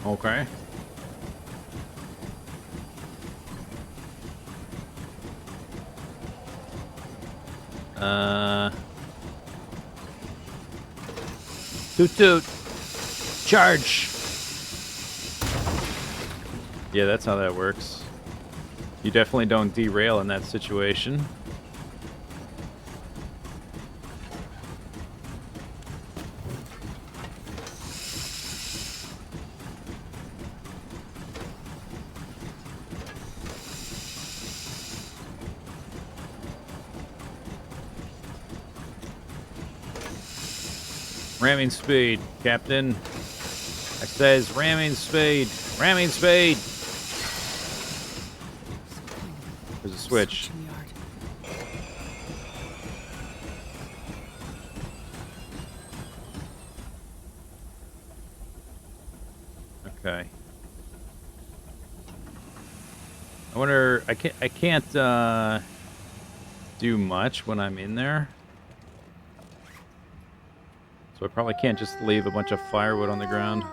okay. Toot toot. Charge. Yeah, that's how that works. You definitely don't derail in that situation. Ramming speed, Captain. I says ramming speed. Ramming speed. There's a switch. Okay. I wonder. I can't do much when I'm in there. So I probably can't just leave a bunch of firewood on the ground.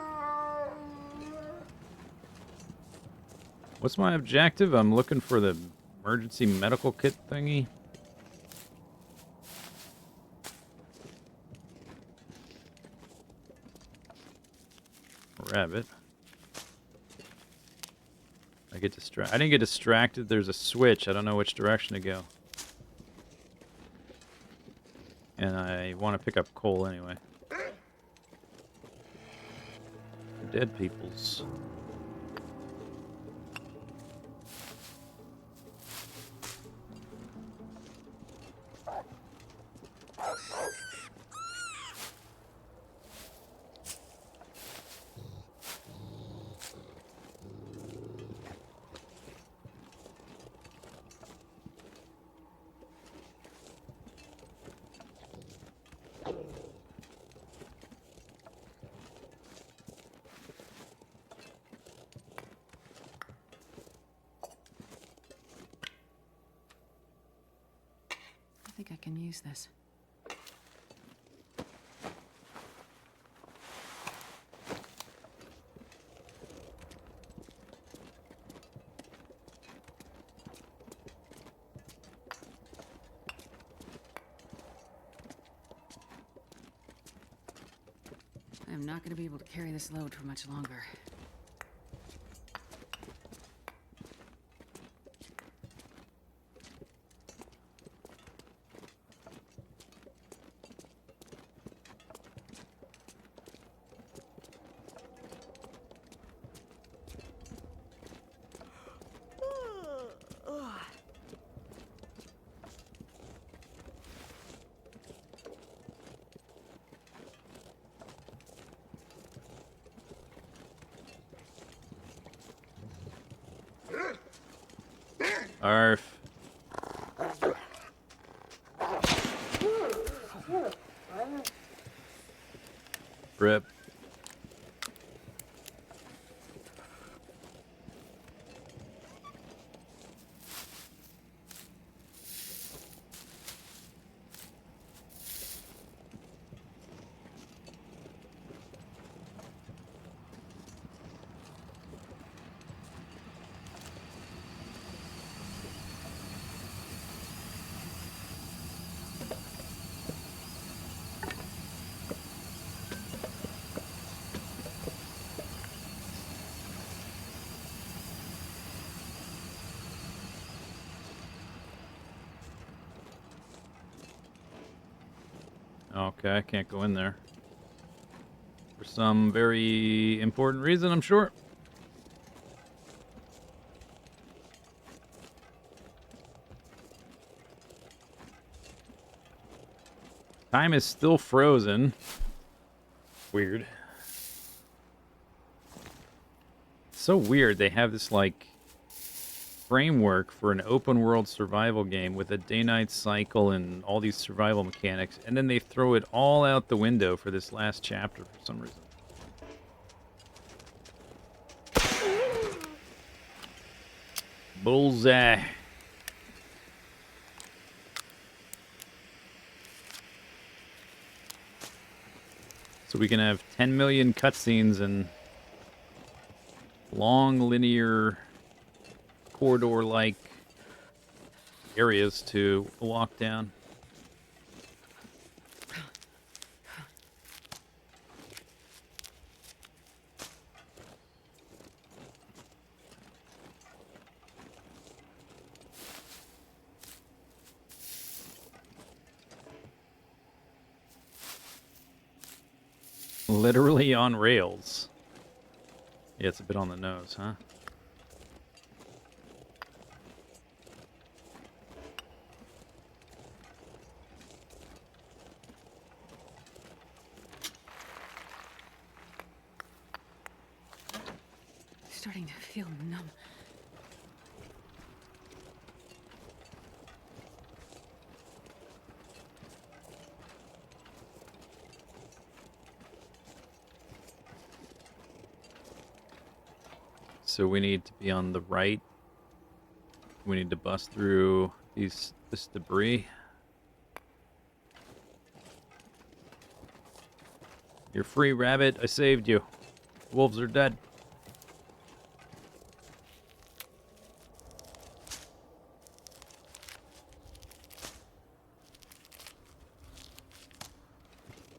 What's my objective? I'm looking for the emergency medical kit thingy. Rabbit. I didn't get distracted. There's a switch. I don't know which direction to go. And I want to pick up coal anyway. Dead peoples. I think I can use this. I am not going to be able to carry this load for much longer. Arf. Rip. Okay, I can't go in there. For some very important reason, I'm sure. Time is still frozen. Weird. So weird they have this, like, framework for an open world survival game with a day-night cycle and all these survival mechanics, and then they throw it all out the window for this last chapter for some reason. Bullseye. So we can have 10 million cutscenes and long linear corridor-like areas to walk down. Literally on rails. Yeah, it's a bit on the nose, huh? Starting to feel numb. So we need to be on the right. We need to bust through this debris. You're free, rabbit. I saved you. Wolves are dead.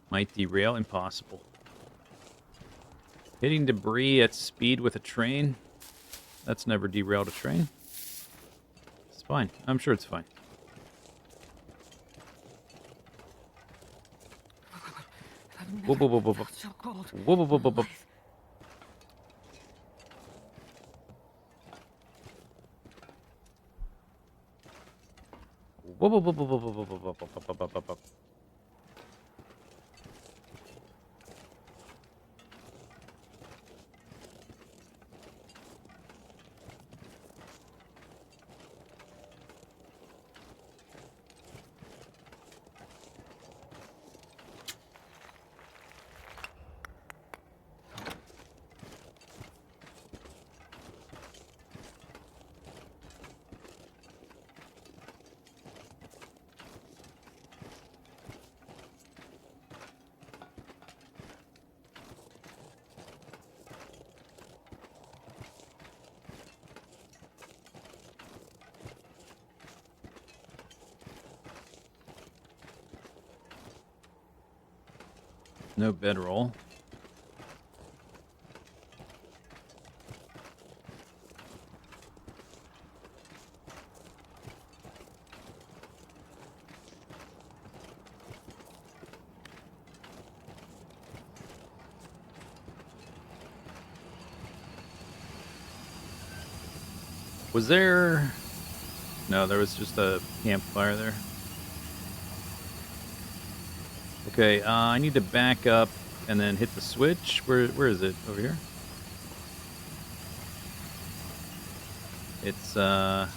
Might derail. Impossible. Hitting debris at speed with a train. That's never derailed a train. It's fine. I'm sure it's fine. Whoop, whoop, whoop, whoop, whoop. So cold. Whoop, whoop, whoop, whoop, whoop. Whoop, whoop, whoop, whoop, whoop, whoop, whoop, whoop, whoop, whoop, whoop, whoop. No bedroll. Was there... No, there was just a campfire there. Okay, I need to back up and then hit the switch. Where is it? Over here? It's, yeah.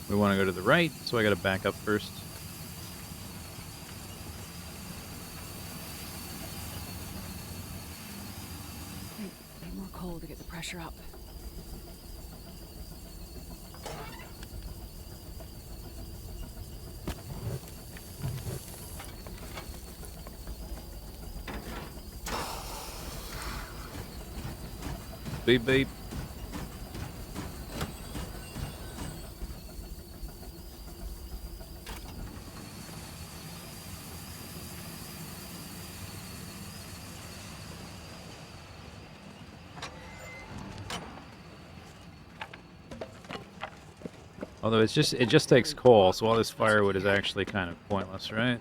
We want to go to the right, so I gotta back up first. Need more coal to get the pressure up. Beep beep. Although it just takes coal, so all this firewood is actually kind of pointless, right?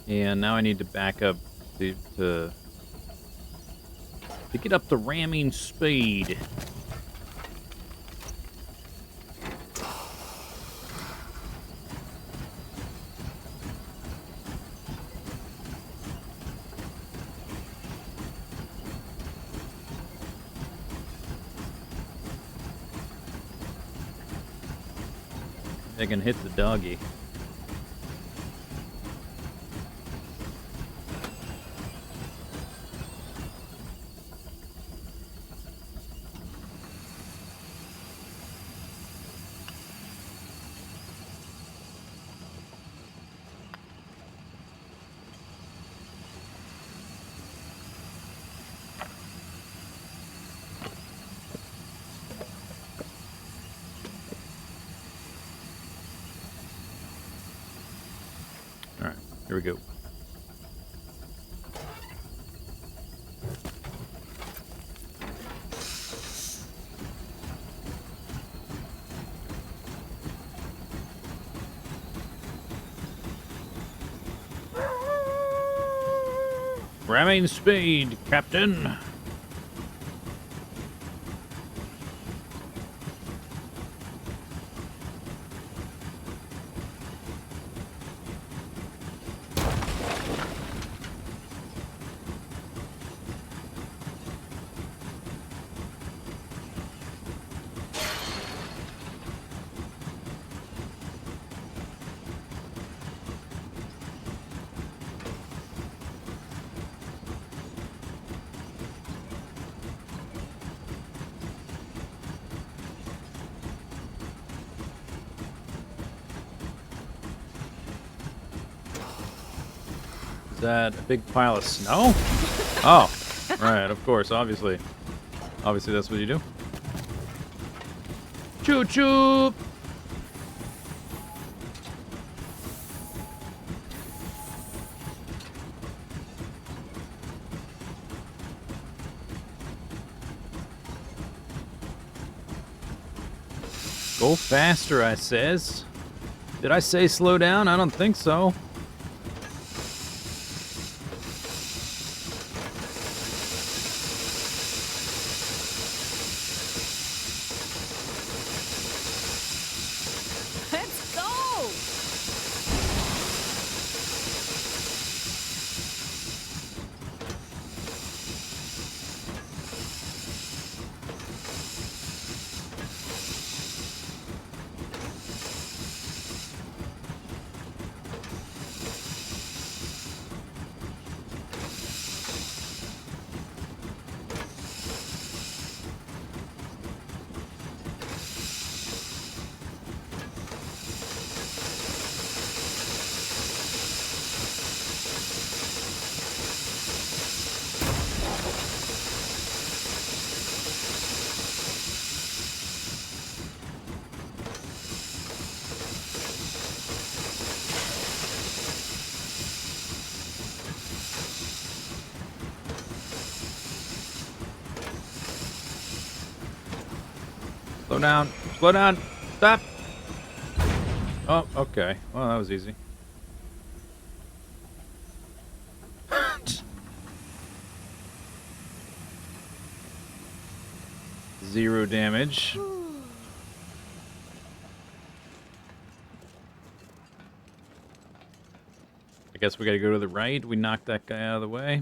And now I need to back up to get up to ramming speed. I can hit the doggy. All right, here we go. Ramming speed, Captain. Is that a big pile of snow? Oh, right, of course, obviously. Obviously, that's what you do. Choo choo! Go faster, I says. Did I say slow down? I don't think so. Let's go! Slow down. Slow down. Stop. Oh, okay. Well, that was easy. Zero damage. I guess we gotta go to the right. We knocked that guy out of the way.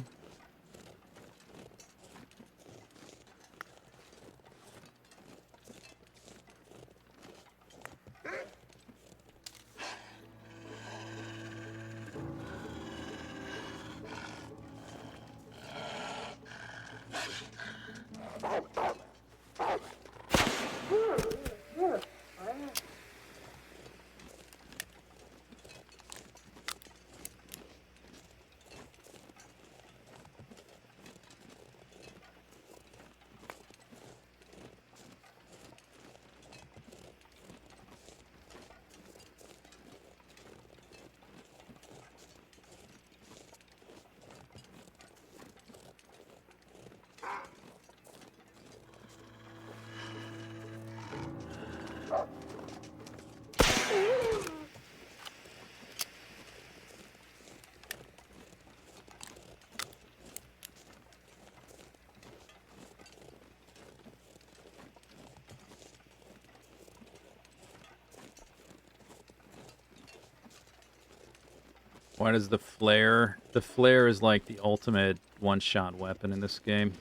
Why does the flare... The flare is like the ultimate one-shot weapon in this game.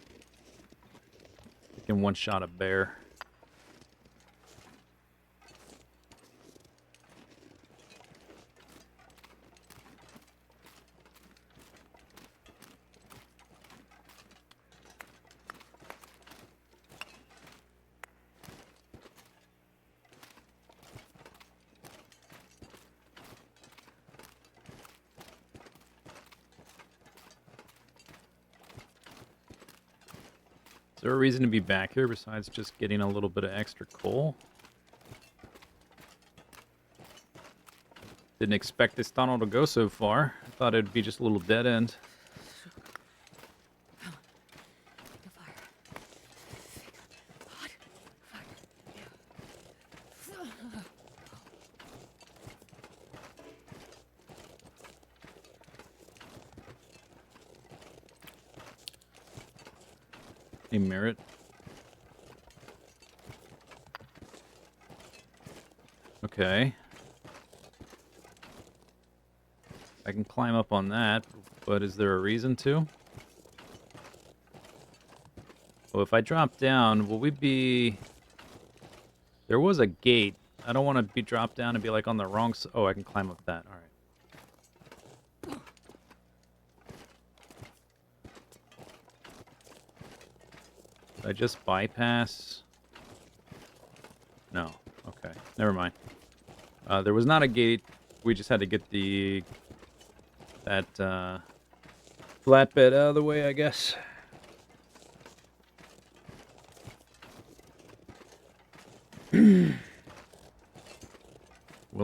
You can one-shot a bear. Is there a reason to be back here besides just getting a little bit of extra coal? Didn't expect this tunnel to go so far. I thought it'd be just a little dead end. A merit. Okay. I can climb up on that, but is there a reason to? Well, if I drop down, will we be... There was a gate. I don't want to be dropped down and be like on the wrong side. Oh, I can climb up that. All right. I just bypass? No. Okay. Never mind. There was not a gate. We just had to get that flatbed out of the way, I guess. Will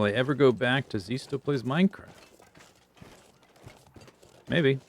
I ever go back to Zisteau Plays Minecraft? Maybe.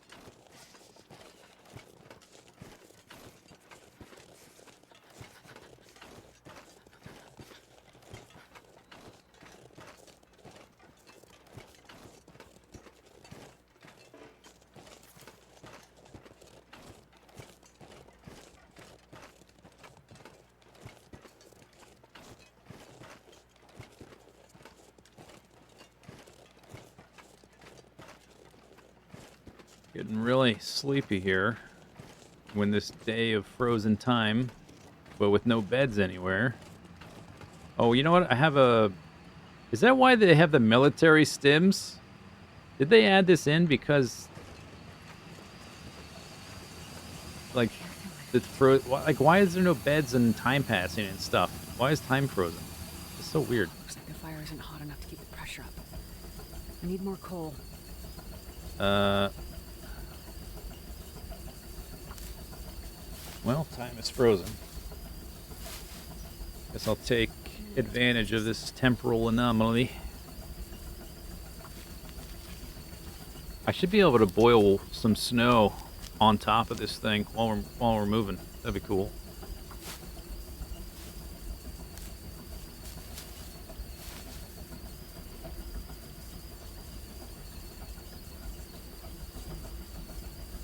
Getting really sleepy here when this day of frozen time, but with no beds anywhere. Oh, you know what? I have a... Is that why they have the military stims? Did they add this in because... Like, like, why is there no beds and time passing and stuff? Why is time frozen? It's so weird. Looks like the fire isn't hot enough to keep the pressure up. I need more coal. Well, time is frozen. Guess I'll take advantage of this temporal anomaly. I should be able to boil some snow on top of this thing while we're moving. That'd be cool.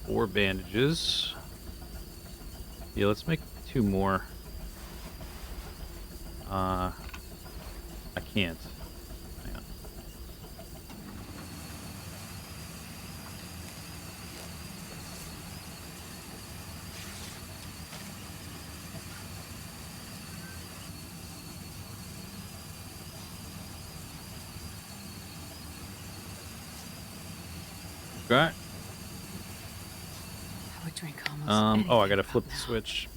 Four bandages. Yeah, let's make 2 more. I can't. Hang on. Okay. I would drink almost Oh, I gotta flip the switch.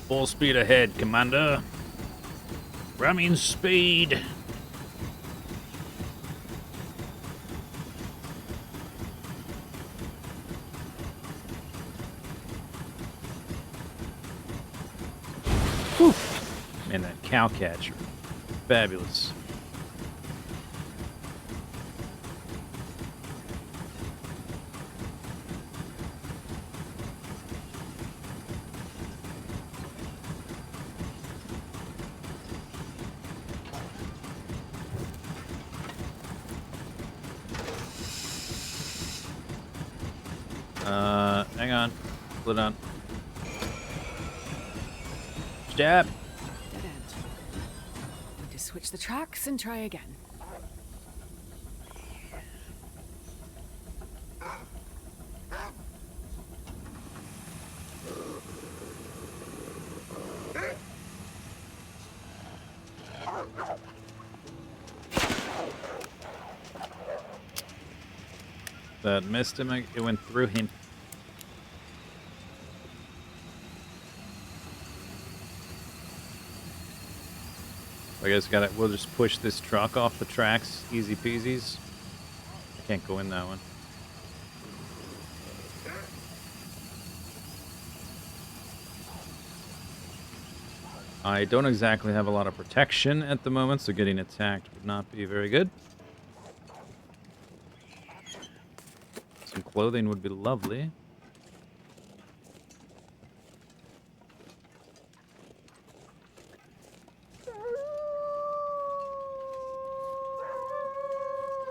Full speed ahead, Commander. Ramming speed. Whew. Man, that cow catcher. Fabulous. Hang on. Split on. Stab. Dead end. Need to switch the tracks and try again. That missed him. It went through him. I guess we'll just push this truck off the tracks. Easy peasies. I can't go in that one. I don't exactly have a lot of protection at the moment, so getting attacked would not be very good. Some clothing would be lovely.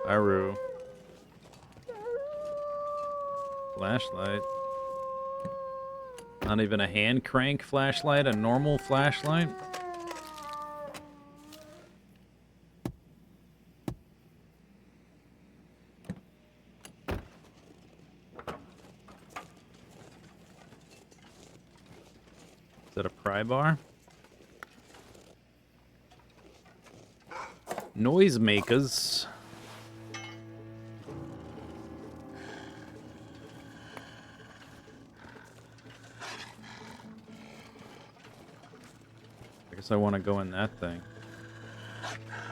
Aru. Flashlight. Not even a hand crank flashlight, a normal flashlight. Is that a pry bar? Noisemakers. I guess I want to go in that thing.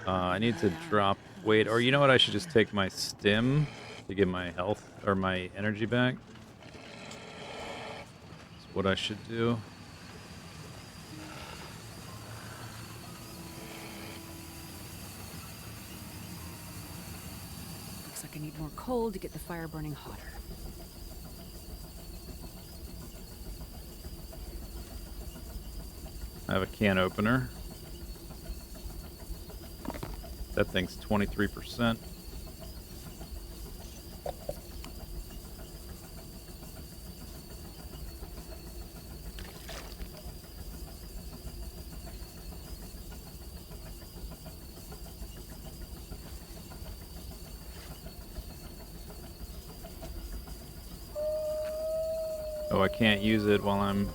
I need to drop weight, or you know what? I should just take my stim to get my health or my energy back. That's what I should do. Looks like I need more coal to get the fire burning hotter. I have a can opener. That thing's 23%. Oh, I can't use it while I'm...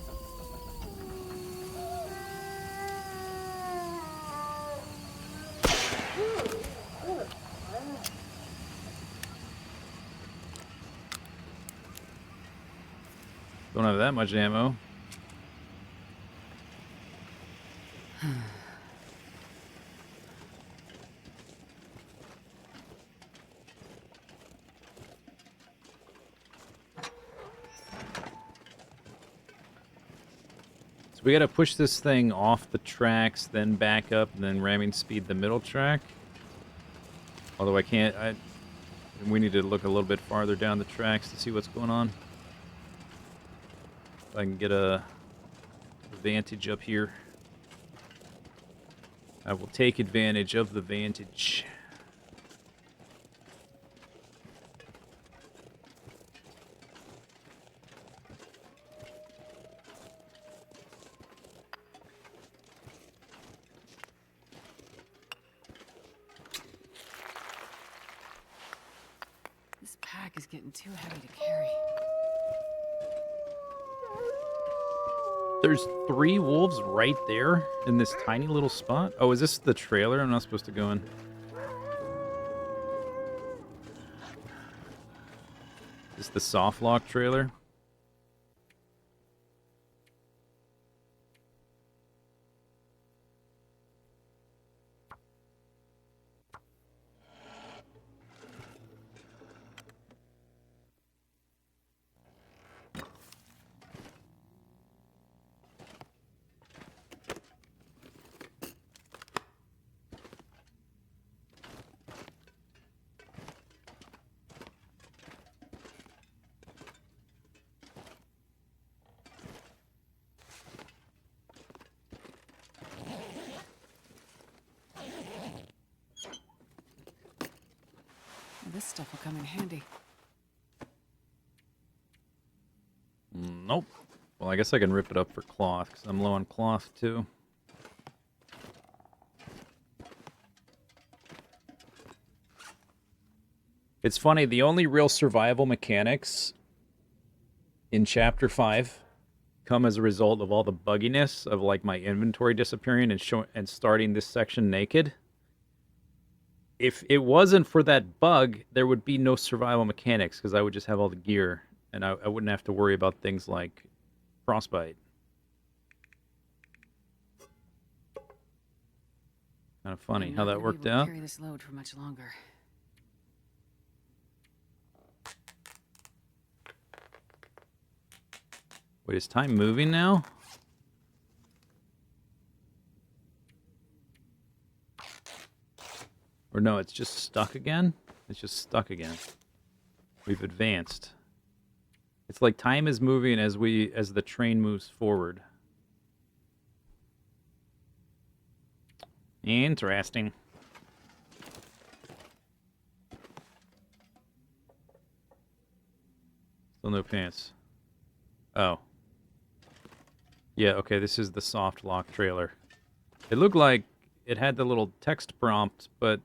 Don't have that much ammo. So we gotta push this thing off the tracks, then back up, and then ramming speed the middle track. Although I can't, we need to look a little bit farther down the tracks to see what's going on. If I can get a vantage up here, I will take advantage of the vantage. This pack is getting too heavy to carry. There's 3 wolves right there in this tiny little spot. Oh, is this the trailer I'm not supposed to go in? Is this the soft lock trailer? This stuff will come in handy. Nope. Well, I guess I can rip it up for cloth, because I'm low on cloth, too. It's funny, the only real survival mechanics in Chapter 5 come as a result of all the bugginess of, like, my inventory disappearing and starting this section naked. If it wasn't for that bug, there would be no survival mechanics, because I would just have all the gear, and I wouldn't have to worry about things like frostbite. Kind of funny how that worked out. Carry this load for much longer. Wait, is time moving now? Or no, it's just stuck again? It's just stuck again. We've advanced. It's like time is moving as the train moves forward. Interesting. Still no pants. Oh. Yeah, okay, this is the soft lock trailer. It looked like it had the little text prompt, but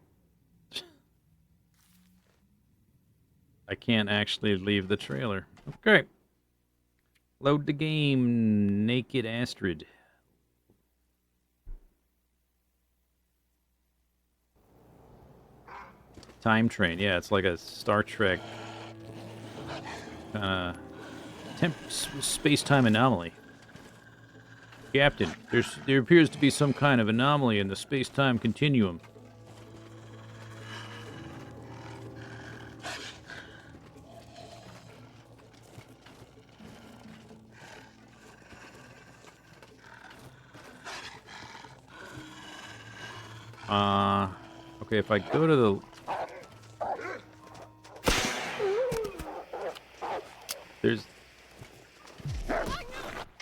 I can't actually leave the trailer. Okay. Load the game, Naked Astrid. Time train, yeah, it's like a Star Trek space-time anomaly. Captain, there appears to be some kind of anomaly in the space-time continuum. Okay, if I go to the...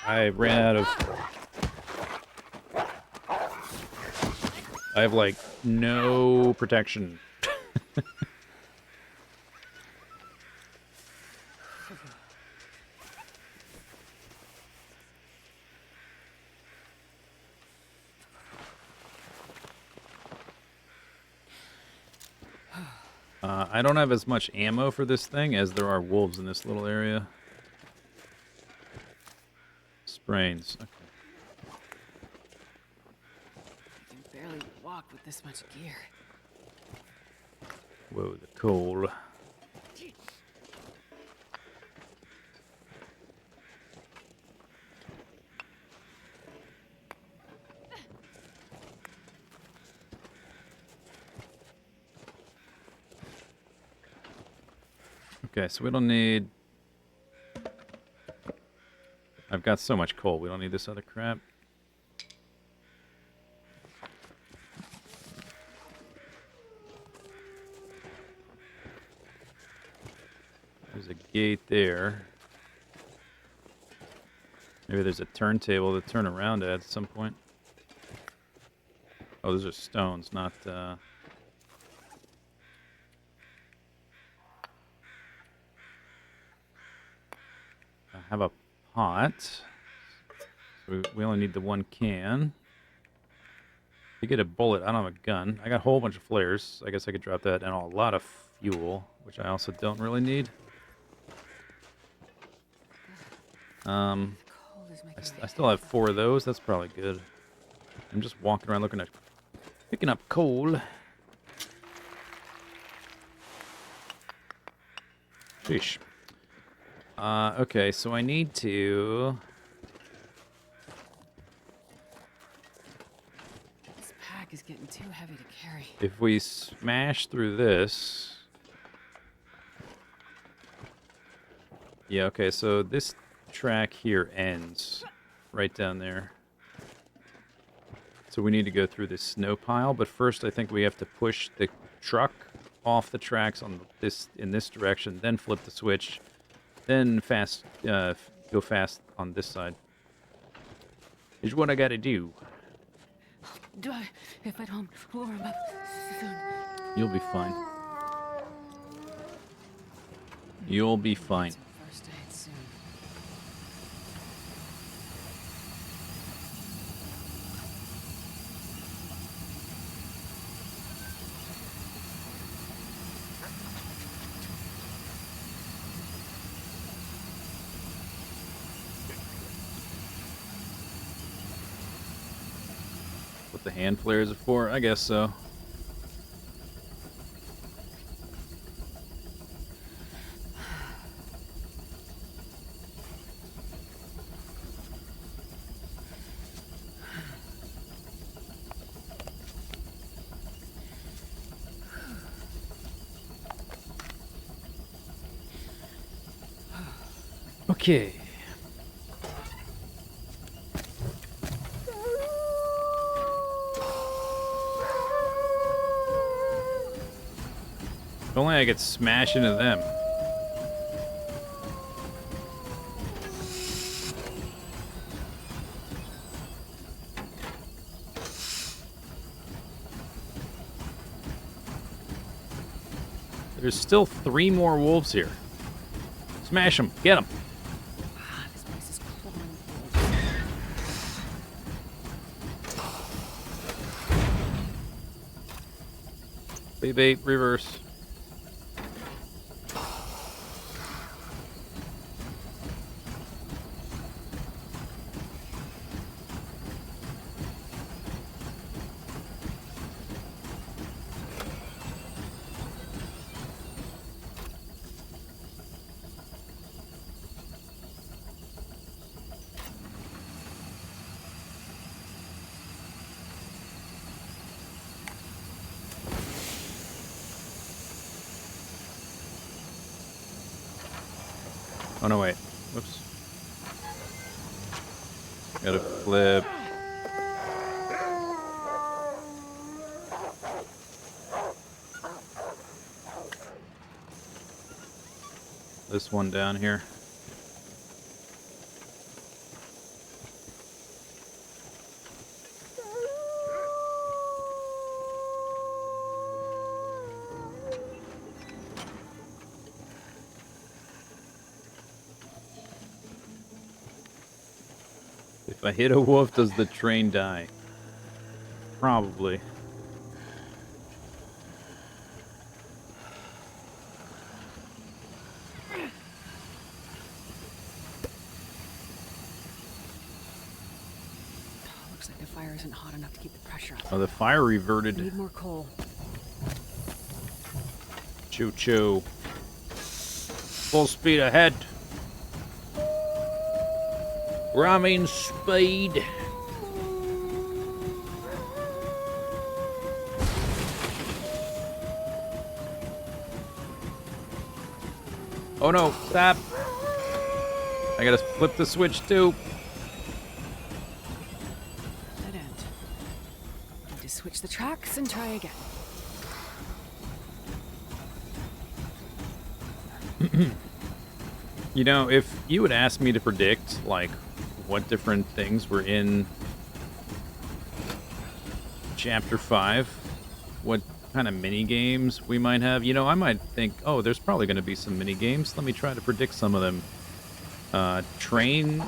I ran out of... I have, like, no protection. I don't have as much ammo for this thing as there are wolves in this little area. Sprains. Okay. I can barely walk with this much gear. Whoa, the coal. Okay, so we don't need... I've got so much coal, we don't need this other crap. There's a gate there. Maybe there's a turntable to turn around at some point. Oh, those are stones, not... I have a pot. We only need the one can. You get a bullet. I don't have a gun. I got a whole bunch of flares. I guess I could drop that and a lot of fuel, which I also don't really need. I still have 4 of those. That's probably good. I'm just walking around looking at picking up coal. Sheesh. Okay, so I need to... This pack is getting too heavy to carry. If we smash through this... Yeah, okay, so this track here ends right down there. So we need to go through this snow pile, but first I think we have to push the truck off the tracks on in this direction, then flip the switch, then go fast on this side. Is what I gotta do. If I don't warm up soon. You'll be fine. You'll be fine. First aid soon. What the hand flares are for? I guess so. Okay. If only I could smash into them. There's still 3 more wolves here. Smash them. Get them. This place is crawling. Bait, reverse. Oh no, wait. Whoops. Gotta flip. This one down here. If I hit a wolf, does the train die? Probably. Looks like the fire isn't hot enough to keep the pressure up. Oh, the fire reverted. Need more coal. Choo-choo. Full speed ahead. Ramming speed. Oh no, stop. I gotta flip the switch too. Dead end. Need to switch the tracks and try again. You know, if you had asked me to predict, like, what different things were in Chapter 5, what kind of mini-games we might have, you know, I might think, oh, there's probably going to be some mini-games. Let me try to predict some of them. Train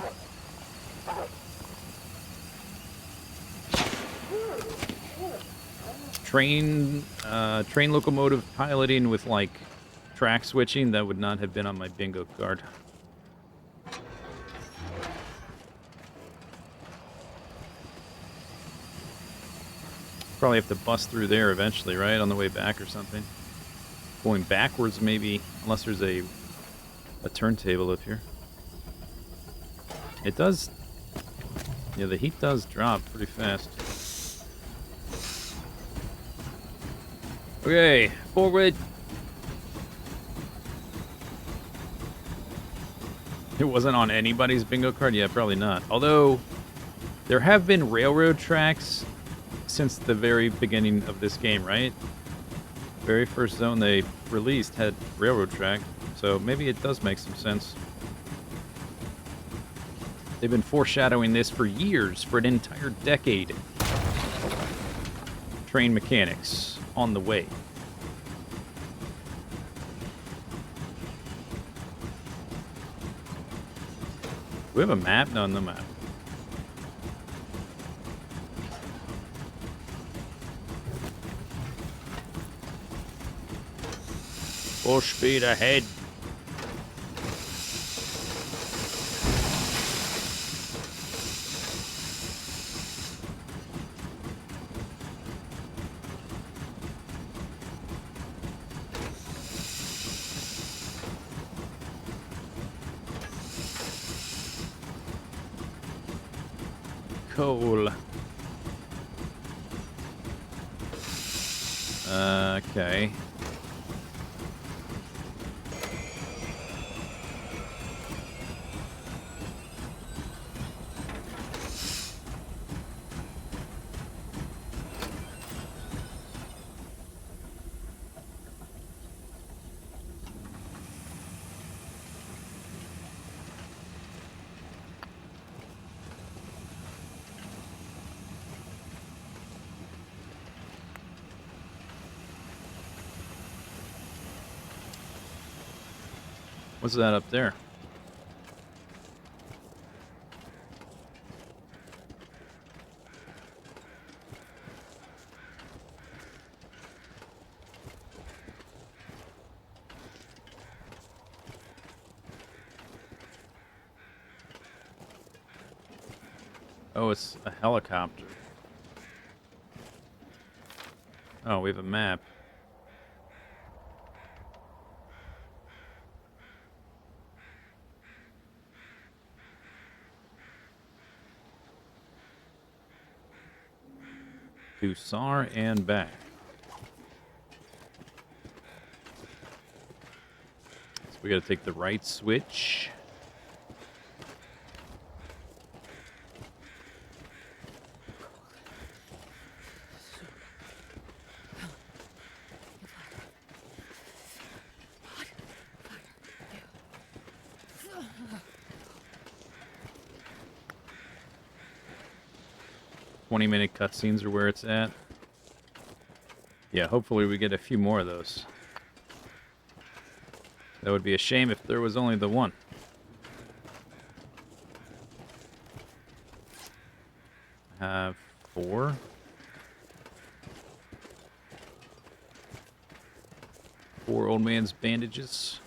locomotive piloting with, like, track switching. That would not have been on my bingo card. Probably have to bust through there eventually, right? On the way back or something. Going backwards, maybe, unless there's a turntable up here. It does... Yeah, the heat does drop pretty fast. Okay, forward. It wasn't on anybody's bingo card? Yeah, probably not. Although, there have been railroad tracks since the very beginning of this game, right? Very first zone they released had railroad track, so maybe it does make some sense. They've been foreshadowing this for years, for an entire decade. Train mechanics on the way. we have a map? No, no map. Full speed ahead. Cool. Okay. What's that up there? Oh, it's a helicopter. Oh, we have a map. To SAR and back. So we gotta take the right switch. Minute cutscenes are where it's at. Yeah, hopefully we get a few more of those. That would be a shame if there was only the one. I have 4. Four old man's bandages.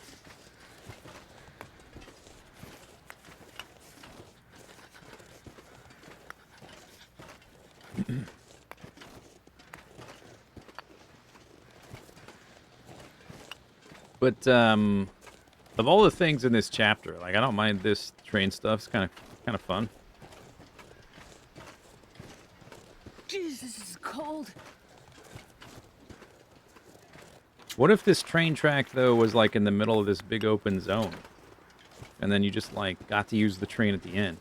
But of all the things in this chapter, like I don't mind this train stuff. It's kind of fun. Jesus, this is cold. What if this train track though was like in the middle of this big open zone, and then you just like got to use the train at the end?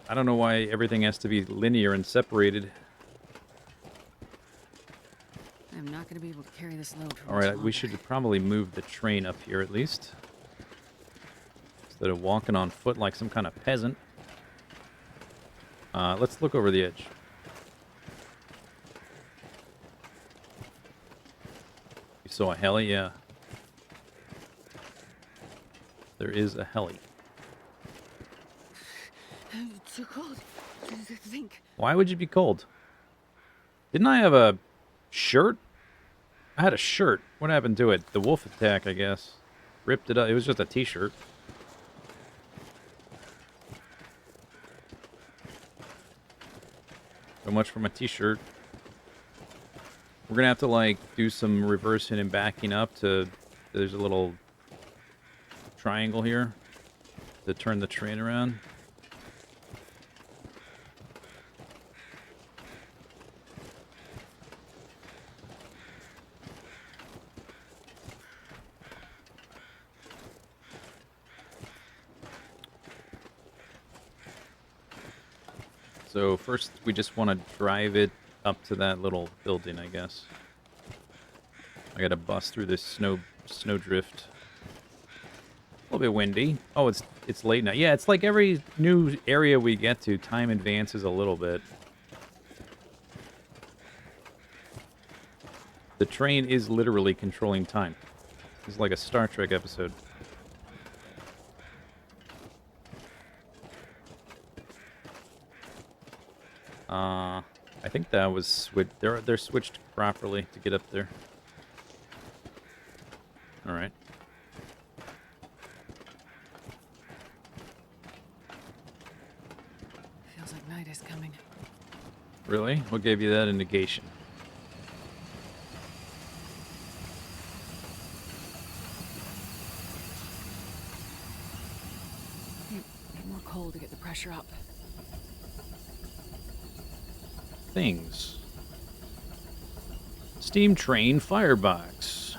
I don't know why everything has to be linear and separated. I'm not going to be able to carry this load for All much right, longer. we should probably move the train up here at least, instead of walking on foot like some kind of peasant. Let's look over the edge. You saw a heli? Yeah. There is a heli. It's too cold to think. Why would you be cold? Didn't I have a shirt? I had a shirt. What happened to it? The wolf attack, I guess. Ripped it up. It was just a t-shirt. So much for my t-shirt. We're gonna have to like do some reversing and backing up to. There's a little triangle here to turn the train around. So first, we just want to drive it up to that little building, I guess. I gotta bust through this snowdrift. A little bit windy. Oh, it's late now. Yeah, it's like every new area we get to, time advances a little bit. The train is literally controlling time. It's like a Star Trek episode. I think that was switched. They're switched properly to get up there. All right. Feels like night is coming. Really? What gave you that indication? Need more coal to get the pressure up. Things. Steam train firebox.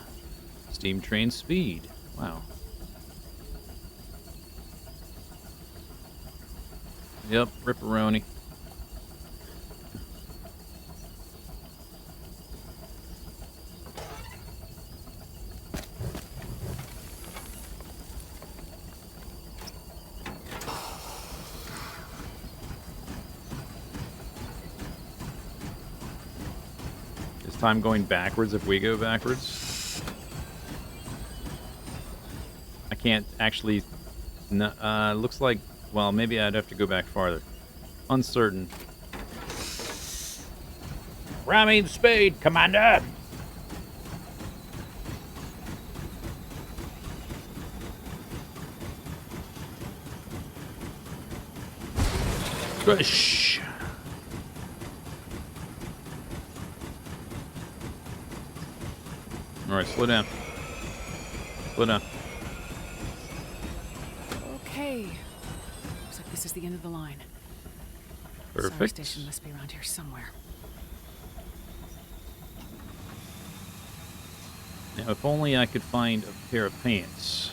Steam train speed. Wow. Yep, ripperoni. Is time going backwards if we go backwards? I can't actually... No, looks like... Well, maybe I'd have to go back farther. Uncertain. Ramming speed, Commander! Push. Alright, slow down. Slow down. Okay. Looks like this is the end of the line. Perfect. Substation must be around here somewhere. Now, if only I could find a pair of pants.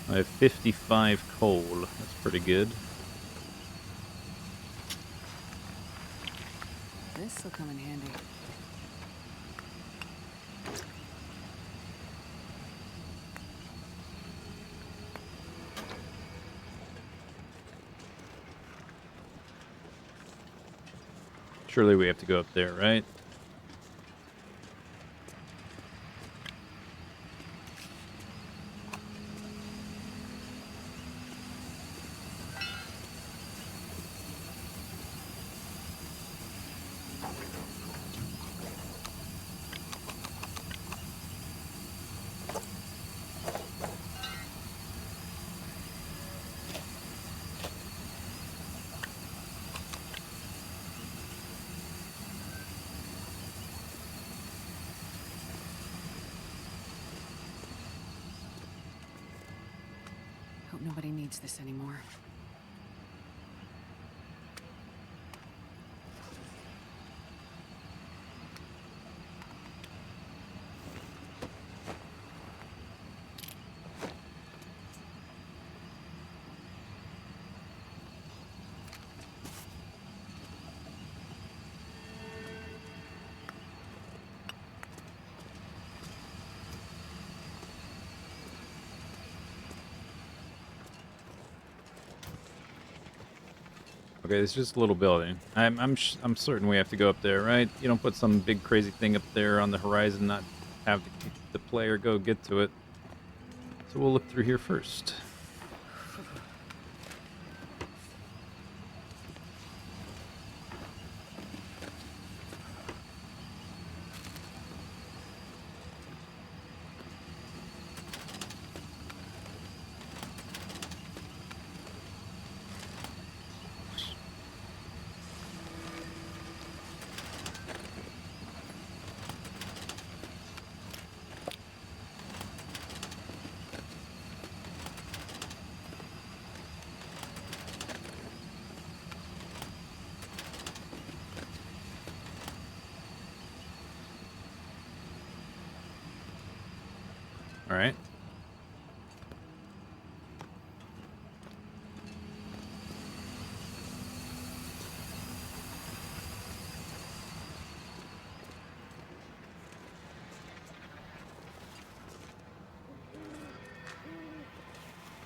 I have 55 coal. That's pretty good. This will come in handy. Surely we have to go up there, right? Hope nobody needs this anymore. Okay, it's just a little building. I'm certain we have to go up there, right? You don't put some big crazy thing up there on the horizon, not have the player go get to it. So we'll look through here first. All right.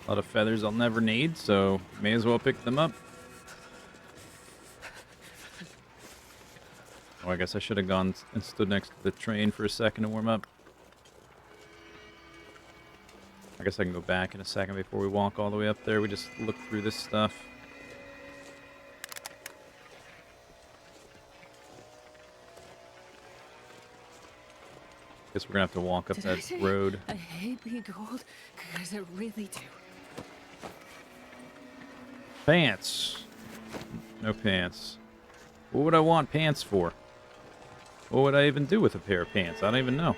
A lot of feathers I'll never need, so may as well pick them up. Oh, I guess I should have gone and stood next to the train for a second to warm up. I guess I can go back in a second before we walk all the way up there. We just look through this stuff. Guess we're gonna have to walk up Did I that say road. I hate being cold? Because I really do. Pants. No pants. What would I want pants for? What would I even do with a pair of pants? I don't even know.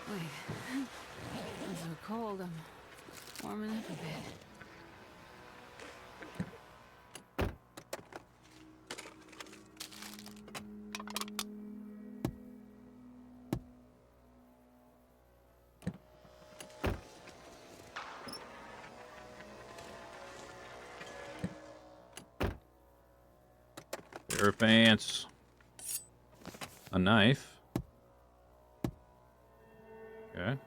Wait. I'm so cold, I'm warming up a bit. Pair of pants. A knife. Okay.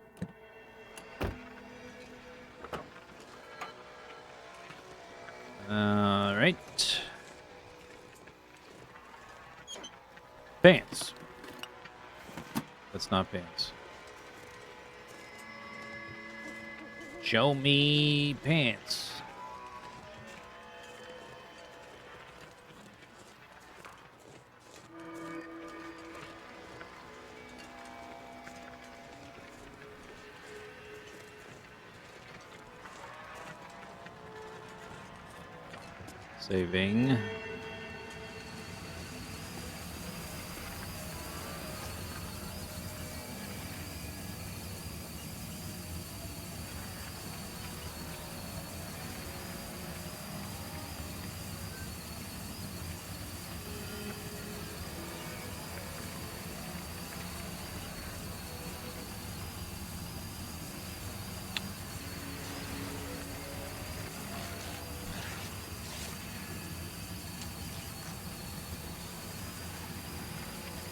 Alright. Pants. That's not pants. Show me pants. Saving.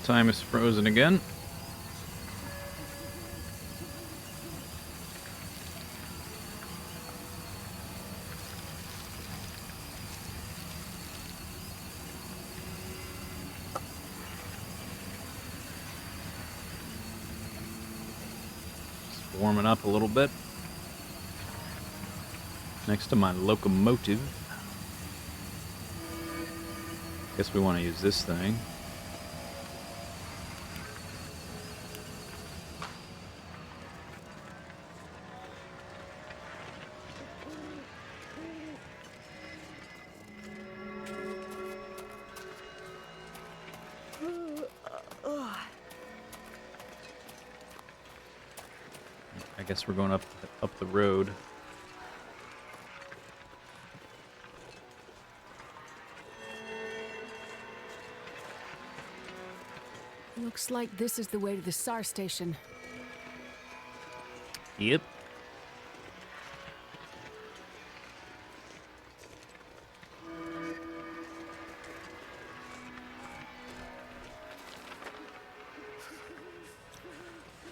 Time is frozen again. Just warming up a little bit. Next to my locomotive. Guess we want to use this thing. I guess we're going up the road. Looks like this is the way to the SAR station. Yep.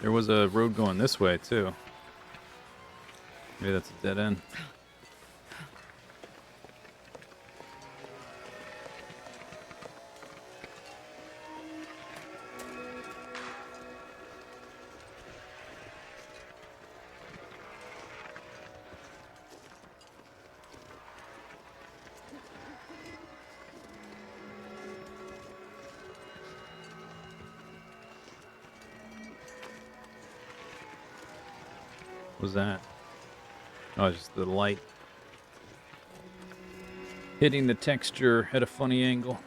There was a road going this way, too. Maybe that's a dead end. What was that? Oh, just the light hitting the texture at a funny angle.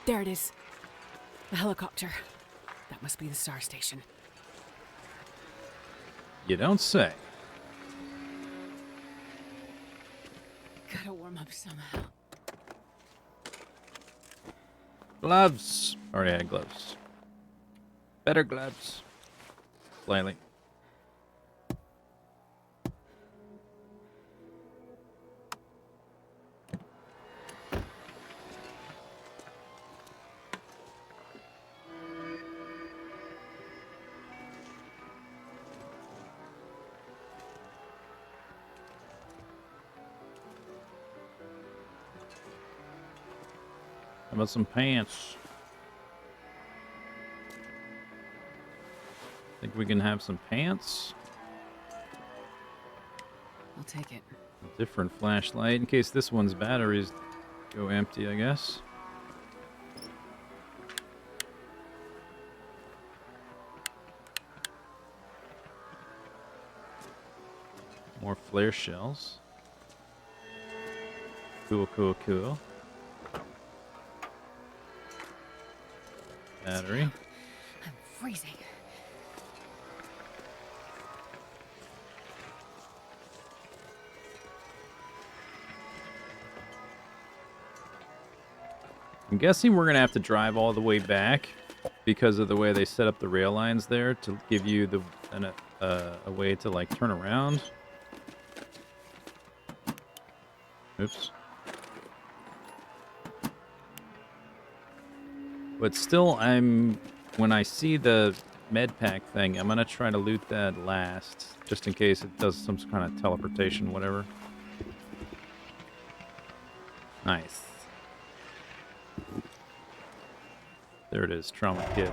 There it is. The helicopter. That must be the SAR station. You don't say. Gotta warm up somehow. Gloves. Already had gloves. Better gloves. Slightly. about some pants? Think we can have some pants? I'll take it. Different flashlight in case this one's batteries go empty, I guess. More flare shells. Cool, cool, cool. Battery. I'm freezing. I'm guessing we're gonna have to drive all the way back because of the way they set up the rail lines there to give you the a way to like turn around. Oops. But still, when I see the med pack thing, I'm gonna try to loot that last, just in case it does some kind of teleportation, whatever. Nice. There it is, trauma kit.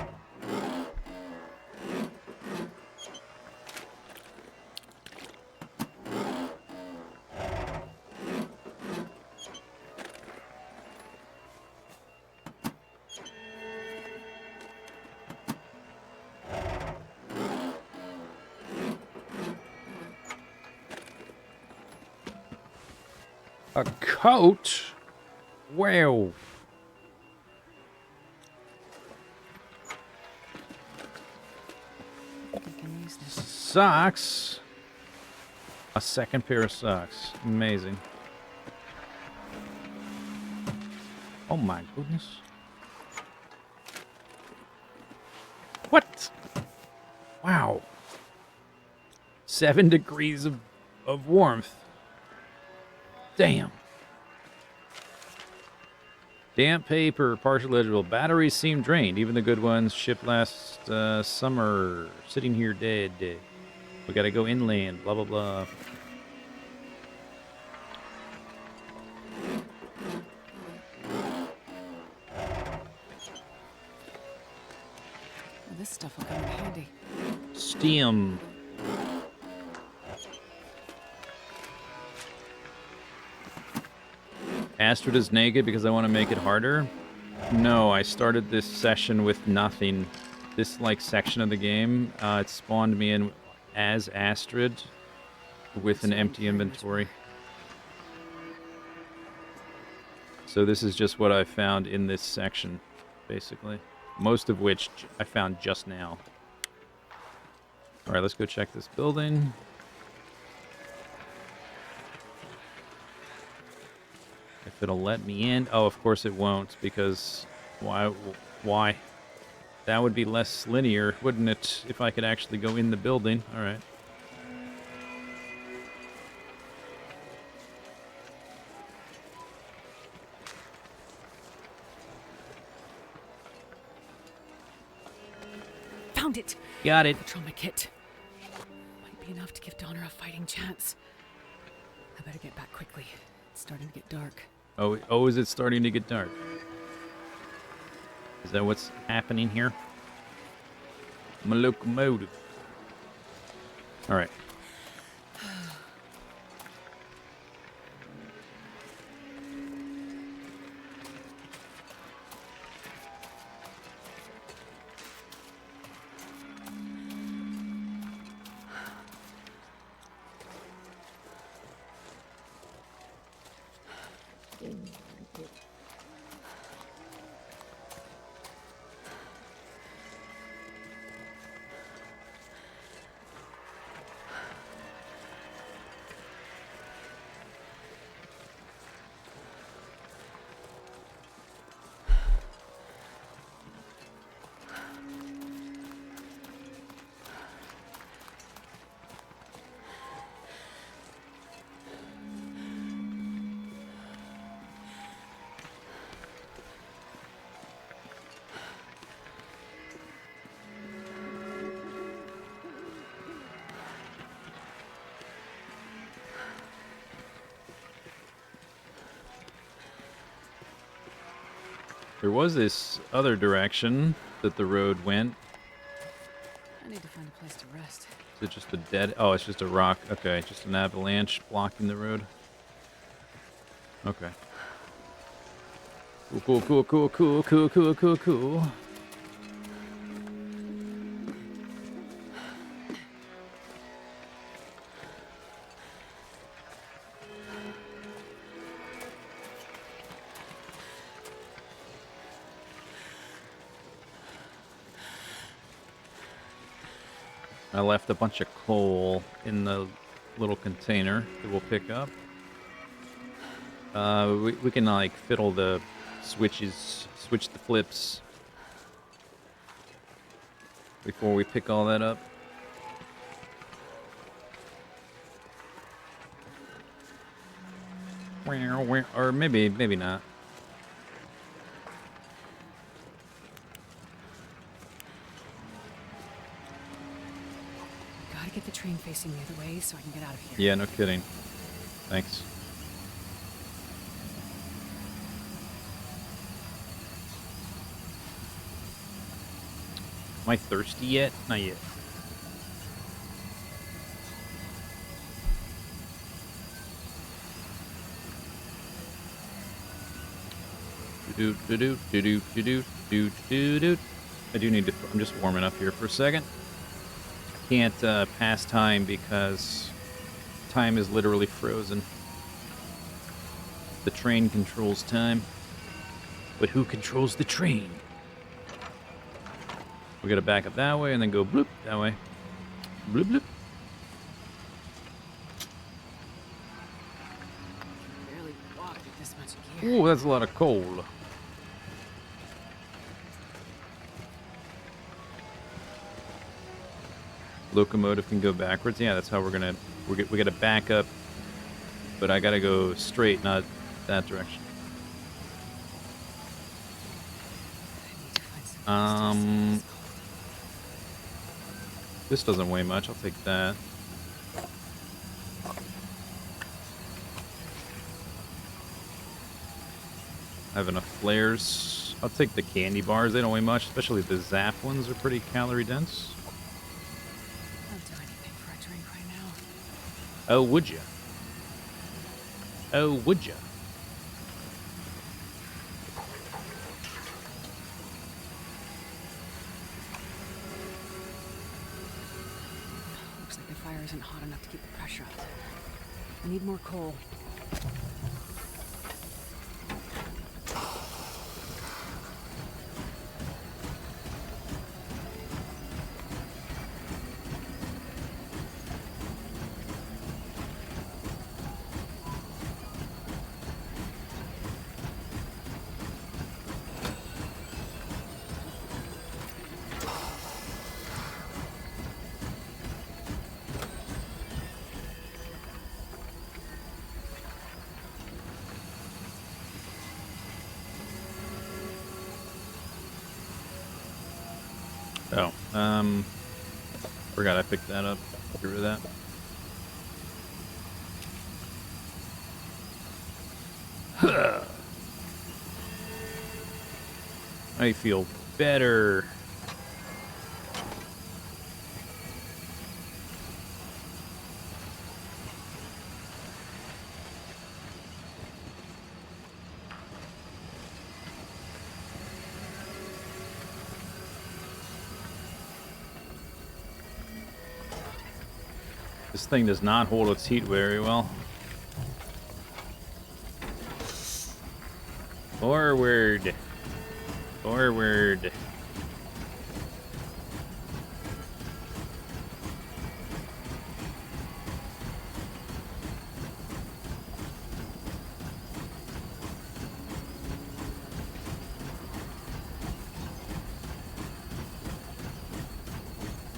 A coat? Wow. Socks. A second pair of socks. Amazing. Oh my goodness. What? Wow. 7 degrees of warmth. Damn. Damp paper, partial legible. Batteries seem drained. Even the good ones shipped last summer. Sitting here dead. We gotta go inland. Blah, blah, blah. Well, this stuff will come in handy. Steam. Atwood is naked because I want to make it harder. No, I started this session with nothing. This like section of the game, it spawned me in as Astrid with an empty inventory. So this is just what I found in this section, basically. Most of which I found just now. Alright, let's go check this building. If it'll let me in. Oh, of course it won't, because why? That would be less linear, wouldn't it, if I could actually go in the building? All right. Found it. Got it. The trauma kit. Might be enough to give Donner a fighting chance. I better get back quickly. It's starting to get dark. Oh, is it starting to get dark? Is that what's happening here? My locomotive. All right. There was this other direction that the road went. I need to find a place to rest. Is it just a dead... Oh, it's just a rock. Okay, just an avalanche blocking the road. Okay. Cool, cool, cool, cool, cool, cool, cool, cool. I left a bunch of coal in the little container that we'll pick up. We can like fiddle the switches, switch the flips before we pick all that up. Or maybe not. Gotta get the train facing the other way so I can get out of here. Yeah, no kidding. Thanks. Am I thirsty yet? Not yet. I do need to... I'm just warming up here for a second. Can't pass time because time is literally frozen. The train controls time. But who controls the train? We gotta back up that way and then go bloop that way. Bloop bloop. Barely walked with this much gear. Ooh, that's a lot of coal. Locomotive can go backwards. Yeah, that's how we're gonna. We gotta back up, but I gotta go straight, not that direction. This doesn't weigh much. I'll take that. I have enough flares. I'll take the candy bars. They don't weigh much, especially the Zap ones are pretty calorie dense. I'll do anything for a drink right now. Oh, would ya? Oh, would ya? Looks like the fire isn't hot enough to keep the pressure up. I need more coal. Oh, forgot I picked that up. Get rid of that. I feel better. This thing does not hold its heat very well. Forward. Forward.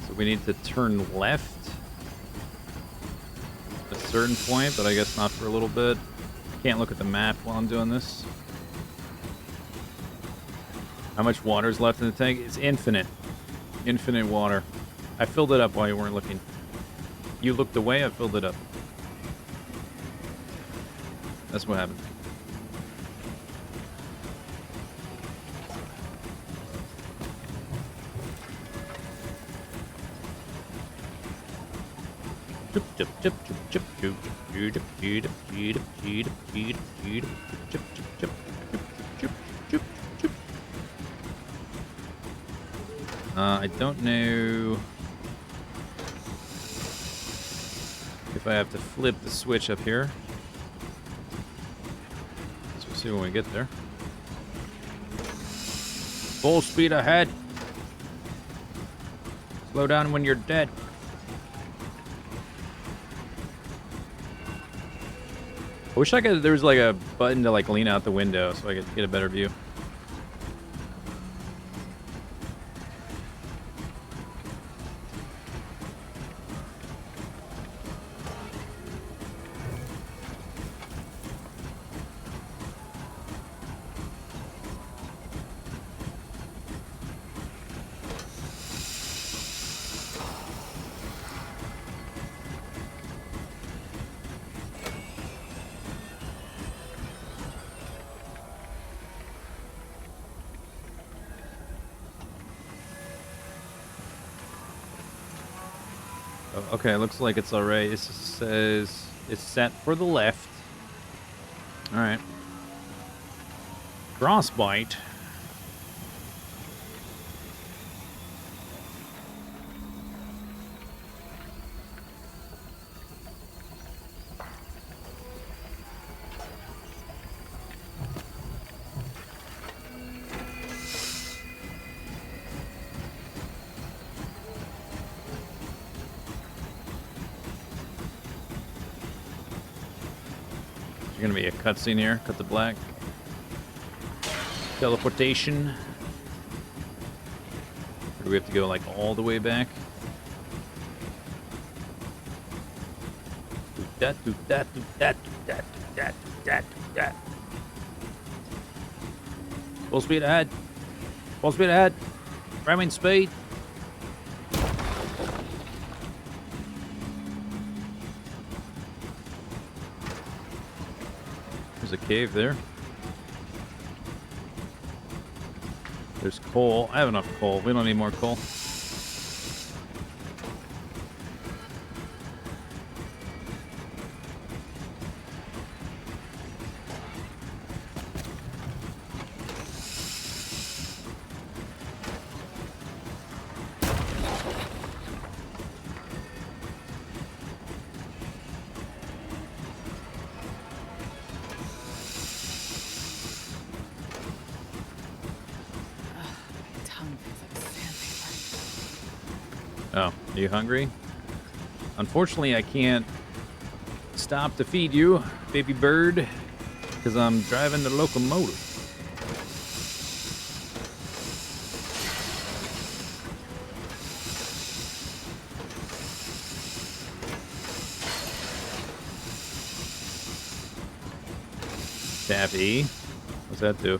So we need to turn left at a certain point, but I guess not for a little bit. Can't look at the map while I'm doing this. How much water is left in the tank? It's infinite. Infinite water. I filled it up while you weren't looking. You looked away, I filled it up. That's what happened. I don't know if I have to flip the switch up here. So we'll see when we get there. Full speed ahead. Slow down when you're dead. I wish there was like a button to like lean out the window so I could get a better view. Okay, looks like it's alright. It says it's set for the left. Alright. Frostbite. Gonna be a cutscene here. Cut to black. Teleportation. Or do we have to go like all the way back? Do that, do that, do that, do that, do that, do that, do that. Full speed ahead. Full speed ahead. Ramming speed. There's a cave there. There's coal. I have enough coal. We don't need more coal. Oh, are you hungry? Unfortunately, I can't stop to feed you, baby bird, because I'm driving the locomotive. Tap E? What's that do?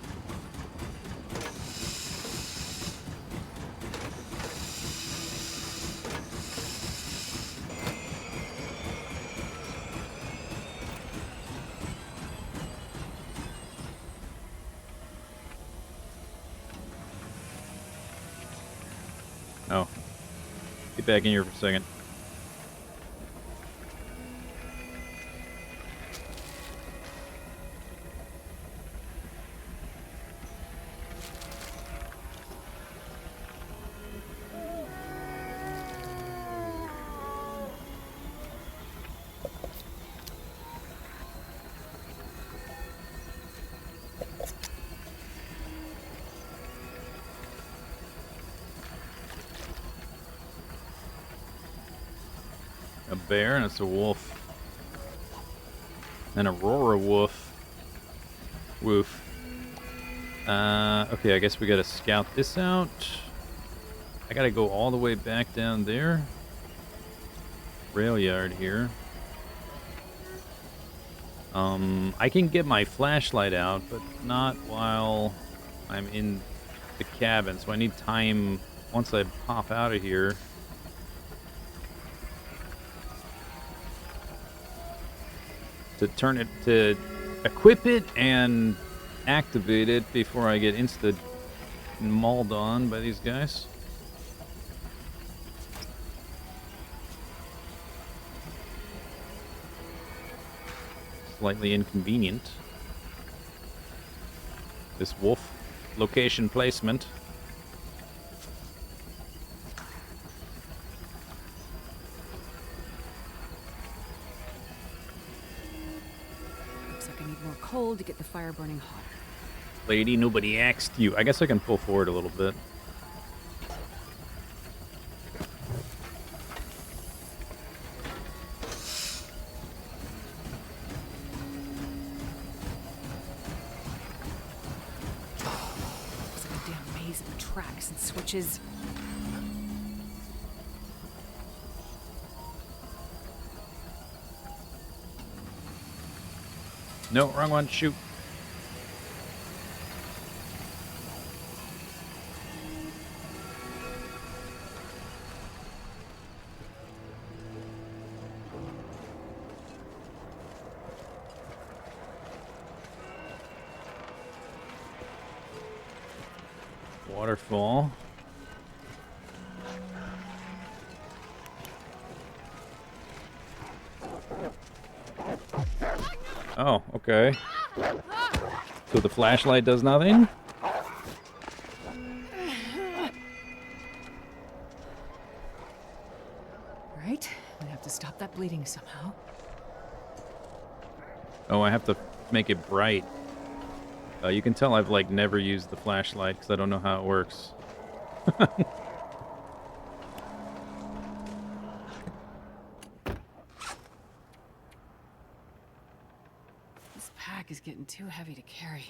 Oh. Get back in here for a second. A bear and it's a wolf. An Aurora wolf. Woof. Okay, I guess we gotta scout this out. I gotta go all the way back down there. Rail yard here. I can get my flashlight out, but not while I'm in the cabin. So I need time once I pop out of here. To turn it, to equip it and activate it before I get mauled on by these guys. Slightly inconvenient. This wolf location placement. Looks like I need more coal to get the fire burning hotter. Lady, nobody asked you. I guess I can pull forward a little bit. Looks like a damn maze of tracks and switches. No, wrong one. Shoot. Waterfall. Oh, okay. So the flashlight does nothing? Right? I have to stop that bleeding somehow. Oh, I have to make it bright. You can tell I've, like, never used the flashlight because I don't know how it works. This pack is getting too heavy to carry.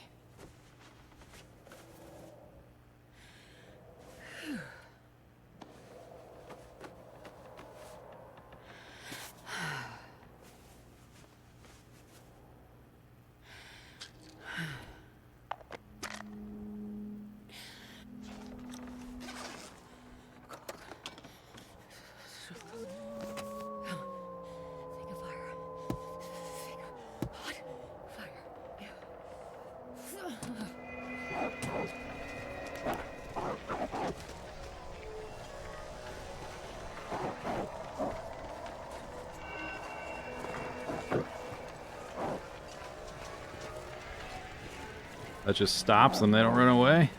That just stops them, they don't run away.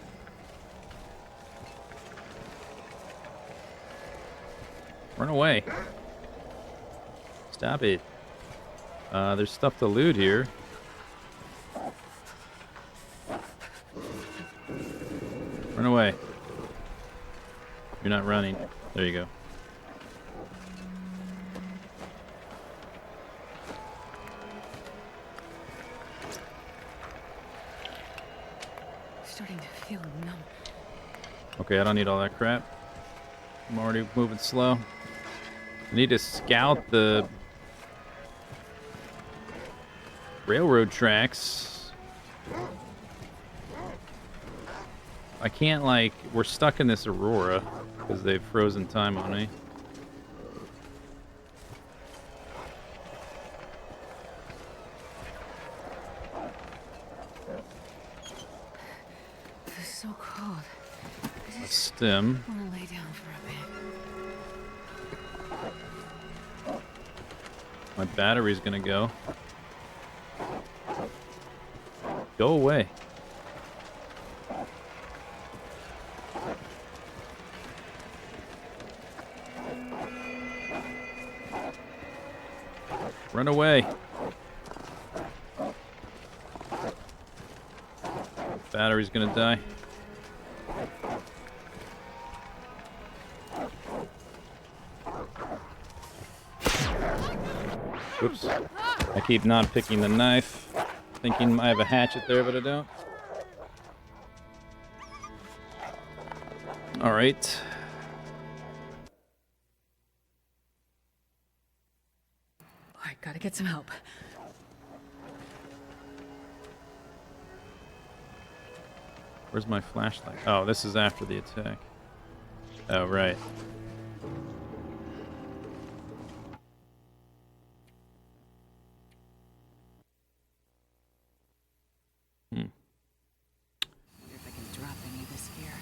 Run away. Stop it. There's stuff to loot here. Run away. You're not running. There you go. Starting to feel numb. Okay, I don't need all that crap. I'm already moving slow. I need to scout the railroad tracks. I can't, like, we're stuck in this Aurora because they've frozen time on me. It's so cold. A stem. I want to lay down for a bit. My battery's gonna go. Go away. Run away. Battery's gonna die. Oops. I keep not picking the knife, thinking I have a hatchet there, but I don't. All right. All right, gotta get some help. Where's my flashlight? Oh, this is after the attack. Oh, right. Wonder if I can drop any of this gear.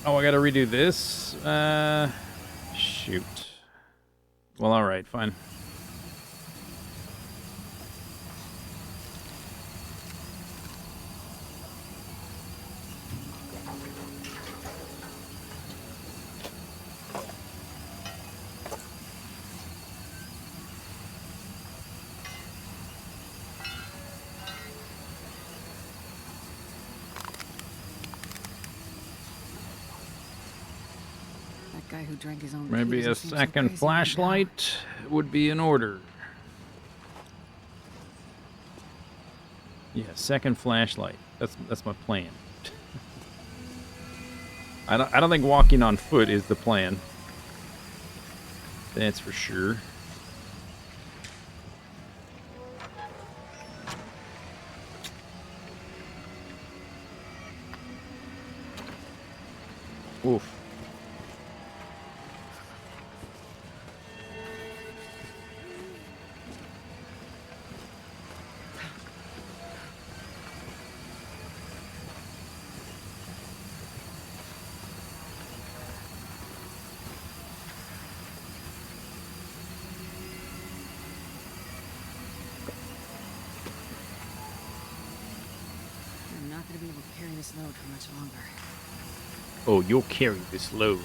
Oh, I gotta redo this? Shoot. Well, alright, fine. guy who drank his own Maybe pee a doesn't seem so second crazy right now. flashlight would be in order. Yeah, second flashlight. That's my plan. I don't think walking on foot is the plan. That's for sure. Oof. I'm not going to be able to carry this load for much longer. Oh, you'll carry this load.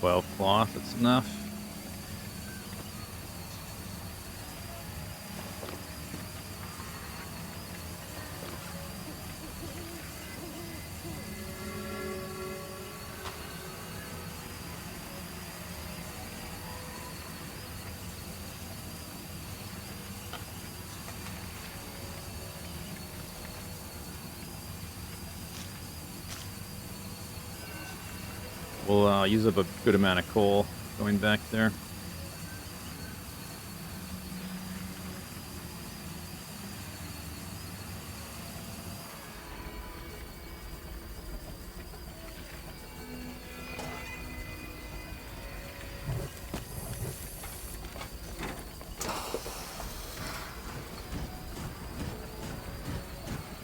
Well, cloth, that's enough. We'll use up a good amount of coal going back there.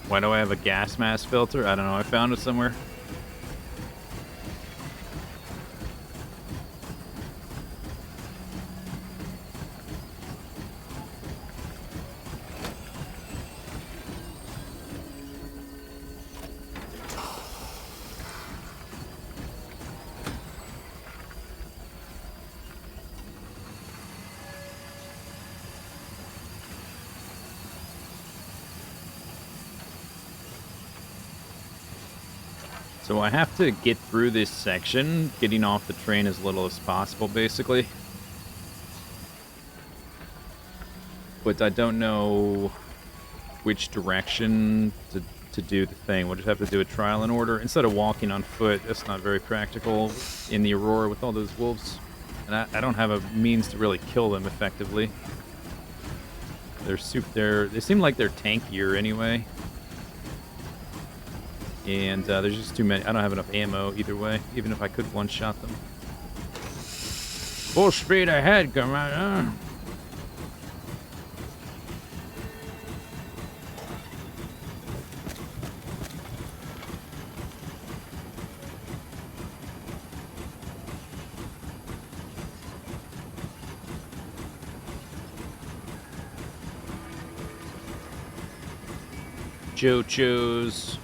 Why do I have a gas mask filter? I don't know. I found it somewhere. So I have to get through this section, getting off the train as little as possible, basically. But I don't know which direction to do the thing. We'll just have to do a trial and order. Instead of walking on foot, that's not very practical in the Aurora with all those wolves. And I don't have a means to really kill them effectively. They seem like they're tankier anyway. And there's just too many. I don't have enough ammo either way, even if I could one-shot them. Full speed ahead, Commander. Chochos.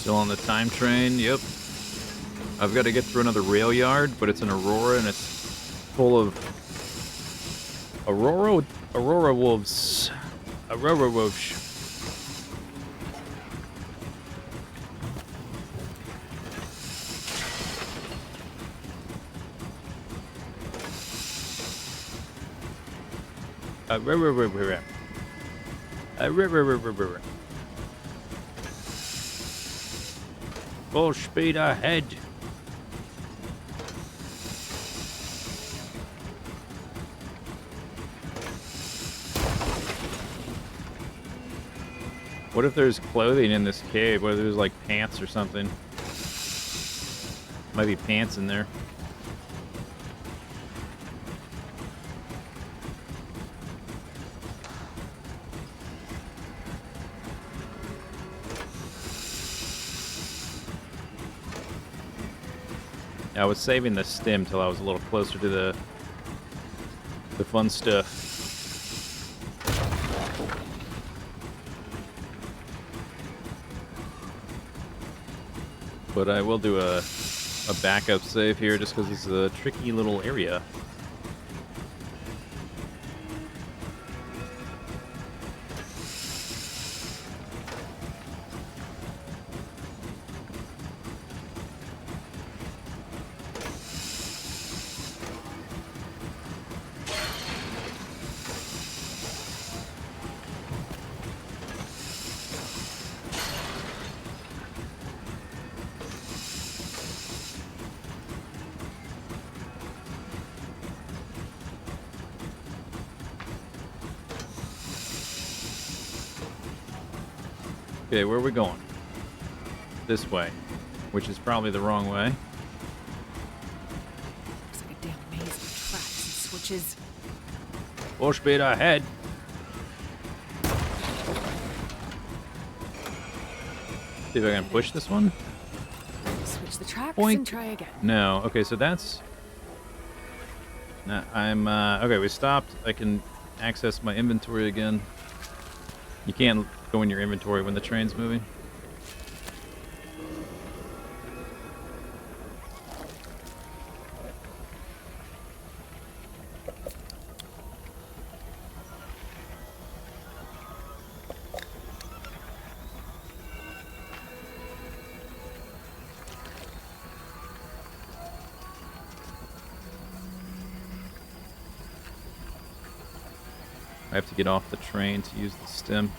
Still on the time train, yep. I've got to get through another rail yard, but it's an Aurora and it's full of Aurora wolves. Aurora wolves. Full speed ahead. What if there's clothing in this cave? What if there's like pants or something? Might be pants in there. I was saving the stim till I was a little closer to the fun stuff. But I will do a backup save here just because this is a tricky little area. Okay, where are we going? This way, which is probably the wrong way. Looks like a damn maze with tracks and switches. Full speed ahead. See if I can push this one. Switch the tracks Boink. and try again. No. Okay, so that's... I'm, okay, we stopped. I can access my inventory again. You can't go in your inventory when the train's moving. I have to get off the train to use the stim.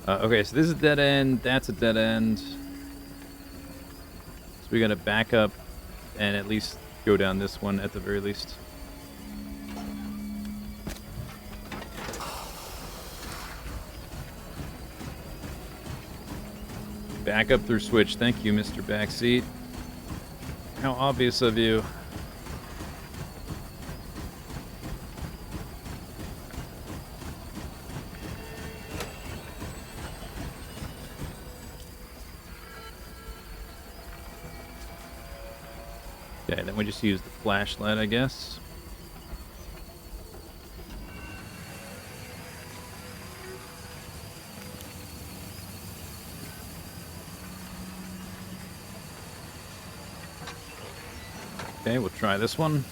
Okay, so this is a dead end, that's a dead end. So we gotta back up and at least go down this one at the very least. Back up through switch. Thank you, Mr. Backseat. How obvious of you. Okay, then we just use the flashlight, I guess. Okay, we'll try this one.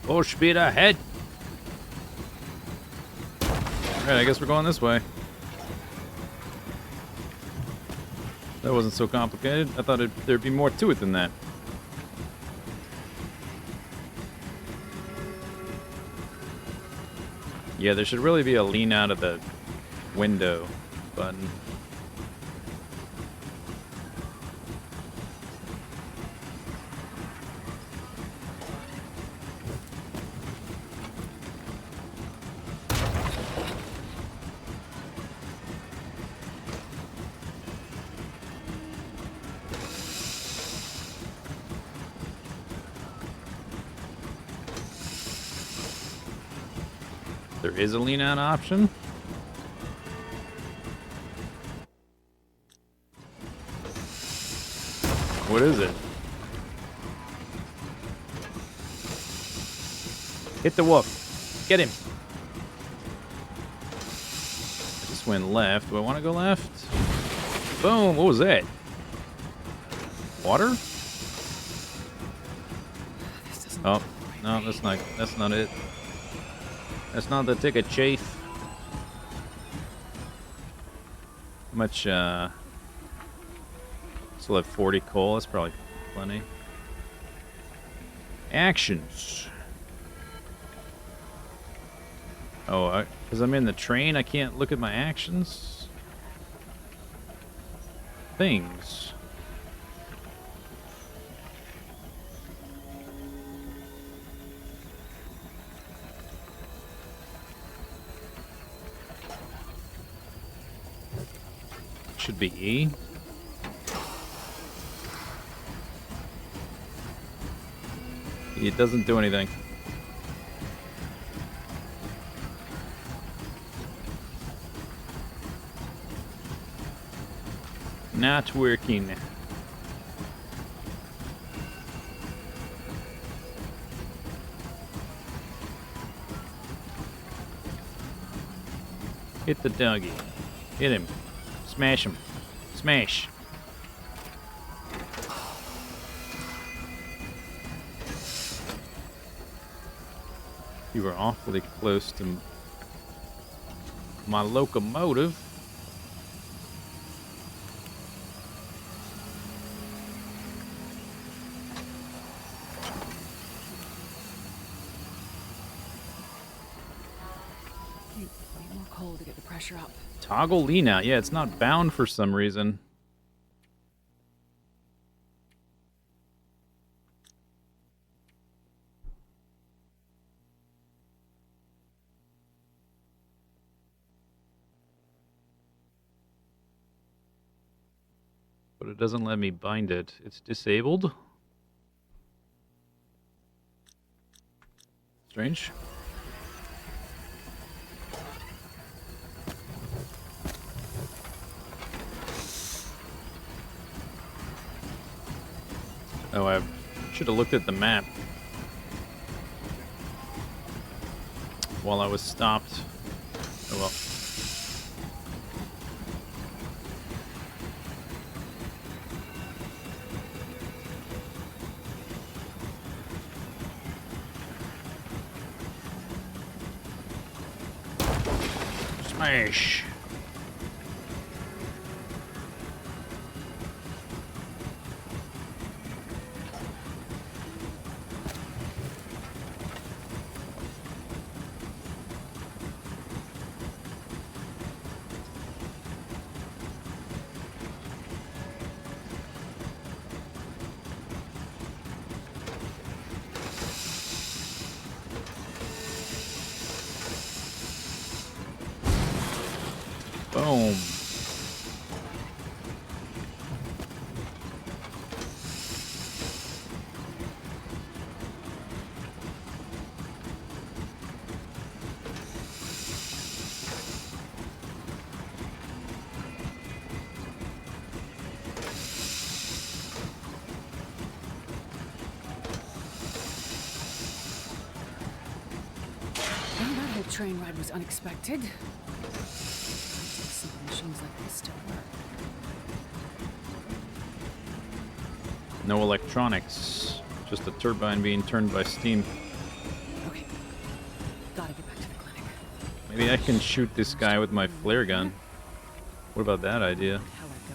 Full speed ahead. Alright, I guess we're going this way. That wasn't so complicated. I thought there'd be more to it than that. Yeah, there should really be a lean out of the window button. There is a lean out option. What is it? Hit the wolf. Get him. I just went left. Do I want to go left? Boom. What was that? Water? Oh, no, that's not it. That's not the ticket, Chase. How much, still have 40 coal. That's probably plenty. Actions. Oh, because I'm in the train, I can't look at my actions. Things. Should be E. It doesn't do anything. Not working. Hit the doggy. Hit him. Smash him. Smash. You were awfully close to my locomotive. Need more coal to get the pressure up. Toggle lean out. Yeah, it's not bound for some reason. But it doesn't let me bind it. It's disabled. Strange. Oh, I should have looked at the map while I was stopped. Oh well. Smash. Boom. Well, that whole train ride was unexpected. Machines like this still work. No electronics. Just a turbine being turned by steam. Okay. Gotta get back to the clinic. Maybe I can shoot this guy with my flare gun. What about that idea? How I go.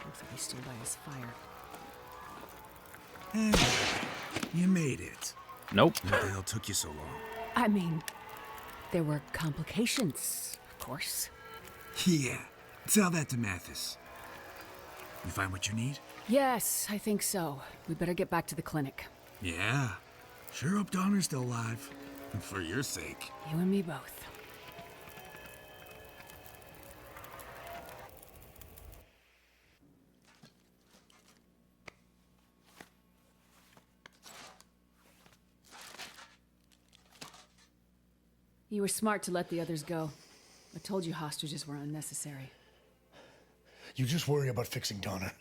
Looks like he's still by his fire. Hey, you made it. Nope. What the hell took you so long? I mean, there were complications, of course. Yeah, tell that to Mathis. You find what you need? Yes, I think so. We better get back to the clinic. Yeah. Sure hope Donner's still alive. For your sake. You and me both. You were smart to let the others go. I told you hostages were unnecessary. You just worry about fixing Donner.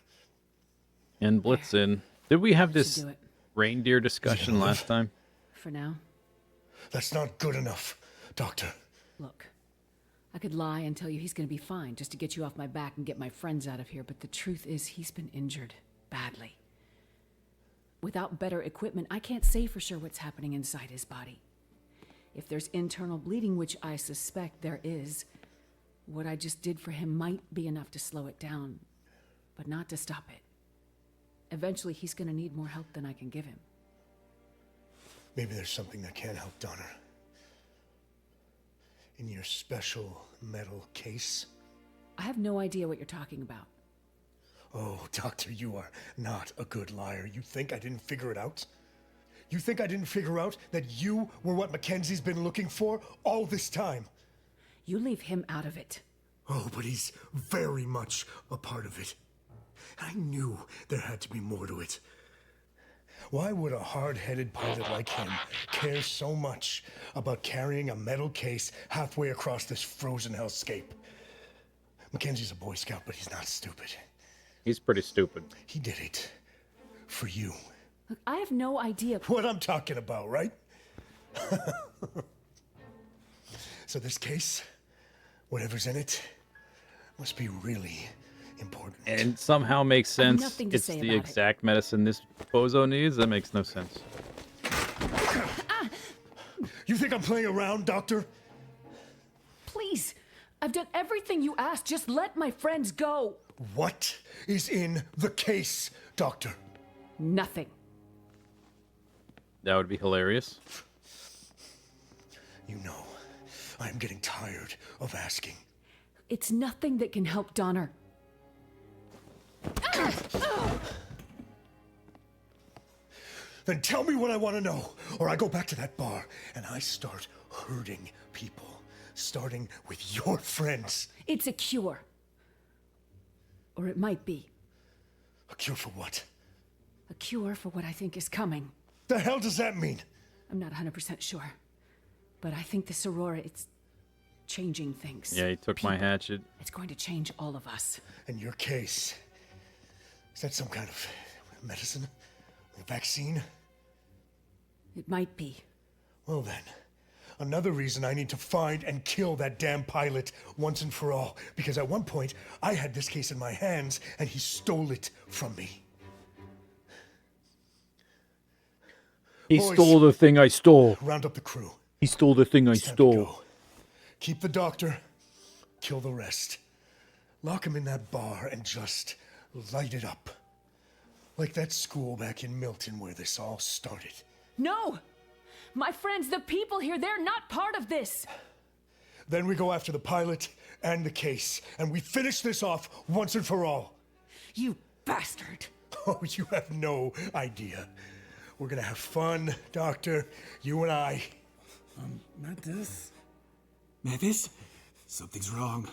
And Blitzen. Did we have Should this do it. reindeer discussion last time? For now, That's not good enough, Doctor. look. I could lie and tell you he's gonna be fine just to get you off my back and get my friends out of here, but the truth is he's been injured. Badly. Without better equipment, I can't say for sure what's happening inside his body. If there's internal bleeding, which I suspect there is, what I just did for him might be enough to slow it down, but not to stop it. Eventually, he's gonna need more help than I can give him. Maybe there's something that can help Donner. In your special metal case? I have no idea what you're talking about. Oh, Doctor, you are not a good liar. You think I didn't figure it out? You think I didn't figure out that you were what Mackenzie's been looking for all this time? You leave him out of it. Oh, but he's very much a part of it. I knew there had to be more to it. Why would a hard-headed pilot like him care so much about carrying a metal case halfway across this frozen hellscape? Mackenzie's a Boy Scout, but he's not stupid. He's pretty stupid. He did it for you. Look, I have no idea what I'm talking about, right? So this case, whatever's in it, must be really important. And somehow makes sense. nothing to It's say the about it. exact medicine this bozo needs. That makes no sense. You think I'm playing around, Doctor? Please, I've done everything you asked. Just let my friends go. What is in the case, Doctor? Nothing. That would be hilarious. You know, I'm getting tired of asking. It's nothing that can help Donner. Then tell me what I want to know, or I go back to that bar and I start hurting people, starting with your friends. It's a cure. Or it might be. A cure for what? A cure for what I think is coming. The hell does that mean? I'm not 100% sure. But I think this Aurora, it's changing things. Yeah, he took my hatchet. It's going to change all of us. In your case, is that some kind of medicine? A vaccine? It might be. Well then, another reason I need to find and kill that damn pilot once and for all. Because at one point, I had this case in my hands and he stole it from me. He Boys, stole the thing I stole. Round up the crew. He stole the thing I It's time to stole. go. Keep the doctor, kill the rest. Lock him in that bar and just light it up. Like that school back in Milton where this all started. No! My friends, the people here, they're not part of this! Then we go after the pilot and the case, and we finish this off once and for all. You bastard! Oh, you have no idea. We're gonna have fun, Doctor, you and I. Mathis? Mathis? Something's wrong.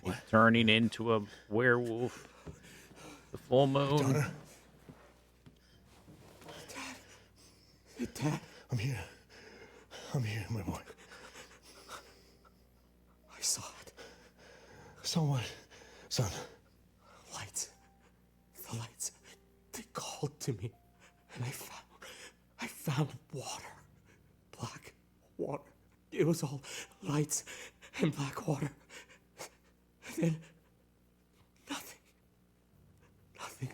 He's turning into a werewolf. The full moon. Donner? Dad? I'm here. I'm here, my boy. I saw it. So what, son? Lights. The lights. They called to me. And I found water. Black water. It was all lights and black water. And then nothing. Nothing.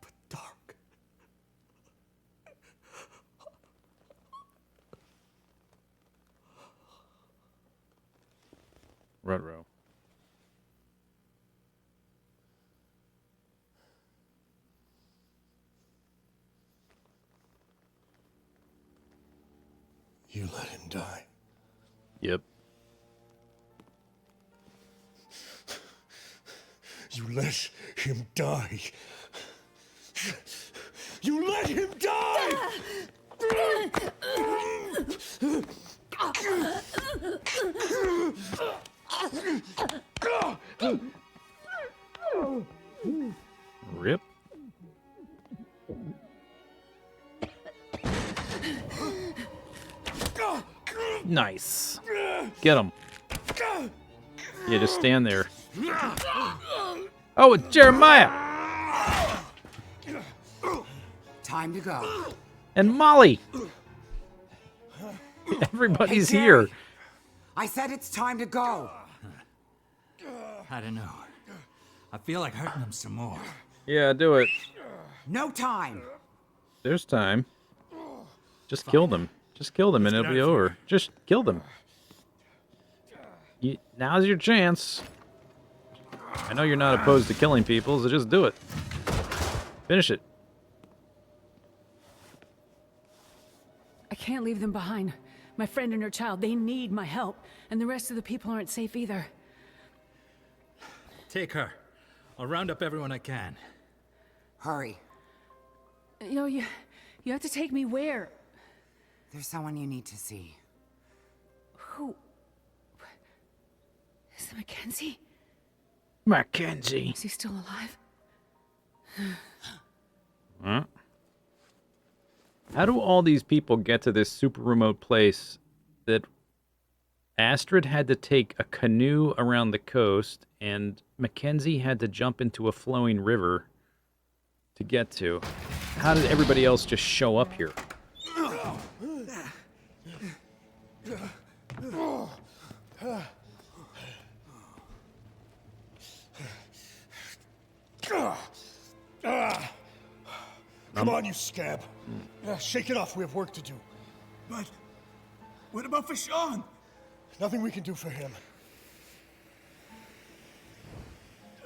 But dark. Ruh-roh. You let him die. Yep. You let him die. You let him die! Rip. Nice. Get him. Yeah, just stand there. Oh, it's Jeremiah. Time to go. And Molly. Everybody's Hey, here. Jerry. I said it's time to go. I don't know. I feel like hurting them some more. Yeah, do it. No time. There's time. Just kill them. Just kill them and it'll be over. Just kill them. Now's your chance. I know you're not opposed to killing people, so just do it. Finish it. I can't leave them behind. My friend and her child, they need my help. And the rest of the people aren't safe either. Take her. I'll round up everyone I can. Hurry. You have to take me where? There's someone you need to see. Who? Is it Mackenzie? Mackenzie. Is he still alive? Huh? How do all these people get to this super remote place that Astrid had to take a canoe around the coast and Mackenzie had to jump into a flowing river to get to? How did everybody else just show up here? Come on, you scab. Shake it off. We have work to do. But what about for Sean? Nothing we can do for him.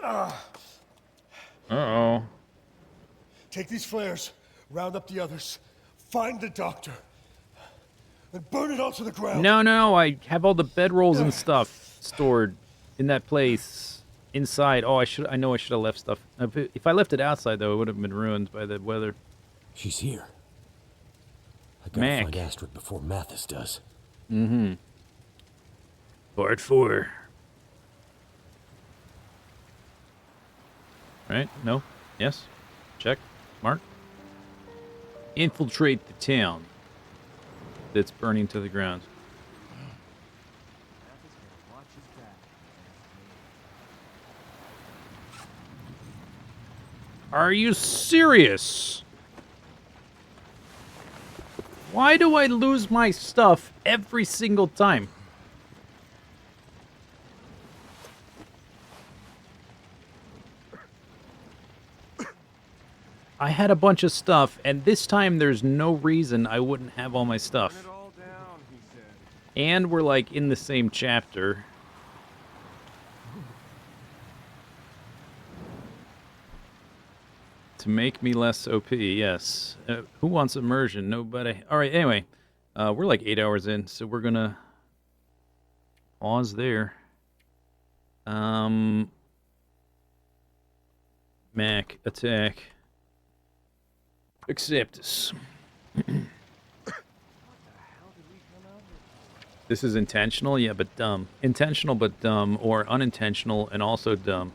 Uh-oh. Take these flares, round up the others, find the doctor, and burn it all to the ground. No, I have all the bedrolls and stuff stored in that place inside. Oh, I know I should have left stuff. If I left it outside, though, it would have been ruined by the weather. She's here. I gotta Mac. find Astrid before Mathis does. Mm-hmm. Part 4. Right? No? Yes? Check. Mark. Infiltrate the town that's burning to the ground. Are you serious? Why do I lose my stuff every single time? I had a bunch of stuff, and this time there's no reason I wouldn't have all my stuff. And we're like in the same chapter. To make me less OP, yes. Who wants immersion? Nobody. All right, anyway. We're like 8 hours in, so we're gonna pause there. Mac, attack. Acceptus. This is intentional? Yeah, but dumb. Intentional but dumb, or unintentional and also dumb.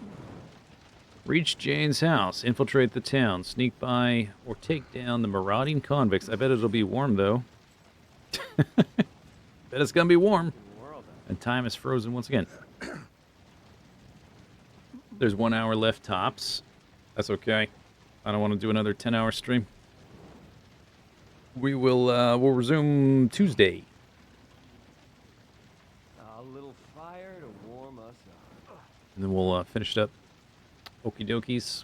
Reach Jane's house, infiltrate the town, sneak by, or take down the marauding convicts. I bet it'll be warm, though. Bet it's gonna be warm. And time is frozen once again. There's 1 hour left tops. That's okay. I don't want to do another 10-hour stream. We will, we'll resume Tuesday. A little fire to warm us up. And then we'll finish it up. Okie dokies.